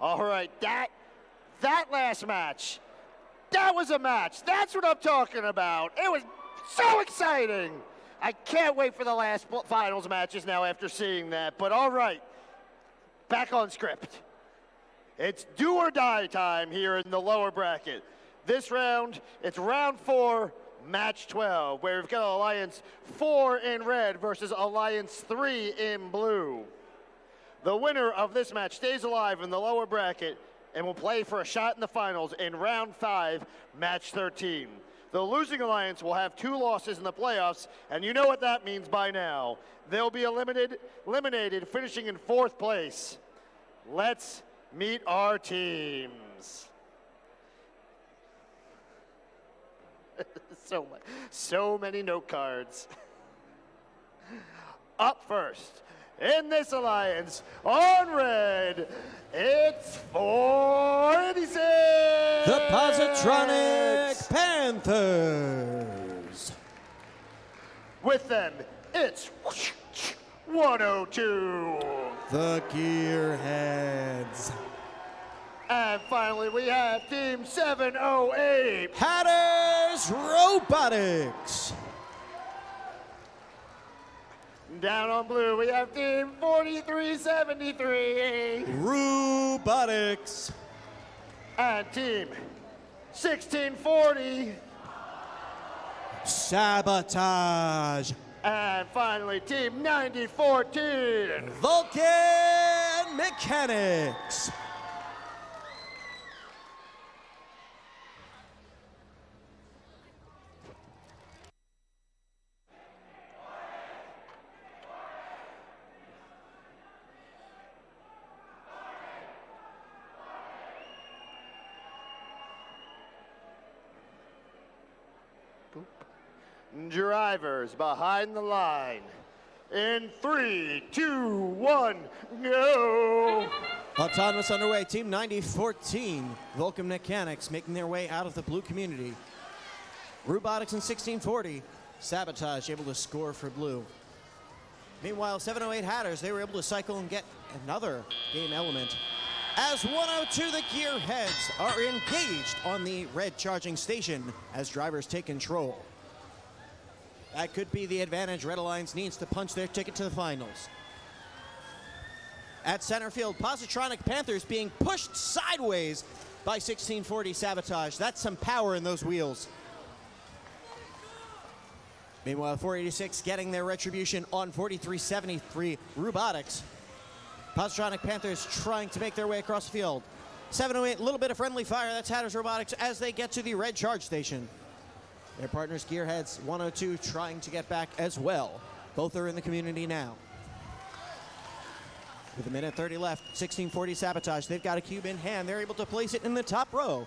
All right, that last match, that was a match. That's what I'm talking about. It was so exciting. I can't wait for the last finals matches now after seeing that. But all right, back on script. It's do or die time here in the lower bracket. This round, it's round 4, match 12, where we've got Alliance 4 in red versus Alliance 3 in blue. The winner of this match stays alive in the lower bracket and will play for a shot in the finals in round 5, match 13. The losing alliance will have 2 losses in the playoffs, and you know what that means by now. They'll be eliminated, finishing in 4th place. Let's meet our teams. So many note cards. Up first, in this alliance, on red, it's 486! The Positronic Panthers. With them, it's 102. The Gearheads. And finally, we have Team 708. Hatters Robotics. Down on blue, we have Team 4373. Robotics. And Team 1640. Sabotage. And finally, Team 9014. Vulcan Mechanics. Drivers behind the line. In 3, 2, 1, go! Autonomous underway, Team 9014, Vulcan Mechanics making their way out of the blue community. Robotics in 1640, Sabotage able to score for blue. Meanwhile, 708 Hatters, they were able to cycle and get another game element. As 102, the Gearheads are engaged on the red charging station as drivers take control. That could be the advantage Red Alliance needs to punch their ticket to the finals. At center field, Positronic Panthers being pushed sideways by 1640 Sabotage. That's some power in those wheels. Meanwhile, 486 getting their retribution on 4373 Robotics. Positronic Panthers trying to make their way across the field. 708, a little bit of friendly fire. That's Hatters Robotics as they get to the red charge station. Their partners, Gearheads, 102, trying to get back as well. Both are in the community now. With a minute 30 left, 1640 Sabotage. They've got a cube in hand. They're able to place it in the top row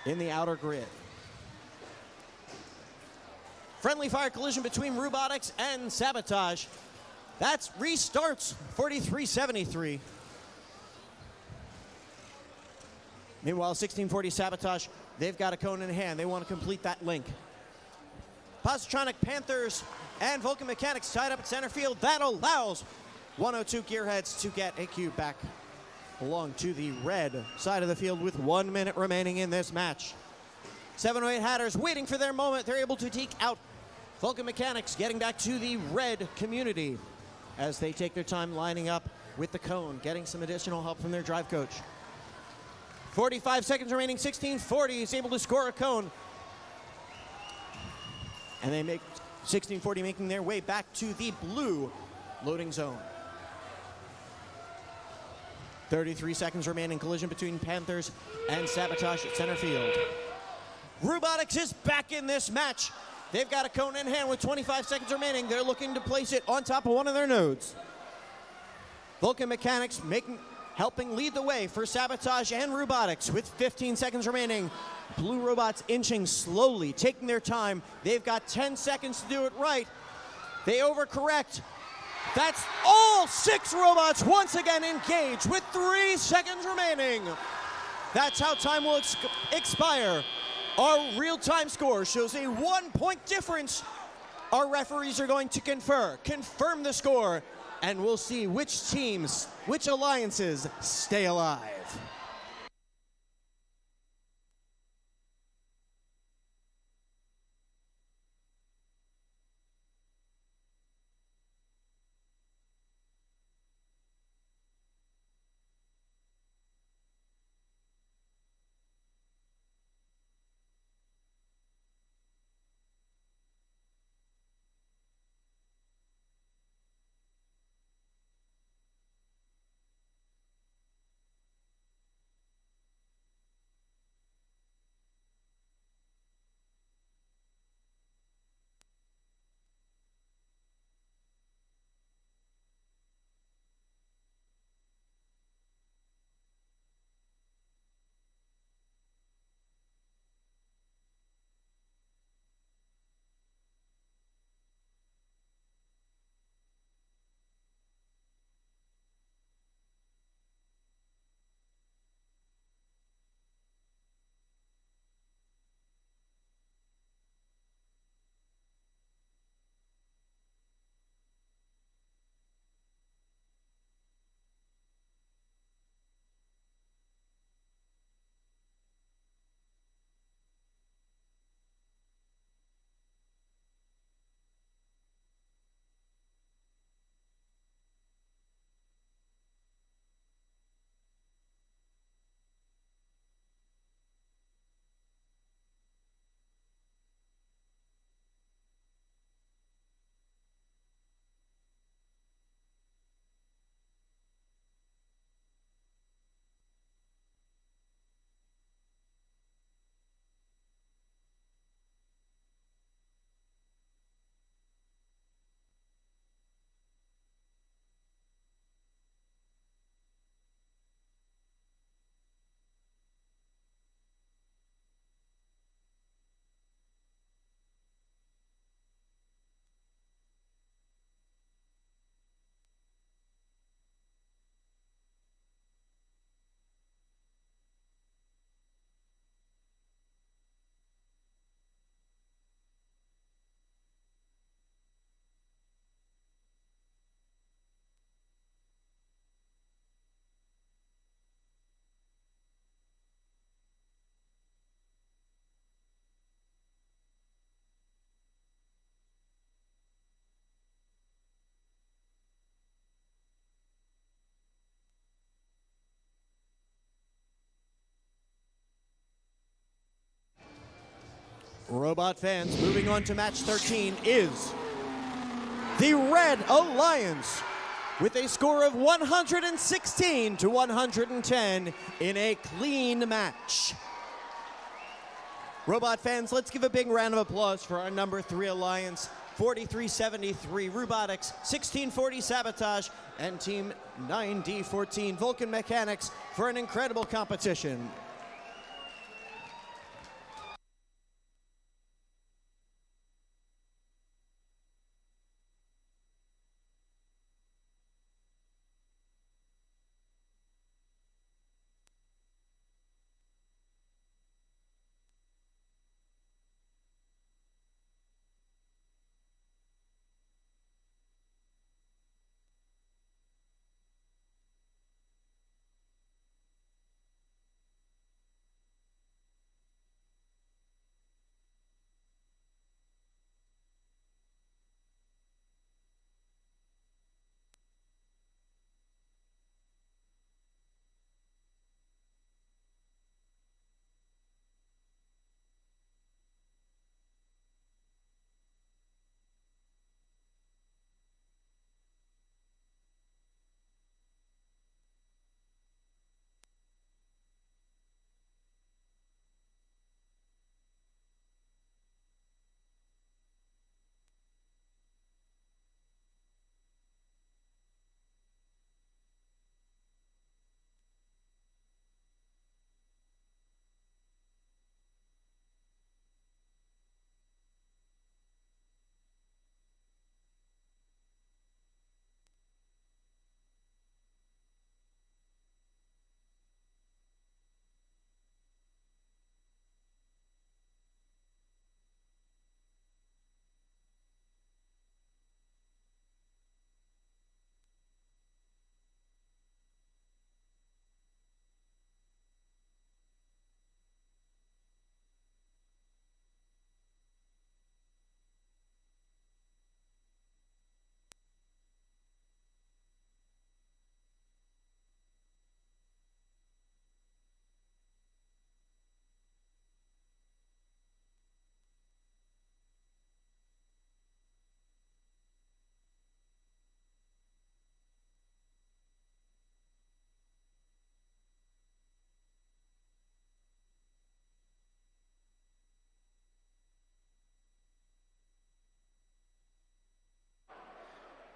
in the outer grid. Friendly fire collision between Robotics and Sabotage. That's restarts 4373. Meanwhile, 1640 Sabotage, they've got a cone in hand. They want to complete that link. Positronic Panthers and Vulcan Mechanics tied up at center field. That allows 102 Gearheads to get a cube back along to the red side of the field with 1 minute remaining in this match. 708 Hatters waiting for their moment. They're able to take out Vulcan Mechanics, getting back to the red community as they take their time lining up with the cone, getting some additional help from their drive coach. 45 seconds remaining, 1640 is able to score a cone. And they make 1640 making their way back to the blue loading zone. 33 seconds remaining, collision between Panthers and Sabotage at center field. Robotics is back in this match. They've got a cone in hand with 25 seconds remaining. They're looking to place it on top of one of their nodes. Vulcan Mechanics helping lead the way for Sabotage and Robotics with 15 seconds remaining. Blue Robots inching slowly, taking their time. They've got 10 seconds to do it right. They overcorrect. That's all 6 robots once again engaged with 3 seconds remaining. That's how time will expire. Our real-time score shows a 1-point difference. Our referees are going to confirm the score, and we'll see which teams, which alliances stay alive. Robot fans, moving on to match 13 is the Red Alliance with a score of 116 to 110 in a clean match. Robot fans, let's give a big round of applause for our number 3 Alliance, 4373 Robotics, 1640 Sabotage, and Team 9D14 Vulcan Mechanics for an incredible competition.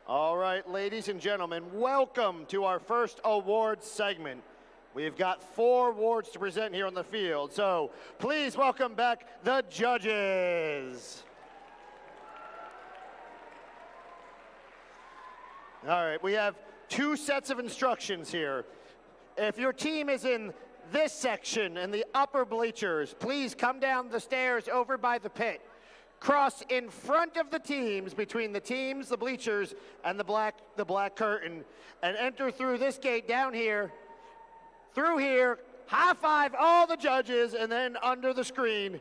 All right, ladies and gentlemen, welcome to our first awards segment. We've got 4 awards to present here on the field, so please welcome back the judges. All right, we have 2 sets of instructions here. If your team is in this section in the upper bleachers, please come down the stairs over by the pit. Cross in front of the teams, between the teams, the bleachers, and the black curtain, and enter through this gate down here, through here, high five all the judges, and then under the screen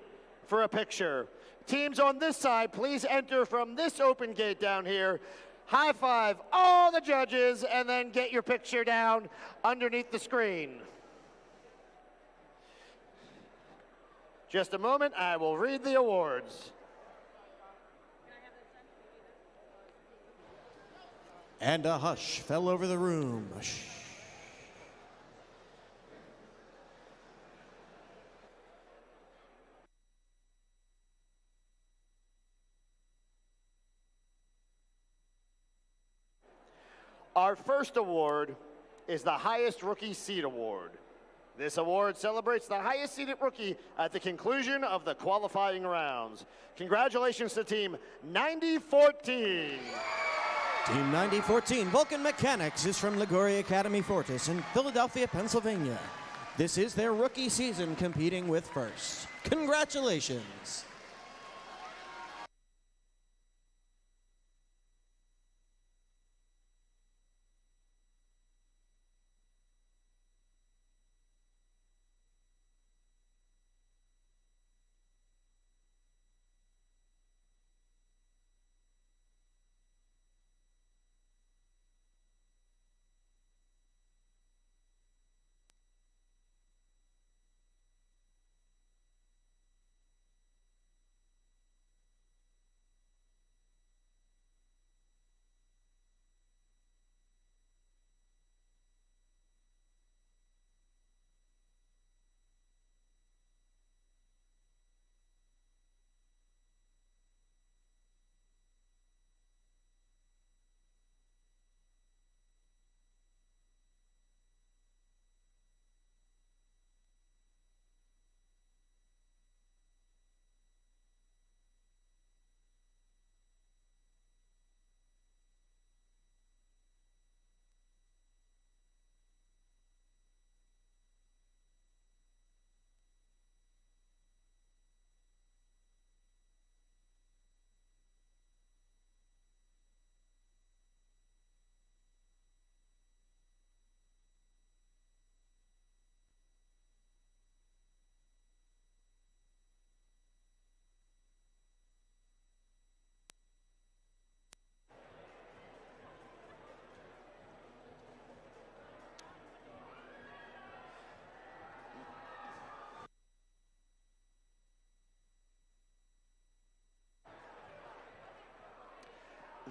for a picture. Teams on this side, please enter from this open gate down here, high five all the judges, and then get your picture down underneath the screen. Just a moment, I will read the awards. And a hush fell over the room. Shh. Our first award is the highest rookie seed award. This award celebrates the highest seeded rookie at the conclusion of the qualifying rounds. Congratulations to Team 9014. Team 9014 Vulcan Mechanics is from Liguria Academy Fortis in Philadelphia, Pennsylvania. This is their rookie season competing with first. Congratulations.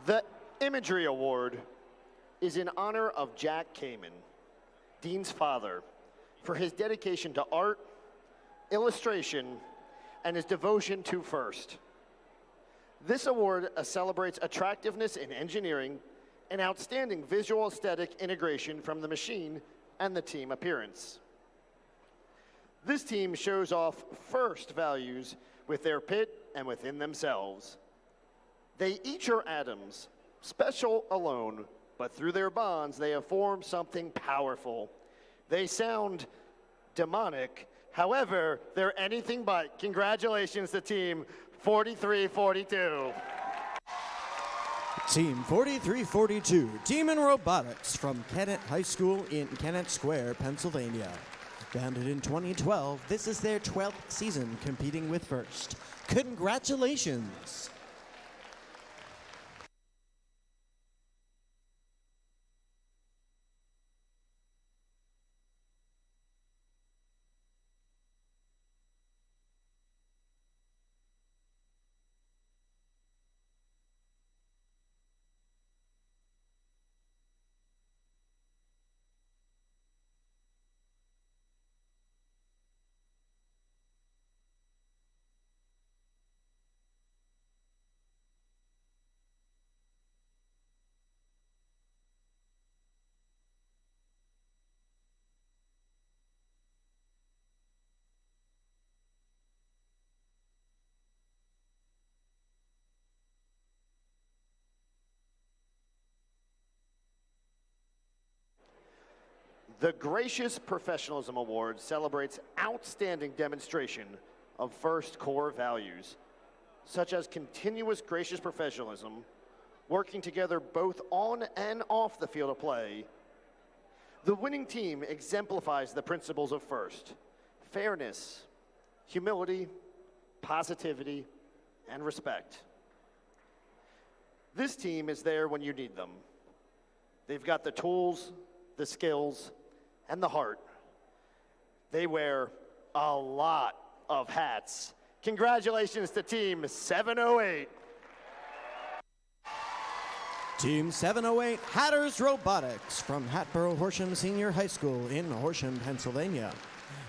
The Imagery Award is in honor of Jack Kamen, Dean's father, for his dedication to art, illustration, and his devotion to FIRST. This award celebrates attractiveness in engineering and outstanding visual aesthetic integration from the machine and the team appearance. This team shows off FIRST values with their pit and within themselves. They each are atoms, special alone, but through their bonds they have formed something powerful. They sound demonic, however, they're anything but. Congratulations to Team 4342. Team 4342, Team in Robotics from Kennett High School in Kennett Square, Pennsylvania. Founded in 2012, this is their 12th season competing with FIRST. Congratulations! The Gracious Professionalism Award celebrates outstanding demonstration of FIRST core values, such as continuous gracious professionalism, working together both on and off the field of play. The winning team exemplifies the principles of FIRST: fairness, humility, positivity, and respect. This team is there when you need them. They've got the tools, the skills, and the heart. They wear a lot of hats. Congratulations to Team 708. Team 708, Hatters Robotics from Hatboro Horsham Senior High School in Horsham, Pennsylvania.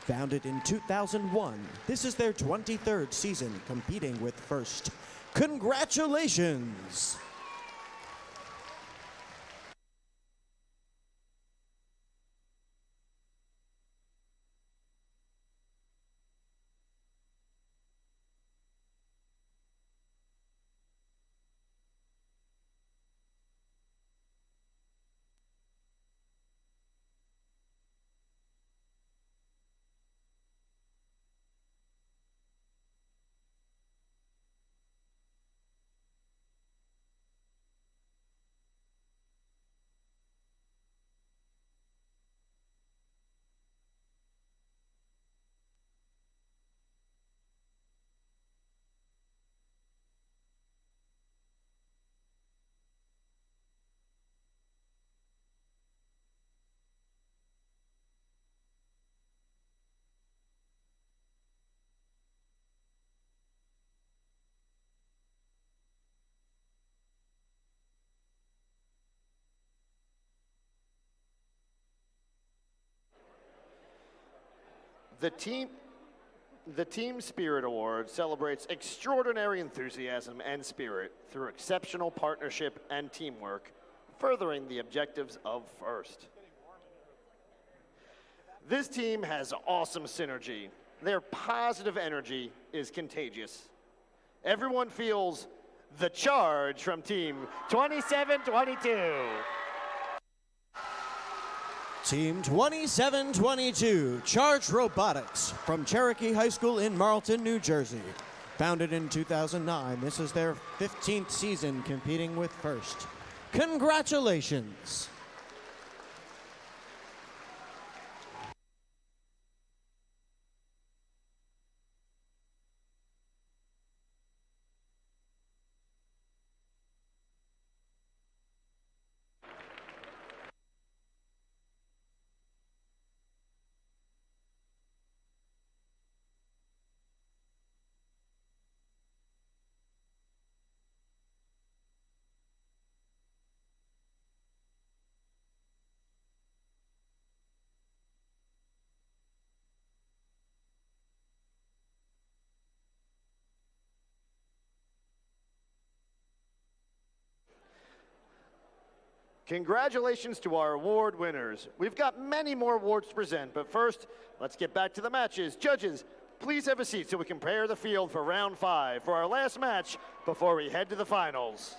Founded in 2001, this is their 23rd season competing with FIRST. Congratulations! The Team Spirit Award celebrates extraordinary enthusiasm and spirit through exceptional partnership and teamwork, furthering the objectives of FIRST. This team has awesome synergy. Their positive energy is contagious. Everyone feels the charge from Team 2722. Team 2722, Charge Robotics from Cherokee High School in Marlton, New Jersey. Founded in 2009, this is their 15th season competing with FIRST. Congratulations! Congratulations to our award winners. We've got many more awards to present, but first, let's get back to the matches. Judges, please have a seat so we can prepare the field for round 5 for our last match before we head to the finals.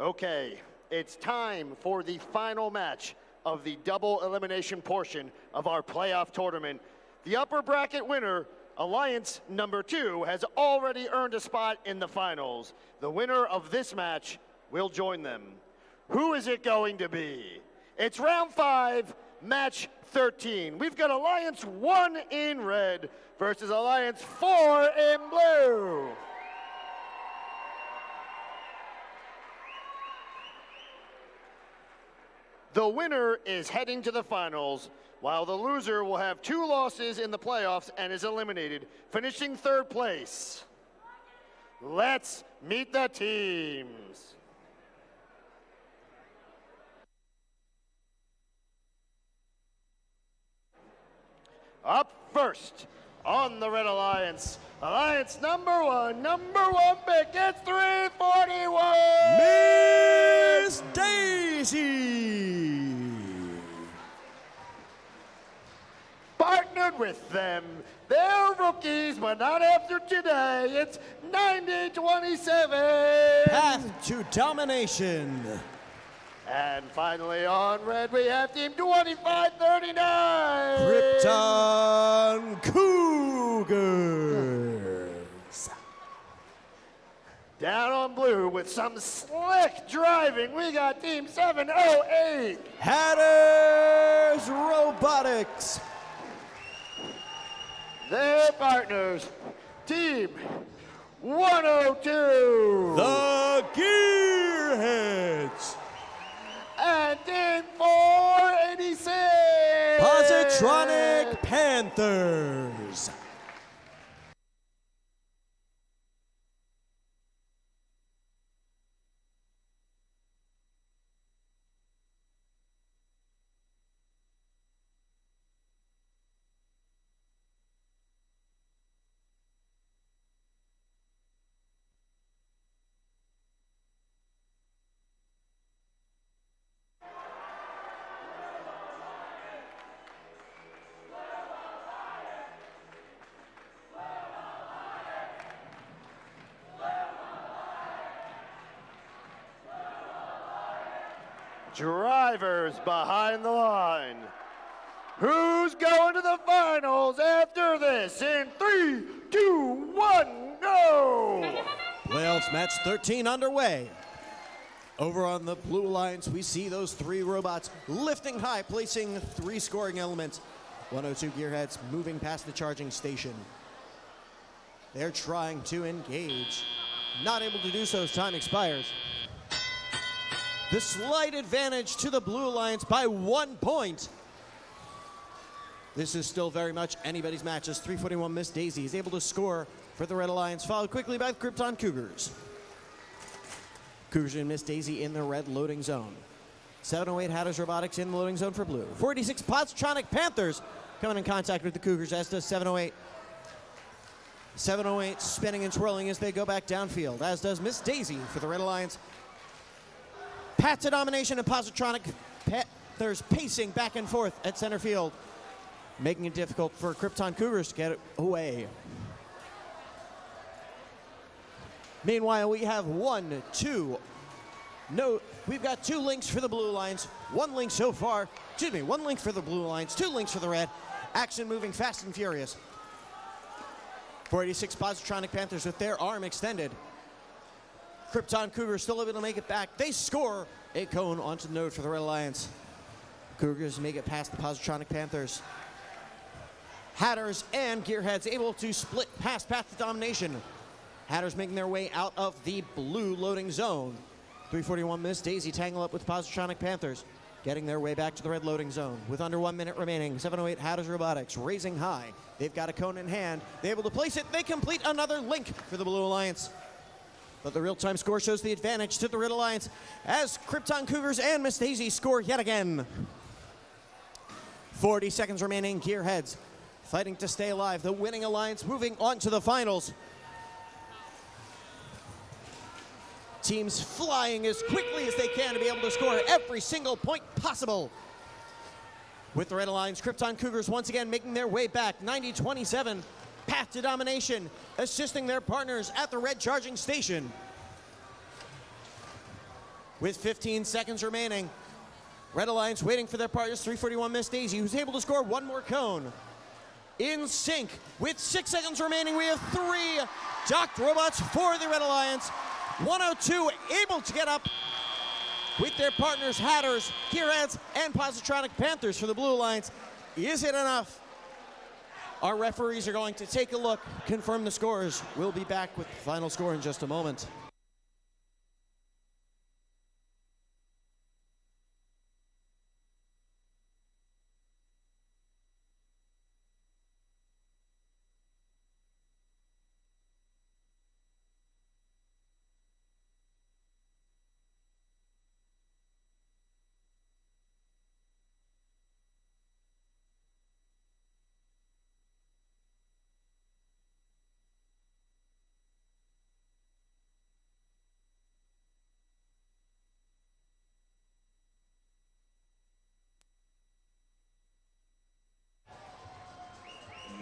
Okay, it's time for the final match of the double elimination portion of our playoff tournament. The upper bracket winner, Alliance number 2, has already earned a spot in the finals. The winner of this match will join them. Who is it going to be? It's round 5, match 13. We've got Alliance 1 in red versus Alliance 4 in blue. The winner is heading to the finals, while the loser will have 2 losses in the playoffs and is eliminated, finishing 3rd place. Let's meet the teams. Up first on the Red Alliance, Alliance number 1 pick, it's 341! Miss Daisy! Partnered with them, they're rookies, but not after today. It's 90-27. Path to domination. And finally on red, we have team 2539. Krypton Cougars. Down on blue with some slick driving, we got team 708. Hatters Robotics. Their partners, team 102. The Gearheads. And team 486. Positronic Panthers. Drivers behind the line. Who's going to the finals after this? In 3, 2, 1, go! Playoffs match 13 underway. Over on the Blue Alliance, we see those 3 robots lifting high, placing 3 scoring elements. 102 Gearheads moving past the charging station. They're trying to engage. Not able to do so as time expires. The slight advantage to the Blue Alliance by 1 point. This is still very much anybody's match as 341 Miss Daisy is able to score for the Red Alliance, followed quickly by the Krypton Cougars. Cougars and Miss Daisy in the red loading zone. 708 Hatters Robotics in the loading zone for blue. 46 Positronic Panthers coming in contact with the Cougars, as does 708. 708 spinning and twirling as they go back downfield, as does Miss Daisy for the Red Alliance. Path to domination and Positronic Panthers pacing back and forth at center field, making it difficult for Krypton Cougars to get it away. Meanwhile, we have we've got 2 links for the Blue Alliance, 1 link so far, 1 link for the Blue Alliance, 2 links for the Red. Action moving fast and furious. 486 Positronic Panthers with their arm extended. Krypton Cougars still able to make it back. They score a cone onto the node for the Red Alliance. Cougars make it past the Positronic Panthers. Hatters and Gearheads able to split past path to domination. Hatters making their way out of the blue loading zone. 341 Miss Daisy tangle up with Positronic Panthers, getting their way back to the red loading zone. With under 1 minute remaining, 708 Hatters Robotics raising high. They've got a cone in hand. They're able to place it. They complete another link for the Blue Alliance. But the real-time score shows the advantage to the Red Alliance as Krypton Cougars and Miss Daisy score yet again. 40 seconds remaining. Gearheads fighting to stay alive. The winning alliance moving on to the finals. Teams flying as quickly as they can to be able to score every single point possible. With the Red Alliance, Krypton Cougars once again making their way back. 90-27. Path to domination, assisting their partners at the red charging station. with 15 seconds remaining. Red Alliance waiting for their partners, 341 Miss Daisy, who's able to score one more cone. In sync, with 6 seconds remaining, we have 3 docked robots for the Red Alliance. 102 able to get up with their partners, Hatters, Gearheads, and Positronic Panthers for the Blue Alliance. Is it enough? Our referees are going to take a look, confirm the scores. We'll be back with the final score in just a moment.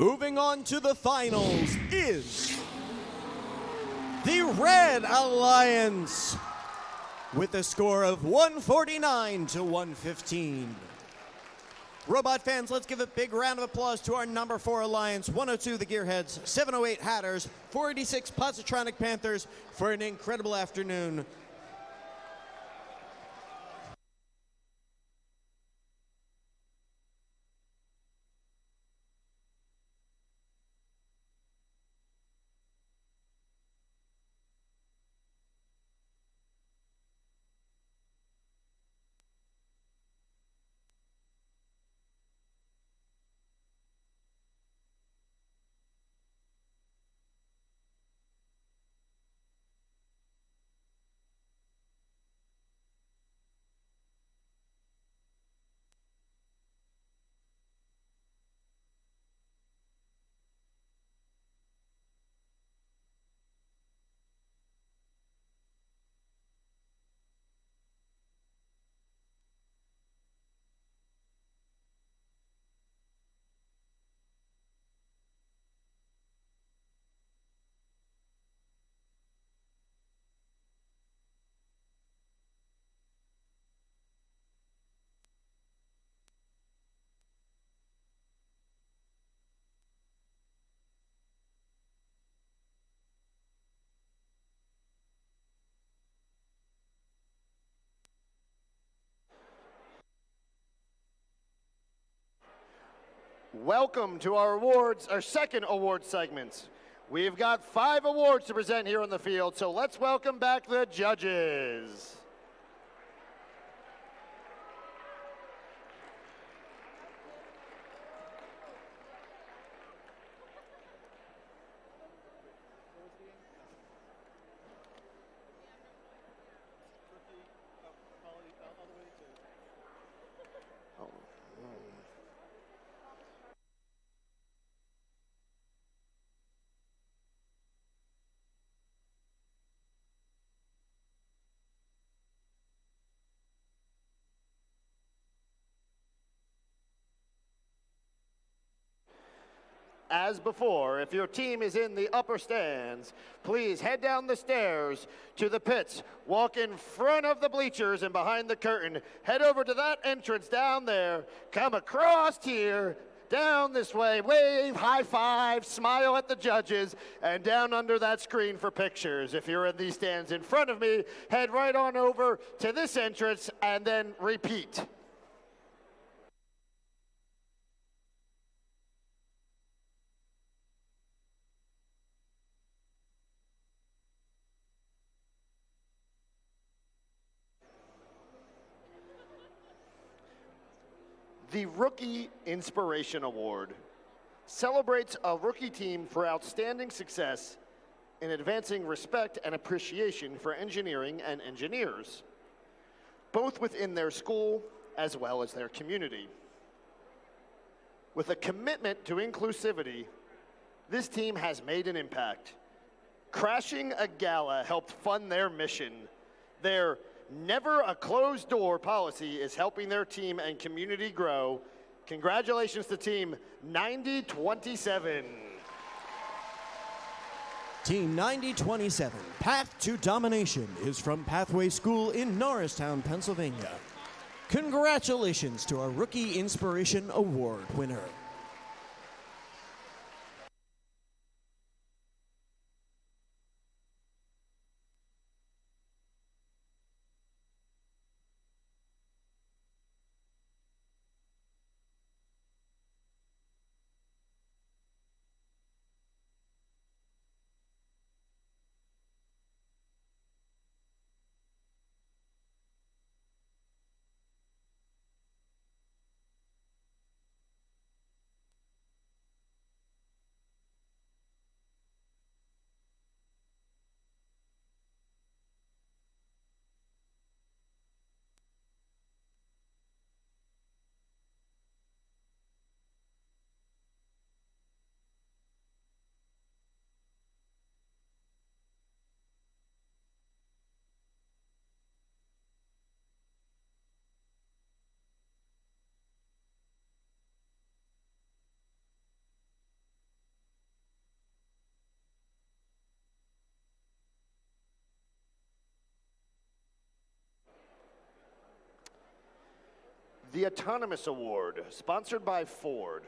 Moving on to the finals is the Red Alliance with a score of 149 to 115. Robot fans, let's give a big round of applause to our number 4 Alliance, 102 the Gearheads, 708 Hatters, 486 Positronic Panthers for an incredible afternoon. Welcome to our second award segment. We've got 5 awards to present here on the field, so let's welcome back the judges. As before, if your team is in the upper stands, please head down the stairs to the pits. Walk in front of the bleachers and behind the curtain. Head over to that entrance down there. Come across here, down this way, wave, high five, smile at the judges, and down under that screen for pictures. If you're in these stands in front of me, head right on over to this entrance and then repeat. The Rookie Inspiration Award celebrates a rookie team for outstanding success in advancing respect and appreciation for engineering and engineers, both within their school as well as their community. With a commitment to inclusivity, this team has made an impact. Crashing a gala helped fund their mission. Their never a closed door policy is helping their team and community grow. Congratulations to Team 9027. Team 9027, Path to Domination, is from Pathway School in Norristown, Pennsylvania. Congratulations to our Rookie Inspiration Award winner. The Autonomous Award, sponsored by Ford,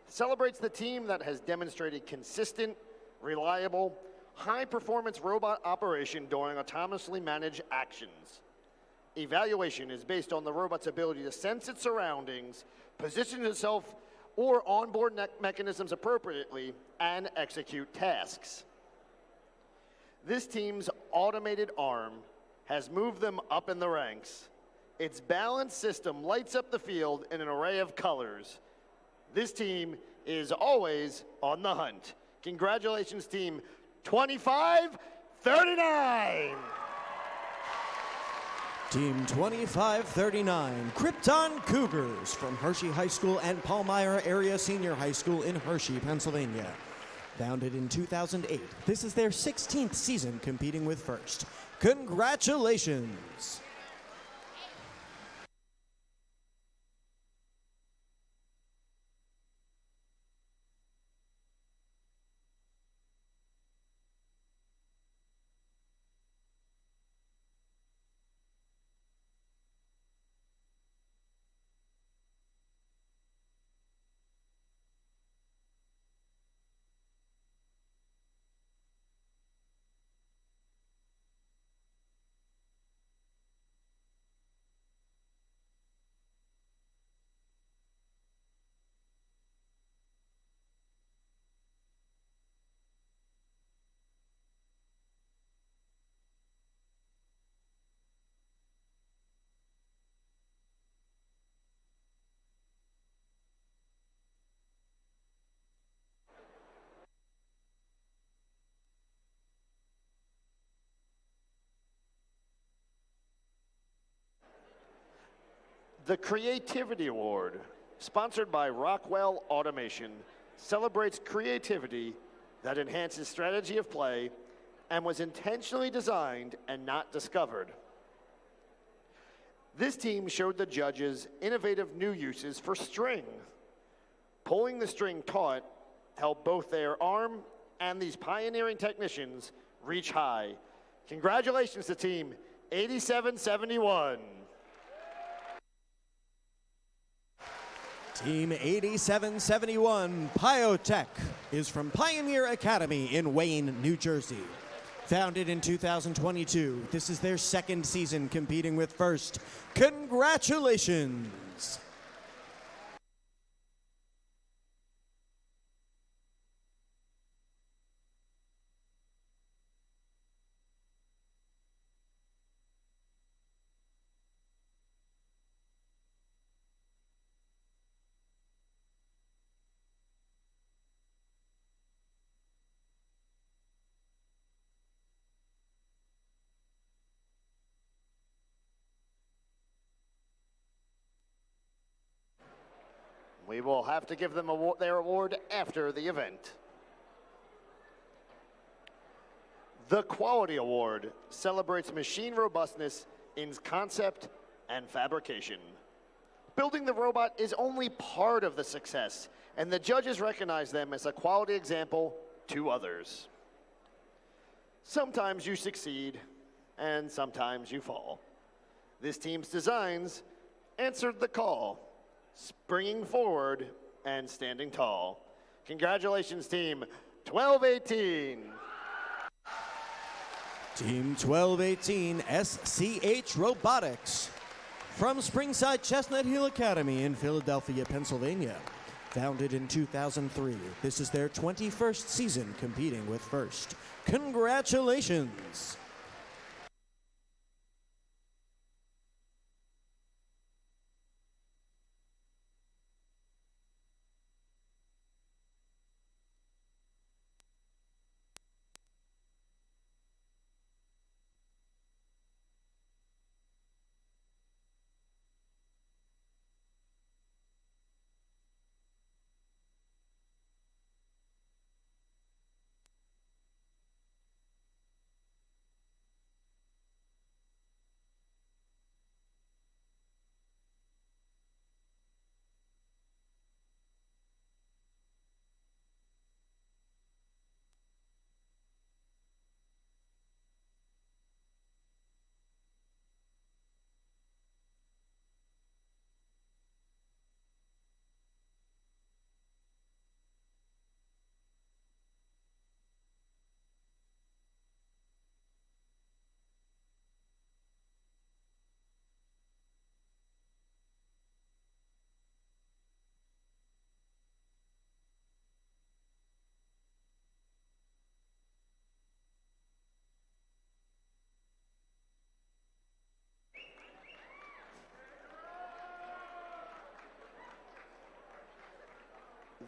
celebrates the team that has demonstrated consistent, reliable, high-performance robot operation during autonomously managed actions. Evaluation is based on the robot's ability to sense its surroundings, position itself or onboard mechanisms appropriately, and execute tasks. This team's automated arm has moved them up in the ranks. Its balanced system lights up the field in an array of colors. This team is always on the hunt. Congratulations, Team 2539. Team 2539, Krypton Cougars from Hershey High School and Palmyra Area Senior High School in Hershey, Pennsylvania. Founded in 2008, this is their 16th season competing with First. Congratulations! The Creativity Award, sponsored by Rockwell Automation, celebrates creativity that enhances strategy of play and was intentionally designed and not discovered. This team showed the judges innovative new uses for string. Pulling the string taut helped both their arm and these pioneering technicians reach high. Congratulations to Team 8771. Team 8771, Pyotech, is from Pioneer Academy in Wayne, New Jersey. Founded in 2022, this is their second season competing with First. Congratulations! We will have to give them their award after the event. The Quality Award celebrates machine robustness in concept and fabrication. Building the robot is only part of the success, and the judges recognize them as a quality example to others. Sometimes you succeed, and sometimes you fall. This team's designs answered the call, springing forward and standing tall. Congratulations, team 1218. Team 1218 SCH Robotics from Springside Chestnut Hill Academy in Philadelphia, Pennsylvania. Founded in 2003, this is their 21st season competing with First. Congratulations!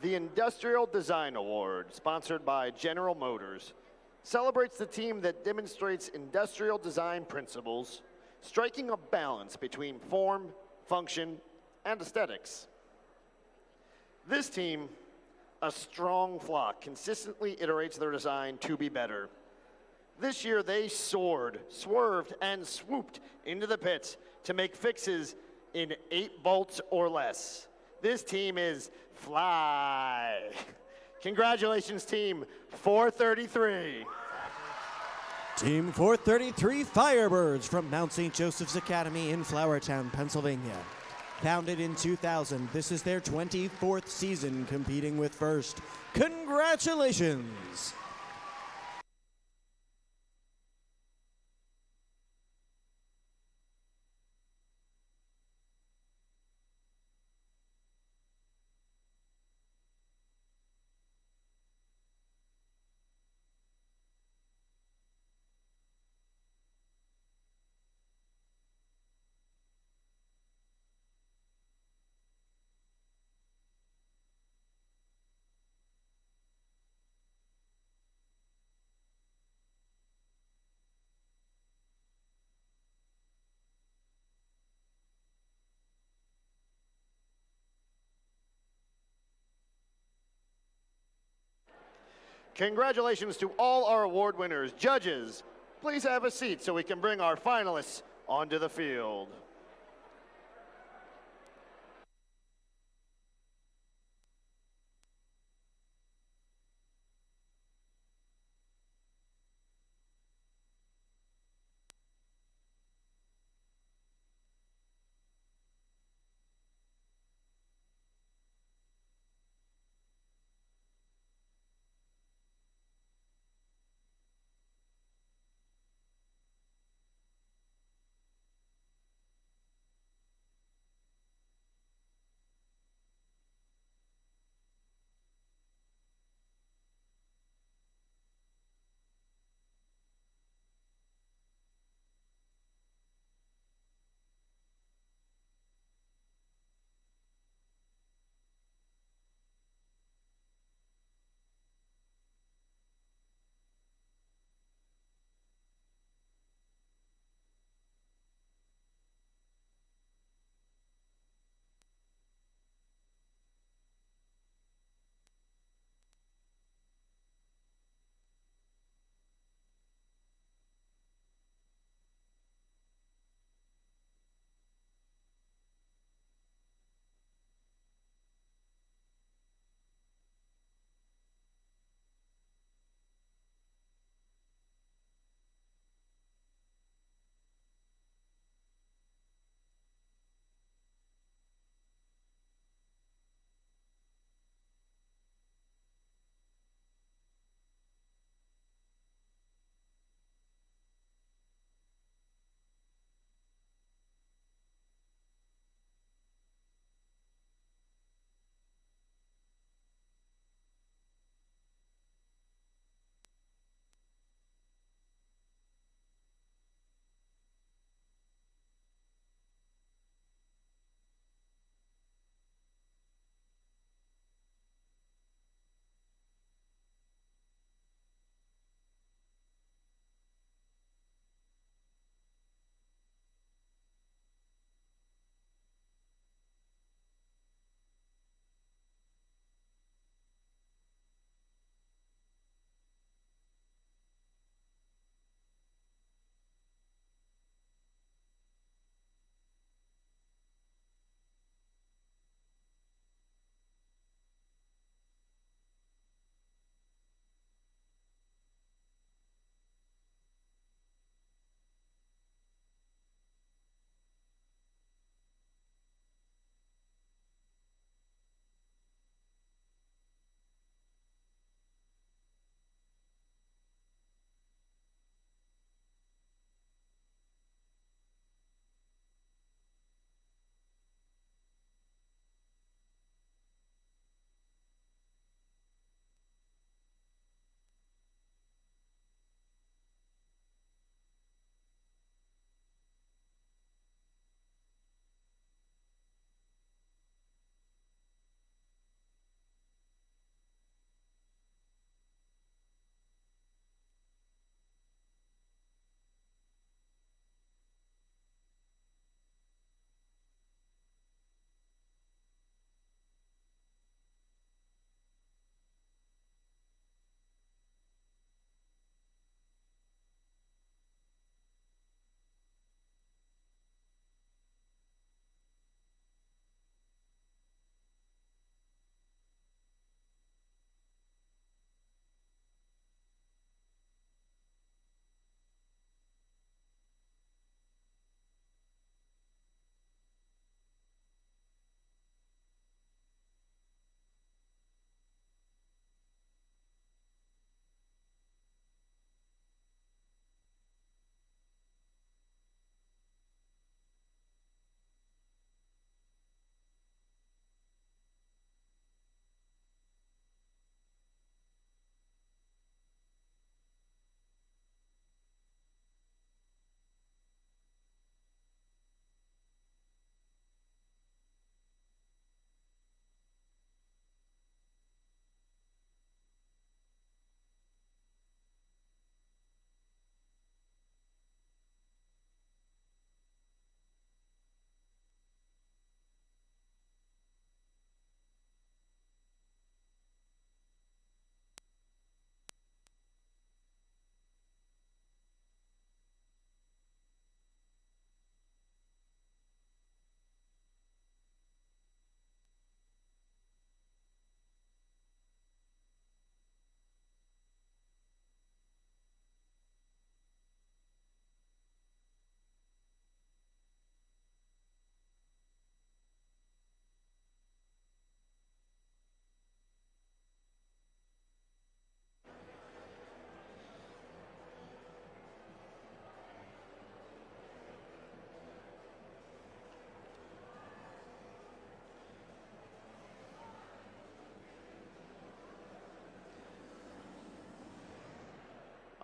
The Industrial Design Award, sponsored by General Motors, celebrates the team that demonstrates industrial design principles, striking a balance between form, function, and aesthetics. This team, a strong flock, consistently iterates their design to be better. This year they soared, swerved, and swooped into the pits to make fixes in 8 bolts or less. This team is fly. Congratulations, team 433. Team 433 Firebirds from Mount St. Joseph's Academy in Flourtown, Pennsylvania. Founded in 2000, this is their 24th season competing with First. Congratulations! Congratulations to all our award winners. Judges, please have a seat so we can bring our finalists onto the field.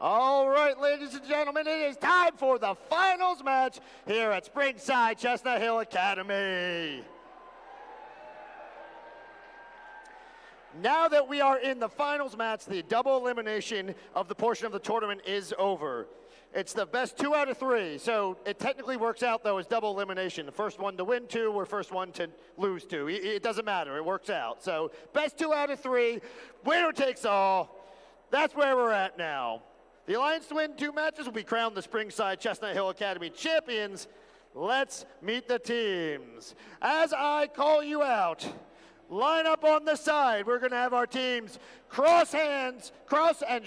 All right, ladies and gentlemen, it is time for the finals match here at Springside Chestnut Hill Academy. Now that we are in the finals match, the double elimination of the portion of the tournament is over. It's the best 2 out of 3, so it technically works out, though, as double elimination. The first one to win 2 or first one to lose 2. It doesn't matter. It works out. So best 2 out of 3, winner takes all. That's where we're at now. The Alliance to win 2 matches will be crowned the Springside Chestnut Hill Academy champions. Let's meet the teams. As I call you out, line up on the side. We're going to have our teams cross and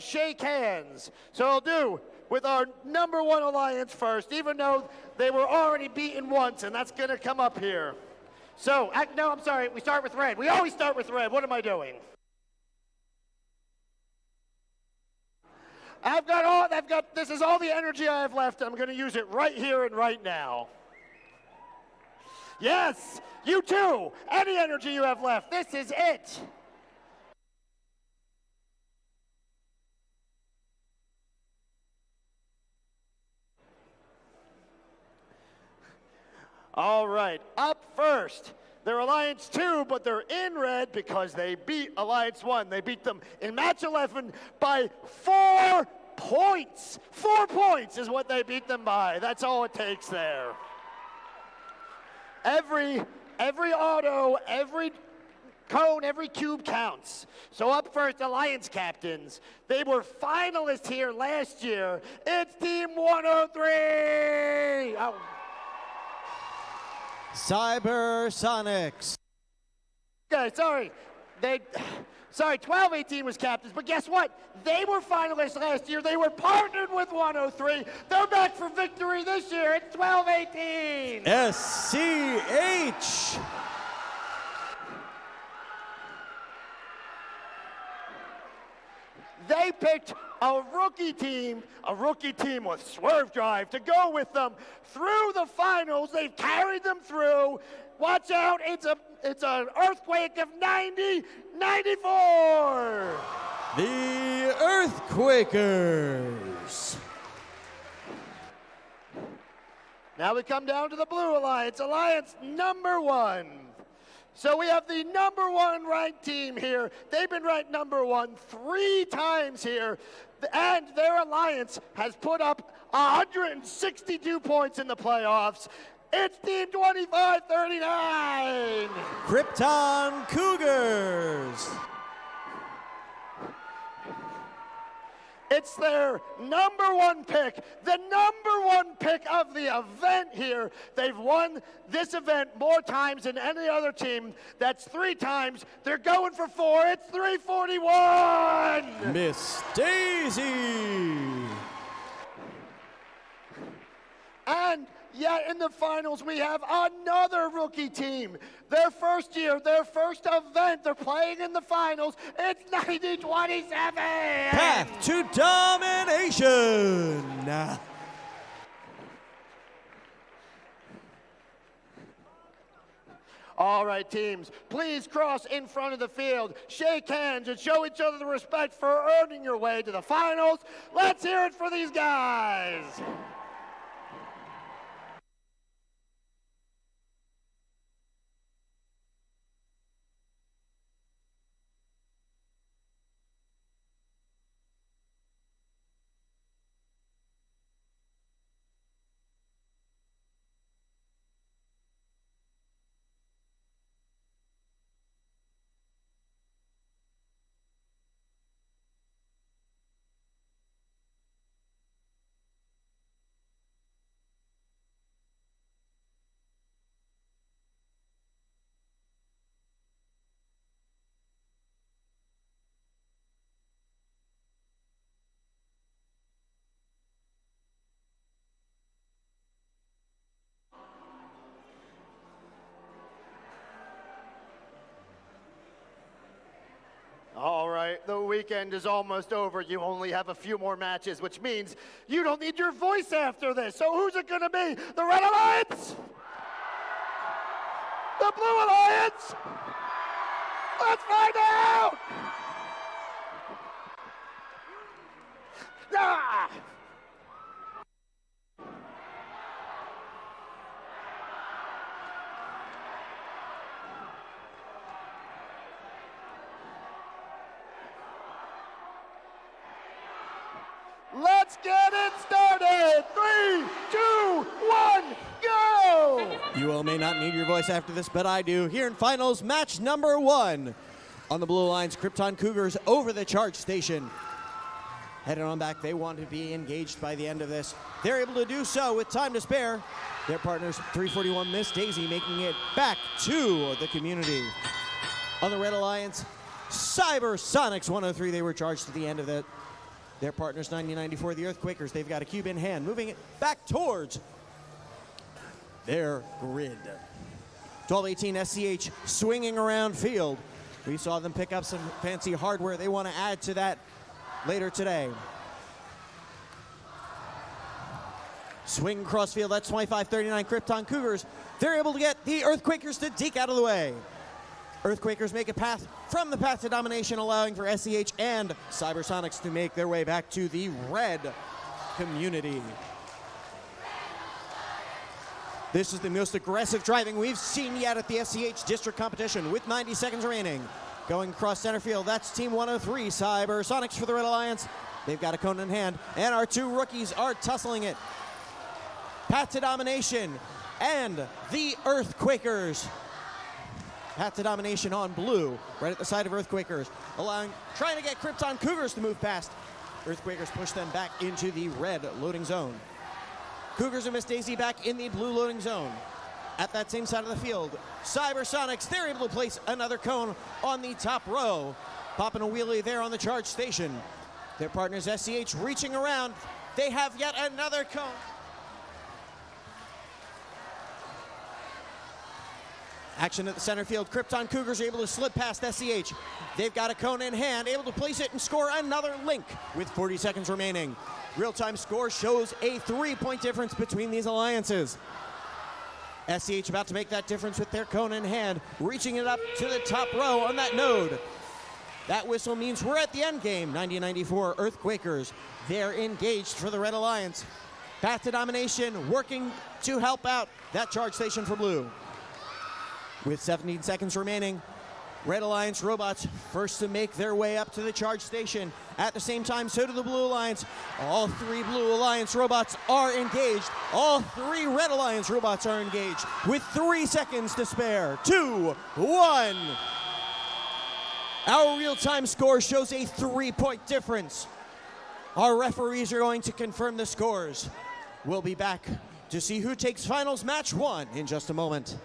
shake hands. So I'll do with our number 1 Alliance first, even though they were already beaten once, and that's going to come up here. So, no, I'm sorry, we start with red. We always start with red. What am I doing? This is all the energy I have left. I'm going to use it right here and right now. Yes, you too. Any energy you have left, this is it. All right, up first. They're Alliance 2, but they're in red because they beat Alliance 1. They beat them in match 11 by 4 points. 4 points is what they beat them by. That's all it takes there. Every auto, every cone, every cube counts. So up first, Alliance captains. They were finalists here last year. It's Team 103. Oh. Cybersonics. Okay, sorry. 1218 was captains, but guess what? They were finalists last year. They were partnered with 103. They're back for victory this year. It's 1218. SCH. They picked a rookie team with Swerve Drive to go with them through the finals. They've carried them through. Watch out, it's an earthquake of 94. The Earthquakers. Now we come down to the Blue Alliance, Alliance number 1. So we have the number 1 ranked team here. They've been ranked number 1 3 times here, and their alliance has put up 162 points in the playoffs. It's Team 2539. Krypton Cougars. It's their number 1 pick, the number 1 pick of the event here. They've won this event more times than any other team. That's 3 times. They're going for 4. It's 341. Miss Daisy. And yet in the finals, we have another rookie team. Their first year, their first event, they're playing in the finals. It's 9027. Path to domination. All right, teams, please cross in front of the field, shake hands, and show each other the respect for earning your way to the finals. Let's hear it for these guys. All right, the weekend is almost over. You only have a few more matches, which means you don't need your voice after this. So who's it gonna be? The Red Alliance? The Blue Alliance? Let's find out! Ah! Let's get it started. 3, 2, 1, go! You all may not need your voice after this, but I do. Here in finals, match number 1. On the blue lines, Krypton Cougars over the charge station. Headed on back, they want to be engaged by the end of this. They're able to do so with time to spare. Their partners, 341 Miss Daisy, making it back to the community. On the Red Alliance, Cyber Sonics 103, they were charged to the end of it. Their partners, 9094, the Earthquakers, they've got a cube in hand, moving it back towards their grid. 1218 SCH swinging around field. We saw them pick up some fancy hardware. They want to add to that later today. Swing across field, that's 2539 Krypton Cougars. They're able to get the Earthquakers to deke out of the way. Earthquakers make a path from the path to domination, allowing for SCH and Cybersonics to make their way back to the red community. This is the most aggressive driving we've seen yet at the SCH district competition with 90 seconds remaining. Going across center field, that's Team 103, Cybersonics for the Red Alliance. They've got a cone in hand, and our two rookies are tussling it. Path to domination and the Earthquakers. Path to domination on blue, right at the side of Earthquakers, trying to get Krypton Cougars to move past. Earthquakers push them back into the red loading zone. Cougars and Miss Daisy back in the blue loading zone. At that same side of the field, Cybersonics, they're able to place another cone on the top row. Popping a wheelie there on the charge station. Their partners SCH reaching around. They have yet another cone. Action at the center field. Krypton Cougars are able to slip past SCH. They've got a cone in hand, able to place it and score another link with 40 seconds remaining. Real-time score shows a 3-point difference between these alliances. SCH about to make that difference with their cone in hand, reaching it up to the top row on that node. That whistle means we're at the end game. 90-94 Earthquakers. They're engaged for the Red Alliance. Path to domination, working to help out that charge station for blue. With 17 seconds remaining, Red Alliance robots first to make their way up to the charge station. At the same time, so do the Blue Alliance. All 3 Blue Alliance robots are engaged. All 3 Red Alliance robots are engaged with 3 seconds to spare. 2, 1. Our real-time score shows a 3-point difference. Our referees are going to confirm the scores. We'll be back to see who takes finals match 1 in just a moment.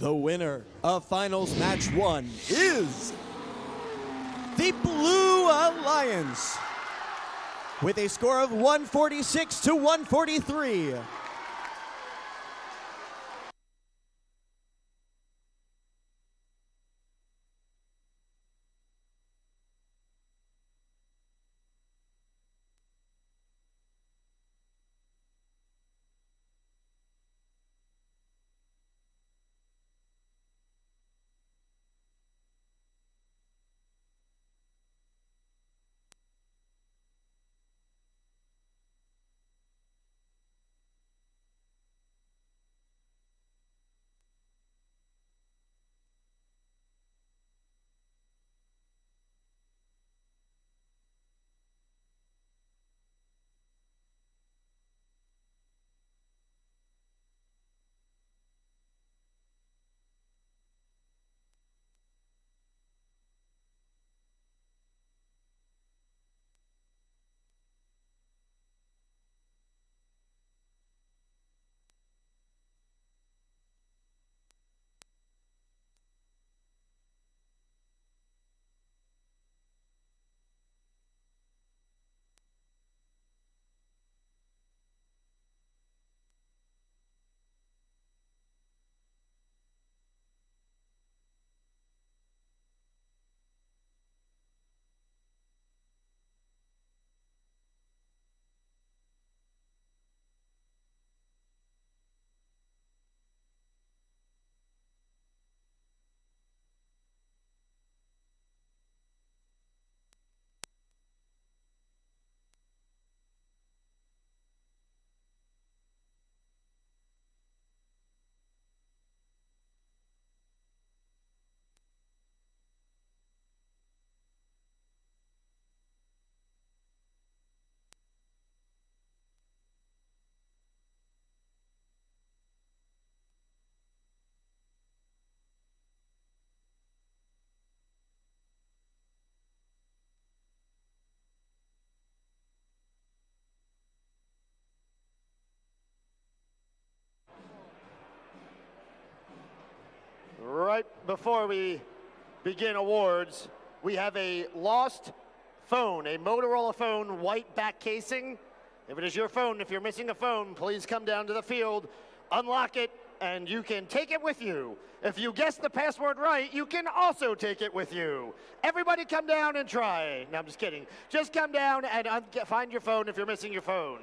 The winner of finals match 1 is the Blue Alliance with a score of 146 to 143. right before we begin awards, we have a lost phone, a Motorola phone, white back casing. If it is your phone, if you're missing a phone, please come down to the field, unlock it, and you can take it with you. If you guess the password right, you can also take it with you. Everybody come down and try. No, I'm just kidding. Just come down and find your phone if you're missing your phone.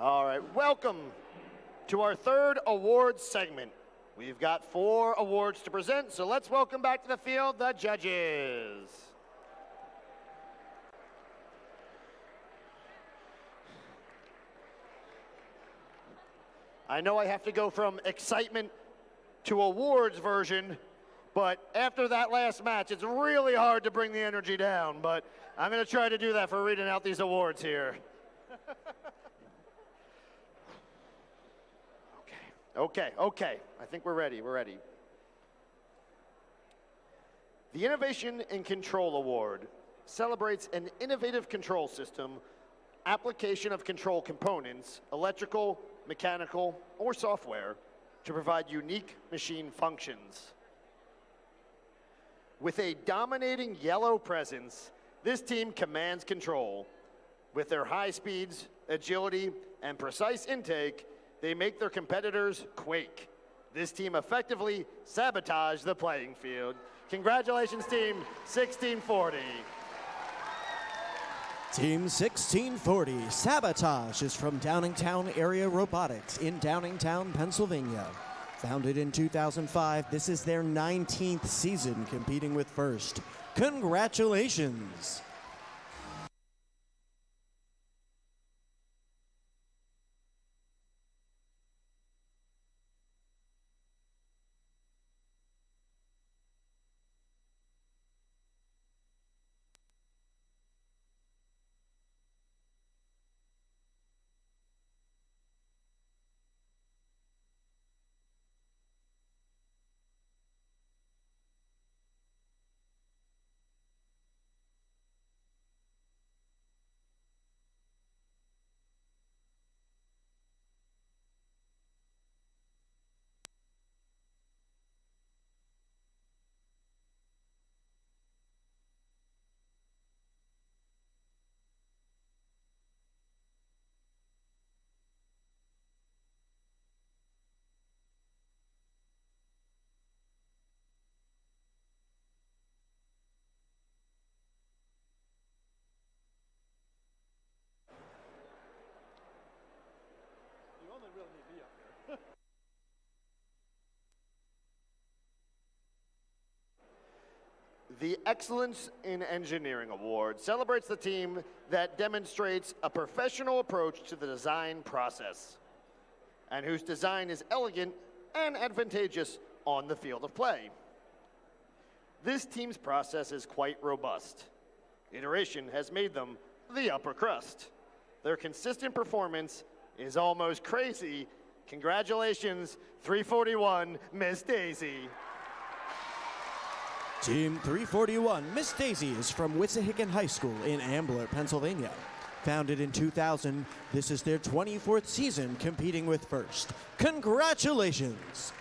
All right, welcome to our third awards segment. We've got 4 awards to present, so let's welcome back to the field the judges. I know I have to go from excitement to awards version, but after that last match, it's really hard to bring the energy down, but I'm going to try to do that for reading out these awards here. Okay. I think we're ready. The Innovation in Control Award celebrates an innovative control system, application of control components, electrical, mechanical, or software, to provide unique machine functions. With a dominating yellow presence, this team commands control. With their high speeds, agility, and precise intake, they make their competitors quake. This team effectively sabotaged the playing field. Congratulations, Team 1640. Team 1640, Sabotage, is from Downingtown Area Robotics in Downingtown, Pennsylvania. Founded in 2005, this is their 19th season competing with First. Congratulations. The Excellence in Engineering Award celebrates the team that demonstrates a professional approach to the design process and whose design is elegant and advantageous on the field of play. This team's process is quite robust. Iteration has made them the upper crust. Their consistent performance is almost crazy. Congratulations, 341, Miss Daisy. Team 341, Miss Daisy, is from Wissahickon High School in Ambler, Pennsylvania. Founded in 2000, this is their 24th season competing with First. Congratulations!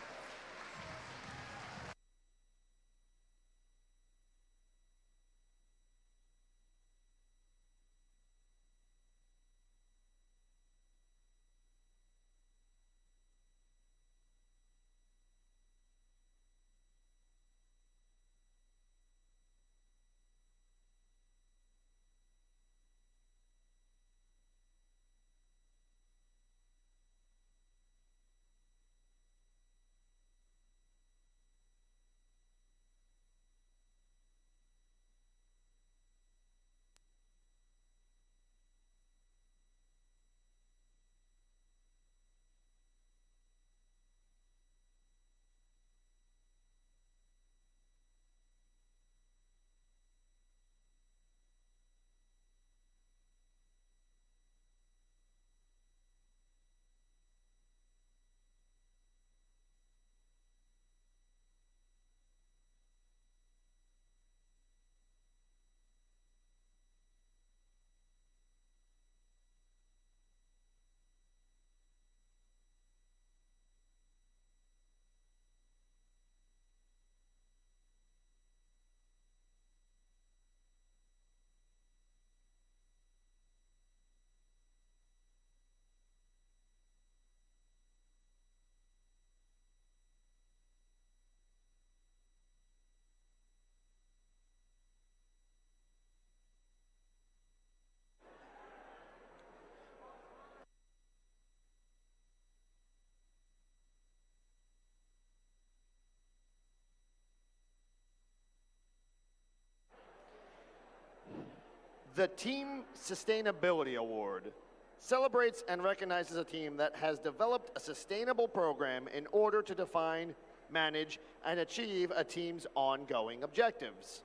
The Team Sustainability Award celebrates and recognizes a team that has developed a sustainable program in order to define, manage, and achieve a team's ongoing objectives.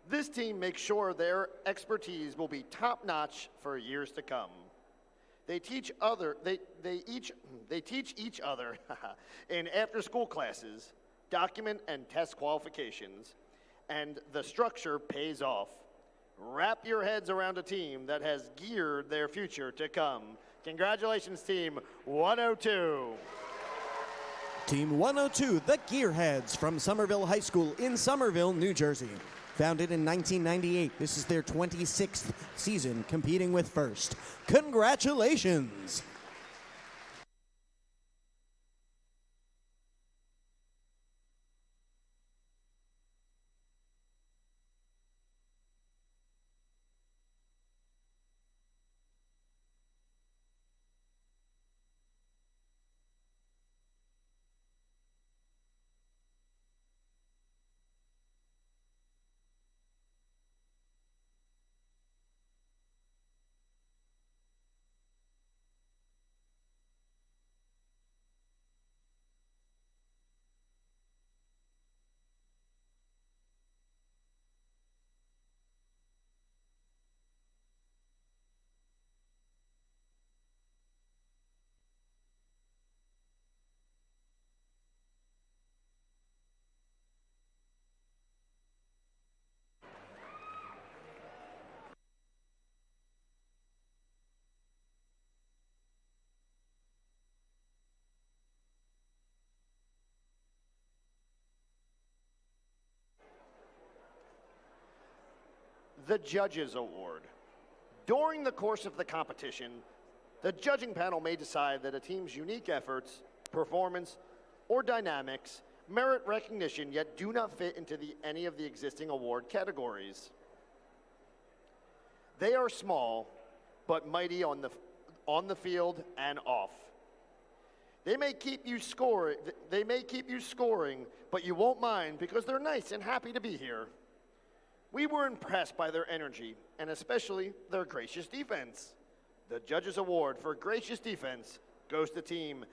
This team makes sure their expertise will be top-notch for years to come. They teach each other in after-school classes, document and test qualifications, and the structure pays off. Wrap your heads around a team that has geared their future to come. Congratulations, Team 102. Team 102, the Gearheads from Somerville High School in Somerville, New Jersey. Founded in 1998, this is their 26th season competing with First. Congratulations! The Judges Award. During the course of the competition, the judging panel may decide that a team's unique efforts, performance, or dynamics merit recognition yet do not fit into any of the existing award categories. They are small, but mighty on the field and off. They may keep you scoring, but you won't mind because they're nice and happy to be here. We were impressed by their energy, and especially their gracious defense. The Judges Award for Gracious Defense goes to Team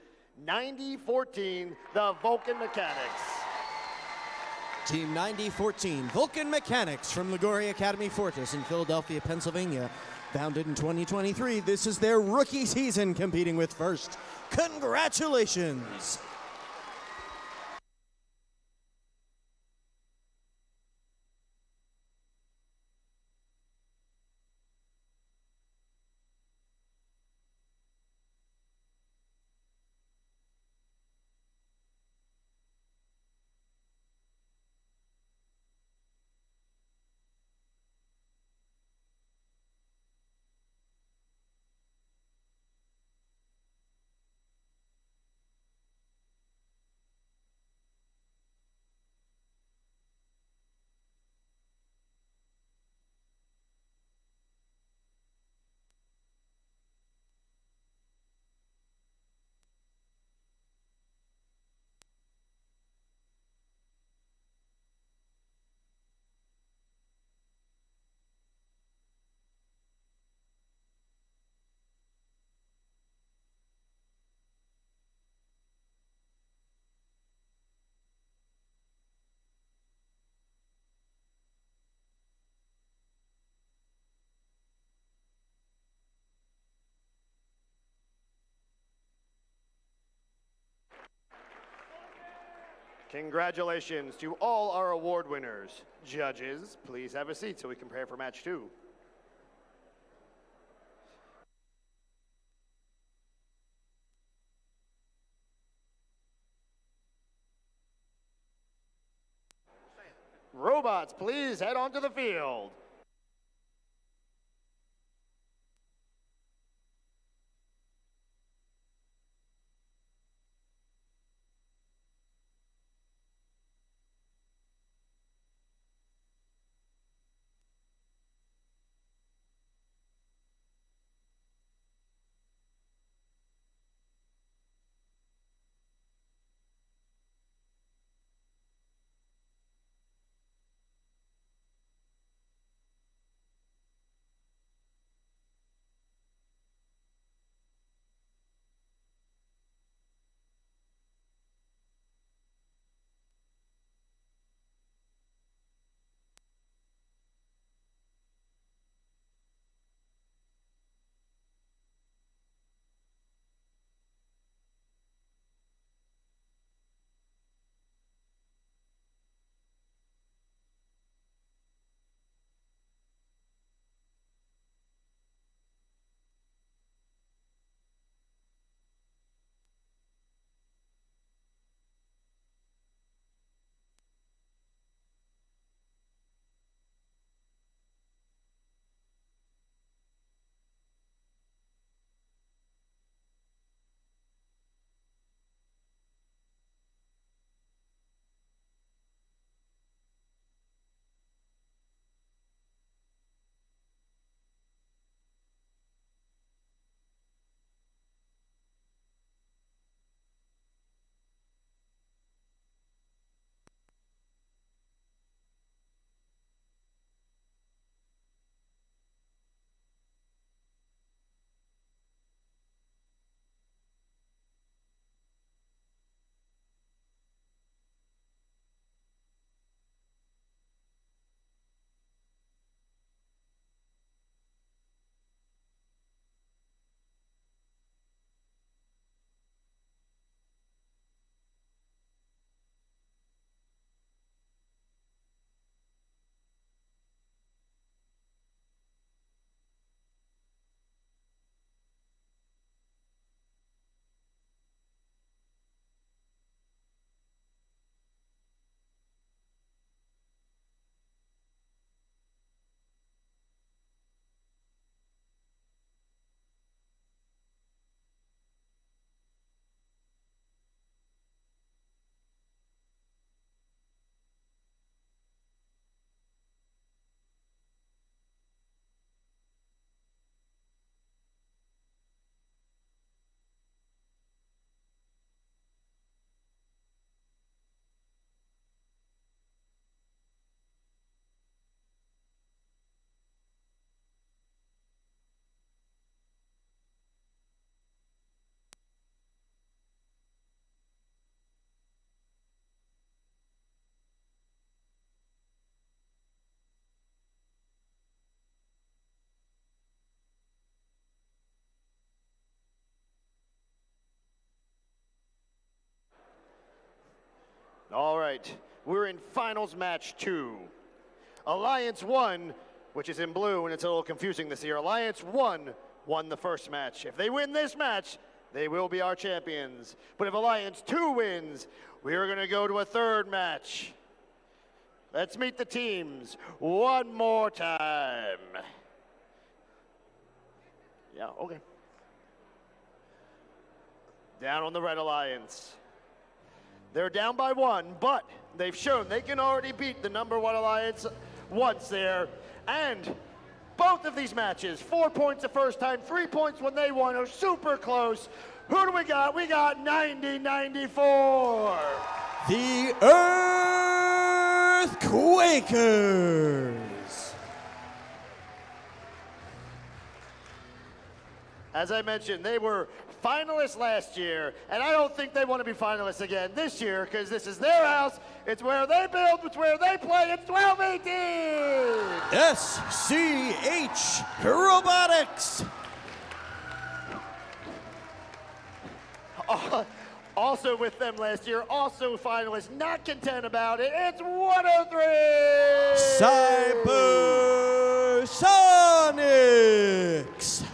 9014, the Vulcan Mechanics. Team 9014, Vulcan Mechanics from Liguori Academy Fortis in Philadelphia, Pennsylvania. Founded in 2023, this is their rookie season competing with First. Congratulations! Congratulations to all our award winners. Judges, please have a seat so we can prepare for match 2. Robots, please head onto the field. right, we're in finals match 2. Alliance 1, which is in blue, and it's a little confusing this year. Alliance 1 won the first match. If they win this match, they will be our champions. But if Alliance 2 wins, we are going to go to a third match. Let's meet the teams one more time. Yeah, okay. Down on the Red Alliance. They're down by 1, but they've shown they can already beat the #1 Alliance once there. And both of these matches, 4 points the first time, 3 points when they won, are super close. Who do we got? We got 90-94. The Earthquakers. As I mentioned, they were finalists last year, and I don't think they want to be finalists again this year because this is their house. It's where they build, it's where they play. It's 12-18. SCH Robotics. Also with them last year, also finalists, not content about it. It's 103. Cybersonics.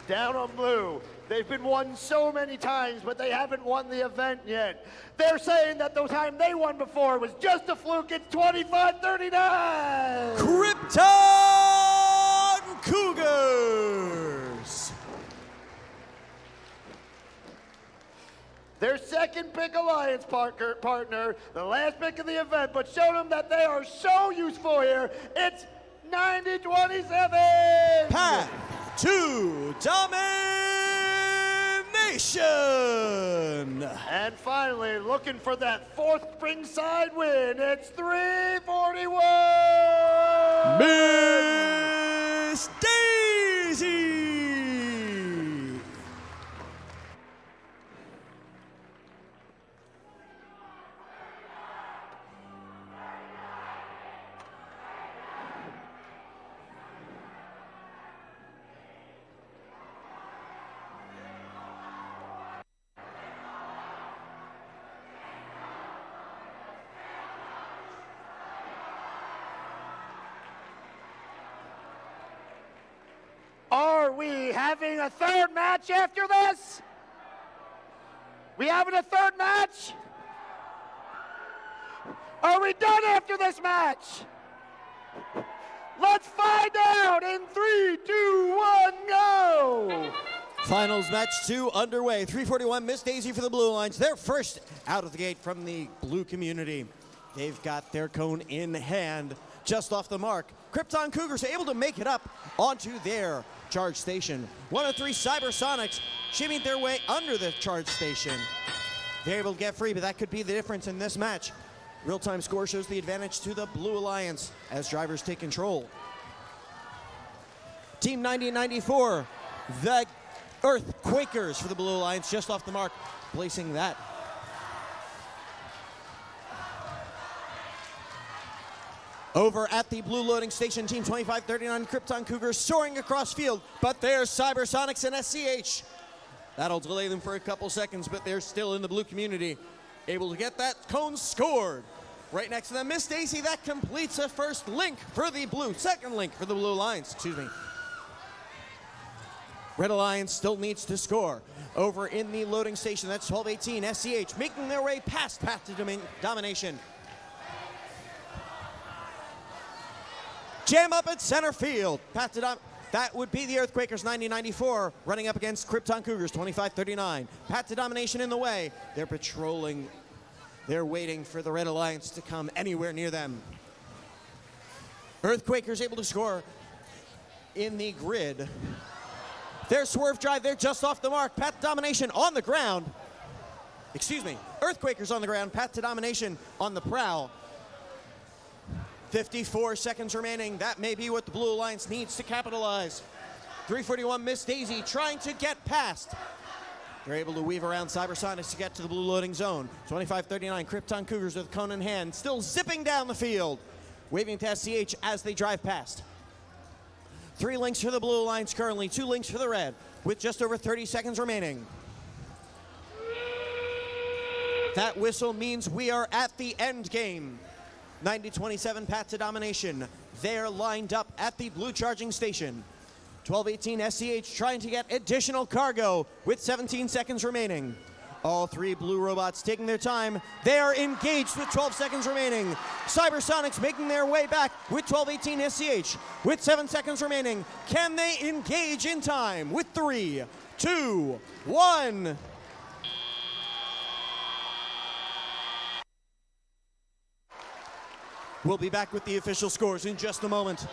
Down on blue. They've been won so many times, but they haven't won the event yet. They're saying that the time they won before was just a fluke. It's 25-39. Krypton Cougars. Their second pick alliance partner, the last pick of the event, but showed them that they are so useful here. It's 90-27. Path to domination. And finally, looking for that 4th Springside win. It's 341. Miss Daisy. Are we having a third match after this? We having a third match? Are we done after this match? Let's find out in 3, 2, 1, go! Finals match 2 underway. 341 Miss Daisy for the Blue Alliance. They're first out of the gate from the blue community. They've got their cone in hand, just off the mark. Krypton Cougars able to make it up onto their charge station. 103 Cybersonics shimmying their way under the charge station. They're able to get free, but that could be the difference in this match. Real-time score shows the advantage to the Blue Alliance as drivers take control. Team 90-94, the Earthquakers for the Blue Alliance, just off the mark, placing that. Over at the blue loading station, Team 2539 Krypton Cougars soaring across field, but there's Cybersonics and SCH. That'll delay them for a couple seconds, but they're still in the blue community, able to get that cone scored. Right next to them, Miss Daisy, that completes a first link for the blue, second link for the Blue Alliance, excuse me. Red Alliance still needs to score. Over in the loading station, that's 1218 SCH, making their way past Path to Domination. Jam up at center field. That would be the Earthquakers 90-94 running up against Krypton Cougars 25-39. Path to Domination in the way. They're patrolling. They're waiting for the Red Alliance to come anywhere near them. Earthquakers able to score in the grid. Their swerve drive, they're just off the mark. Path to Domination on the ground. Excuse me, Earthquakers on the ground. Path to Domination on the prowl. 54 seconds remaining. That may be what the Blue Alliance needs to capitalize. 341 Miss Daisy trying to get past. They're able to weave around Cybersonics to get to the blue loading zone. 25-39 Krypton Cougars with cone in hand, still zipping down the field. Waving to SCH as they drive past. 3 links for the Blue Alliance currently, 2 links for the Red, with just over 30 seconds remaining. That whistle means we are at the end game. 90-27 path to domination. They're lined up at the blue charging station. 1218 SCH trying to get additional cargo with 17 seconds remaining. All three blue robots taking their time. They are engaged with 12 seconds remaining. Cybersonics making their way back with 1218 SCH with 7 seconds remaining. Can they engage in time with 3, 2, 1? We'll be back with the official scores in just a moment.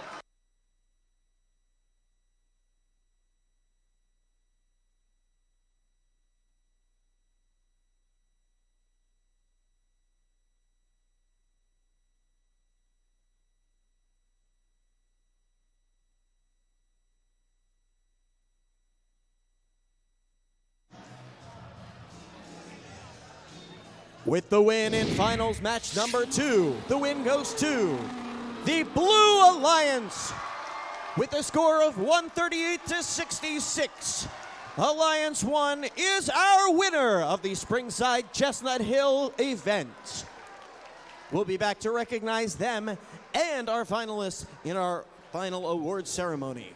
With the win in finals match number 2, the win goes to the Blue Alliance with a score of 138-66. Alliance 1 is our winner of the Springside Chestnut Hill event. We'll be back to recognize them and our finalists in our final awards ceremony.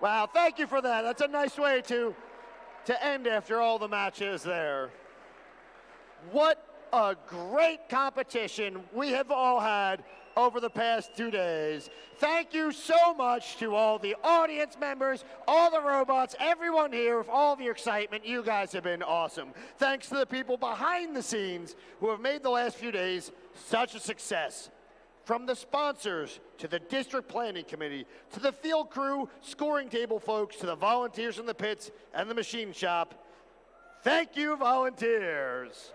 Wow, thank you for that. That's a nice way to end after all the matches there. What a great competition we have all had over the past 2 days. Thank you so much to all the audience members, all the robots, everyone here with all of your excitement. You guys have been awesome. Thanks to the people behind the scenes who have made the last few days such a success. From the sponsors, to the district planning committee, to the field crew, scoring table folks, to the volunteers in the pits and the machine shop. Thank you, volunteers.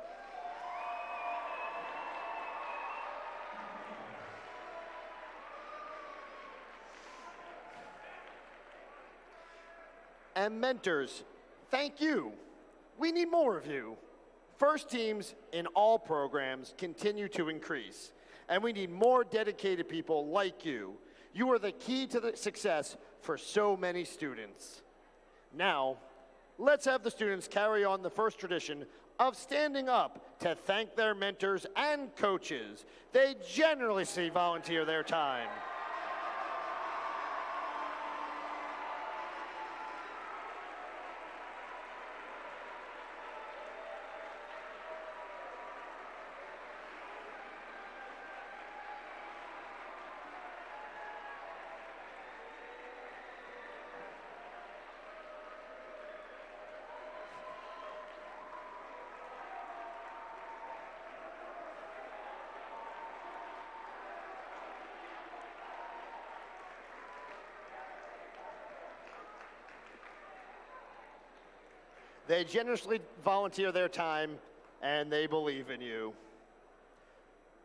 And mentors, thank you. We need more of you. First teams in all programs continue to increase, and we need more dedicated people like you. You are the key to the success for so many students. Now, let's have the students carry on the first tradition of standing up to thank their mentors and coaches. They generously volunteer their time. They generously volunteer their time, and they believe in you.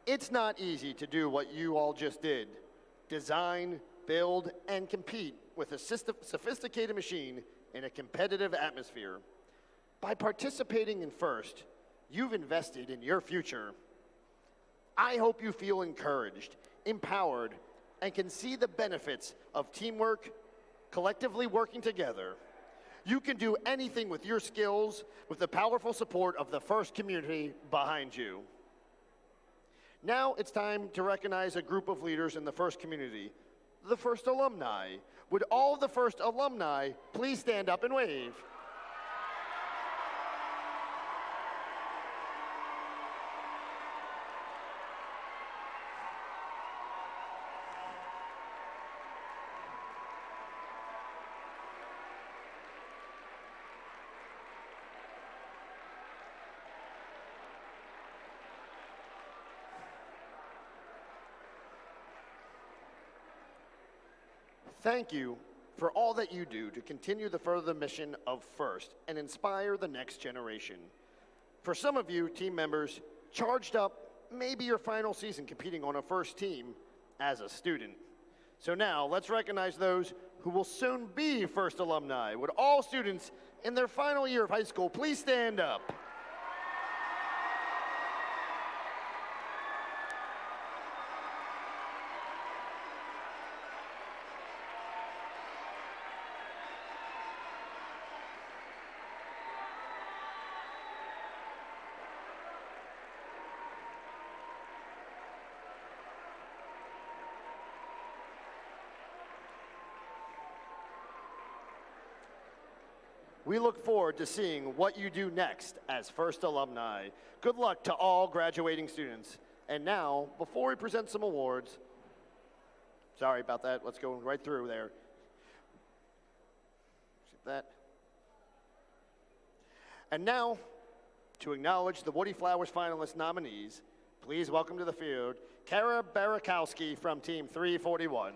It's not easy to do what you all just did. Design, build, and compete with a sophisticated machine in a competitive atmosphere. By participating in FIRST, you've invested in your future. I hope you feel encouraged, empowered, and can see the benefits of teamwork, collectively working together. You can do anything with your skills with the powerful support of the FIRST community behind you. Now it's time to recognize a group of leaders in the FIRST community, the FIRST alumni. Would all of the FIRST alumni please stand up and wave? Thank you for all that you do to continue the further mission of FIRST and inspire the next generation. For some of you, team members, charged up maybe your final season competing on a FIRST team as a student. So now, let's recognize those who will soon be FIRST alumni. Would all students in their final year of high school please stand up? We look forward to seeing what you do next as FIRST alumni. Good luck to all graduating students. And now, before we present some awards, sorry about that, let's go right through there. Skip that. And now, to acknowledge the Woody Flowers finalist nominees, please welcome to the field Kara Barakowski from Team 341.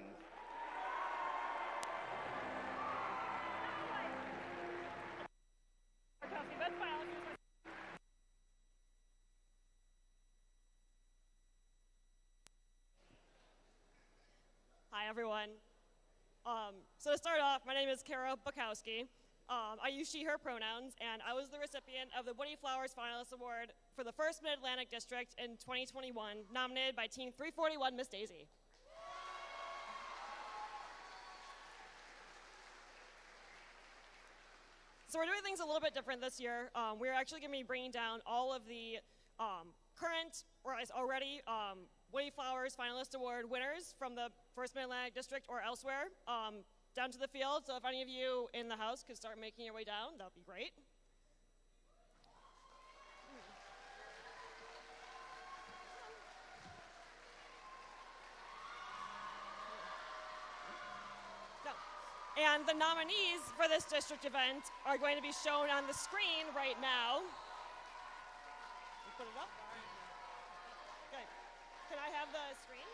Hi, everyone. So to start off, my name is Kara Bukowski. I use she, her pronouns, and I was the recipient of the Woody Flowers Finalist Award for the 1st Mid-Atlantic District in 2021, nominated by Team 341, Miss Daisy. So we're doing things a little bit different this year. We're actually going to be bringing down all of the current, or already, Woody Flowers Finalist Award winners from the 1st Mid-Atlantic District or elsewhere down to the field. So if any of you in the house could start making your way down, that would be great. And the nominees for this district event are going to be shown on the screen right now. Put it up. Okay. Can I have the screen?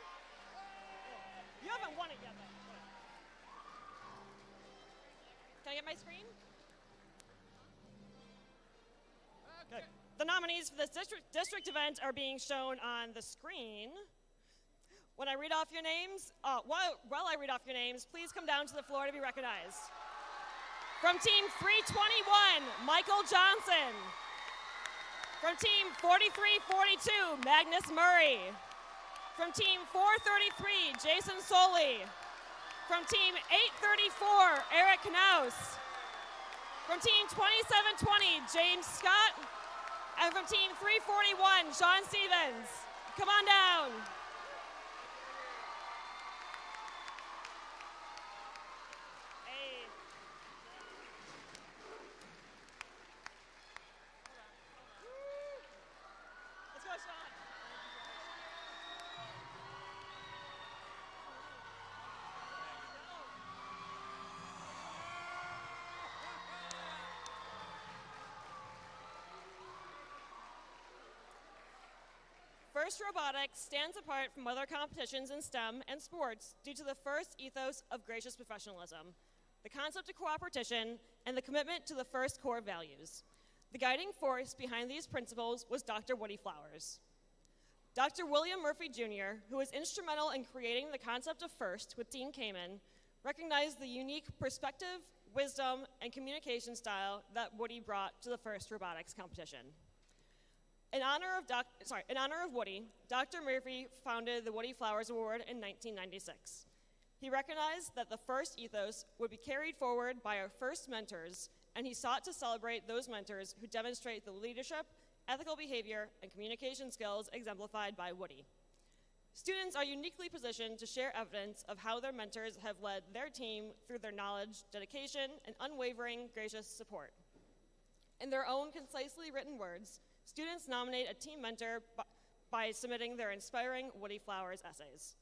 You haven't won it yet, though. Can I get my screen? Okay. The nominees for this district event are being shown on the screen. When I read off your names, while I read off your names, please come down to the floor to be recognized. From Team 321, Michael Johnson. From Team 4342, Magnus Murray. From Team 433, Jason Soley. From Team 834, Eric Knaus. From Team 2720, James Scott. And from Team 341, Sean Stevens. Come on down. FIRST Robotics stands apart from other competitions in STEM and sports due to the FIRST ethos of gracious professionalism, the concept of cooperation, and the commitment to the FIRST core values. The guiding force behind these principles was Dr. Woody Flowers. Dr. William Murphy Jr., who was instrumental in creating the concept of FIRST with Dean Kamen, recognized the unique perspective, wisdom, and communication style that Woody brought to the FIRST Robotics competition. In honor of Woody, Dr. Murphy founded the Woody Flowers Award in 1996. He recognized that the FIRST ethos would be carried forward by our FIRST mentors, and he sought to celebrate those mentors who demonstrate the leadership, ethical behavior, and communication skills exemplified by Woody. Students are uniquely positioned to share evidence of how their mentors have led their team through their knowledge, dedication, and unwavering gracious support. In their own concisely written words, students nominate a team mentor by submitting their inspiring Woody Flowers essays.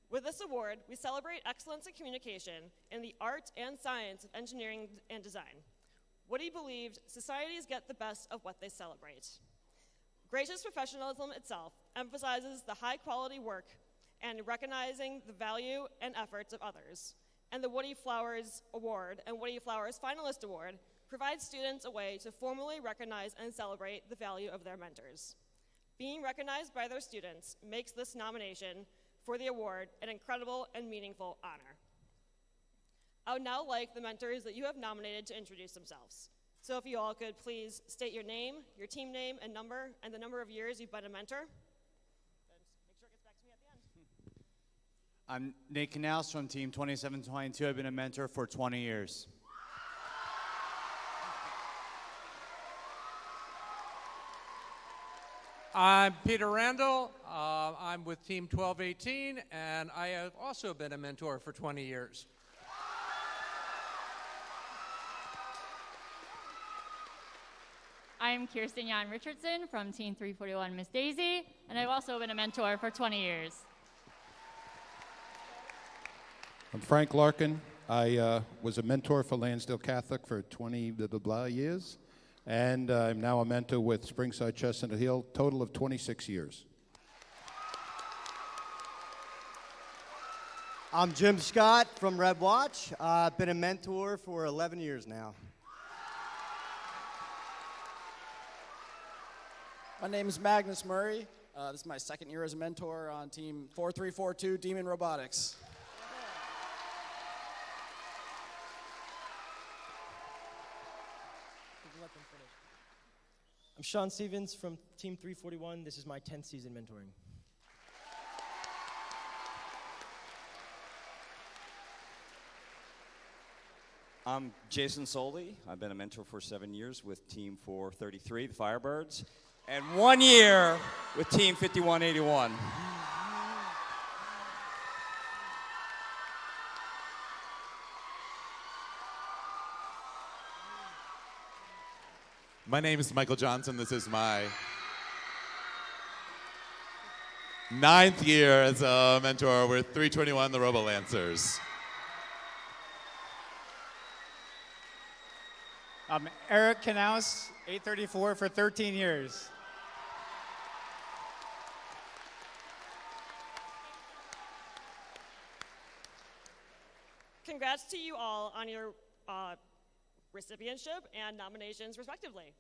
With this award, we celebrate excellence in communication in the art and science of engineering and design. Woody believed societies get the best of what they celebrate. Gracious professionalism itself emphasizes the high-quality work and recognizing the value and efforts of others. And the Woody Flowers Award and Woody Flowers Finalist Award provides students a way to formally recognize and celebrate the value of their mentors. Being recognized by their students makes this nomination for the award an incredible and meaningful honor. I would now like the mentors that you have nominated to introduce themselves. So if you all could please state your name, your team name and the number of years you've been a mentor. Then make sure it gets back to me at the end. I'm Nate Knaus from Team 2722. I've been a mentor for 20 years. I'm Peter Randall. I'm with Team 1218, and I have also been a mentor for 20 years. I'm Kirsten Jan Richardson from Team 341 Miss Daisy, and I've also been a mentor for 20 years. I'm Frank Larkin. I was a mentor for Lansdale Catholic for 20 years. And I'm now a mentor with Springside, Chestnut Hill, total of 26 years. I'm Jim Scott from Red Watch. I've been a mentor for 11 years now. My name is Magnus Murray. This is my second year as a mentor on Team 4342 Demon Robotics. I'm Sean Stevens from Team 341. This is my 10th season mentoring. I'm Jason Soley. I've been a mentor for 7 years with Team 433, the Firebirds, and 1 year with Team 5181. My name is Michael Johnson. This is my 9th year as a mentor with 321, the Robo Lancers. I'm Eric Knaus, 834 for 13 years. Congrats to you all on your recipientship and nominations, respectively.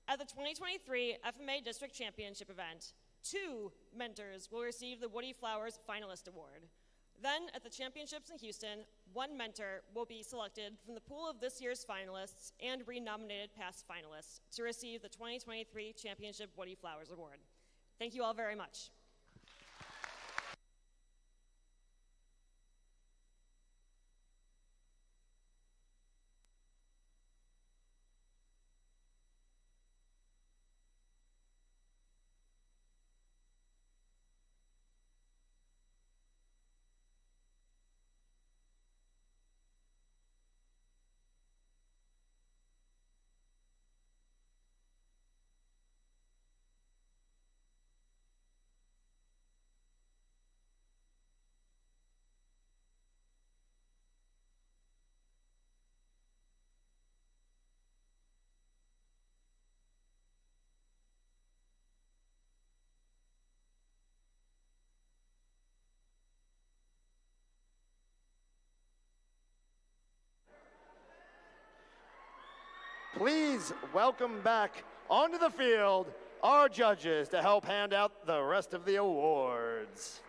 At the 2023 FMA District Championship event, 2 mentors will receive the Woody Flowers Finalist Award. Then, at the championships in Houston, 1 mentor will be selected from the pool of this year's finalists and renominated past finalists to receive the 2023 Championship Woody Flowers Award. Thank you all very much. Please welcome back onto the field our judges to help hand out the rest of the awards.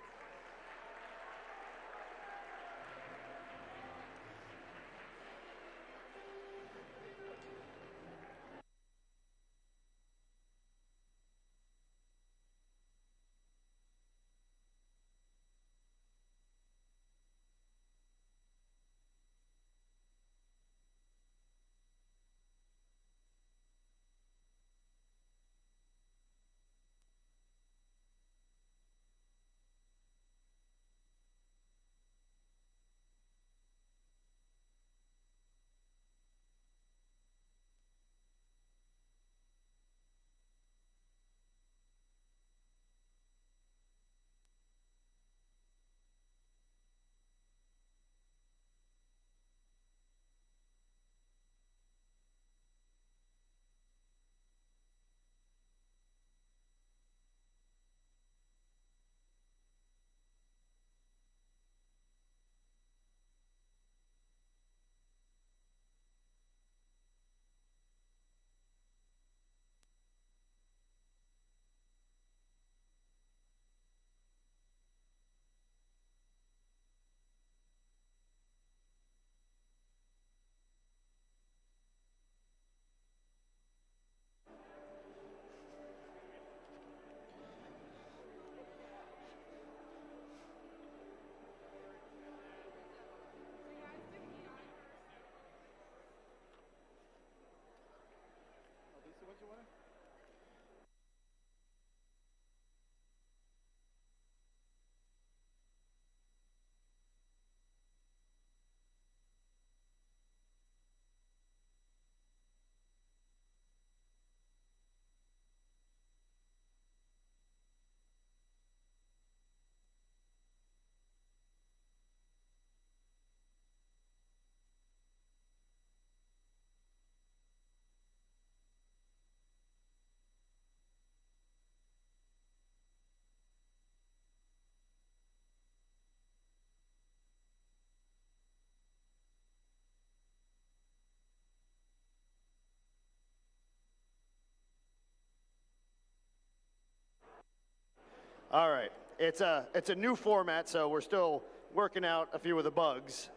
All right, it's a new format, so we're still working out a few of the bugs.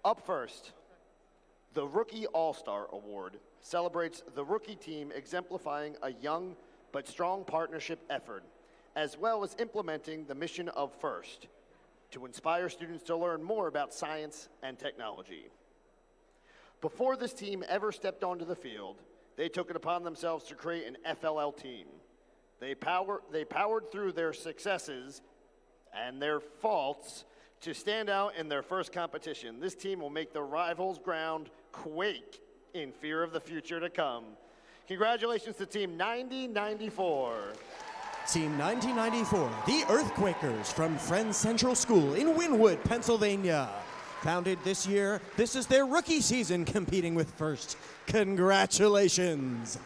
Up first, the Rookie All-Star Award celebrates the rookie team exemplifying a young but strong partnership effort, as well as implementing the mission of FIRST, to inspire students to learn more about science and technology. Before this team ever stepped onto the field, they took it upon themselves to create an FLL team. They powered through their successes and their faults to stand out in their first competition. This team will make the rivals' ground quake in fear of the future to come. Congratulations to Team 9094. Team 1994, the Earthquakers from Friends Central School in Wynwood, Pennsylvania. Founded this year, this is their rookie season competing with First. Congratulations.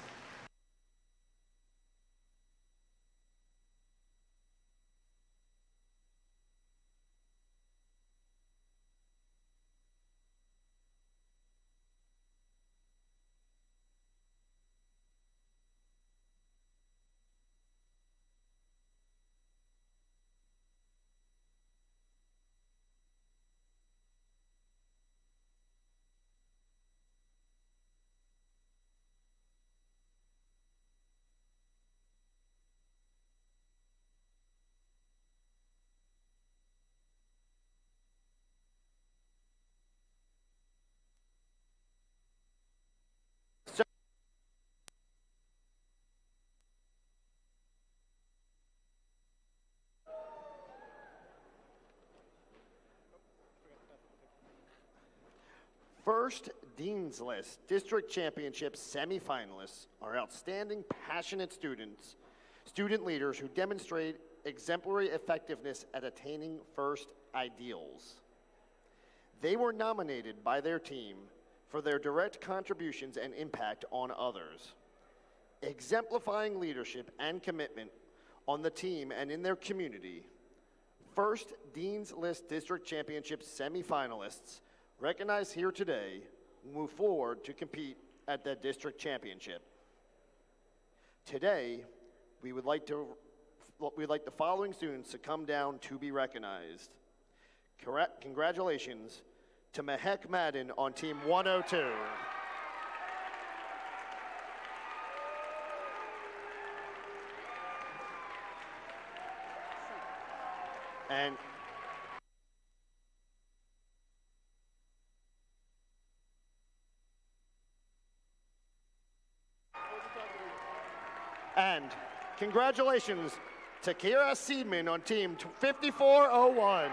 First Dean's List District Championship semifinalists are outstanding, passionate students, student leaders who demonstrate exemplary effectiveness at attaining first ideals. They were nominated by their team for their direct contributions and impact on others, exemplifying leadership and commitment on the team and in their community. First Dean's List District Championship semifinalists recognized here today move forward to compete at the district championship. Today, we'd like the following students to come down to be recognized. Congratulations to Mehek Madden on Team 102. And congratulations to Kira Seedman on Team 5401.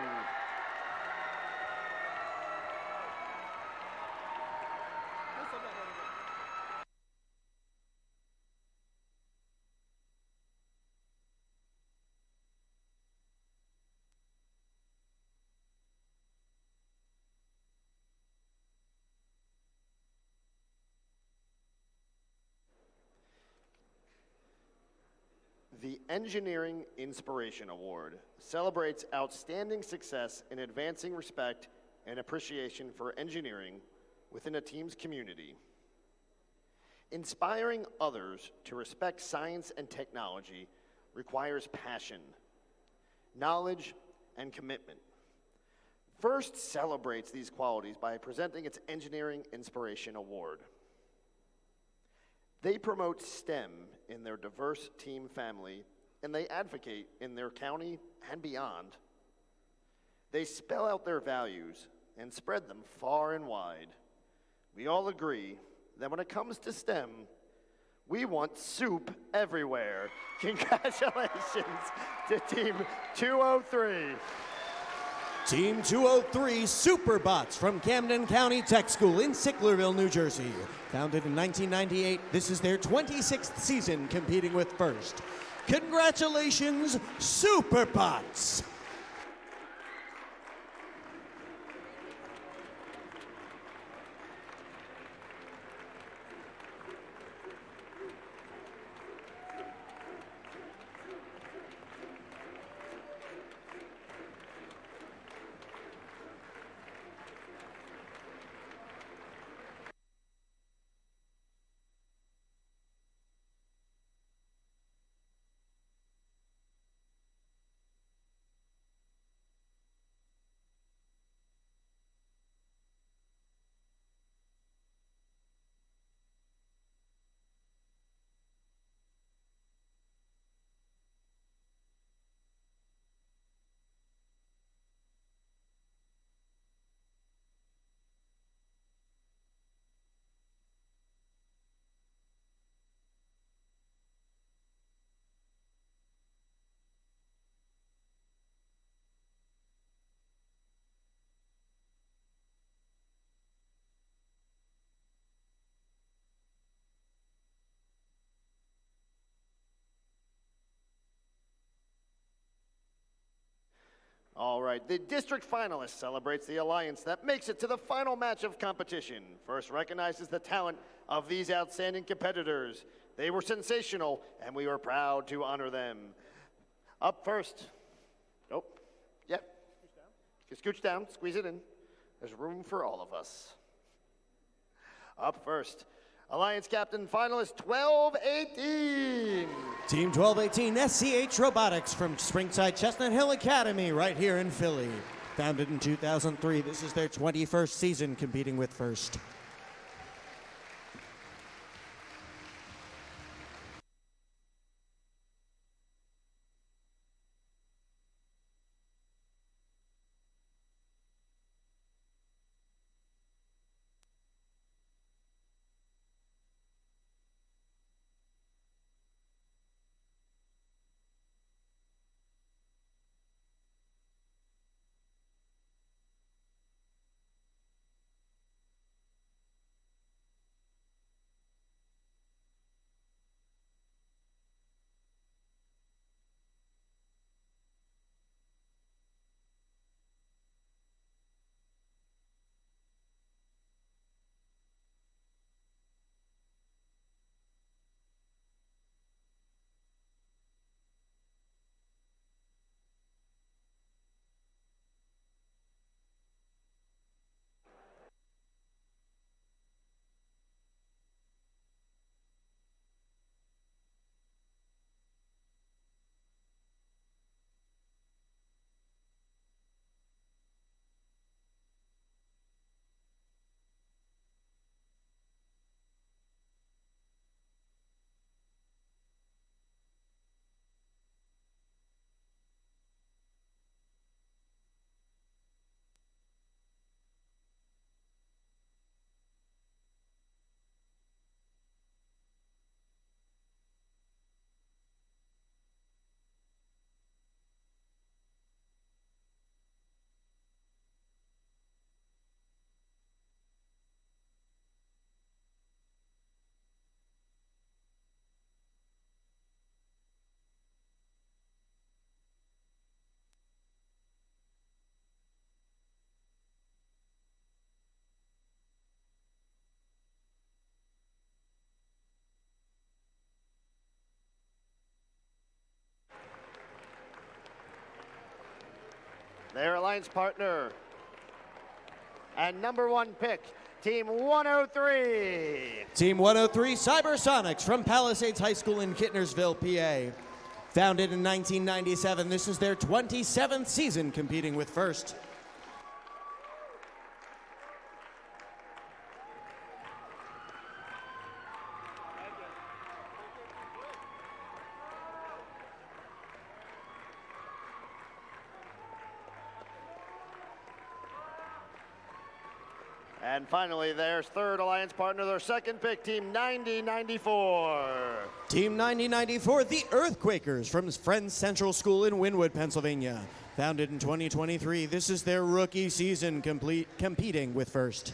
The Engineering Inspiration Award celebrates outstanding success in advancing respect and appreciation for engineering within a team's community. Inspiring others to respect science and technology requires passion, knowledge, and commitment. First celebrates these qualities by presenting its Engineering Inspiration Award. They promote STEM in their diverse team family, and they advocate in their county and beyond. They spell out their values and spread them far and wide. We all agree that when it comes to STEM, we want soup everywhere. Congratulations to Team 203. Team 203 Superbots from Camden County Tech School in Sicklerville, New Jersey. Founded in 1998, this is their 26th season competing with First. Congratulations, Superbots! All right, the district finalist celebrates the alliance that makes it to the final match of competition. First recognizes the talent of these outstanding competitors. They were sensational, and we were proud to honor them. Up first, yep. Scooch down, squeeze it in. There's room for all of us. Up first, Alliance Captain Finalist 1218. Team 1218 SCH Robotics from Springside Chestnut Hill Academy right here in Philly. Founded in 2003, this is their 21st season competing with First. Their alliance partner and number one pick, Team 103. Team 103 Cybersonics from Palisades High School in Kittnersville, PA. Founded in 1997, this is their 27th season competing with First. And finally, their third alliance partner, their second pick, Team 9094. Team 9094, the Earthquakers from Friends Central School in Wynwood, Pennsylvania. Founded in 2023, this is their rookie season competing with First.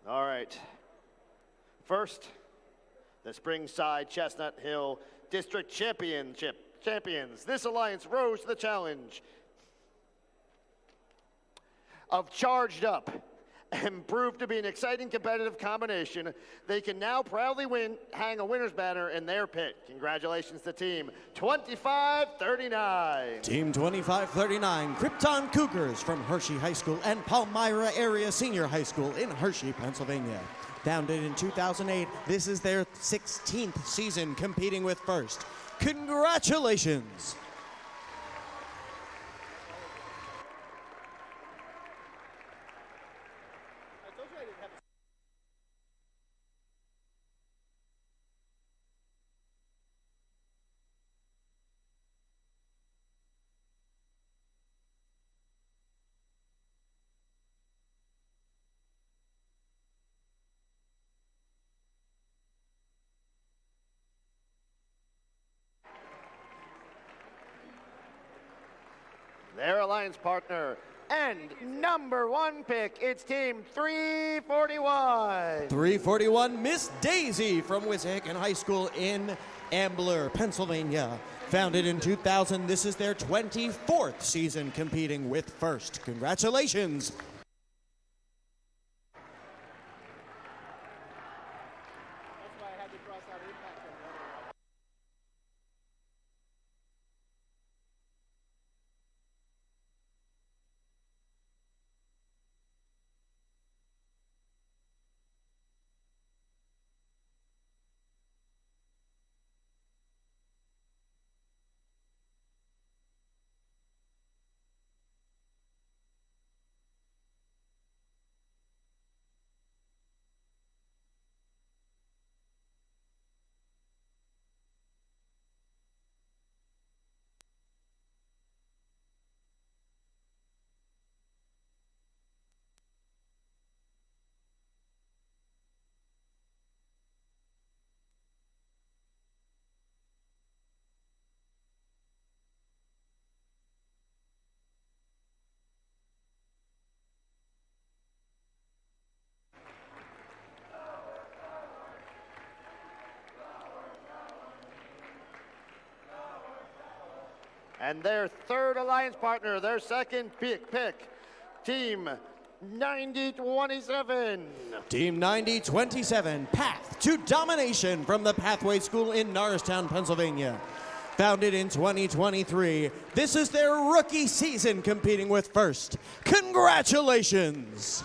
All right. First, the Springside Chestnut Hill District Champions. This alliance rose to the challenge of charged up, and proved to be an exciting competitive combination, they can now proudly hang a winner's banner in their pit. Congratulations to Team 2539. Team 2539, Krypton Cougars from Hershey High School and Palmyra Area Senior High School in Hershey, Pennsylvania. Founded in 2008, this is their 16th season competing with First. Congratulations! Their alliance partner and number 1 pick, it's Team 341. 341, Miss Daisy from Wissahickon High School in Ambler, Pennsylvania. Founded in 2000, this is their 24th season competing with First. Congratulations! And their third alliance partner, their second pick, Team 9027. Team 9027, Path to Domination from the Pathway School in Norristown, Pennsylvania. Founded in 2023, this is their rookie season competing with First. Congratulations!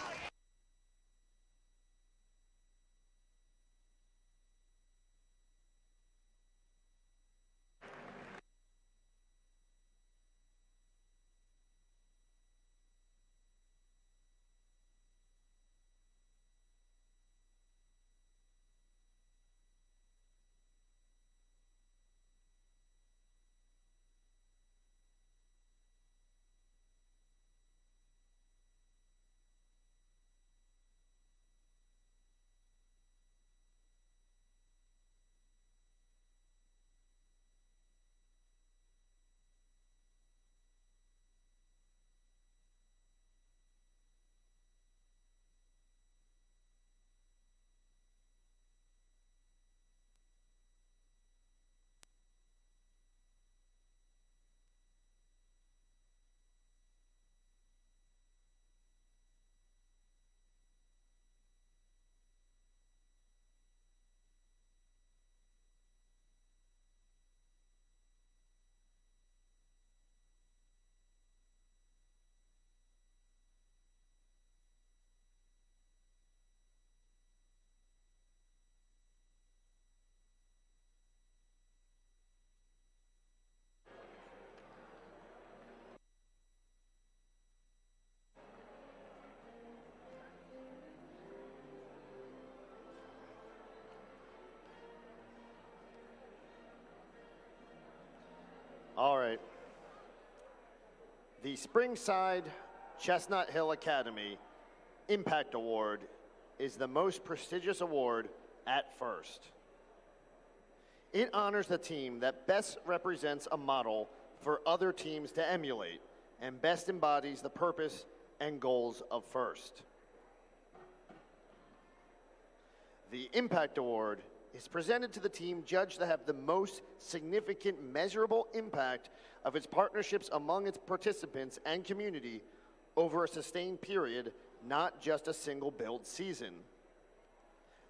All right. The Springside Chestnut Hill Academy Impact Award is the most prestigious award at First. It honors the team that best represents a model for other teams to emulate and best embodies the purpose and goals of First. The Impact Award is presented to the team judged to have the most significant measurable impact of its partnerships among its participants and community over a sustained period, not just a single build season.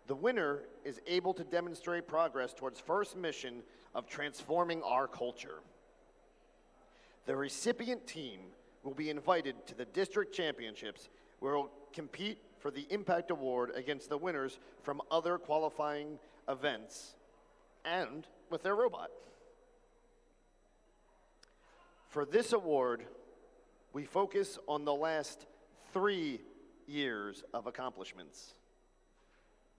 The winner is able to demonstrate progress towards first mission of transforming our culture. The recipient team will be invited to the district championships, where it will compete for the Impact Award against the winners from other qualifying events and with their robot. For this award, we focus on the last 3 years of accomplishments.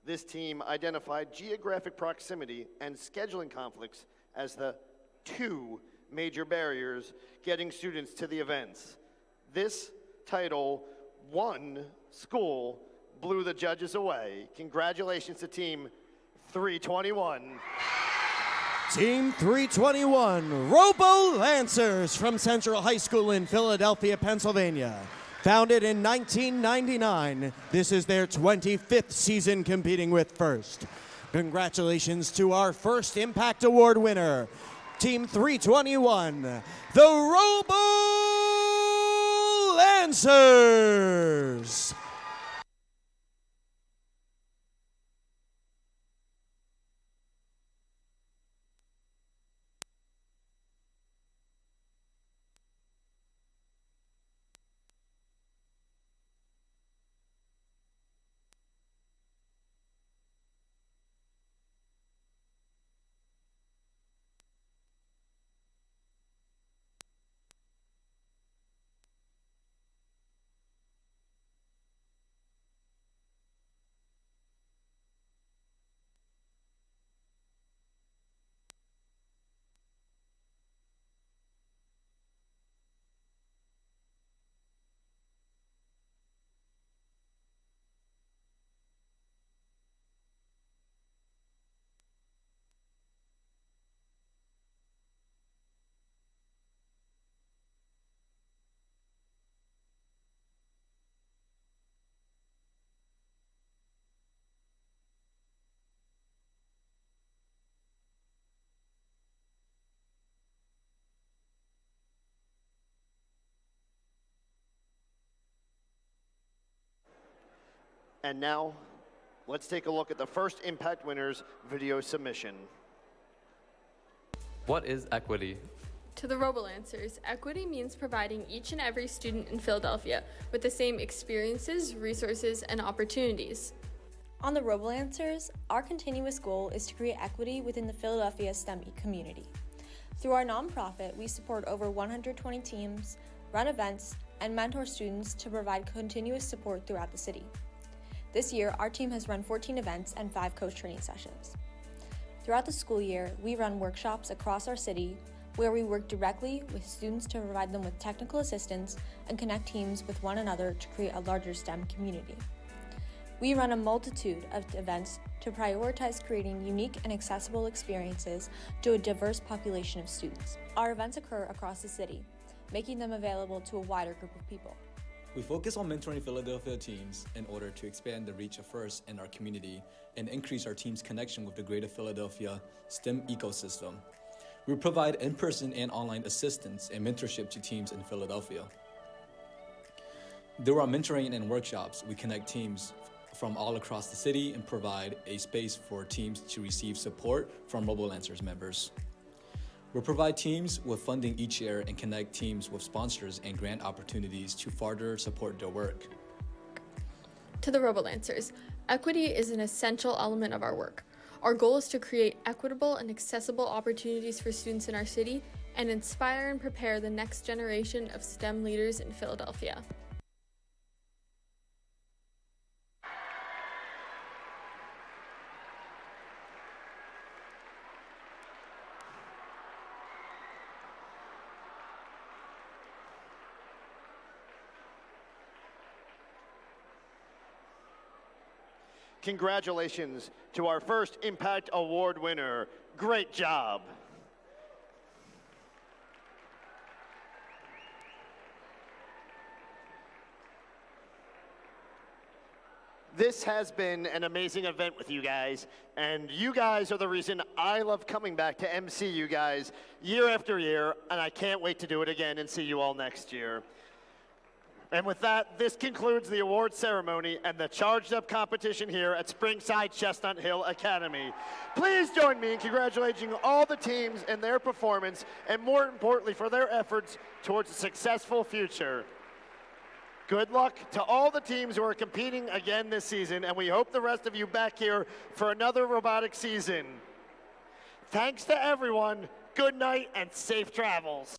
This team identified geographic proximity and scheduling conflicts as the 2 major barriers getting students to the events. This title, one school blew the judges away. Congratulations to Team 321. Team 321, Robo Lancers from Central High School in Philadelphia, Pennsylvania. Founded in 1999, this is their 25th season competing with First. Congratulations to our first Impact Award winner, Team 321, the Robo Lancers. And now, let's take a look at the first Impact winner's video submission. What is equity? To the RoboLancers, equity means providing each and every student in Philadelphia with the same experiences, resources, and opportunities. On the RoboLancers, our continuous goal is to create equity within the Philadelphia STEM community. Through our nonprofit, we support over 120 teams, run events, and mentor students to provide continuous support throughout the city. This year, our team has run 14 events and 5 coach training sessions. Throughout the school year, we run workshops across our city where we work directly with students to provide them with technical assistance and connect teams with one another to create a larger STEM community. We run a multitude of events to prioritize creating unique and accessible experiences to a diverse population of students. Our events occur across the city, making them available to a wider group of people. We focus on mentoring Philadelphia teams in order to expand the reach of First in our community and increase our team's connection with the greater Philadelphia STEM ecosystem. We provide in-person and online assistance and mentorship to teams in Philadelphia. Through our mentoring and workshops, we connect teams from all across the city and provide a space for teams to receive support from RoboLancers members. We provide teams with funding each year and connect teams with sponsors and grant opportunities to further support their work. To the RoboLancers, equity is an essential element of our work. Our goal is to create equitable and accessible opportunities for students in our city and inspire and prepare the next generation of STEM leaders in Philadelphia. Congratulations to our first Impact Award winner. Great job. This has been an amazing event with you guys, and you guys are the reason I love coming back to MC you guys year after year, and I can't wait to do it again and see you all next year. And with that, this concludes the award ceremony and the Charged Up competition here at Springside Chestnut Hill Academy. Please join me in congratulating all the teams and their performance, and more importantly, for their efforts towards a successful future. Good luck to all the teams who are competing again this season, and we hope the rest of you back here for another robotic season. Thanks to everyone. Good night and safe travels.